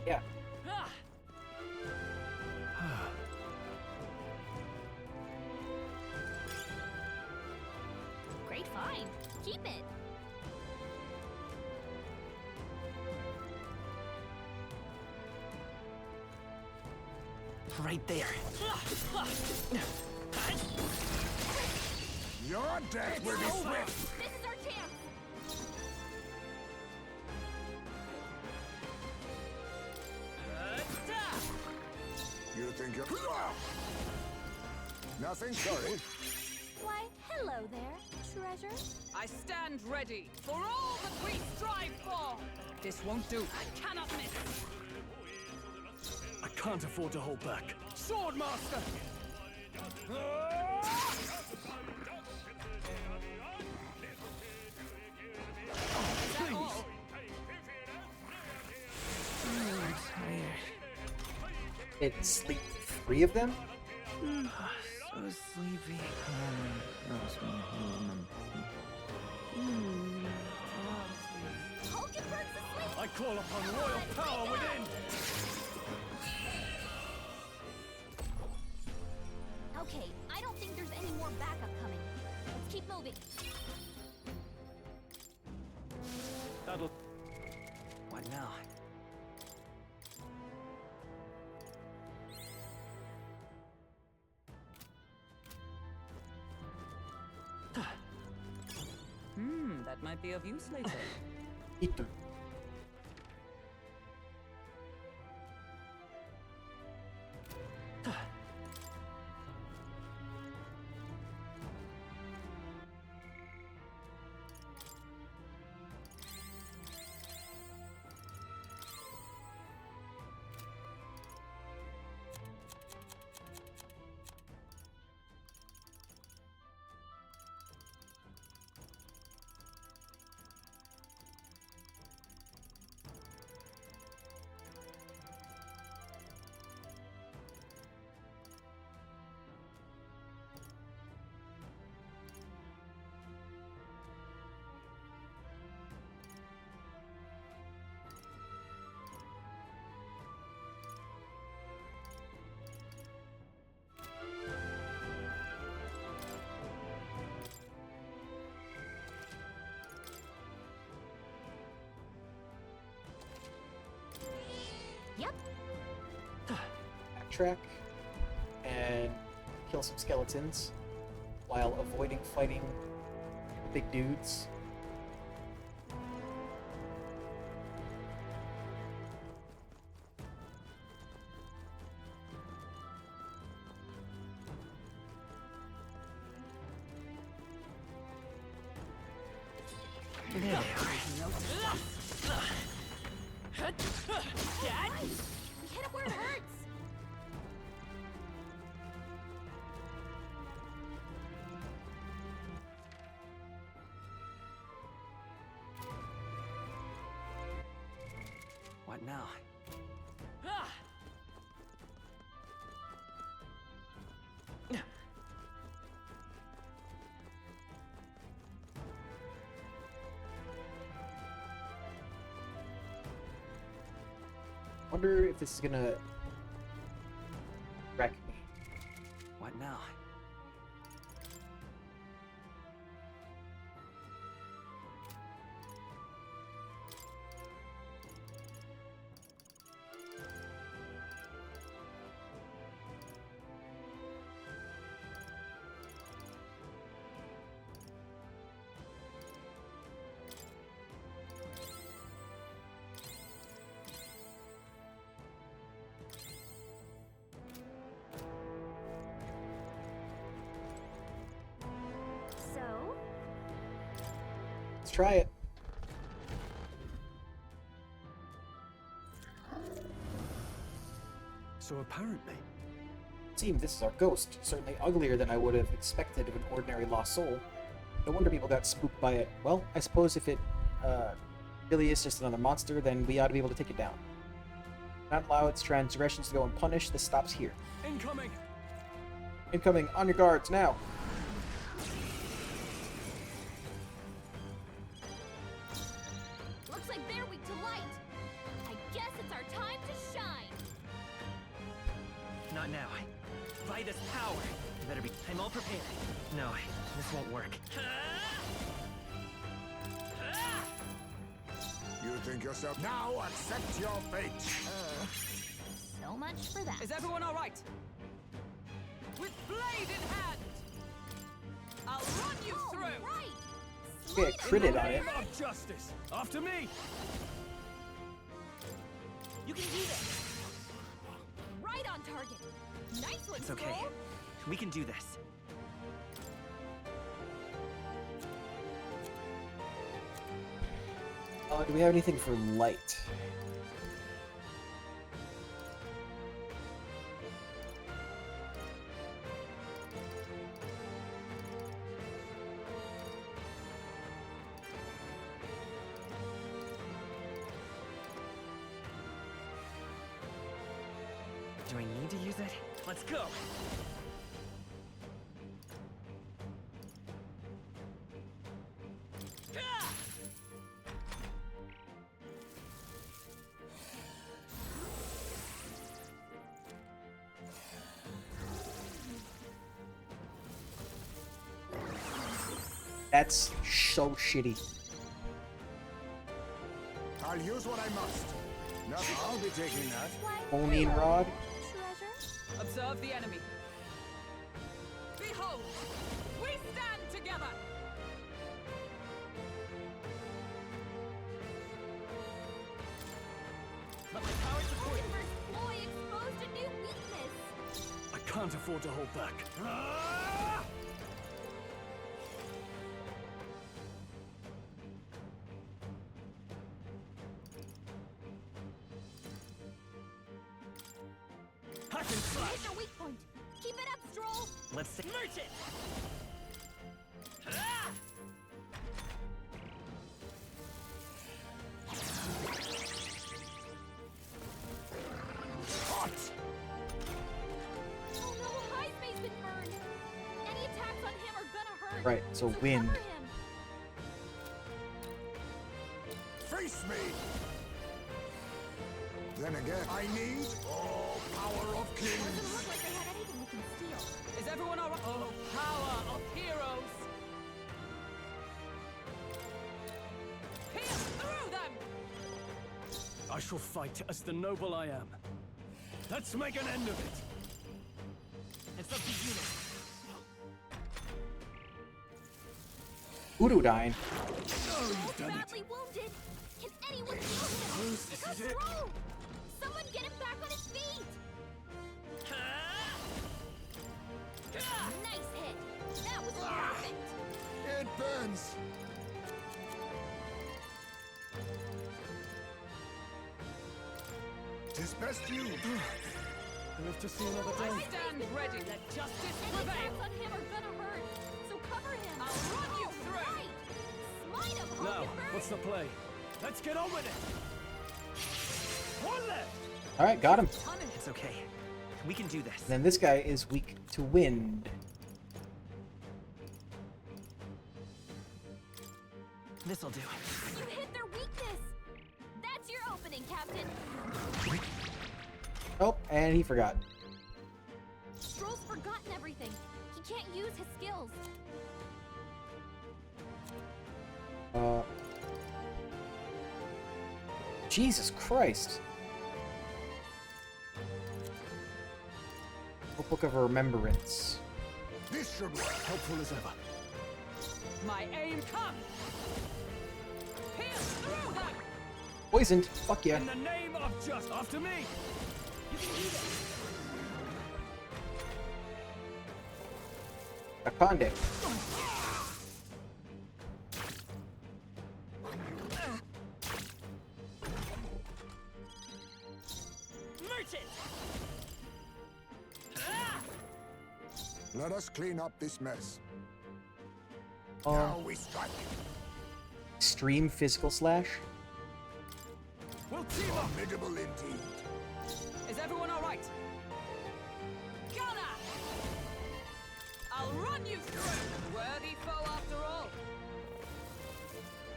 S1: Yeah.
S8: Great find. Keep it.
S12: Right there.
S11: Your death will be swift.
S8: This is our chance.
S11: You think you're... Nothing, sorry.
S8: Why, hello there, treasure.
S10: I stand ready for all that we strive for. This won't do. I cannot miss.
S12: I can't afford to hold back. Swordmaster!
S10: Please.
S3: I'm tired.
S1: It's like 3 of them?
S3: So sleepy.
S8: Hulkenberg's asleep.
S12: I call upon royal power within!
S8: Okay, I don't think there's any more backup coming. Let's keep moving.
S12: That'll...
S3: What now?
S10: That might be of use later.
S1: Eat
S8: Yep.
S1: Backtrack and kill some skeletons while avoiding fighting the big dudes.
S8: We hit it where it hurts.
S3: What now?
S1: Wonder if this is gonna wreck me.
S3: What now?
S4: So?
S1: Let's try it.
S3: So apparently...
S1: Team, this is our ghost. Certainly uglier than I would have expected of an ordinary lost soul. No wonder people got spooked by it. Well, I suppose if it really is just another monster, then we ought to be able to take it down. Not allow its transgressions to go unpunished. This stops here.
S14: Incoming!
S1: Incoming! On your guards, now!
S8: Looks like they're weak to light. I guess it's our time to shine.
S5: Not now. By this power. You better be. I'm all prepared. No, this won't work.
S11: You think yourself... Now accept your fate!
S8: So much for that.
S10: Is everyone all right? With blade in hand, I'll run you through.
S8: Right.
S1: Get critted on it.
S14: Of justice! After me!
S8: You can do this. Right on target. Nice one,
S5: It's okay.
S8: Scroll.
S5: We can do this.
S1: Do we have anything for light?
S5: Do I need to use it? Let's go!
S1: That's so shitty.
S11: I'll use what I must. Nothing. I'll be taking that.
S1: Onin rod.
S10: Observe the enemy. Behold, we stand together.
S5: Let my power support you.
S8: Ploy exposed a new weakness.
S3: I can't afford to hold back.
S5: Hack and slash!
S8: Hit the weak point. Keep it up, Stroll.
S5: Let's see. Merge it!
S11: Hot!
S8: Oh no, Highspace been burned. Any attacks on him are gonna hurt.
S1: Right, so wind.
S8: Cover him.
S11: Face me! Then again, I need all power of
S8: Doesn't
S11: kings!
S8: look like they have anything we can steal.
S10: Is everyone all right? Oh, power of heroes! Pierce through them!
S3: I shall fight as the noble I am. Let's make an end of it.
S5: It's up to you now.
S1: Urudyne.
S3: Oh, you've done it.
S8: Badly wounded. Can anyone heal him?
S3: This
S8: Go
S3: is it.
S8: Stroll. Someone get him back on his feet. Nice hit. That was perfect.
S11: It burns! Tis best you...
S3: Live to see another
S10: I
S3: day.
S10: stand ready. Let justice
S8: Any
S10: prevail.
S8: attacks on him are gonna hurt. So cover him.
S10: I'll run you through.
S8: Right. Smite him,
S3: Now,
S8: Hulkenberg.
S3: what's the play? Let's get on with it!
S1: Alright, got him.
S5: It's okay. We can do this.
S1: And then this guy is weak to wind.
S5: This'll do.
S8: You hit their weakness! That's your opening, Captain!
S1: Oh, and he forgot.
S8: Stroll's forgotten everything. He can't use his skills.
S1: Jesus Christ. Notebook of Remembrance.
S11: This should work.
S3: Helpful as ever.
S10: My aim comes! Pierce through them!
S1: Poisoned. Fuck yeah.
S14: In the name of just after me! You can do this!
S1: Akande.
S8: Merchant!
S11: Let us clean up this mess. Now we strike.
S1: Extreme physical slash.
S14: We'll team up!
S11: Formidable indeed.
S10: Is everyone alright? Gunner! I'll run you through! Worthy foe after all.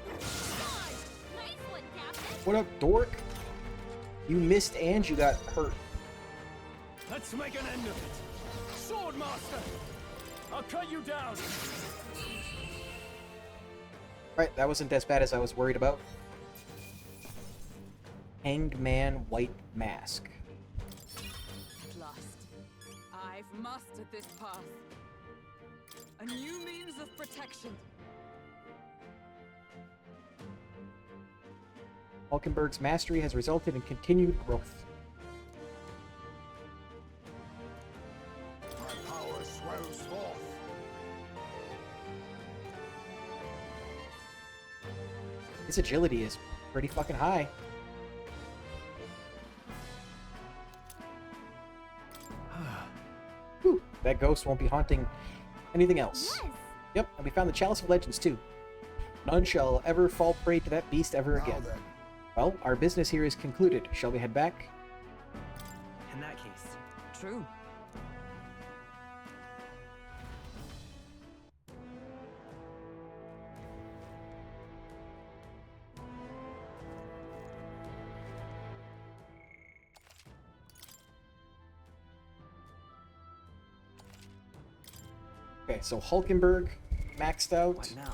S8: Nice one, Captain!
S1: What up, dork? You missed and you got hurt.
S14: Let's make an end of it! Swordmaster! I'll cut you down!
S1: Right, that wasn't as bad as I was worried about. Hanged Man White Mask.
S10: At last, I've mastered this path. A new means of protection.
S1: Hulkenberg's mastery has resulted in continued growth.
S11: My power swells forth.
S1: His agility is pretty fucking high. Whew, that ghost won't be haunting anything else.
S8: Yes!
S1: Yep, and we found the Chalice of Legends too. None shall ever fall prey to that beast ever
S11: Now
S1: again.
S11: then,
S1: Well, our business here is concluded. Shall we head back?
S5: In that case.
S10: True.
S1: Okay, so Hulkenberg maxed out.
S5: What now?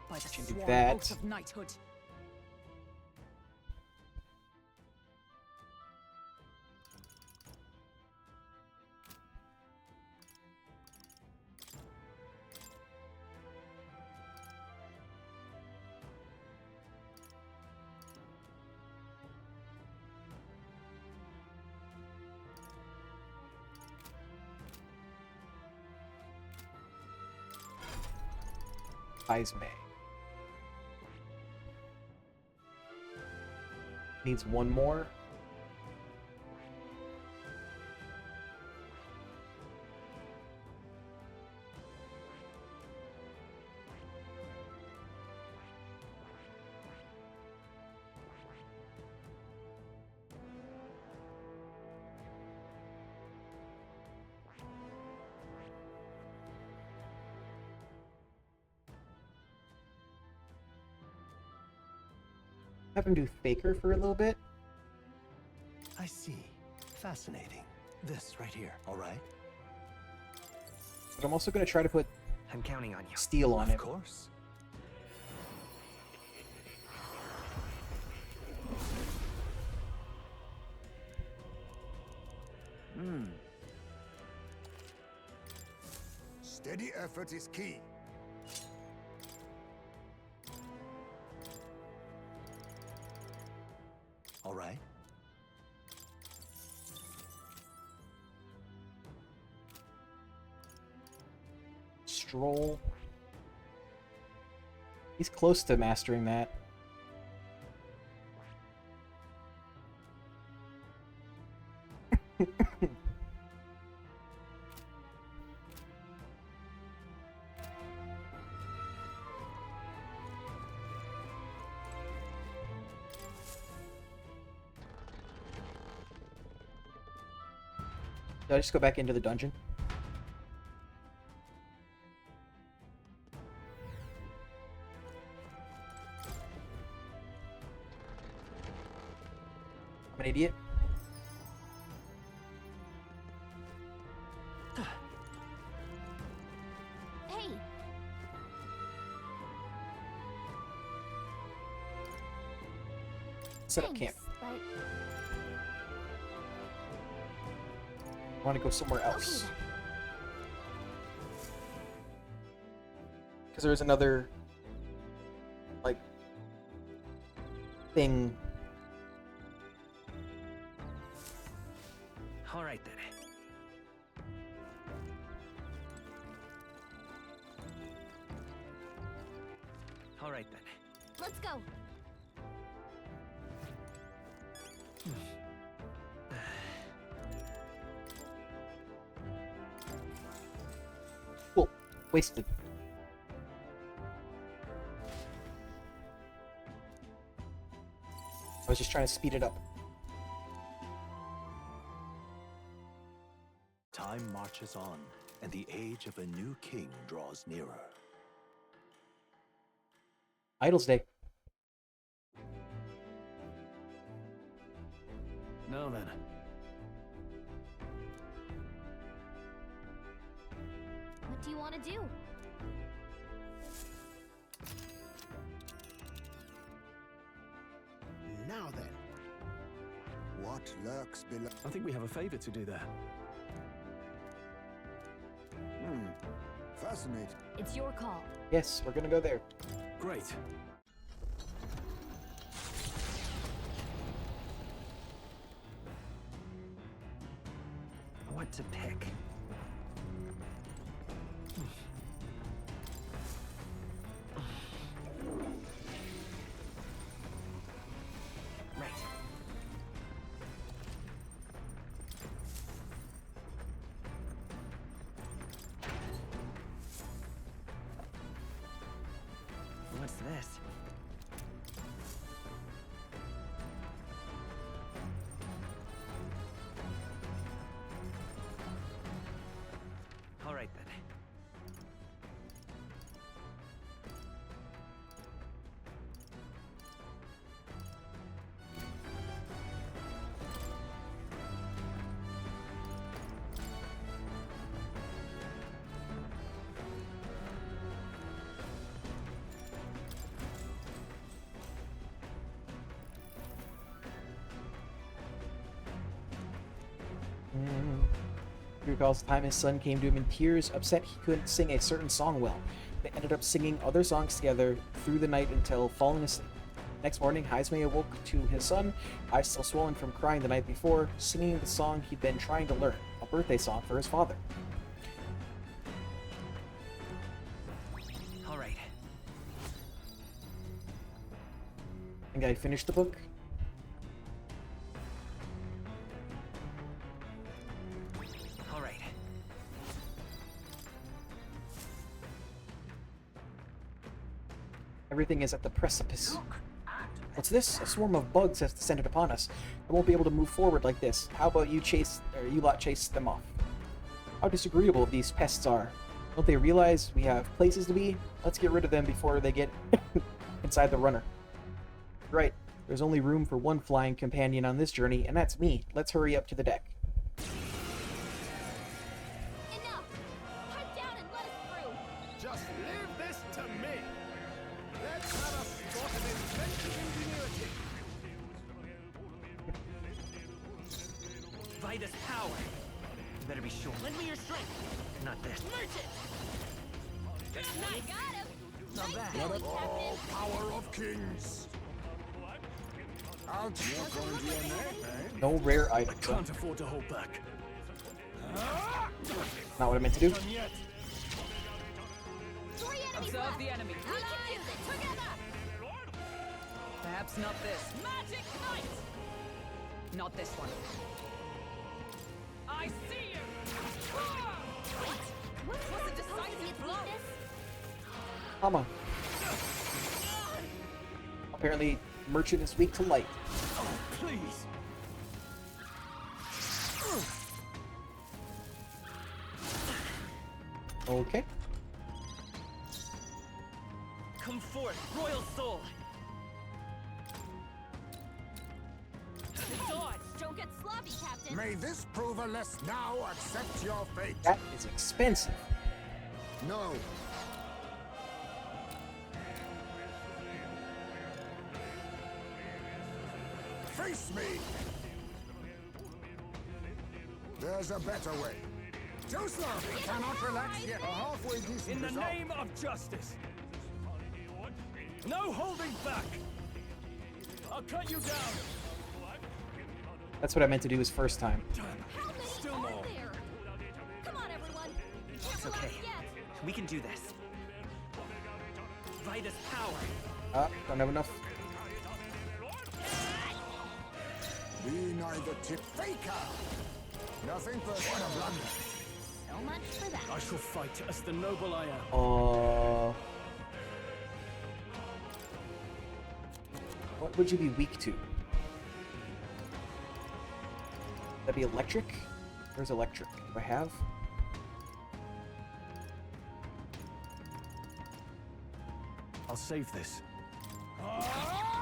S10: By the
S1: Can do
S10: sworn
S1: that.
S10: oath of knighthood.
S1: Ismay. Needs one more. Have him do Faker for a little bit.
S3: I see. Fascinating. This right here, all right?
S1: But I'm also going to try to put
S5: I'm counting on you.
S1: steel on it.
S3: Of course.
S11: steady effort is key.
S3: All right.
S1: Stroll. He's close to mastering that. Did I just go back into the dungeon? I'm an idiot.
S8: Hey,
S1: Set up camp.
S8: but
S1: I want to go somewhere else. Because there's another, like, thing.
S18: All right then. All right then.
S8: let's go.
S1: Cool. Wasted. I was just trying to speed it up.
S6: Time marches on, and the age of a new king draws nearer.
S1: Idle's Day.
S3: Now then.
S8: What do you want to do?
S2: Now then.
S11: What lurks below?
S3: I think we have a favor to do there.
S11: Fascinating.
S8: It's your call.
S1: Yes, we're gonna go there.
S3: Great.
S18: What to pick? Right. What's this? All right then.
S1: He recalls the time his son came to him in tears, upset he couldn't sing a certain song well. They ended up singing other songs together through the night until falling asleep. Next morning, Heismay awoke to his son, eyes still swollen from crying the night before, singing the song he'd been trying to learn, a birthday song for his father.
S18: All right.
S1: Think I finished the book?
S18: All right.
S1: Everything is at the precipice. What's this? A swarm of bugs has descended upon us. I won't be able to move forward like this. How about you lot chase them off? How disagreeable these pests are. Don't they realize we have places to be? Let's get rid of them before they get inside the runner. Right. There's only room for one flying companion on this journey, and that's me. Let's hurry up to the deck.
S8: Enough! Head down and let us through!
S2: Just leave this to me. Let's have a sport of inventive ingenuity.
S18: Vitus power. You better be sure. Lend me your strength. Not this.
S8: Merchant! You got him!
S18: Not bad.
S11: Not at all power of kings. I'll walk on to your name, eh?
S1: No rare items.
S3: I can't afford to hold back.
S1: Not what I meant to do.
S8: Three enemies
S10: Observe
S8: left.
S10: the enemy.
S8: We can do this together!
S10: Perhaps not this.
S8: Magic Knight!
S10: Not this one.
S5: I see you!
S8: What was the decisive blow?
S1: Come on. Apparently, Merchant is weak to light.
S12: Oh, please.
S1: Okay.
S5: Come forth, royal soul!
S8: Dodge! Don't get sloppy, Captain!
S11: May this prove a lesson. Now accept your fate.
S1: That is expensive.
S11: No. Face me! There's a better way. Too slow! We cannot relax yet. A halfway decent
S14: In the
S11: result.
S14: name of justice! No holding back! I'll cut you down!
S1: That's what I meant to do his first time.
S8: How many
S14: Still
S8: are
S14: more.
S8: there? Come on, everyone! We can't
S5: It's
S8: relax
S5: okay.
S8: yet.
S5: We can do this. By this power.
S1: Don't have enough.
S11: Be neither tip faker. Nothing but a blunder.
S8: So much for that.
S12: I shall fight as the noble I am.
S1: What would you be weak to? That'd be electric? Where's electric? Do I have?
S12: I'll save this.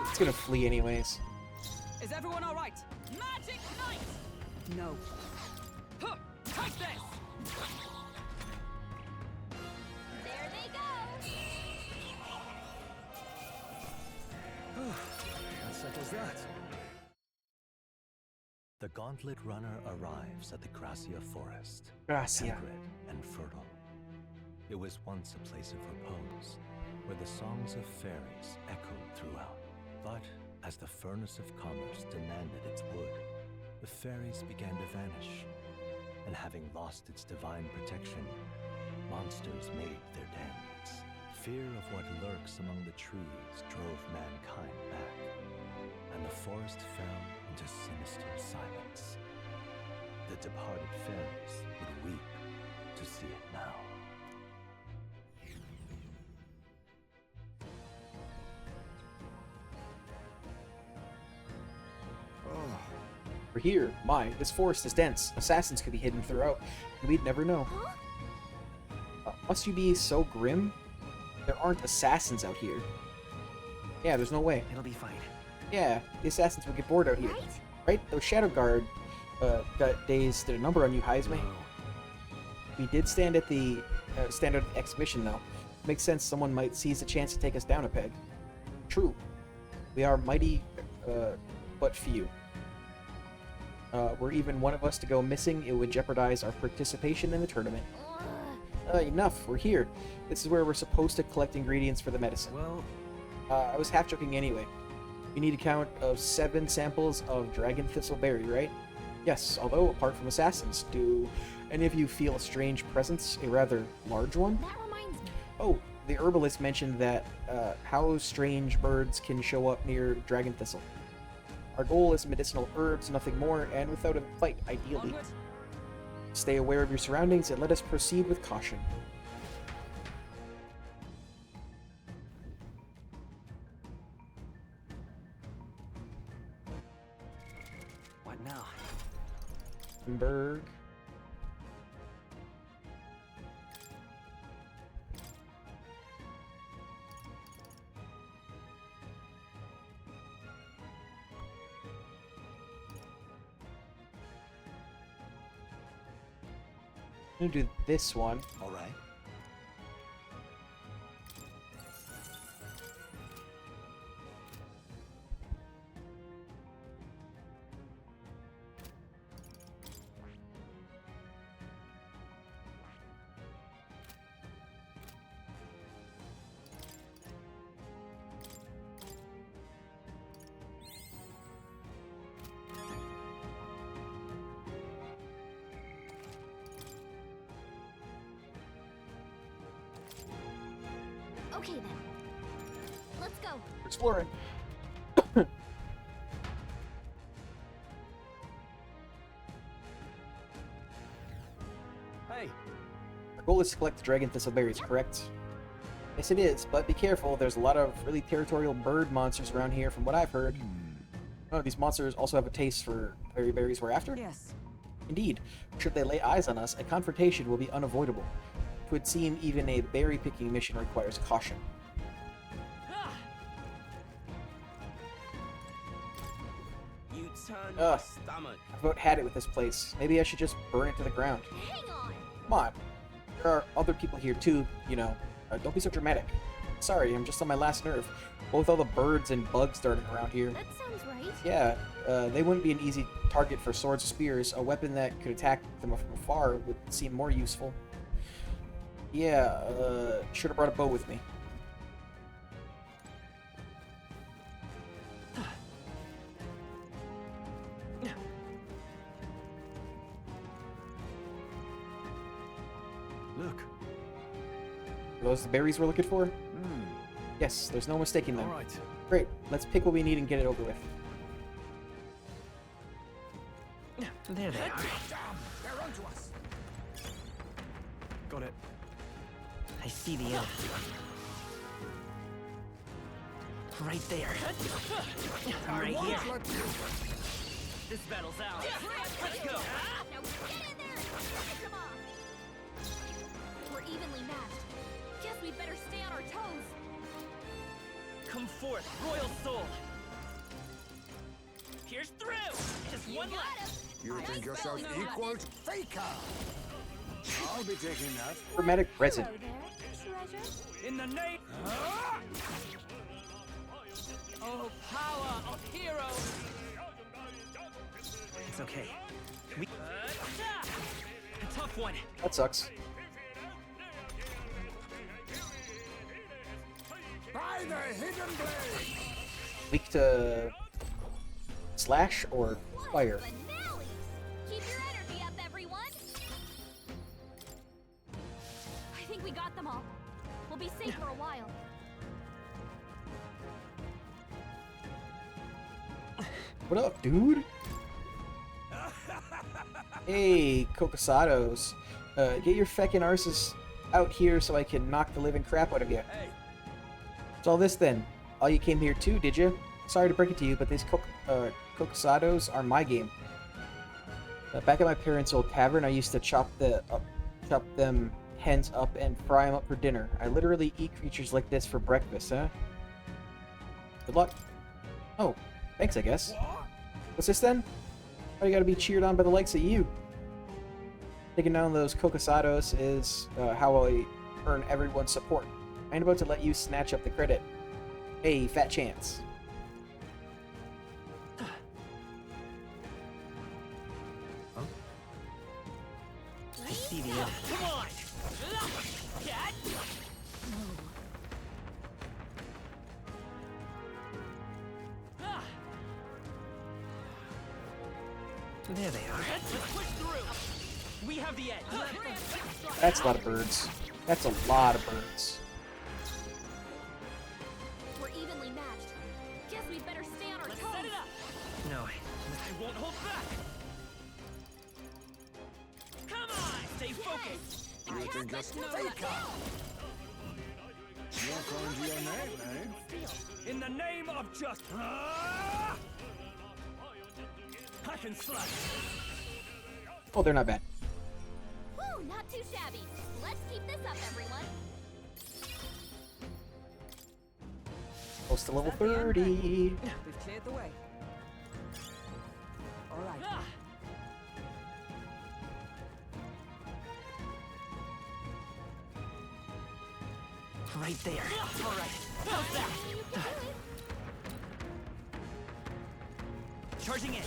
S1: It's gonna flee anyways.
S10: Is everyone all right?
S5: Magic Knight!
S10: No.
S5: Huh, take this!
S8: There they go!
S12: That settles that.
S6: The Gauntlet Runner arrives at the Gracia Forest.
S1: Gracia.
S6: Sacred and fertile. It was once a place of repose, where the songs of fairies echoed throughout. But as the furnace of commerce demanded its wood, the fairies began to vanish. And having lost its divine protection, monsters made their dens. Fear of what lurks among the trees drove mankind back, and the forest fell into sinister silence. The departed fairies would weep to see it now.
S1: We're here. My, this forest is dense. Assassins could be hidden throughout, and we'd never know. Must you be so grim? There aren't assassins out here. Yeah, there's no way.
S5: It'll be fine.
S1: Yeah, the assassins would get bored out here. Right? Those Shadow Guard days did a number on you, Heisme. We did stand at the standard exhibition, though. Makes sense someone might seize a chance to take us down a peg. True. We are mighty, but few. Were even one of us to go missing, it would jeopardize our participation in the tournament. Enough, we're here. This is where we're supposed to collect ingredients for the medicine.
S5: Well,
S1: I was half joking anyway. We need a count of 7 samples of dragon thistle berry, right? Yes, although apart from assassins, do any of you feel a strange presence, a rather large one?
S8: That reminds me.
S1: Oh, the herbalist mentioned that how strange birds can show up near dragon thistle. Our goal is medicinal herbs, nothing more, and without a fight, ideally.
S5: onward.
S1: Stay aware of your surroundings and let us proceed with caution.
S5: What now?
S1: Berg. I'm gonna do this one.
S6: All right.
S8: Okay then. Let's go.
S1: Exploring. The goal is to collect the dragon thistleberries, correct? Yes, it is, but be careful. There's a lot of really territorial bird monsters around here, from what I've heard. Oh, these monsters also have a taste for the very berries we're after?
S13: Yes.
S1: Indeed. Should they lay eyes on us, a confrontation will be unavoidable. It would seem even a berry-picking mission requires caution.
S20: You turned my stomach.
S1: I've about had it with this place. Maybe I should just burn it to the ground.
S8: Hang on.
S1: Come on. There are other people here too, you know. Don't be so dramatic. Sorry, I'm just on my last nerve. With all the birds and bugs darting around here.
S8: That sounds right.
S1: Yeah, they wouldn't be an easy target for swords or spears. A weapon that could attack them from afar would seem more useful. Yeah, should have brought a bow with me.
S3: Look.
S1: Are those the berries we're looking for? Yes, there's no mistaking them.
S3: All right.
S1: Great, let's pick what we need and get it over with.
S5: There they are.
S11: They're onto us.
S3: Got it.
S5: I see the end. Right there. Right here. This battle's out. Let's go.
S8: Now get in there and finish them off. We're evenly matched. Guess we'd better stay on our toes.
S5: Come forth, royal soul. Pierce through. Just one left.
S11: You think yourself equal to Faker? I'll be taking that.
S1: Chromatic resin.
S8: Hello there, treasure.
S14: In the name. Oh, power of heroes.
S5: It's okay. A tough one.
S1: That sucks.
S11: By the hidden blade.
S1: Weak to slash or fire.
S8: Finale! Keep your energy up, everyone. I think we got them all. We'll be safe for a while.
S1: What up, dude? Hey, Cocosados. Get your feckin' arses out here so I can knock the living crap out of you. What's all this then? All you came here too, did you? Sorry to break it to you, but these Cocosados are my game. Back at my parents' old tavern, I used to chop them hens up and fry them up for dinner. I literally eat creatures like this for breakfast, huh? Good luck. Oh, thanks, I guess. What's this then? Why you gotta be cheered on by the likes of you? Taking down those Cocosados is how I earn everyone's support. I ain't about to let you snatch up the credit. Hey, fat chance.
S5: I see the end. Come on. There they are. Let's push through. We have the edge.
S1: That's a lot of birds. That's a lot of birds.
S8: We're evenly matched. Guess we'd better stay on our toes.
S5: Set it up. No, I won't hold back. Come on, stay focused.
S11: You think you're Faker? You're calling to your name, eh?
S14: In the name of justice.
S5: Hack and slash.
S1: Oh, they're not bad.
S8: Woo, not too shabby. Let's keep this up, everyone.
S1: Close to level 30.
S10: We've cleared the way. All right.
S5: Right there. All right. How's that? Charging in.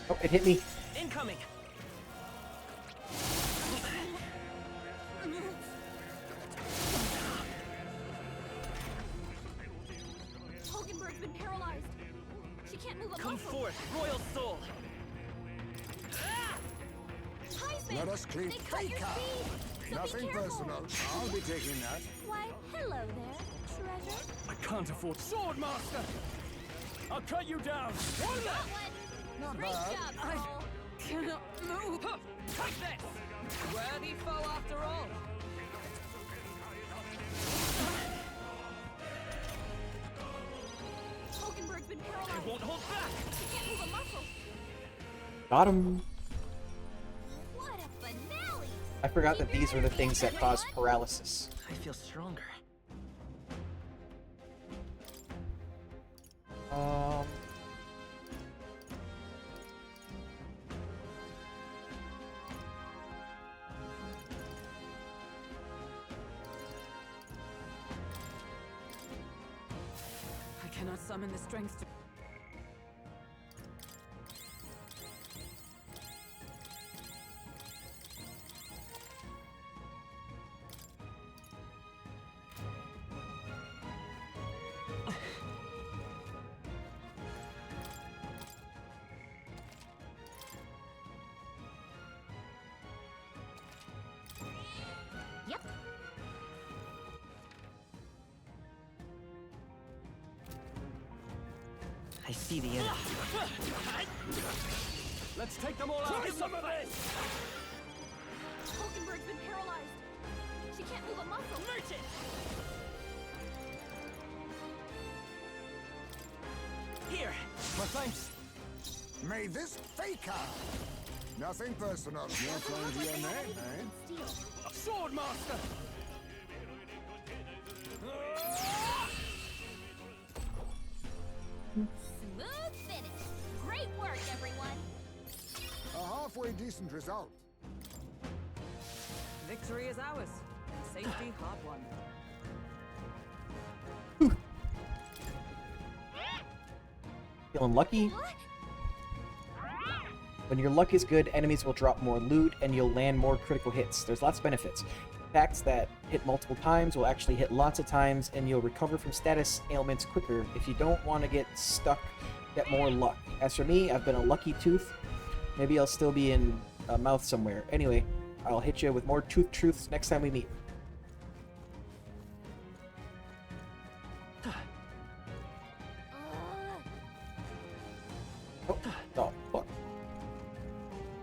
S1: Oh, it hit me.
S5: Incoming.
S8: Hogenberg's been paralyzed. She can't move a
S5: Come
S8: muscle.
S5: forth, royal soul.
S8: Heisman,
S11: Let us clean
S8: they cut your
S11: Faker.
S8: speed, so
S11: Nothing
S8: be careful.
S11: personal. I'll be taking that.
S8: Why, hello there, treasure.
S14: I can't afford Swordmaster. I'll cut you down.
S8: Got one.
S11: Not
S8: Great
S11: bad.
S8: job, Cole.
S10: Cannot move.
S14: Take this.
S10: Worthy foe after all.
S8: Hulkenberg's been paralyzed.
S5: I won't hold back.
S8: He can't move a muscle.
S1: Got him.
S8: What a finale!
S1: I forgot that these were the things that cause paralysis.
S5: I feel stronger.
S10: I cannot summon the strength to...
S8: Yep.
S5: I see the enemy.
S14: Let's take them all out.
S5: Try some of this!
S8: Hulkenberg's been paralyzed. She can't move a muscle.
S5: Merchant! Here, my thanks.
S11: May this faker! Nothing personal. You're trying to your name, eh?
S14: Sword Master!
S8: Smooth finish. Great work, everyone.
S11: A halfway decent result.
S10: Victory is ours, and safety hard won.
S1: Feeling lucky? When your luck is good, enemies will drop more loot and you'll land more critical hits. There's lots of benefits. Attacks that hit multiple times will actually hit lots of times, and you'll recover from status ailments quicker. If you don't want to get stuck, get more luck. As for me, I've been a lucky tooth. Maybe I'll still be in a mouth somewhere. Anyway, I'll hit you with more tooth truths next time we meet. Oh, the fuck.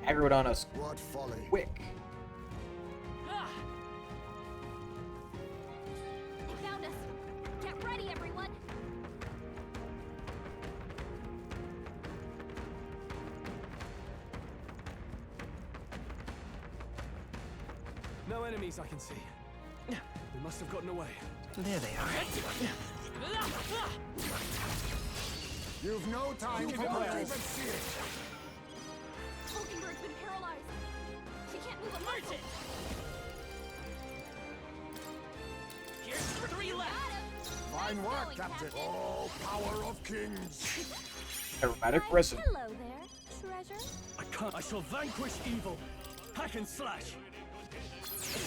S1: Aggroed on us.
S11: What folly.
S1: Quick.
S8: They found us. Get ready, everyone.
S14: No enemies I can see. They must have gotten away.
S5: There they are.
S11: You've no time
S14: Give
S11: for
S14: it my
S11: motive
S14: all.
S11: and see it.
S8: Hulkenberg's been paralyzed. She can't move a muscle.
S5: Here's 3 left.
S11: Fine work, Captain. Oh, power of kings.
S1: Aromatic resin.
S8: Hello there, treasure.
S14: I can't. I shall vanquish evil. Hack and slash.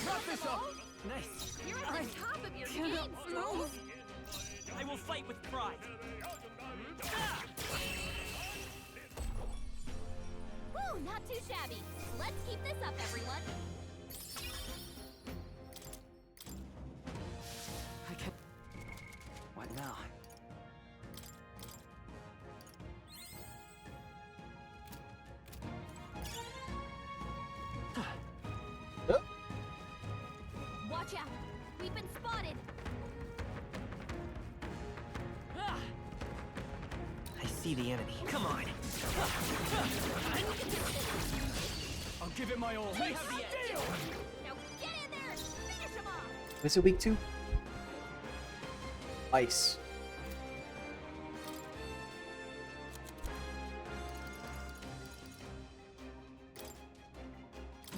S14: Wrap this up.
S5: Nice.
S8: You're at the top of your
S5: cannot
S8: game, Skulls.
S5: I will fight with pride.
S8: Woo, not too shabby. Let's keep this up, everyone.
S5: I can... What now?
S8: Watch out. We've been spotted.
S5: I see the enemy. Come on.
S14: I'll give it my all.
S5: We have the edge.
S8: Now get in there and finish him off.
S1: This is week 2? Ice.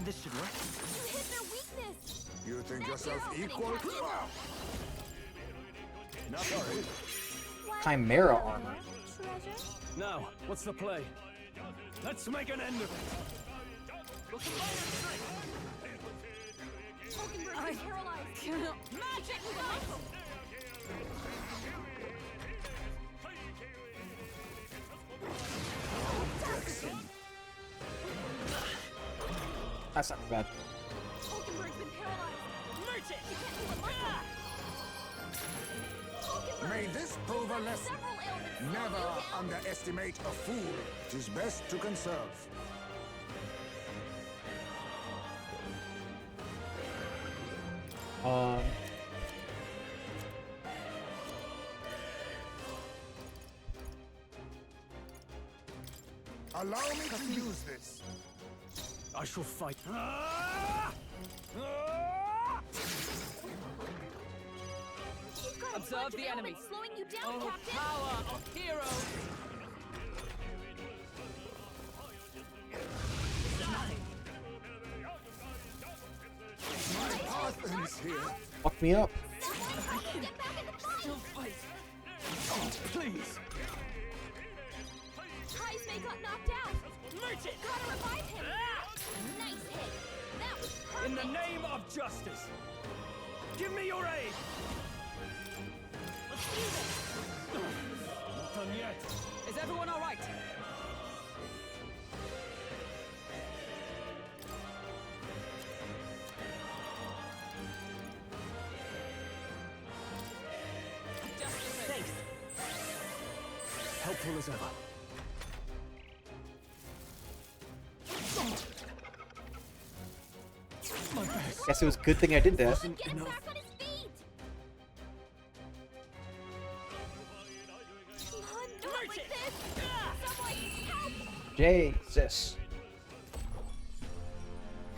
S5: This should work.
S8: You hit their weakness.
S11: You think
S8: That's
S11: yourself
S8: your opening,
S11: equal?
S8: Captain.
S11: Not sorry.
S1: Chimera armor.
S8: Treasure?
S14: Now, what's the play? Let's make an end of it.
S8: Hulkenberg's been paralyzed.
S10: cannot...
S8: Magic muscle.
S1: That's not bad.
S8: Hulkenberg's been paralyzed.
S5: Merchant!
S8: She can't move a muscle. Hulkenberg.
S11: May this prove a lesson.
S8: Several ailments.
S11: Never underestimate a fool. It is best to conserve.
S1: Um.
S11: Allow me to use this.
S3: I shall fight.
S10: Observe the enemy.
S8: Slowing you down,
S10: Oh,
S8: Captain.
S10: power of heroes.
S11: My Parthen's here.
S1: Fuck me up.
S10: Still fight.
S3: Oh, please.
S8: Heismay got knocked out. Merchant, gotta revive him. Nice hit. That was perfect.
S14: In the name of justice, give me your aid.
S8: Let's do this.
S14: Not done yet.
S10: Is everyone all right?
S3: Safe. Helpful as ever. My best.
S1: Guess it was a good thing I did that.
S3: Wasn't
S8: Get him
S3: enough.
S8: back on his feet. Come on, not like this. Someone help.
S1: Jesus.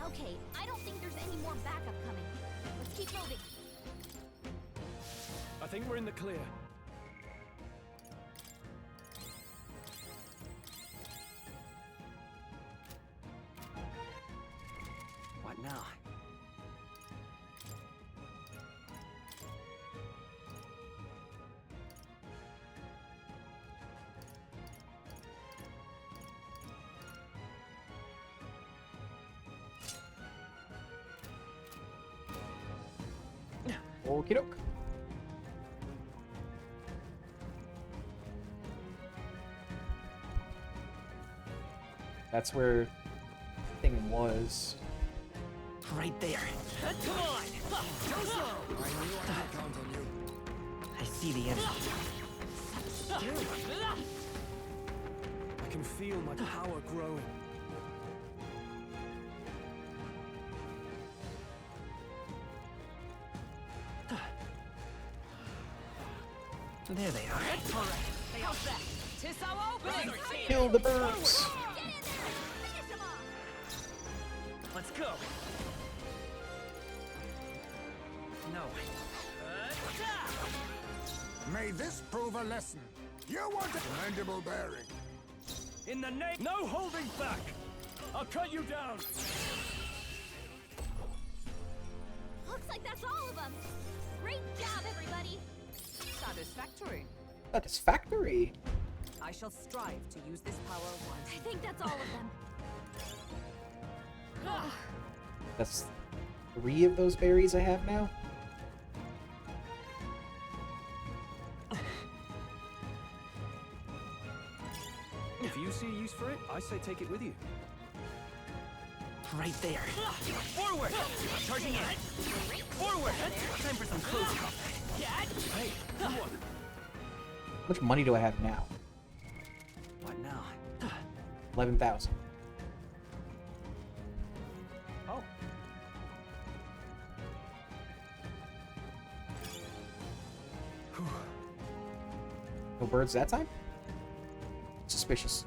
S8: Okay, I don't think there's any more backup coming. Let's keep moving.
S3: I think we're in the clear. What now?
S1: Okie doke. That's where the thing was.
S5: Right there. Come on! Go slow!
S11: I knew I could count on you.
S5: I see the enemy.
S3: I can feel my power growing.
S5: There they are.
S10: How's that? Tis our opening.
S1: Kill the birds.
S5: Let's go. No.
S11: May this prove a lesson. You want a commendable bearing.
S14: In the name, no holding back. I'll cut you down.
S8: Looks like that's all of them. Great job, everybody.
S10: Satisfactory.
S1: Satisfactory.
S10: I shall strive to use this power once.
S8: I think that's all of them.
S1: That's 3 of those berries I have now.
S3: If you see a use for it, I say take it with you.
S5: Right there. Forward! Charging in. Forward! Time for some close combat.
S3: Hey, good one.
S1: How much money do I have now?
S3: What now?
S1: 11,000.
S3: Oh.
S1: No birds that time? Suspicious.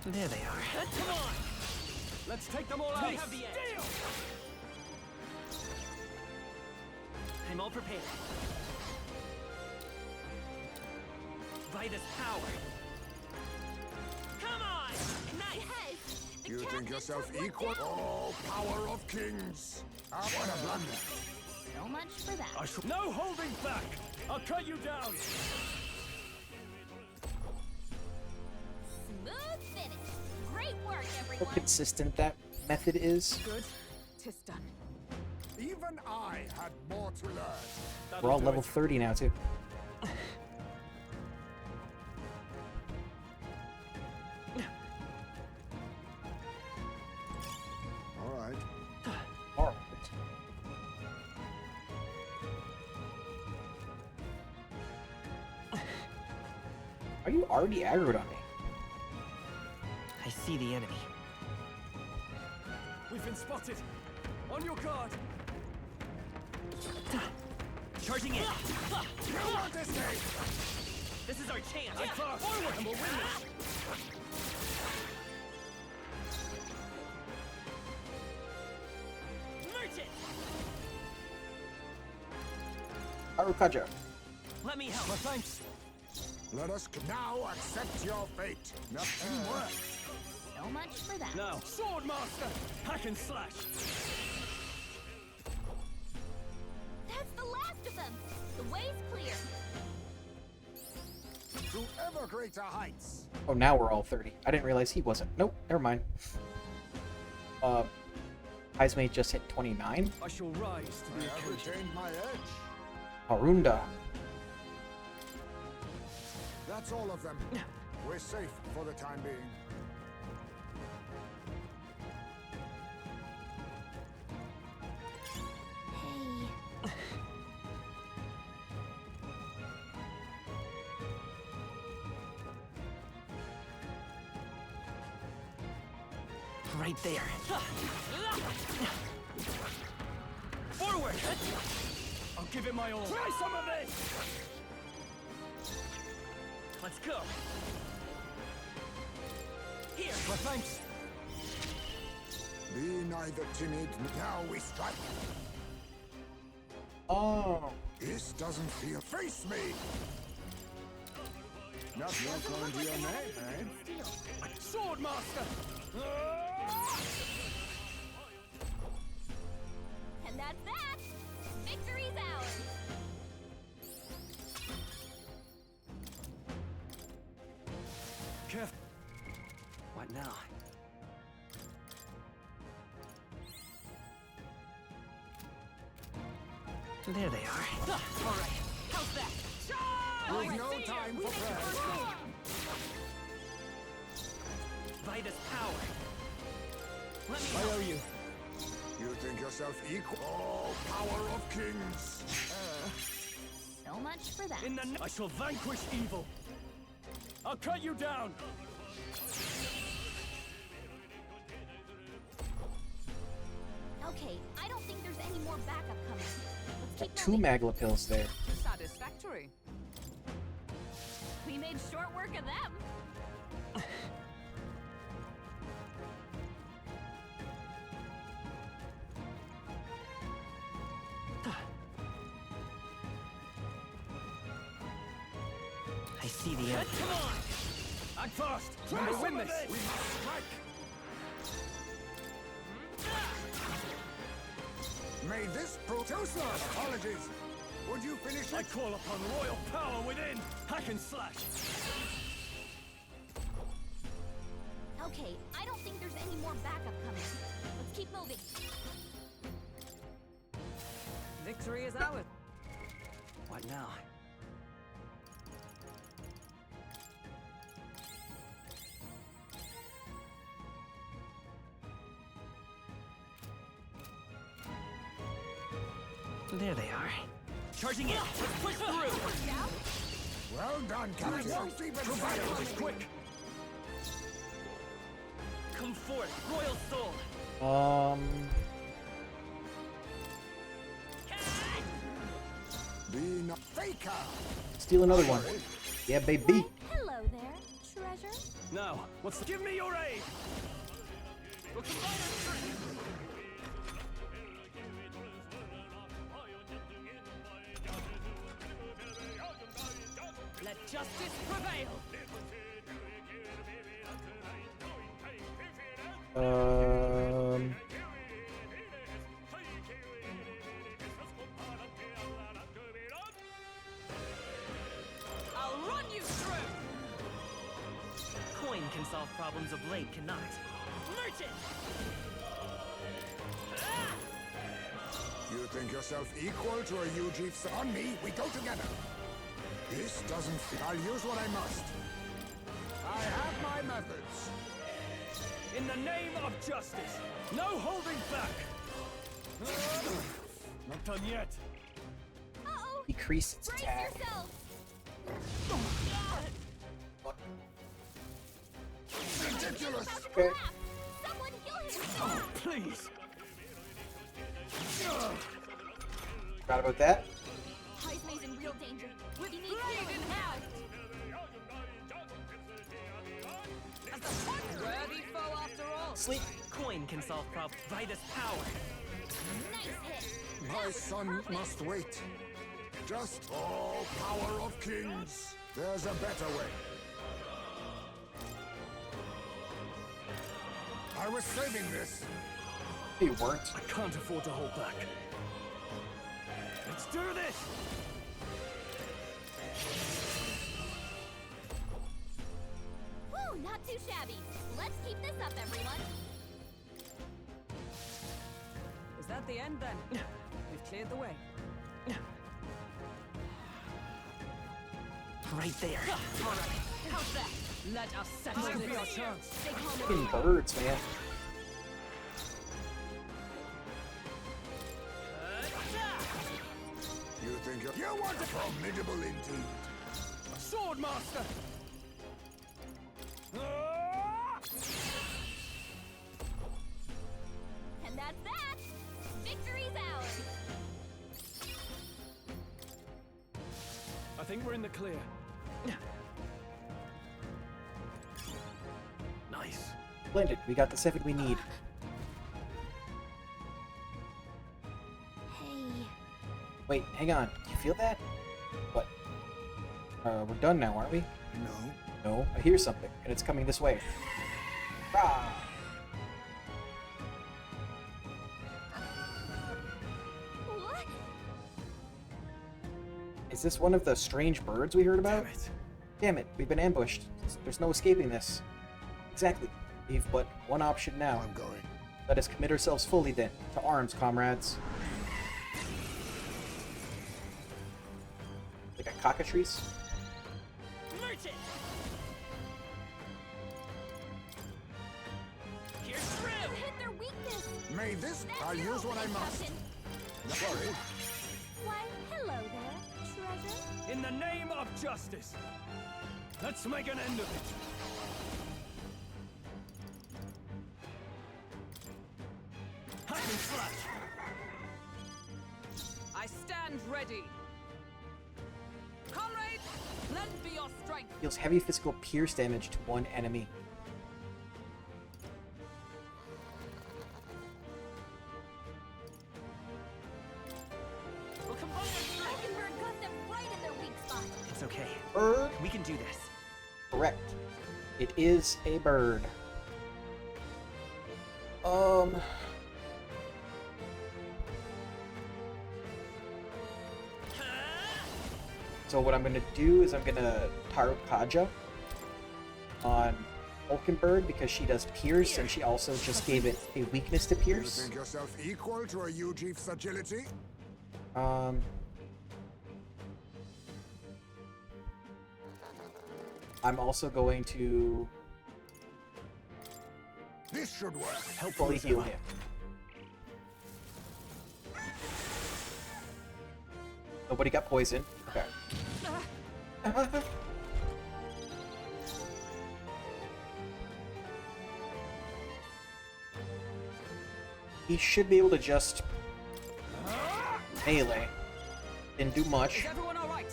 S5: There they are.
S14: Come on. Let's take them all out.
S5: We have the edge. I'm all prepared. By this power. Come on!
S8: Nice.
S11: You think yourself equal? Oh, power of kings. Ah, what a blunder.
S8: So much for that.
S14: I shall. No holding back. I'll cut you down.
S8: Smooth finish. Great work,
S1: How
S8: everyone.
S1: consistent that method is.
S10: Good. Tis done.
S11: Even I had more to learn.
S1: We're all level 30 now, too.
S11: All right.
S1: Alright. Are you already aggroed on me?
S5: I see the enemy.
S14: We've been spotted. On your guard.
S5: Charging in.
S14: You want this game?
S5: This is our chance.
S14: I'm fast. Forward, and we'll win this.
S5: Merchant.
S1: Arukaja.
S5: Let me help.
S14: My thanks.
S11: Let us now accept your fate. Nothing worse.
S8: So much for that.
S14: Now, Swordmaster, hack and slash.
S8: That's the last of them. The way's clear.
S11: To ever greater heights.
S1: Oh, now we're all 30. I didn't realize he wasn't. Nope, never mind. Heismate just hit 29.
S14: I shall rise to the
S11: I have
S14: occasion.
S11: retained my edge.
S1: Harunda.
S11: That's all of them. We're safe for the time being.
S8: Hey.
S5: Right there. Forward!
S14: I'll give it my all. Try some of this!
S5: Let's go. Here.
S14: My thanks.
S11: Be neither timid. Now we strike.
S1: Oh.
S11: This doesn't feel. Face me! Not going to your name, eh?
S14: Swordmaster!
S8: And that's that. Victory's ours.
S14: Careful.
S5: What now? There they are.
S14: All right. How's that?
S11: There's no time for prayer.
S5: By this power. Let me
S11: I
S5: help.
S11: owe you. You think yourself equal? Oh, power of kings.
S8: So much for that.
S14: I shall vanquish evil. I'll cut you down.
S8: Okay, I don't think there's any more backup coming. Let's
S1: Got
S8: keep
S1: 2
S8: moving.
S1: Magla pills there.
S10: Satisfactory.
S8: We made short work of them.
S5: I see the enemy.
S14: Come on! Act fast! We'll win this!
S11: We must strike. May this prove useless. Apologies. Would you finish
S14: I
S11: it?
S14: call upon royal power within! Hack and slash!
S8: Okay, I don't think there's any more backup coming. Let's keep moving.
S10: Victory is ours.
S5: What now? There they are. Charging in. Let's push through.
S11: Well done, Captain.
S14: Prevail is quick!
S5: Come forth, royal soul.
S11: Be not faker.
S1: Steal another one. Yeah, baby.
S8: Hello there, treasure.
S14: Now, give me your aid! We'll combine our strength.
S10: Let justice prevail. I'll run you through.
S5: Coin can solve problems of blade cannot.
S10: Merchant.
S11: You think yourself equal to a UG on me? We go together. This doesn't fit. I'll use what I must. I have my methods.
S14: In the name of justice, no holding back! Not done yet.
S8: Uh-oh.
S1: Decrease its
S8: Brace
S1: attack.
S8: yourself.
S11: Ridiculous!
S1: Okay.
S8: Someone kill him!
S12: Oh, please!
S1: Forgot about that.
S8: Heismay's in real danger. We need healing now.
S10: Worthy foe after all.
S1: Sleep.
S5: Coin can solve problems. Vitus power.
S8: Nice hit.
S11: My son must wait. Just all power of kings. There's a better way. I was saving this.
S1: You weren't.
S12: I can't afford to hold back. Let's do this!
S8: Whew, not too shabby. Let's keep this up, everyone.
S10: Is that the end then? We've cleared the way.
S5: Right there.
S10: All right. How's that? Let us settle
S12: This could
S10: this.
S12: be our chance.
S8: Stay calm.
S1: Fucking birds, man.
S11: You think you want a formidable indeed.
S12: Sword Master!
S8: And that's that. Victory's ours.
S12: I think we're in the clear. Nice.
S1: Splendid. We got the 7 we need.
S8: Hey.
S1: Wait, hang on. You feel that? What? We're done now, aren't we?
S11: No.
S1: No, I hear something, and it's coming this way. Rah!
S8: What?
S1: Is this one of the strange birds we heard about?
S12: Damn it.
S1: Damn it, we've been ambushed. There's no escaping this. Exactly. We've but one option now.
S11: I'm going.
S1: Let us commit ourselves fully then. To arms, comrades. Like a cockatrice?
S5: Merchant! Here's through!
S8: Hit their weakness.
S11: May this.
S8: That's
S11: I'll
S8: your
S11: use what I
S8: opening,
S11: must.
S8: Captain.
S11: Sorry.
S8: Why, hello there, treasure.
S12: In the name of justice, let's make an end of it.
S10: Hiding flash. I stand ready. Comrades, lend me your strength.
S1: Deals heavy physical pierce damage to one enemy.
S5: We'll combine our strength.
S8: Hockenberg got them right in their weak spot.
S5: It's okay.
S1: Bird?
S5: We can do this.
S1: Correct. It is a bird. So what I'm gonna do is I'm gonna Tarot Kaja on Hulkenberg because she does Pierce and she also just gave it a weakness to
S11: You
S1: Pierce.
S11: think yourself equal to a U-Chief's agility?
S1: I'm also going to
S11: This should work.
S1: fully heal him. Nobody got poisoned. Okay. He should be able to just melee. Didn't do much.
S10: Is everyone all right?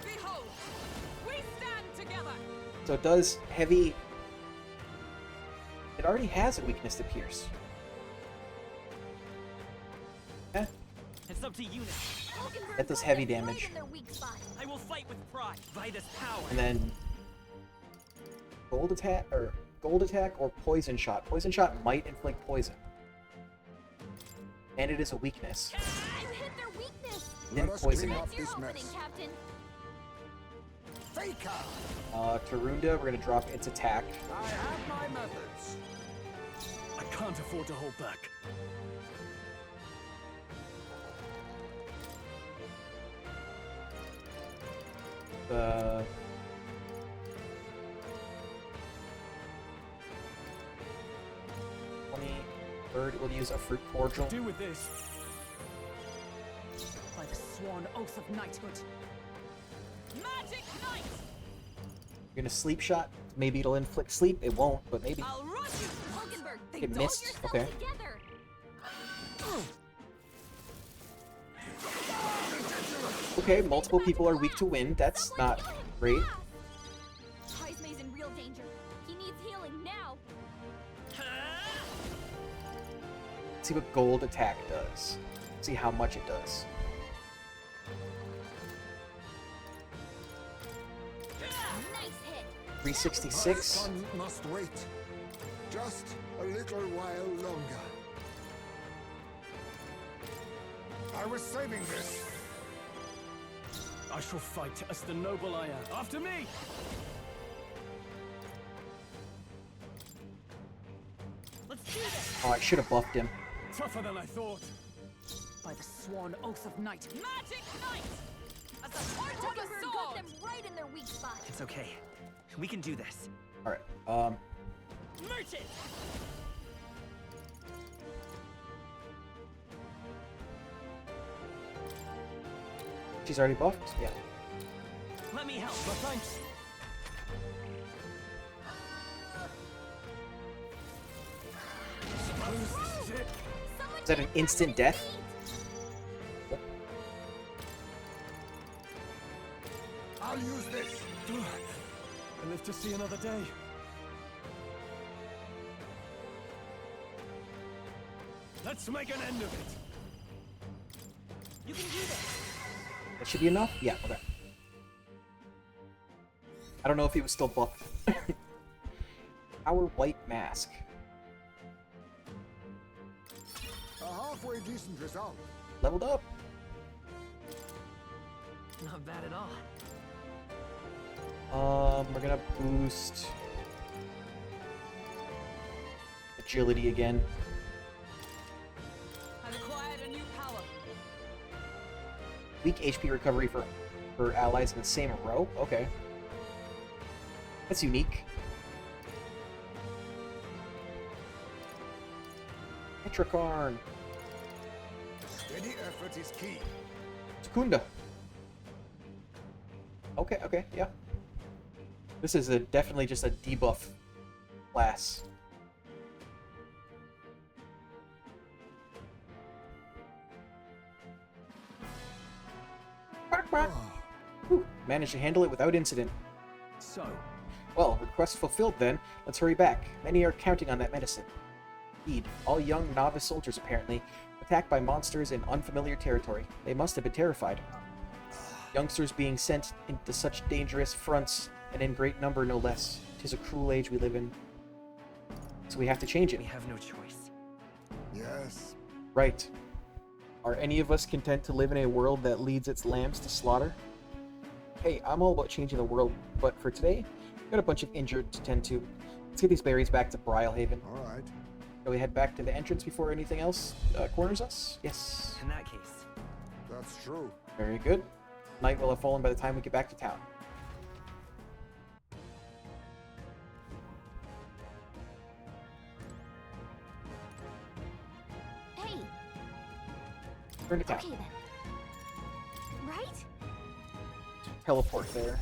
S10: Behold, we stand together.
S1: So it does heavy. It already has a weakness to Pierce. Eh,
S5: It's up to you now.
S8: Hockenberg
S1: that does
S8: got
S1: heavy
S8: them right
S1: damage.
S8: in their weak spot.
S5: I will fight with pride. Vitus power.
S1: And then gold attack or poison shot. Poison shot might inflict poison. And it is a weakness.
S8: You hit their weakness.
S1: Then
S11: Let us
S1: poison
S11: clean
S1: it.
S11: up
S8: That's your
S11: this
S8: opening,
S11: mess.
S8: Captain.
S11: Faker!
S1: Tarunda, we're gonna drop its attack.
S11: I have my methods.
S12: I can't afford to hold back.
S1: The bird will use a fruit cordial.
S12: Do with this.
S10: By the sworn oath of knighthood.
S5: Magic Knight!
S1: You're gonna sleep shot. Maybe it'll inflict sleep. It won't, but maybe.
S5: I'll run you! Hulkenberg,
S1: It missed. Okay.
S8: Together.
S1: Okay, multiple people are weak to wind. That's not great.
S8: Heismay's in real danger. He needs healing now.
S1: Let's see what gold attack does. See how much it does.
S8: Nice hit.
S1: 366.
S11: My son must wait. Just a little while longer. I was saving this.
S3: I shall fight as the noble I am. After me!
S5: Let's do this!
S1: Oh, I should have buffed him.
S3: Tougher than I thought.
S10: By the sworn oath of knight.
S5: Magic Knight! As the heart of a
S8: Hulkenberg got
S5: sword!
S8: them right in their weak spot.
S15: It's okay. We can do this.
S1: All right.
S5: Merchant!
S1: She's already buffed. Yeah.
S15: Let me help.
S3: No thanks. Suppose this is it.
S1: Is that an instant death?
S11: I'll use this.
S3: I live to see another day. Let's make an end of it.
S5: You can do this!
S1: That should be enough? Yeah, okay. I don't know if he was still buffed. Our white mask.
S11: A halfway decent result.
S1: Leveled up.
S15: Not bad at all.
S1: We're gonna boost agility again.
S5: I've acquired a new power.
S1: Weak HP recovery for allies in the same row? Okay. That's unique. Petricorn.
S11: Steady effort is key.
S1: Secunda. Okay, okay, yeah. This is definitely just a debuff class. Quack, quack. Whew, managed to handle it without incident.
S3: So,
S1: Well, request fulfilled then. Let's hurry back. Many are counting on that medicine. Indeed, all young novice soldiers apparently, attacked by monsters in unfamiliar territory. They must have been terrified. Youngsters being sent into such dangerous fronts, and in great number no less. 'Tis a cruel age we live in. So we have to change it.
S15: We have no choice.
S11: Yes.
S1: Right. Are any of us content to live in a world that leads its lambs to slaughter? Hey, I'm all about changing the world, but for today, got a bunch of injured to tend to. Let's get these berries back to Brylehaven.
S11: All right.
S1: Shall we head back to the entrance before anything else corners us? Yes.
S15: In that case.
S11: That's true.
S1: Very good. Night will have fallen by the time we get back to town.
S8: Hey,
S1: Turn to town.
S8: okay then. Right?
S1: Teleport there.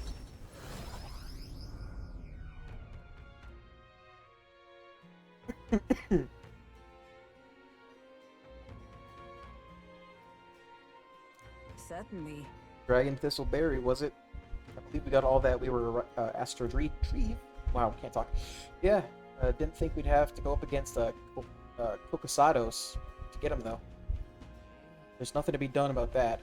S10: Certainly.
S1: Dragon Thistleberry, was it? I believe we got all that we were asked to retrieve. Wow, can't talk. Yeah, didn't think we'd have to go up against Kokosados to get them, though. There's nothing to be done about that.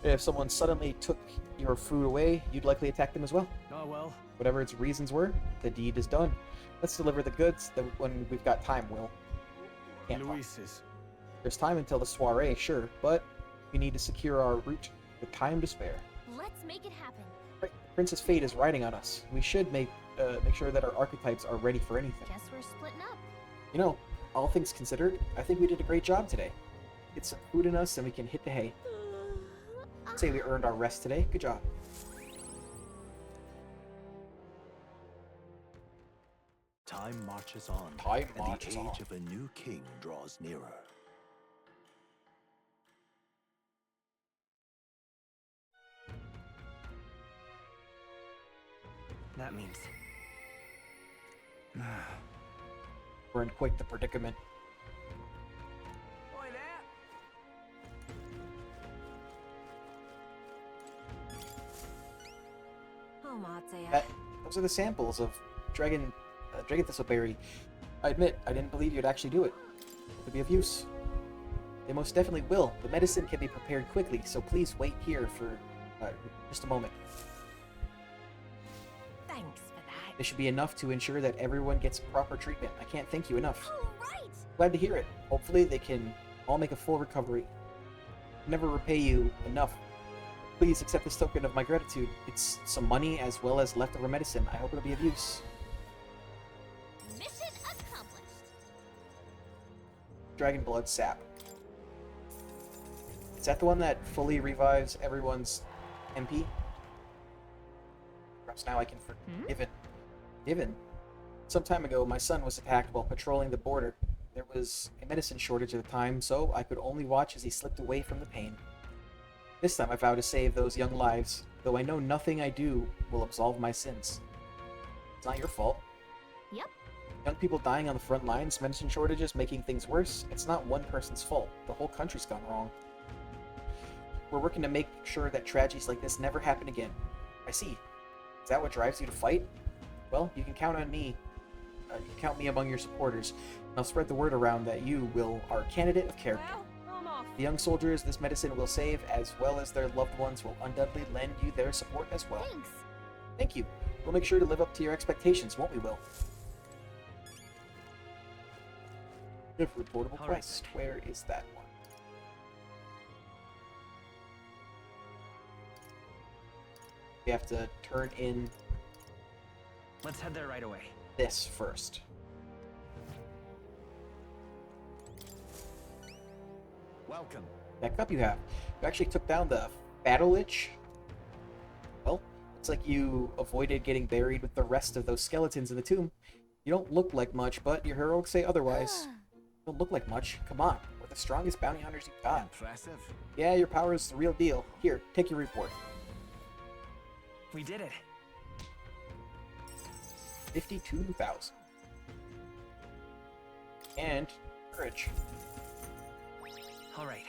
S1: If someone suddenly took your food away, you'd likely attack them as well.
S3: oh well.
S1: Whatever its reasons were, the deed is done. Let's deliver the goods when we've got time, Will. Can't talk.
S3: Luis's.
S1: There's time until the soiree, sure, but we need to secure our route with time to spare.
S8: Let's make it happen.
S1: Right, Princess Fate is riding on us. We should make sure that our archetypes are ready for anything.
S8: Guess we're splitting up.
S1: You know, all things considered, I think we did a great job today. Get some food in us and we can hit the hay. I'd say we earned our rest today. Good job.
S6: Time marches on,
S1: Time
S6: and
S1: marches
S6: the age
S1: on.
S6: of a new king draws nearer.
S5: That means...
S1: We're in quite the predicament.
S5: Oi there!
S8: Oh, Marzia.
S1: Those are the samples of dragon thistleberry. I admit, I didn't believe you'd actually do it. It could be of use. They most definitely will. The medicine can be prepared quickly, so please wait here for just a moment.
S8: Thanks for that.
S1: This should be enough to ensure that everyone gets proper treatment. I can't thank you enough.
S8: Oh, right!
S1: Glad to hear it. Hopefully they can all make a full recovery. I'll never repay you enough. Please accept this token of my gratitude. It's some money as well as leftover medicine. I hope it'll be of use.
S8: Mission accomplished.
S1: Dragon Blood Sap. Is that the one that fully revives everyone's MP? Perhaps now I can forgive it. Given. Some time ago, my son was attacked while patrolling the border. There was a medicine shortage at the time, so I could only watch as he slipped away from the pain. This time I vow to save those young lives, though I know nothing I do will absolve my sins. It's not your fault.
S8: Yep.
S1: Young people dying on the front lines, medicine shortages making things worse. It's not one person's fault. The whole country's gone wrong. We're working to make sure that tragedies like this never happen again. I see. Is that what drives you to fight? Well, you can count on me. You can count me among your supporters. And I'll spread the word around that you are a candidate of character.
S8: Well, I'm off.
S1: The young soldiers this medicine will save, as well as their loved ones, will undoubtedly lend you their support as well.
S8: Thanks.
S1: Thank you. We'll make sure to live up to your expectations, won't we, Will? If reportable quest, where is that one? We have to turn in...
S5: Let's head there right away.
S1: This first.
S12: Welcome.
S1: That cup you have. You actually took down the Battlelich. Well, looks like you avoided getting buried with the rest of those skeletons in the tomb. You don't look like much, but your heroics say otherwise. You don't look like much. Come on, we're the strongest bounty hunters you've got.
S12: Impressive.
S1: Yeah, your power is the real deal. Here, take your report.
S5: We did it.
S1: 52,000. And courage.
S5: All right.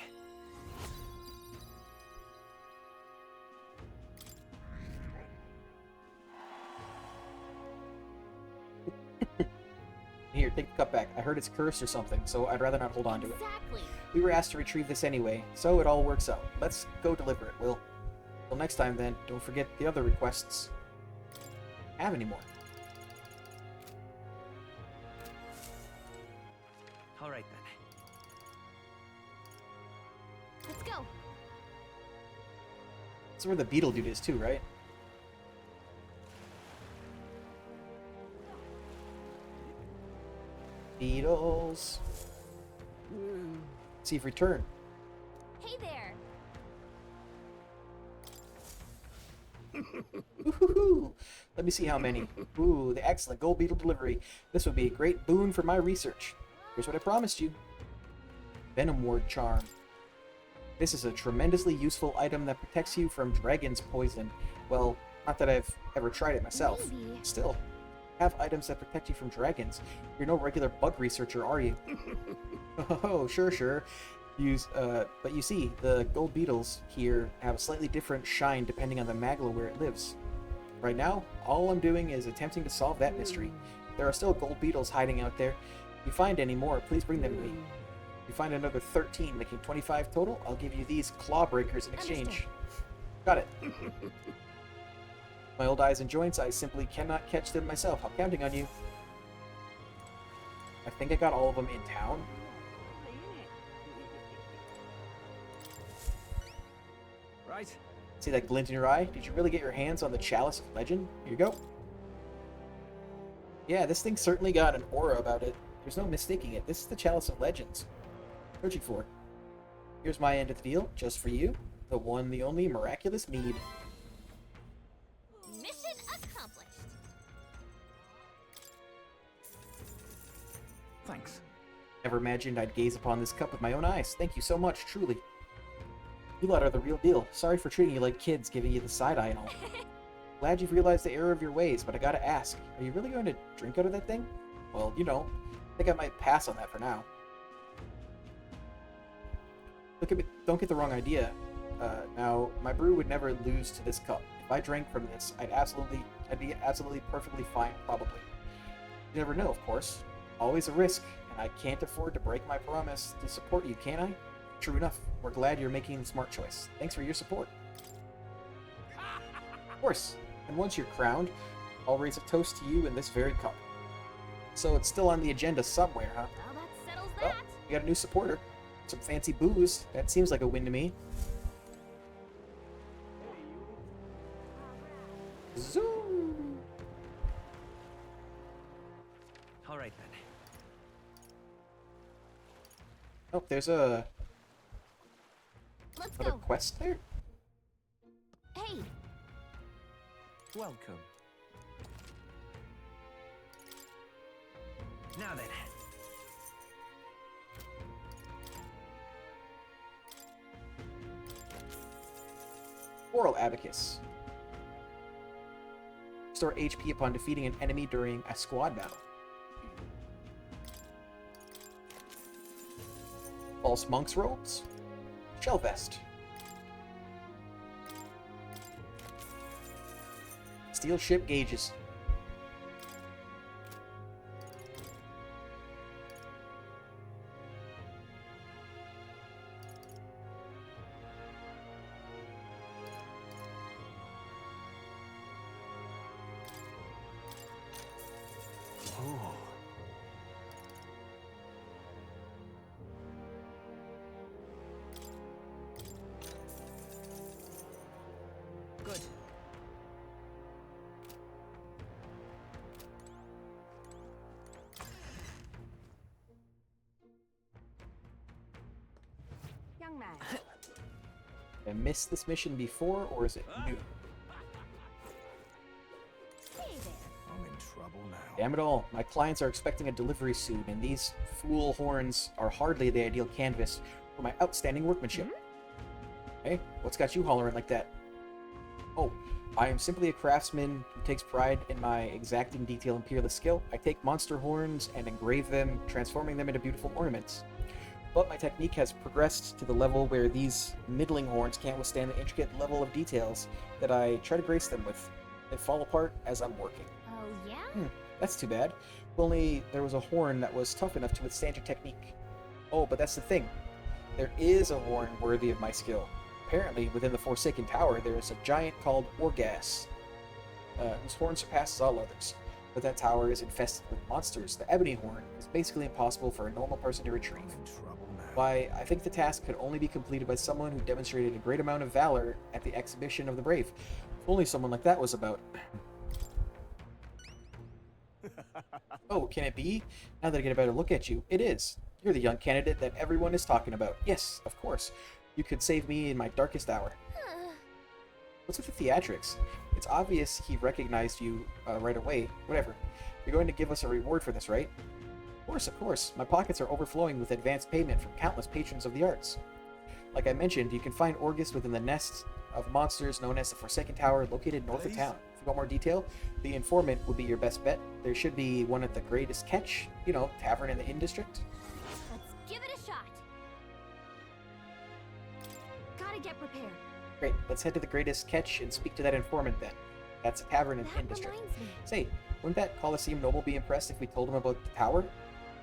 S1: Here, take the cup back. I heard it's cursed or something, so I'd rather not hold on to it.
S8: Exactly.
S1: We were asked to retrieve this anyway, so it all works out. Let's go deliver it, Will. Till next time, then, don't forget the other requests. Have any more?
S5: All right, then.
S8: Let's go.
S1: That's where the beetle dude is, too, right? Beetles. See if return.
S8: Hey there.
S1: Woohoo! Let me see how many. Ooh, the excellent gold beetle delivery. This would be a great boon for my research. Here's what I promised you. Venom Ward Charm. This is a tremendously useful item that protects you from dragon's poison. Well, not that I've ever tried it myself.
S8: Maybe.
S1: Still, have items that protect you from dragons. You're no regular bug researcher, are you? Oh, sure. But you see, the gold beetles here have a slightly different shine depending on the magla where it lives. Right now, all I'm doing is attempting to solve that mystery. There are still gold beetles hiding out there. If you find any more, please bring them to me. If you find another 13, making 25 total, I'll give you these claw breakers in exchange. Got it. My old eyes and joints, I simply cannot catch them myself. I'm counting on you. I think I got all of them in town.
S12: Right.
S1: See that glint in your eye? Did you really get your hands on the Chalice of Legend? Here you go. Yeah, this thing certainly got an aura about it. There's no mistaking it. This is the Chalice of Legends. Searching for. Here's my end of the deal, just for you. The one, the only miraculous mead.
S8: Mission accomplished.
S12: Thanks.
S1: Never imagined I'd gaze upon this cup with my own eyes. Thank you so much, truly. You lot are the real deal. Sorry for treating you like kids, giving you the side eye and all. Glad you've realized the error of your ways, but I gotta ask, are you really going to drink out of that thing? Well, you know, I think I might pass on that for now. Look at me, don't get the wrong idea. Now, my brew would never lose to this cup. If I drank from this, I'd be absolutely perfectly fine, probably. You never know, of course. Always a risk, and I can't afford to break my promise to support you, can I? True enough. We're glad you're making the smart choice. Thanks for your support. Of course. And once you're crowned, I'll raise a toast to you in this very cup. So it's still on the agenda somewhere, huh?
S8: Well, that settles
S1: Well,
S8: that.
S1: you got a new supporter. Some fancy booze. That seems like a win to me. Zoom!
S18: All right, then.
S1: Oh, there's a...
S8: Let's
S1: another
S8: go.
S1: quest there?
S8: Hey,
S18: Welcome. Now then.
S1: Oral Abacus. Restore HP upon defeating an enemy during a squad battle. False Monk's Robes. Shell Vest. Steel Ship Gauges.
S3: Oh.
S10: Good.
S8: young man.
S1: Did I missed this mission before, or is it new?
S8: Hey there.
S12: I'm in trouble now.
S1: Damn it all. My clients are expecting a delivery soon, and these fool horns are hardly the ideal canvas for my outstanding workmanship. Hey, what's got you hollering like that? Oh, I am simply a craftsman who takes pride in my exacting detail and peerless skill. I take monster horns and engrave them, transforming them into beautiful ornaments. But my technique has progressed to the level where these middling horns can't withstand the intricate level of details that I try to grace them with. They fall apart as I'm working.
S8: Oh, yeah?
S1: That's too bad. If only there was a horn that was tough enough to withstand your technique. Oh, but that's the thing. There is a horn worthy of my skill. Apparently, within the Forsaken Tower, there is a giant called Orgas, whose horn surpasses all others. But that tower is infested with monsters. The Ebony Horn is basically impossible for a normal person to retrieve. Why, I think the task could only be completed by someone who demonstrated a great amount of valor at the exhibition of the brave. If only someone like that was about. Oh, can it be? Now that I get a better look at you, it is. You're the young candidate that everyone is talking about. Yes, of course. You could save me in my darkest hour. What's with the theatrics? It's obvious he recognized you right away. Whatever. You're going to give us a reward for this, right? Of course. My pockets are overflowing with advance payment from countless patrons of the arts. Like I mentioned, you can find Orgus within the nest of monsters known as the Forsaken Tower, located north of town. If you want more detail, the informant would be your best bet. There should be one at the Greatest Catch, you know, tavern in the Inn District.
S8: Let's give it a shot. Gotta get prepared.
S1: Great, let's head to the Greatest Catch and speak to that informant then. That's a tavern in the Inn District.
S8: Reminds me.
S1: Say, wouldn't that Colosseum noble be impressed if we told him about the tower?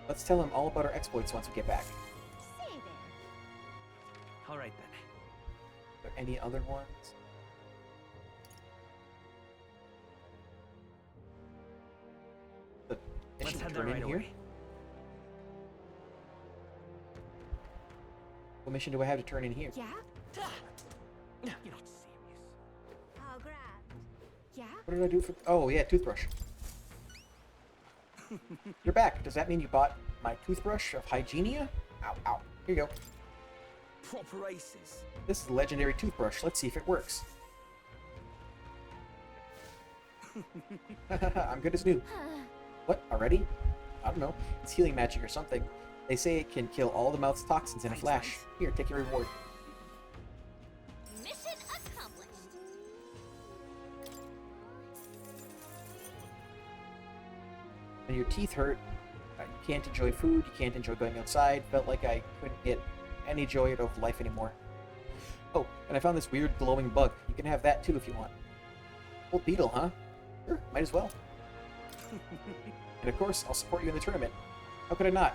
S1: Let's tell him all about our exploits once we get back.
S8: Say there.
S18: All right, then.
S1: Are there any other ones? The
S18: Let's
S1: mission
S18: head
S1: to
S18: there
S1: turn in
S18: right
S1: here?
S18: away.
S1: What mission do I have to turn in here?
S8: Yeah?
S18: You're not serious.
S8: Oh, grand. Yeah?
S1: What did I do for... Oh, yeah, toothbrush. You're back. Does that mean you bought my toothbrush of Hygienia? Ow, ow. Here you go.
S9: Proper aces.
S1: This is a legendary toothbrush. Let's see if it works. I'm good as new. What? Already? I don't know. It's healing magic or something. They say it can kill all the mouth's toxins in a flash. Here, take your reward.
S8: Mission accomplished.
S1: When your teeth hurt, you can't enjoy food, you can't enjoy going outside. Felt like I couldn't get any joy out of life anymore. Oh, and I found this weird glowing bug. You can have that too if you want. Old beetle, huh? Sure, might as well. And of course, I'll support you in the tournament. How could I not?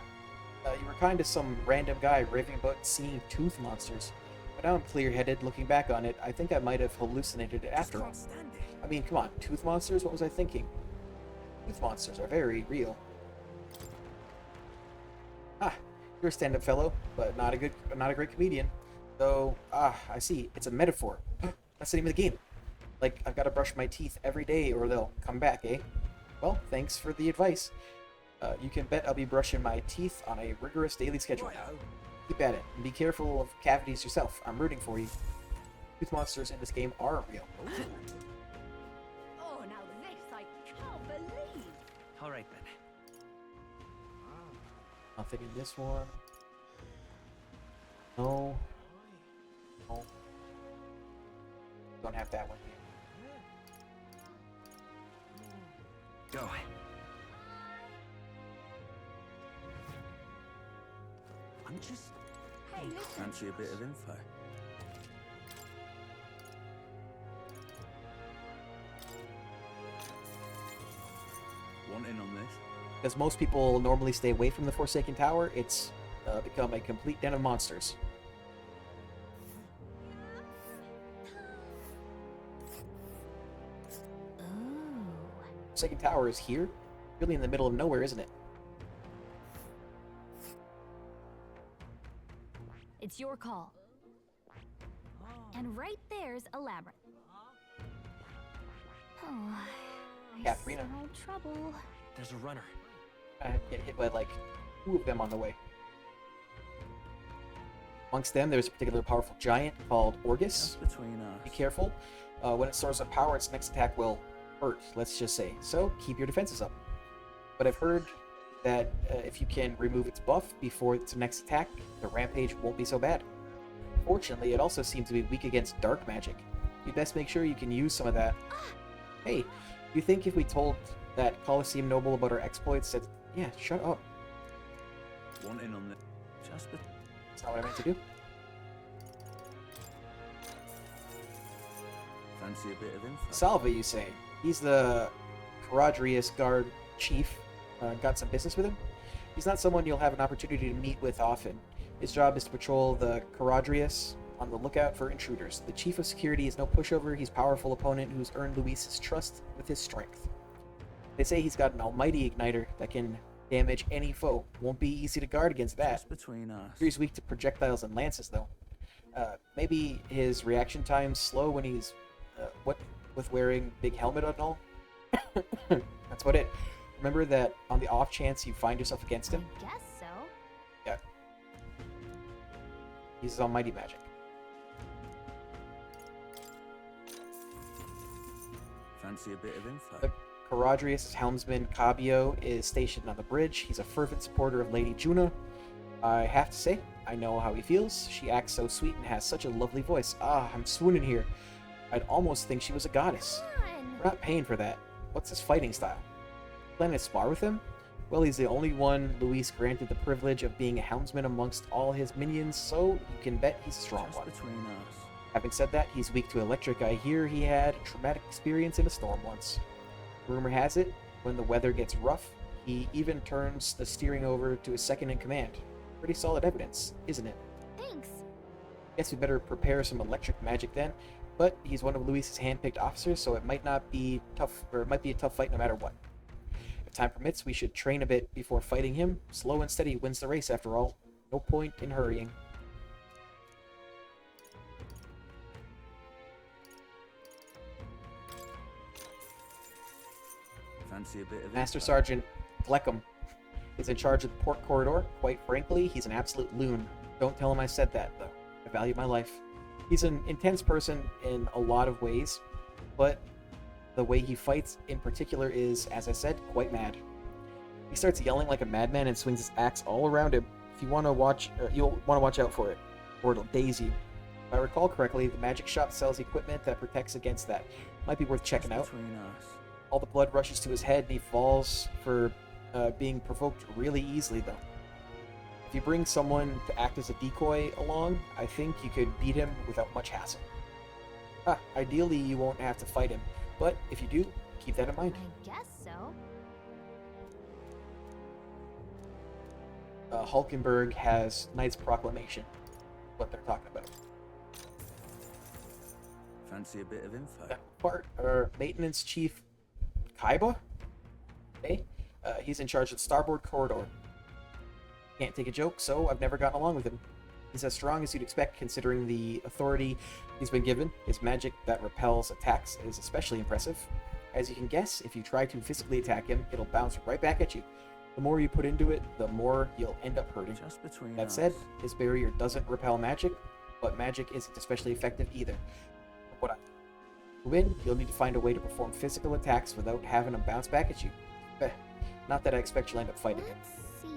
S1: You were kind of some random guy raving about seeing tooth monsters. But now I'm clear-headed looking back on it. I think I might have hallucinated it after all. I mean, come on, tooth monsters? What was I thinking? Tooth monsters are very real. Ah, you're a stand-up fellow, but not a great comedian. Though, I see. It's a metaphor. That's the name of the game. Like, I've got to brush my teeth every day or they'll come back, eh? Well, thanks for the advice. You can bet I'll be brushing my teeth on a rigorous daily schedule. Keep at it, and be careful of cavities yourself. I'm rooting for you. Tooth monsters in this game are real.
S8: Oh, now this I can't believe.
S5: All right, then.
S1: Nothing in this one. No. No. Don't have that one here.
S5: Go.
S9: I'm just...
S8: Hey, listen.
S9: Fancy a bit of info? Want in on this?
S1: As most people normally stay away from the Forsaken Tower, it's become a complete den of monsters. Forsaken Tower is here, really in the middle of nowhere, isn't it?
S4: It's your call. And right there's a labyrinth. Oh, I
S1: Katharina.
S4: smell trouble.
S5: There's a runner.
S1: I get hit by like 2 of them on the way. Amongst them, there's a particularly powerful giant called Orgus.
S9: Between us.
S1: Be careful. When it stores up power, its next attack will hurt, let's just say. So, keep your defenses up. But I've heard that if you can remove its buff before its next attack, the rampage won't be so bad. Fortunately, it also seems to be weak against dark magic. You'd best make sure you can use some of that. Hey, you think if we told that Colosseum noble about our exploits that... Yeah, shut up.
S9: Want in on this? Just bet.
S1: That's not what I meant to do.
S9: Fancy a bit of info?
S1: Salva, you say? He's the Caradrius Guard chief. Got some business with him? He's not someone you'll have an opportunity to meet with often. His job is to patrol the Caradrius, on the lookout for intruders. The chief of security is no pushover. He's a powerful opponent who's earned Luis's trust with his strength. They say he's got an almighty igniter that can damage any foe. Won't be easy to guard against that.
S9: Just between us.
S1: He's weak to projectiles and lances, though. Maybe his reaction time's slow when he's with wearing big helmet and all. That's about it. Remember that on the off chance you find yourself against him.
S4: I guess so.
S1: Yeah. He's almighty magic.
S9: Fancy a bit of info?
S1: The Caradrius' helmsman Cabio is stationed on the bridge. He's a fervent supporter of Lady Juna. I have to say, I know how he feels. She acts so sweet and has such a lovely voice. Ah, I'm swooning here. I'd almost think she was a goddess. We're not paying for that. What's his fighting style? Plan to spar with him? Well, he's the only one Luis granted the privilege of being a helmsman amongst all his minions, so you can bet he's a strong one.
S9: Between us.
S1: Having said that, he's weak to electric. I hear he had a traumatic experience in a storm once. Rumor has it, when the weather gets rough, he even turns the steering over to his second in command. Pretty solid evidence, isn't it?
S4: Thanks.
S1: Guess we better prepare some electric magic then. But he's one of Luis's hand-picked officers, so it might not be tough, or it might be a tough fight no matter what. If time permits, we should train a bit before fighting him. Slow and steady wins the race, after all. No point in hurrying.
S9: Fancy a bit of
S1: Master
S9: info?
S1: Sergeant Fleckham is in charge of the port corridor. Quite frankly, he's an absolute loon. Don't tell him I said that, though. I value my life. He's an intense person in a lot of ways, but the way he fights in particular is, as I said, quite mad. He starts yelling like a madman and swings his axe all around him. If you want to watch, you'll want to watch out for it, or it'll daze you. If I recall correctly, the magic shop sells equipment that protects against that. Might be worth checking out.
S9: Between us.
S1: All the blood rushes to his head and he falls for being provoked really easily, though. If you bring someone to act as a decoy along, I think you could beat him without much hassle. Ideally, you won't have to fight him, but if you do, keep that in mind.
S8: I guess so.
S1: Hulkenberg has Knight's Proclamation, what they're talking about.
S9: Fancy a bit of info?
S1: Maintenance Chief Kaiba? Okay. He's in charge of the starboard corridor. Can't take a joke, so I've never gotten along with him. He's as strong as you'd expect considering the authority he's been given. His magic that repels attacks is especially impressive. As you can guess, if you try to physically attack him, it'll bounce right back at you. The more you put into it, the more you'll end up hurting.
S9: Just between
S1: That
S9: us.
S1: said, his barrier doesn't repel magic, but magic isn't especially effective either. To win, you'll need to find a way to perform physical attacks without having them bounce back at you. Not that I expect you'll end up fighting him.
S8: Let's see.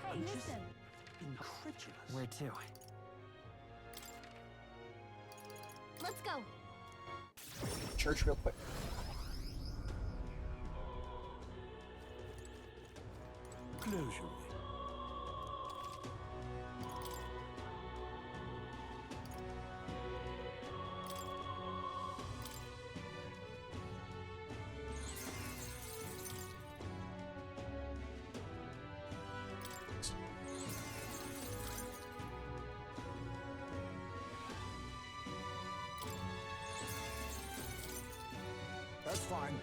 S8: Hey, listen.
S9: Incredulous.
S18: Where to?
S8: Let's go.
S1: Church real quick.
S9: Closure.
S11: That's fine.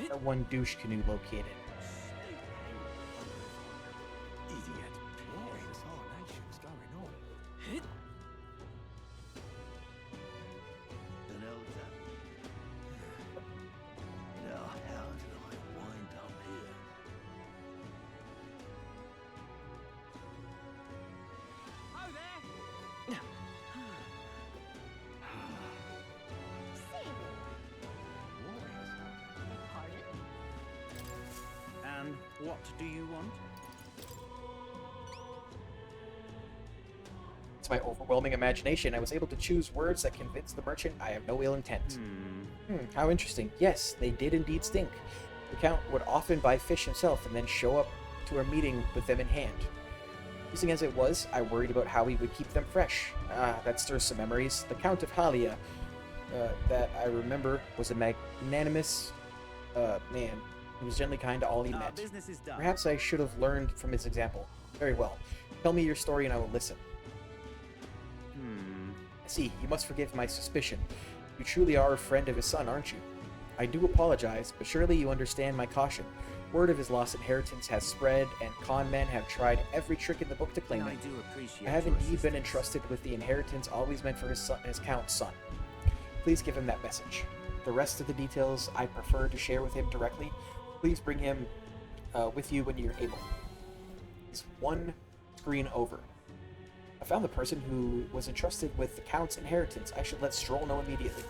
S1: That one douche canoe located.
S9: Idiot. What in tarnation's going on? An elder. Now, how did I wind up here?
S14: Oh there!
S12: And what do you want?
S1: It's my overwhelming imagination. I was able to choose words that convince the merchant I have no ill intent. How interesting. Yes, they did indeed stink. The Count would often buy fish himself and then show up to a meeting with them in hand. Using as it was, I worried about how he would keep them fresh. That stirs some memories. The Count of Halia, that I remember, was a magnanimous man. He was generally kind to all he met.
S12: Business is done.
S1: Perhaps I should have learned from his example. Very well. Tell me your story and I will listen. I see, you must forgive my suspicion. You truly are a friend of his son, aren't you? I do apologize, but surely you understand my caution. Word of his lost inheritance has spread, and con men have tried every trick in the book to claim it.
S12: I do appreciate
S1: I have
S12: your
S1: indeed been entrusted with the inheritance always meant for his son, his Count's son. Please give him that message. The rest of the details I prefer to share with him directly. Please bring him with you when you're able. He's one screen over. I found the person who was entrusted with the Count's inheritance. I should let Stroll know immediately.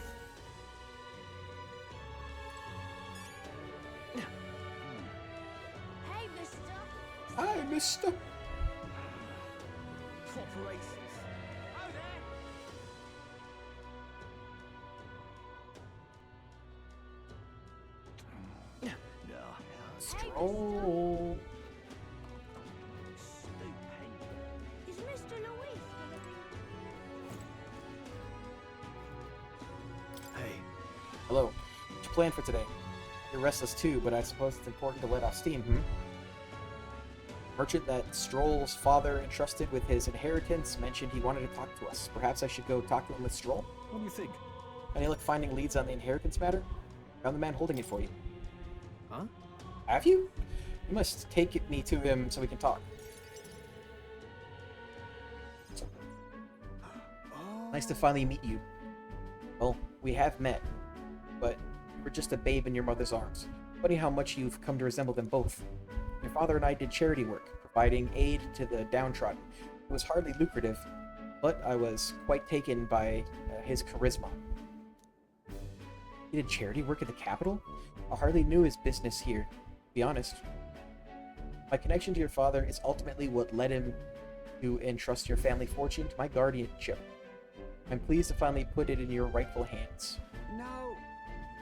S8: Hey, mister.
S1: Hi, mister.
S12: Proper aces.
S14: Oh there!
S1: Stroll.
S8: Is Mr. Louis gonna be...
S1: Hey. Hello. What's your plan for today? You're restless too, but I suppose it's important to let off steam, Merchant that Stroll's father entrusted with his inheritance mentioned he wanted to talk to us. Perhaps I should go talk to him with Stroll?
S12: What do you think?
S1: Any luck finding leads on the inheritance matter? Found the man holding it for you.
S12: Huh?
S1: Have you? You must take me to him so we can talk. Nice to finally meet you. Well, we have met, but you were just a babe in your mother's arms. Funny how much you've come to resemble them both. Your father and I did charity work, providing aid to the downtrodden. It was hardly lucrative, but I was quite taken by his charisma. He did charity work at the capital? I hardly knew his business here, to be honest. My connection to your father is ultimately what led him to entrust your family fortune to my guardianship. I'm pleased to finally put it in your rightful hands.
S12: No!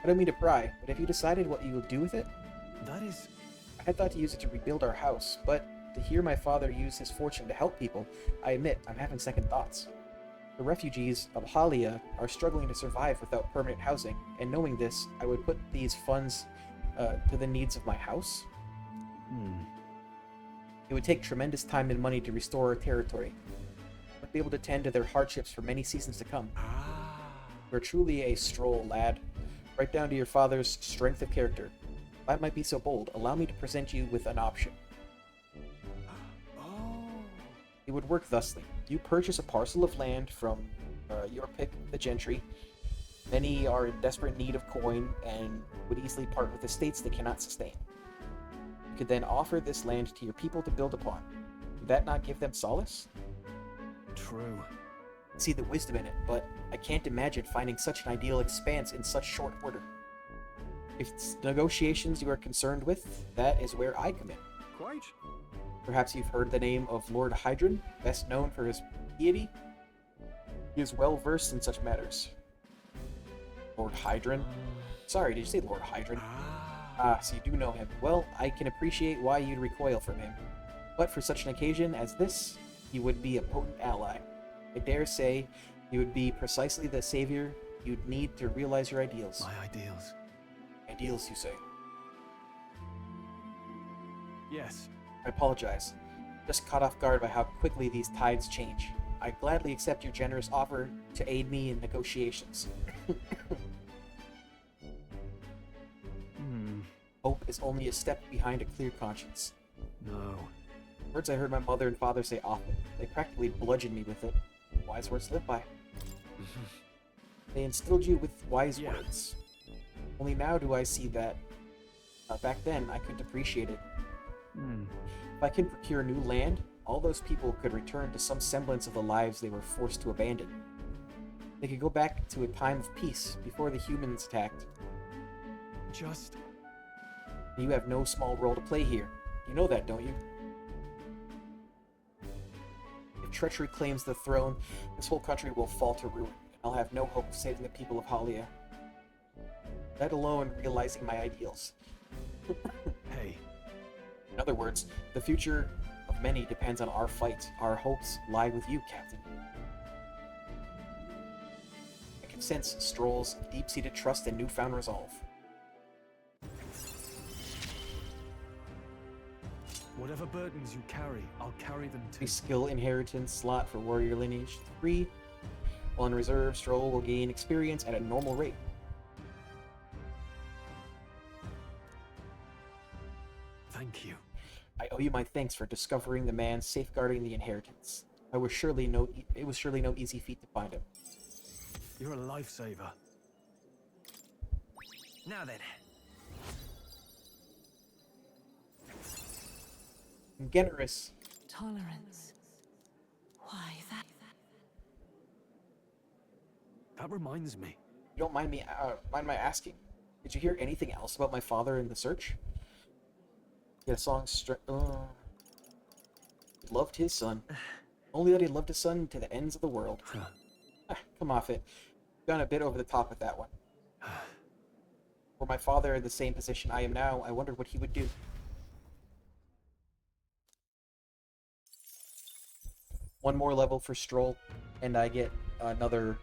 S1: I don't mean to pry, but have you decided what you will do with it?
S3: That is...
S1: I had thought to use it to rebuild our house, but to hear my father use his fortune to help people, I admit I'm having second thoughts. The refugees of Halia are struggling to survive without permanent housing, and knowing this, I would put these funds to the needs of my house. It would take tremendous time and money to restore our territory, but be able to tend to their hardships for many seasons to come. You're truly a Stroll, lad. Right down to your father's strength of character. If I might be so bold, allow me to present you with an option. It would work thusly. You purchase a parcel of land from your pick of the gentry. Many are in desperate need of coin and would easily part with estates they cannot sustain. You could then offer this land to your people to build upon. Would that not give them solace?
S3: True.
S1: I see the wisdom in it, but I can't imagine finding such an ideal expanse in such short order. If it's negotiations you are concerned with, that is where I come in.
S3: Quite.
S1: Perhaps you've heard the name of Lord Hydron, best known for his piety. He is well versed in such matters. Lord Hydron? Sorry, did you say Lord Hydron? Ah, so you do know him. Well, I can appreciate why you'd recoil from him. But for such an occasion as this, he would be a potent ally. I dare say he would be precisely the savior you'd need to realize your ideals.
S3: My ideals?
S1: Ideals, you say?
S3: Yes.
S1: I apologize. Just caught off guard by how quickly these tides change. I gladly accept your generous offer to aid me in negotiations. Hope is only a step behind a clear conscience.
S3: No.
S1: Words I heard my mother and father say often. They practically bludgeoned me with it. Wise words to live by. They instilled you with wise words. Only now do I see that back then I couldn't appreciate it. If I can procure new land, all those people could return to some semblance of the lives they were forced to abandon. They could go back to a time of peace before the humans attacked.
S3: Just...
S1: You have no small role to play here. You know that, don't you? If treachery claims the throne, this whole country will fall to ruin, and I'll have no hope of saving the people of Halia. Let alone realizing my ideals.
S3: Hey.
S1: In other words, the future of many depends on our fight. Our hopes lie with you, Captain. I can sense Stroll's deep-seated trust and newfound resolve.
S3: Whatever burdens you carry, I'll carry them too.
S1: A skill inheritance slot for warrior lineage 3. While in reserve, Stroll will gain experience at a normal rate.
S3: Thank you.
S1: I owe you my thanks for discovering the man safeguarding the inheritance. It was surely no easy feat to find him.
S3: You're a lifesaver.
S5: Now then.
S1: I'm generous.
S13: Tolerance. Why that?
S3: That reminds me.
S1: You don't mind my asking? Did you hear anything else about my father in the search? He had a song he loved his son. Only that he loved his son to the ends of the world. Come off it. Gone a bit over the top with that one. Were my father in the same position I am now, I wondered what he would do. One more level for Stroll, and I get another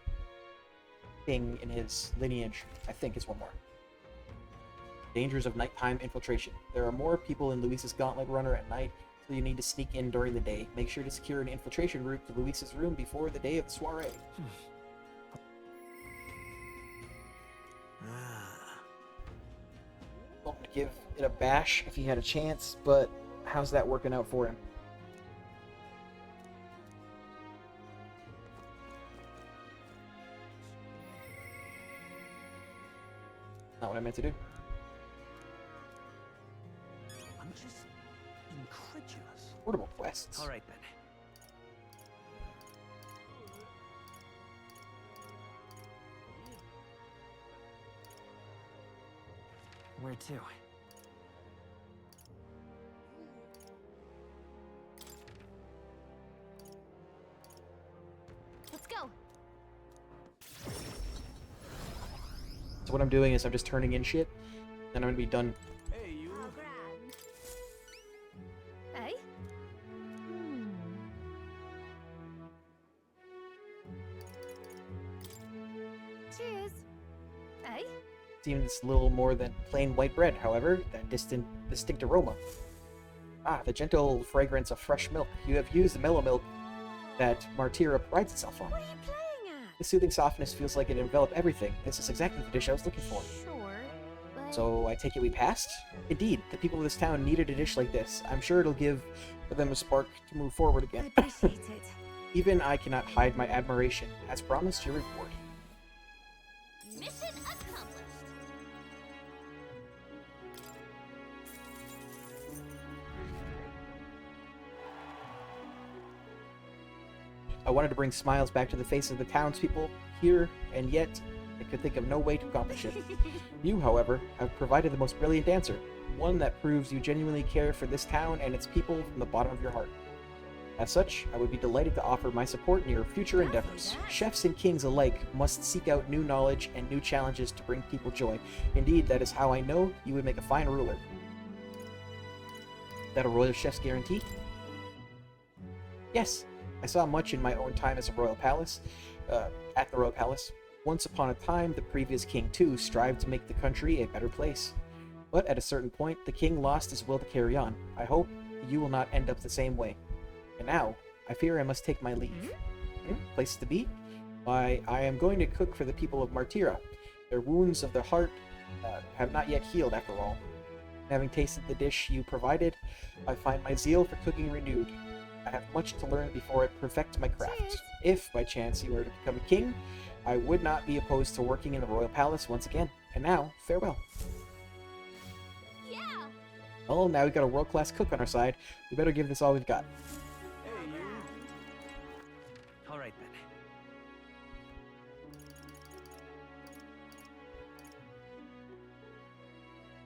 S1: thing in his lineage. I think it's one more. Dangers of nighttime infiltration. There are more people in Luis's Gauntlet Runner at night, so you need to sneak in during the day. Make sure to secure an infiltration route to Luis's room before the day of the soiree. Hoping to give it a bash if he had a chance, but how's that working out for him? Not what I meant to do.
S12: I'm just incredulous.
S1: Portable quests.
S18: All right then. Where to?
S8: Let's go.
S1: So what I'm doing is I'm just turning in shit, and I'm gonna be done.
S12: Hey, you.
S8: How grand. Hey? Cheers. Hey?
S1: Seems little more than plain white bread, however, that distinct aroma. Ah, the gentle fragrance of fresh milk. You have used the mellow milk that Martira prides itself on.
S8: What are you playing at?
S1: The soothing softness feels like it enveloped everything. This is exactly the dish I was looking for.
S8: Sure, but...
S1: So I take it we passed? Indeed, the people of this town needed a dish like this. I'm sure it'll give them a spark to move forward again.
S8: I appreciate it.
S1: Even I cannot hide my admiration. As promised, your reward.
S8: Mission accomplished.
S1: I wanted to bring smiles back to the faces of the townspeople here, and yet I could think of no way to accomplish it. You, however, have provided the most brilliant answer, one that proves you genuinely care for this town and its people from the bottom of your heart. As such, I would be delighted to offer my support in your future endeavors. Chefs and kings alike must seek out new knowledge and new challenges to bring people joy. Indeed, that is how I know you would make a fine ruler. Is that a royal chef's guarantee? Yes. I saw much in my own time as a royal palace, at the royal palace. Once upon a time, the previous king too strived to make the country a better place. But at a certain point, the king lost his will to carry on. I hope you will not end up the same way. And now, I fear I must take my leave. Places to be? Why, I am going to cook for the people of Martira. Their wounds of the heart have not yet healed after all. Having tasted the dish you provided, I find my zeal for cooking renewed. I have much to learn before I perfect my craft.
S8: Cheers.
S1: If, by chance, you were to become a king, I would not be opposed to working in the royal palace once again. And now, farewell.
S8: Yeah.
S1: Well, now we've got a world-class cook on our side. We better give this all we've got.
S12: Hey, you.
S18: All right then.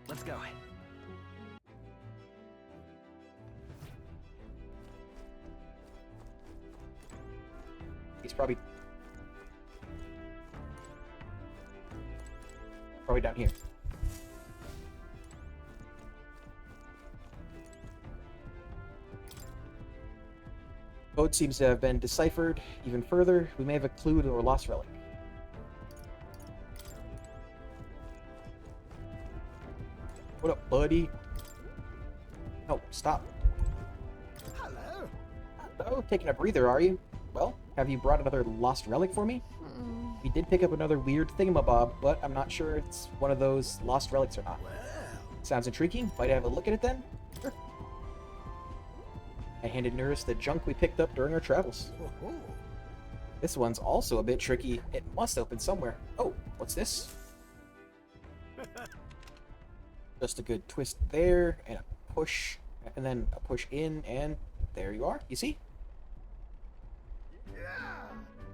S18: Let's go.
S1: He's probably down here. Code seems to have been deciphered even further. We may have a clue to our lost relic. What up, buddy? No, stop.
S2: Hello.
S1: Hello, taking a breather, are you? Well, have you brought another lost relic for me? We did pick up another weird thingamabob, but I'm not sure it's one of those lost relics or not.
S2: Well,
S1: Sounds intriguing. Might I have a look at it then? Sure. I handed Nurse the junk we picked up during our travels.
S2: oh,
S1: This one's also a bit tricky. It must open somewhere. Oh, what's this? Just a good twist there, and a push, and then a push in, and there you are. You see?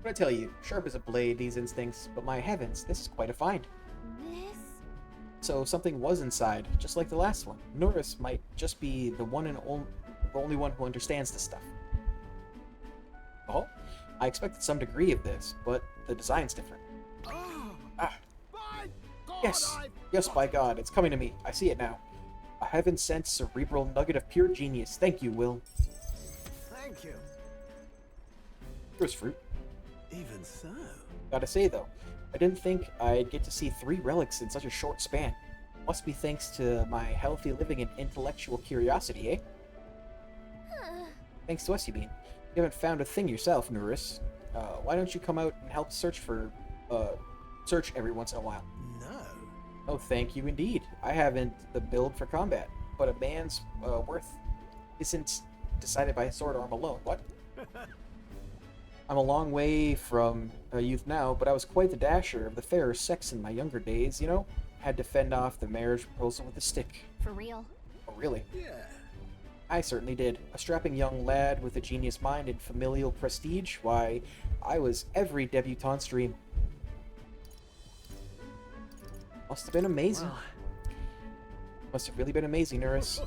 S1: What I tell you, sharp as a blade, these instincts, but my heavens, this is quite a find.
S8: This?
S1: So something was inside, just like the last one. Norris might just be the only one who understands this stuff. Oh, I expected some degree of this, but the design's different. Ah.
S2: my God,
S1: Yes, by God, it's coming to me. I see it now. A heaven-sent cerebral nugget of pure genius. Thank you, Will.
S2: Thank you.
S1: Here's fruit.
S12: Even so.
S1: Gotta say, though, I didn't think I'd get to see 3 relics in such a short span. Must be thanks to my healthy living and intellectual curiosity, eh? Thanks to us, you mean. You haven't found a thing yourself, Nuris. Why don't you come out and help search every once in a while?
S2: No.
S1: Oh, thank you indeed. I haven't the build for combat, but a man's worth isn't decided by sword arm alone. What? I'm a long way from youth now, but I was quite the dasher of the fairer sex in my younger days, you know? had to fend off the marriage proposal with a stick.
S8: For real?
S1: Oh, really?
S2: Yeah.
S1: I certainly did. A strapping young lad with a genius mind and familial prestige. Why, I was every debutante's dream. Must have been amazing.
S3: Well.
S1: Must have really been amazing, Nuris.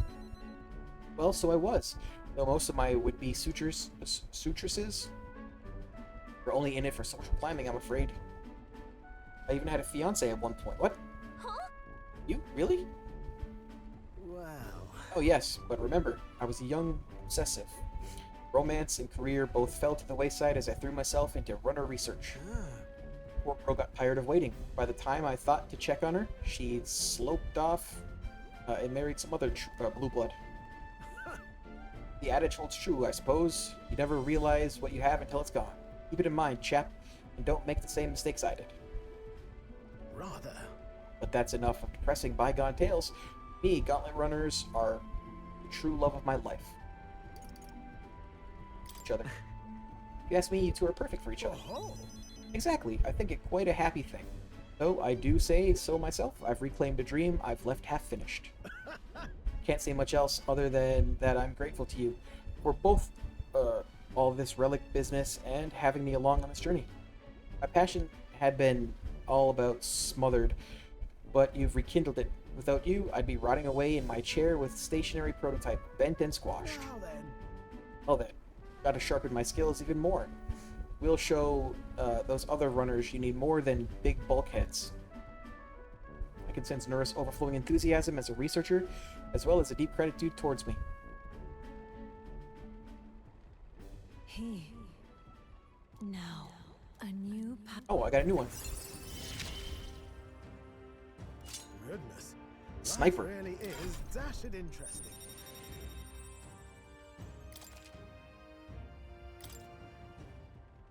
S1: Well, so I was. Though most of my would-be suitresses were only in it for social climbing, I'm afraid. I even had a fiance at one point. What?
S8: Huh?
S1: You? Really?
S2: Wow.
S1: Oh yes, but remember, I was a young obsessive. Romance and career both fell to the wayside as I threw myself into runner research. Poor girl got tired of waiting. By the time I thought to check on her, she'd sloped off and married some other blue blood. The adage holds true, I suppose. You never realize what you have until it's gone. Keep it in mind, chap, and don't make the same mistakes I did.
S2: Rather.
S1: But that's enough of depressing bygone tales. Me, Gauntlet Runners are the true love of my life. Each other. If you ask me, you two are perfect for each other.
S2: Oh.
S1: Exactly. I think it quite a happy thing. Though I do say so myself, I've reclaimed a dream I've left half finished. Can't say much else other than that I'm grateful to you for both all this relic business and having me along on this journey. My passion had been all about smothered, but you've rekindled it. Without you, I'd be rotting away in my chair with stationary prototype, bent and squashed. Well then, gotta sharpen my skills even more. We'll show those other runners you need more than big bulkheads. I can sense Nuris' overflowing enthusiasm as a researcher, as well as a deep gratitude towards me.
S4: Now, a new
S1: Oh, I got a new one.
S2: Goodness.
S1: Sniper.
S2: Life really is dashed interesting.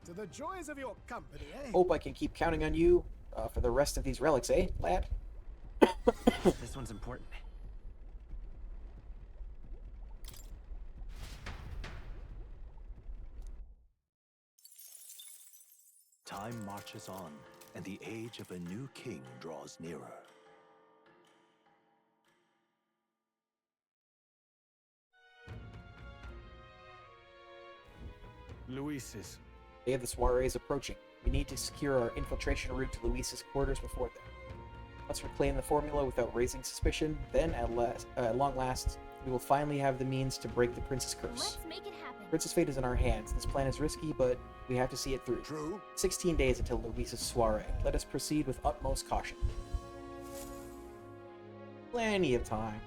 S2: To the joys of your company, eh?
S1: Hope I can keep counting on you for the rest of these relics, eh, lad?
S3: This one's important.
S6: Time marches on, and the age of a new king draws nearer.
S3: Luis's.
S1: Day of the soiree is approaching. We need to secure our infiltration route to Luis's quarters before then. Let's reclaim the formula without raising suspicion. Then, at long last, we will finally have the means to break the prince's curse.
S8: Let's make it happen.
S1: Prince's fate is in our hands. This plan is risky, but we have to see it through.
S11: True.
S1: 16 days until Luis's soiree. Let us proceed with utmost caution. Plenty of time.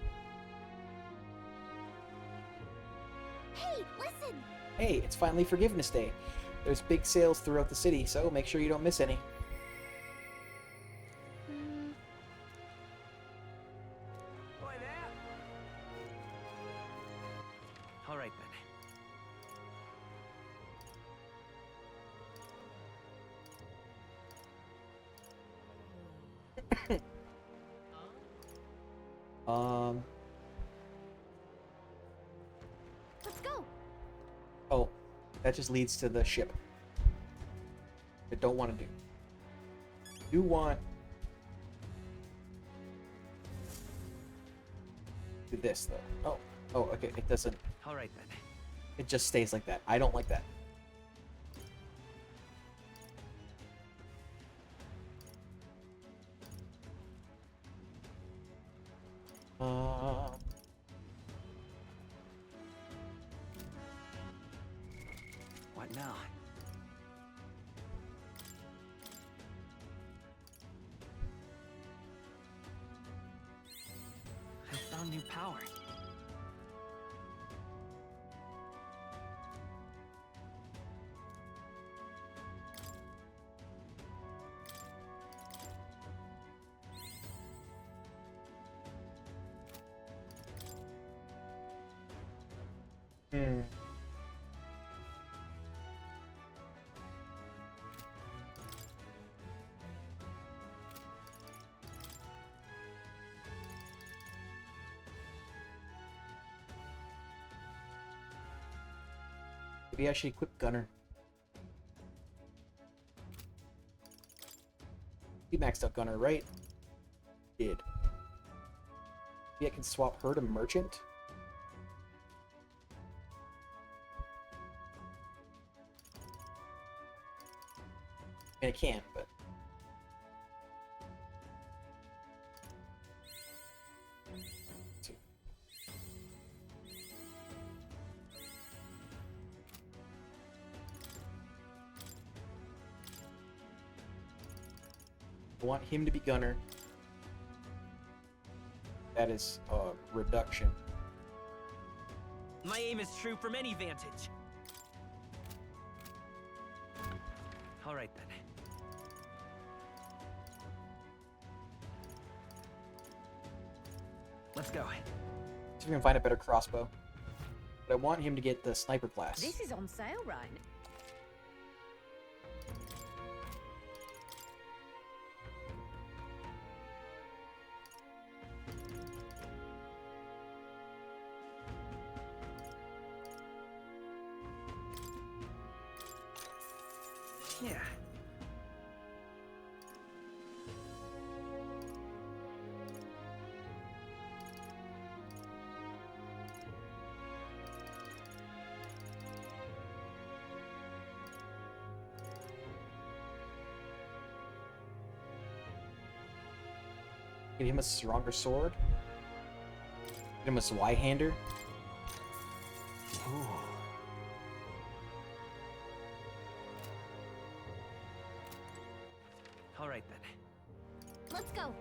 S8: Hey, listen!
S1: Hey, it's finally Forgiveness Day. There's big sales throughout the city, so make sure you don't miss any.
S18: All right then.
S8: Let's go!
S1: Oh, that just leads to the ship. I don't want to do. Do want do this though. Oh, okay. It doesn't.
S18: All right then.
S1: It just stays like that. I don't like that.
S3: What now?
S18: I found new power.
S1: Maybe I should equip Gunner. He maxed out Gunner, right? did. Maybe I can swap her to merchant? I mean, I can, but... I want him to be gunner. That is a reduction.
S5: My aim is true from any vantage. All right then. Let's go.
S1: See if we can find a better crossbow. But I want him to get the sniper class.
S8: This is on sale, right?
S5: Yeah.
S1: Get him a stronger sword. Get him a Zweihander.
S3: Ooh.
S5: All right then.
S8: Let's go.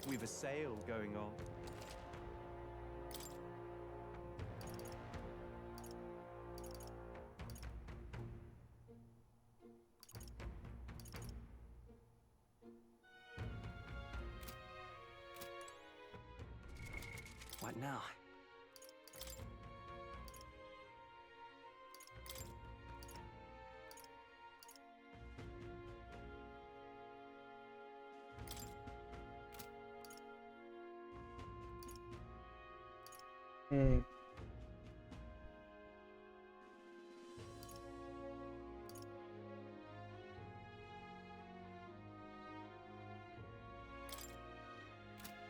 S6: We've a sale going on.
S5: What now?
S1: Hmm.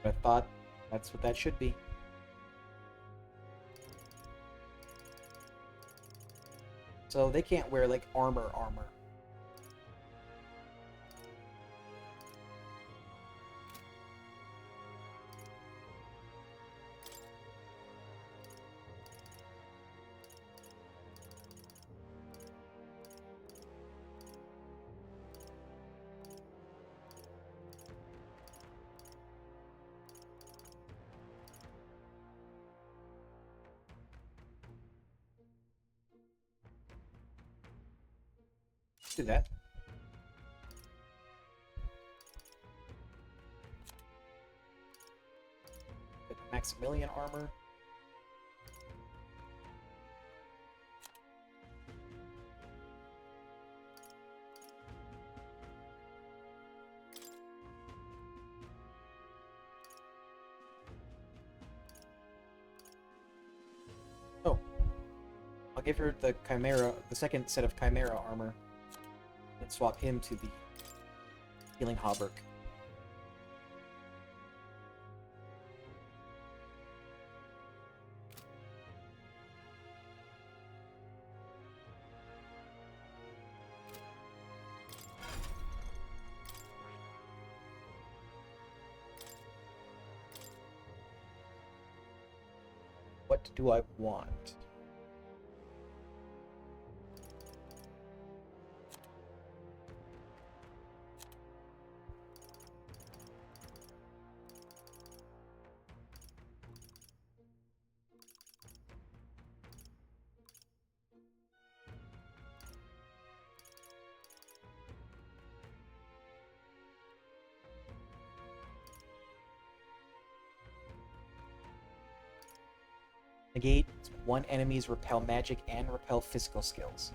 S1: I thought that's what that should be. So they can't wear like armor. Do that. Get the Maximilian armor. Oh. I'll give her the Chimera, the second set of Chimera armor. And swap him to the healing hauberk. What do I want? Negate one enemy's repel magic and repel physical skills.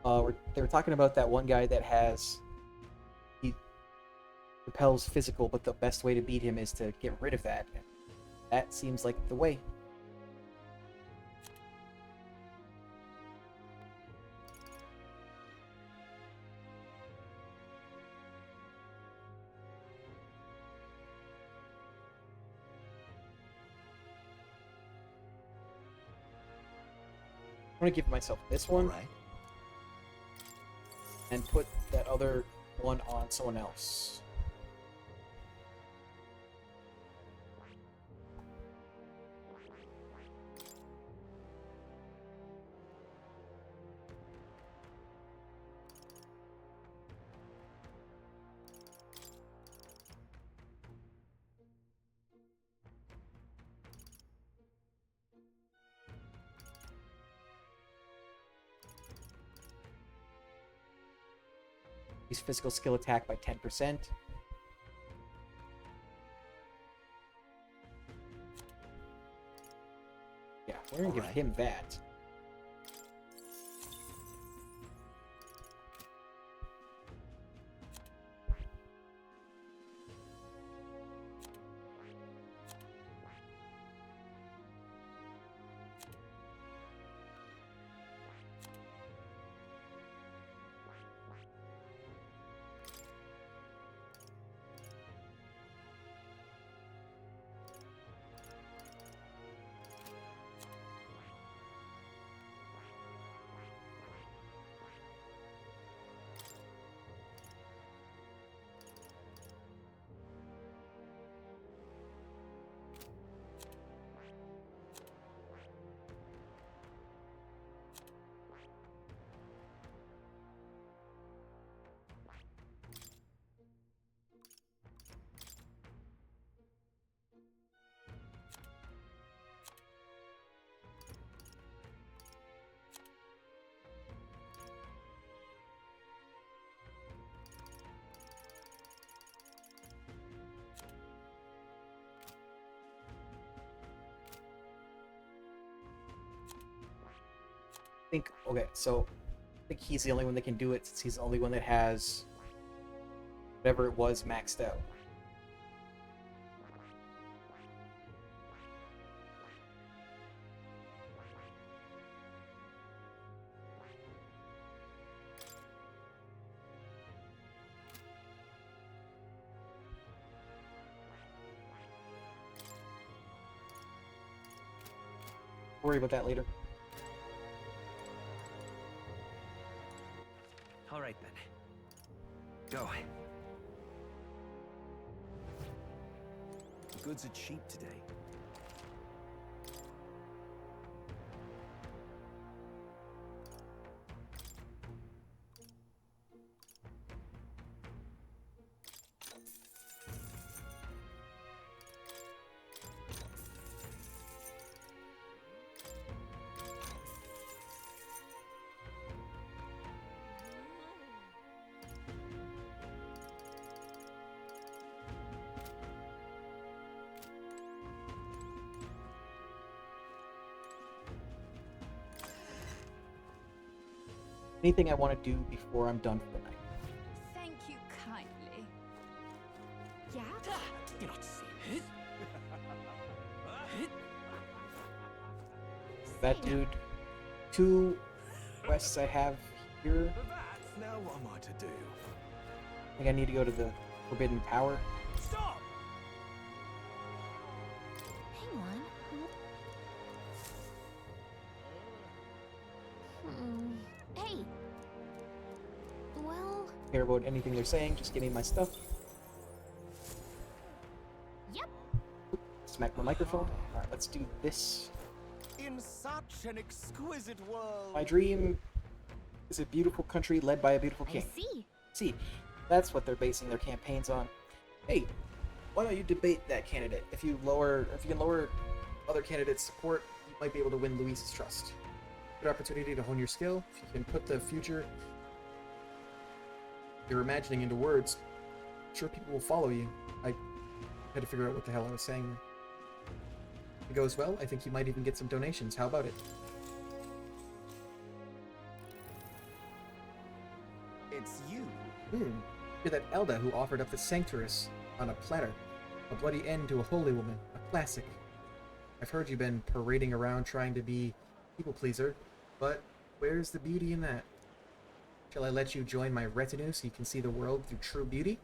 S1: They were talking about that one guy that he repels physical, but the best way to beat him is to get rid of that. That seems like the way. I'm gonna give myself this one. And put that other one on someone else. His physical skill attack by 10%. Yeah, we're gonna give him that. Think, okay, so I think he's the only one that can do it since he's the only one that has whatever it was maxed out. Worry about that later.
S5: All right, then. Go.
S12: The goods are cheap today.
S1: Anything I want to do before I'm done for the night?
S10: Thank you kindly. Yeah?
S5: You're not serious.
S1: That dude. 2 quests I have here.
S12: Now what am I to do?
S1: I think I need to go to the Forbidden Tower.
S12: Stop!
S8: Hang on. Hey. Well.
S1: Care about anything they're saying, just give me my stuff.
S8: Yep.
S1: Smack my microphone. Alright, let's do this.
S12: In such an exquisite world.
S1: My dream is a beautiful country led by a beautiful king.
S8: I see.
S1: See, that's what they're basing their campaigns on. Hey, why don't you debate that candidate? If you can lower other candidates' support, you might be able to win Luis's trust. Good opportunity to hone your skill. If you can put the future you're imagining into words, I'm sure people will follow you. I had to figure out what the hell I was saying there. If it goes well, I think you might even get some donations. How about it?
S12: It's you.
S1: You're that Elda who offered up the Sanctuaris on a platter. A bloody end to a holy woman. A classic. I've heard you've been parading around trying to be people pleaser, but where's the beauty in that? Shall I let you join my retinue so you can see the world through true beauty?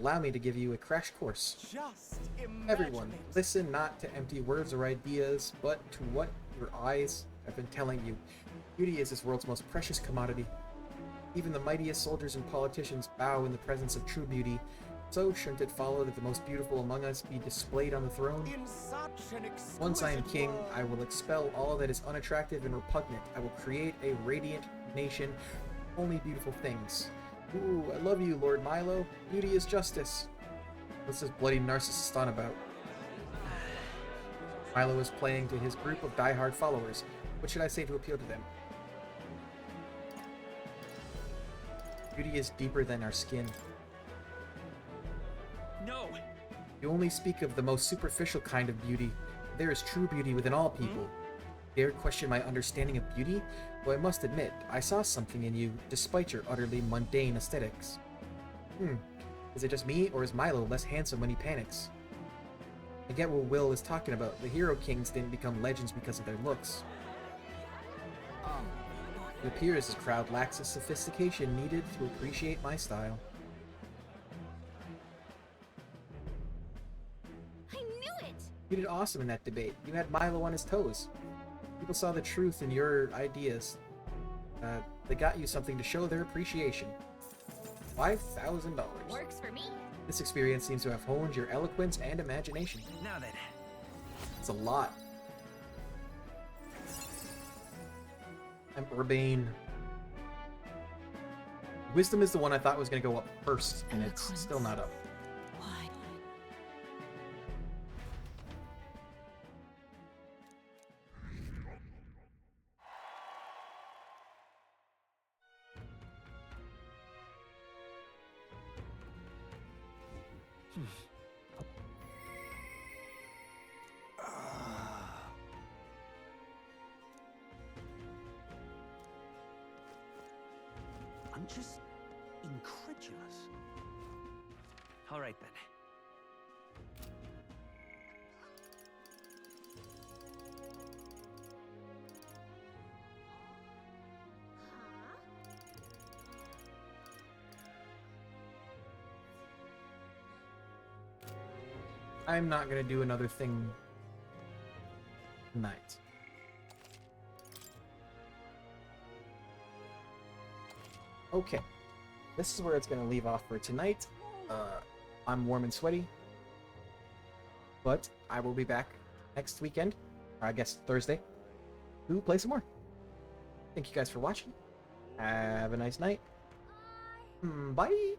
S1: Allow me to give you a crash course.
S12: Just imagine
S1: Everyone,
S12: it.
S1: listen not to empty words or ideas, but to what Your eyes, I've been telling you, beauty is this world's most precious commodity. Even the mightiest soldiers and politicians bow in the presence of true beauty. So shouldn't it follow that the most beautiful among us be displayed on the throne?
S7: In such an exquisite
S1: Once I am king,
S7: world.
S1: I will expel all that is unattractive and repugnant. I will create a radiant nation, only beautiful things. Ooh, I love you, Lord Milo. Beauty is justice. What's this bloody narcissist on about? Milo is playing to his group of die-hard followers. What should I say to appeal to them? Beauty is deeper than our skin.
S5: No!
S1: You only speak of the most superficial kind of beauty. There is true beauty within all people. Dare question my understanding of beauty? Though I must admit, I saw something in you, despite your utterly mundane aesthetics. Is it just me, or is Milo less handsome when he panics? I get what Will is talking about. The hero kings didn't become legends because of their looks. It appears this crowd lacks the sophistication needed to appreciate my style.
S8: I knew it!
S1: You did awesome in that debate. You had Milo on his toes. People saw the truth in your ideas. They got you something to show their appreciation. $5,000.
S8: Works for me.
S1: This experience seems to have honed your eloquence and imagination.
S5: Now then.
S1: It's a lot. Urbane. Wisdom is the one I thought was going to go up first, and it's still not up.
S13: Why?
S6: I'm just incredulous.
S18: All right then.
S1: I'm not going to do another thing tonight. Okay, this is where it's going to leave off for tonight. I'm warm and sweaty, but I will be back next weekend, or I guess Thursday, to play some more. Thank you guys for watching. Have a nice night. Bye!